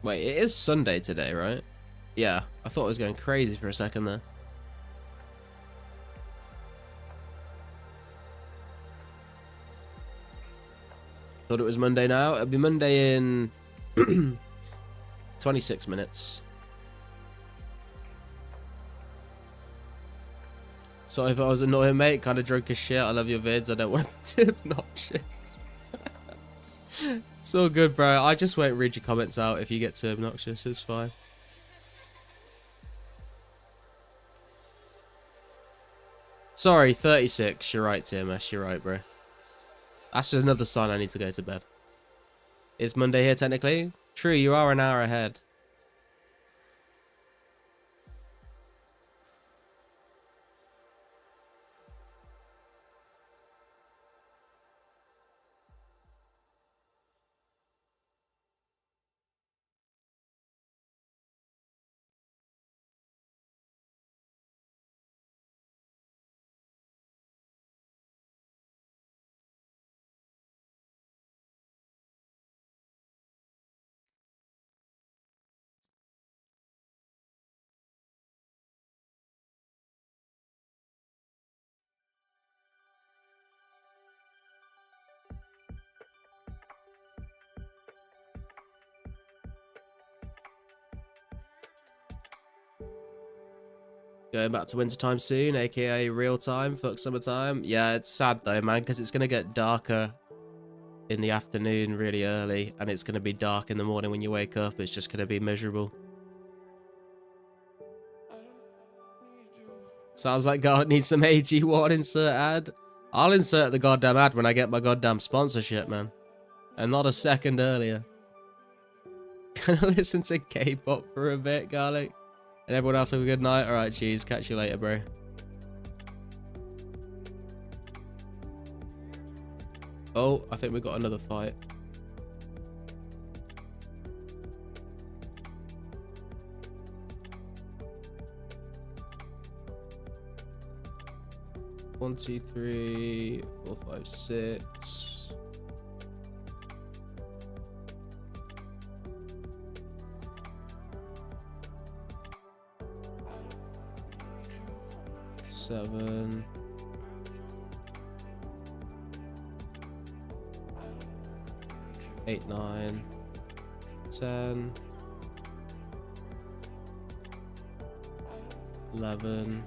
Wait, it is Sunday today, right? Yeah, I thought I was going crazy for a second there. Thought it was Monday now. It'll be Monday in 26 minutes. So if I was annoying, mate, kind of drunk as shit. I love your vids. I don't want to be too obnoxious. It's all good, bro. I just won't read your comments out if you get too obnoxious. It's fine. Sorry, 36. You're right, TMS. You're right, bro. That's just another sign I need to go to bed. It's Monday here, technically. True, you are an hour ahead. Going back to wintertime soon, aka real time, fuck summertime. Yeah, it's sad though, man, because it's going to get darker in the afternoon really early, and it's going to be dark in the morning when you wake up. It's just going to be miserable. Sounds like God needs some AG1 insert ad. I'll insert the goddamn ad when I get my goddamn sponsorship, man. And not a second earlier. Can I listen to K-pop for a bit, Garlic? And everyone else have a good night. Alright, cheese. Catch you later, bro. Oh, I think we got another fight. One, two, three, 4, 5, 6. Seven. 8, 9, 10, 11,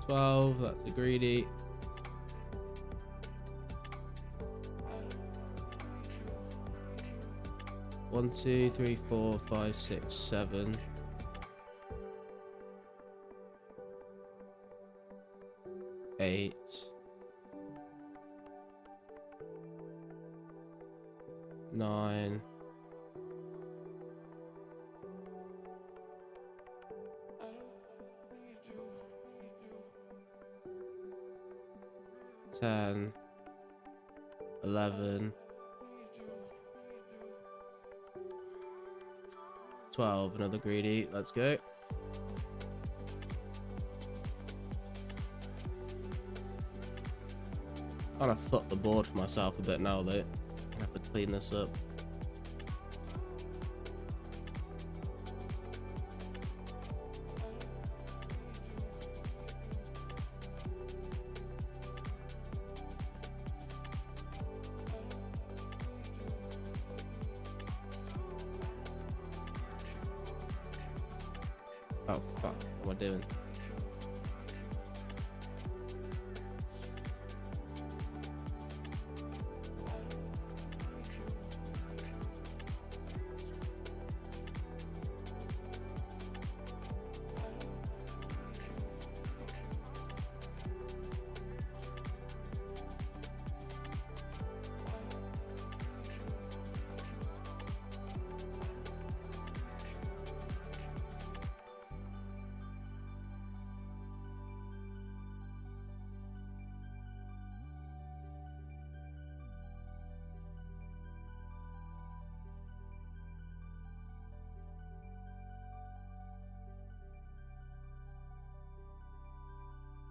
12. That's a greedy. 1, 2, 3, 4, 5, 6, 7. 8. 9. 10. 11. 12. Another greedy. Let's go. I'm gonna fuck the board for myself a bit now, though. I have to clean this up. Oh fuck, what am I doing?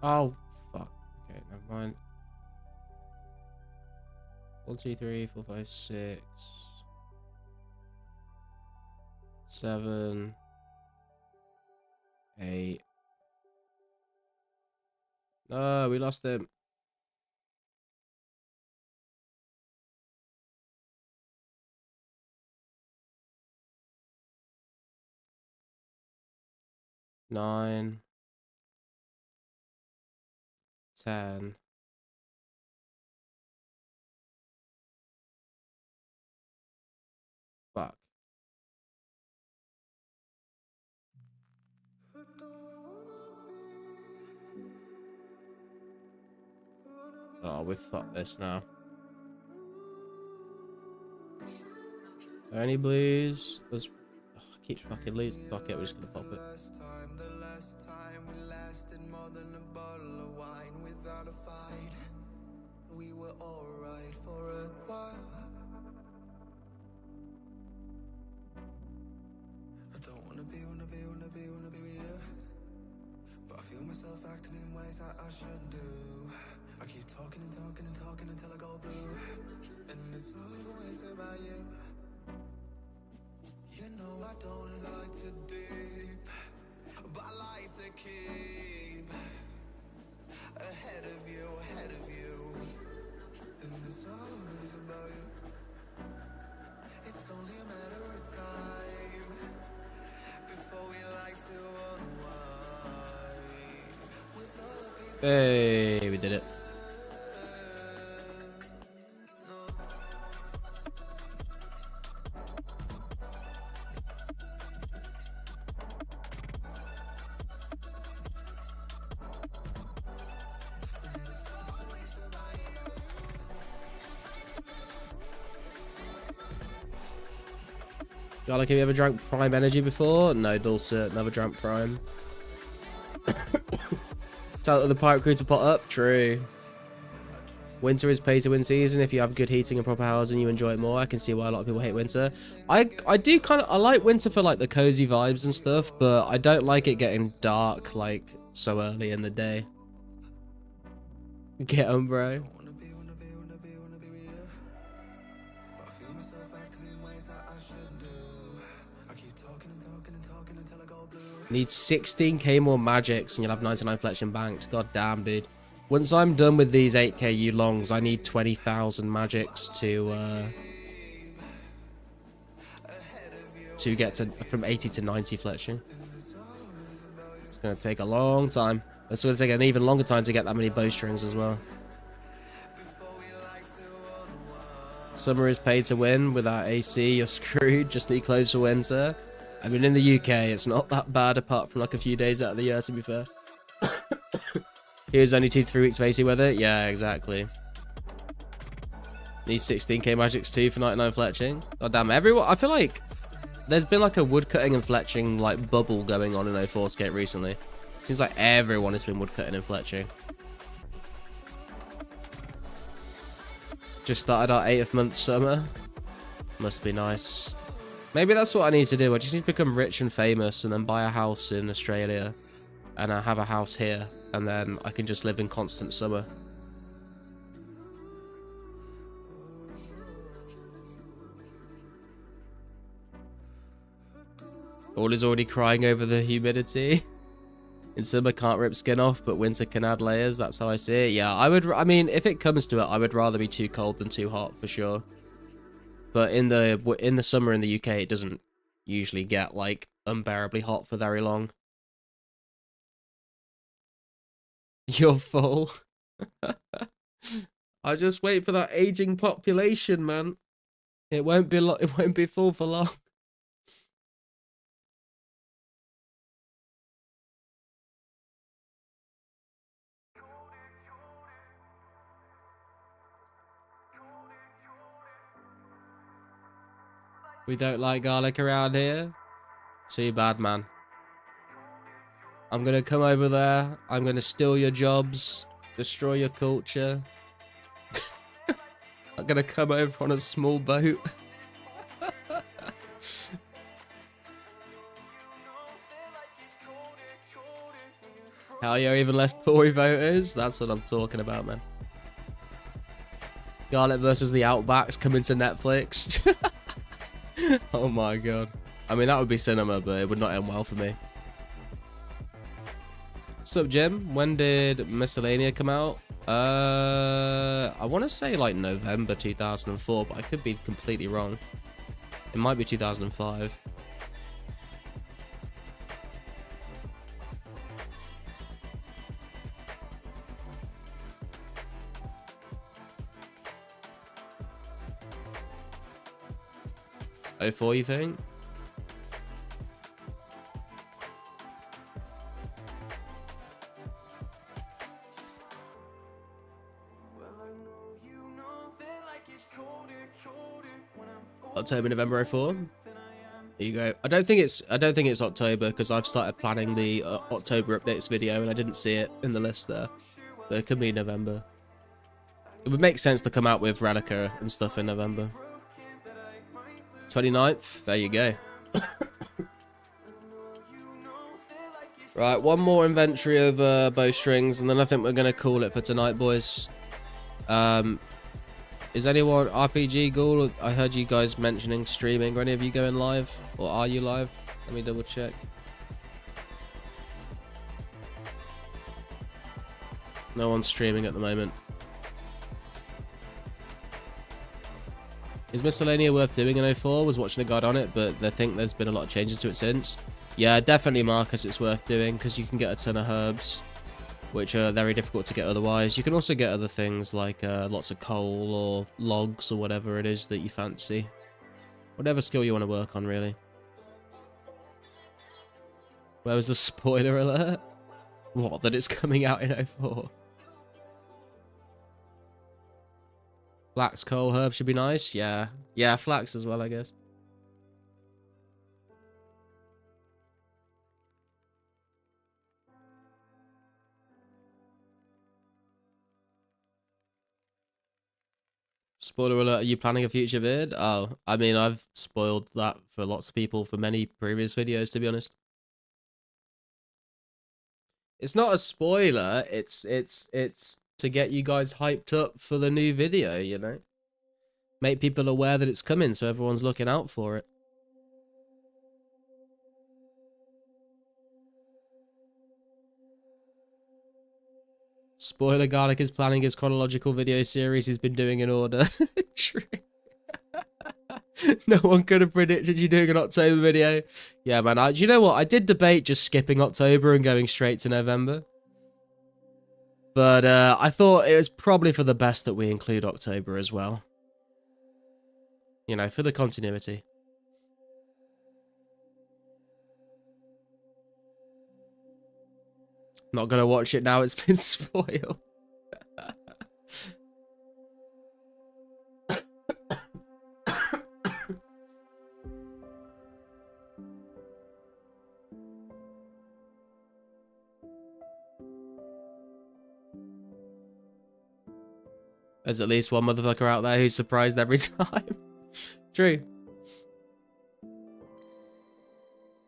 Oh, fuck. Okay, never mind. 1, 2, 3, 4, 5, 6, 7, 8. No, we lost him. 9, 10. Fuck. Oh, we fucked this now. Are any blues? There's... Oh, I keep fucking losing. Fuck it, we're just gonna pop it. The last time we lasted more than a bottle of wine without a fight. We were alright for a while. I don't wanna be with you, but I feel myself acting in ways that I shouldn't do. I keep talking until I go blue, and it's always about you. You know I don't like to deep, but I like to keep ahead of you, and it's always about you. It's only a matter of time before we like to unwind. Hey, we did it. Like, have you ever drank Prime Energy before? No, Dulcet, never drank Prime. Tell the Pirate Crew to pot up? True. Winter is pay to win season. If you have good heating and proper housing, you enjoy it more. I can see why a lot of people hate winter. I do kind of, I like winter for like the cozy vibes and stuff, but I don't like it getting dark like so early in the day. Get on, bro. Need 16k more magics and you'll have 99 fletching banked. God damn, dude. Once I'm done with these 8k longs, I need 20,000 magics to get to from 80 to 90 fletching. It's gonna take a long time. It's gonna take an even longer time to get that many bowstrings as well. Summer is paid to win. Without AC, you're screwed. Just need clothes for winter. I mean, in the UK, it's not that bad apart from like a few days out of the year, to be fair. Here's only 2-3 weeks of AC weather. Yeah, exactly. Need 16k magics too for 99 fletching. God damn, everyone. I feel like there's been like a woodcutting and fletching like bubble going on in 2004scape recently. Seems like everyone has been woodcutting and fletching. Just started our 8th month summer. Must be nice. Maybe that's what I need to do. I just need to become rich and famous and then buy a house in Australia. And I have a house here. And then I can just live in constant summer. All is already crying over the humidity. In summer can't rip skin off, but winter can add layers. That's how I see it. Yeah, I mean, if it comes to it, I would rather be too cold than too hot for sure. But in the summer in the UK, it doesn't usually get like unbearably hot for very long. You're full. I just wait for that aging population, man. It won't be full for long. We don't like garlic around here. Too bad, man. I'm gonna come over there. I'm gonna steal your jobs, destroy your culture. I'm gonna come over on a small boat. Hell yeah, even less Tory voters. That's what I'm talking about, man. Garlic versus the Outbacks coming to Netflix. Oh my god. I mean, that would be cinema, but it would not end well for me. Sup, Jim? When did Miscellanea come out? I want to say like November 2004, but I could be completely wrong. It might be 2005. '04, you think? October, November 04. Here you go. I don't think it's October because I've started planning the October updates video and I didn't see it in the list there. But it could be November. It would make sense to come out with Radica and stuff in November. 29th. There you go. Right, one more inventory of bowstrings and then I think we're going to call it for tonight, boys. Is anyone RPG Ghoul? I heard you guys mentioning streaming. Are any of you going live? Or are you live? Let me double check. No one's streaming at the moment. Is Miscellanea worth doing in 04? Was watching a guide on it, but they think there's been a lot of changes to it since. Yeah, definitely, Marcus, it's worth doing because you can get a ton of herbs. which are very difficult to get otherwise. You can also get other things like lots of coal or logs or whatever it is that you fancy. Whatever skill you want to work on, really. Where was the spoiler alert? What, that it's coming out in 04? Flax, coal, herb should be nice. Yeah. Yeah, flax as well, I guess. Spoiler alert, are you planning a future vid? Oh, I mean, I've spoiled that for lots of people for many previous videos, to be honest. It's not a spoiler, it's to get you guys hyped up for the new video, you know? Make people aware that it's coming so everyone's looking out for it. Spoiler, Garlic is planning his chronological video series he's been doing in order. True. No one could have predicted you doing an October video. Yeah, man. Do you know what? I did debate just skipping October and going straight to November. But I thought it was probably for the best that we include October as well. You know, for the continuity. Not gonna watch it now, it's been spoiled. There's at least one motherfucker out there who's surprised every time. True.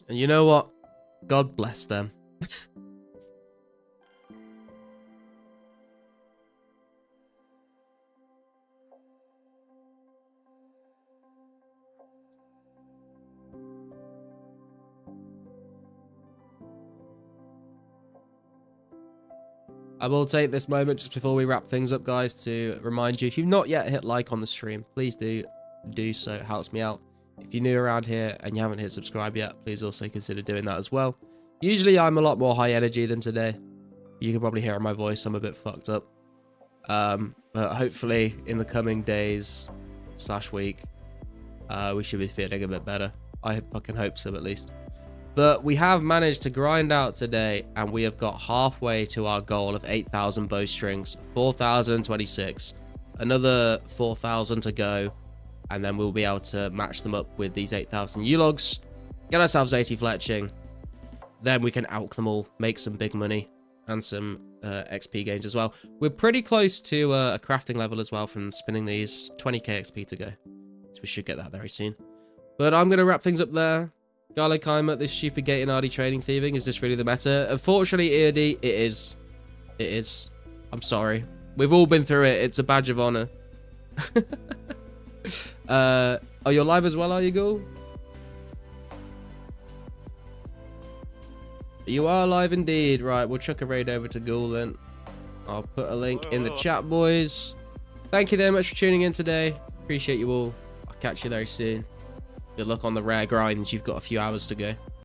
And you know what? God bless them. I will take this moment just before we wrap things up, guys, to remind you, if you've not yet hit like on the stream, please do so. It helps me out. If you're new around here and you haven't hit subscribe yet, please also consider doing that as well. Usually I'm a lot more high energy than today. You can probably hear in my voice I'm a bit fucked up. But hopefully in the coming days / week, we should be feeling a bit better. I fucking hope so, at least. But we have managed to grind out today, and we have got halfway to our goal of 8,000 bowstrings, 4,026, another 4,000 to go, and then we'll be able to match them up with these 8,000 U-logs, get ourselves 80 fletching, then we can alch them all, make some big money, and some XP gains as well. We're pretty close to a crafting level as well from spinning these, 20k XP to go, so we should get that very soon. But I'm going to wrap things up there. Garlic, I'm at this stupid gate and RD trading thieving. Is this really the meta? Unfortunately, EOD, it is. It is. I'm sorry. We've all been through it. It's a badge of honor. Are you live as well, are you, Ghoul? You are live indeed. Right, we'll chuck a raid over to Ghoul then. I'll put a link in the chat, boys. Thank you very much for tuning in today. Appreciate you all. I'll catch you very soon. Good luck on the rare grinds. You've got a few hours to go.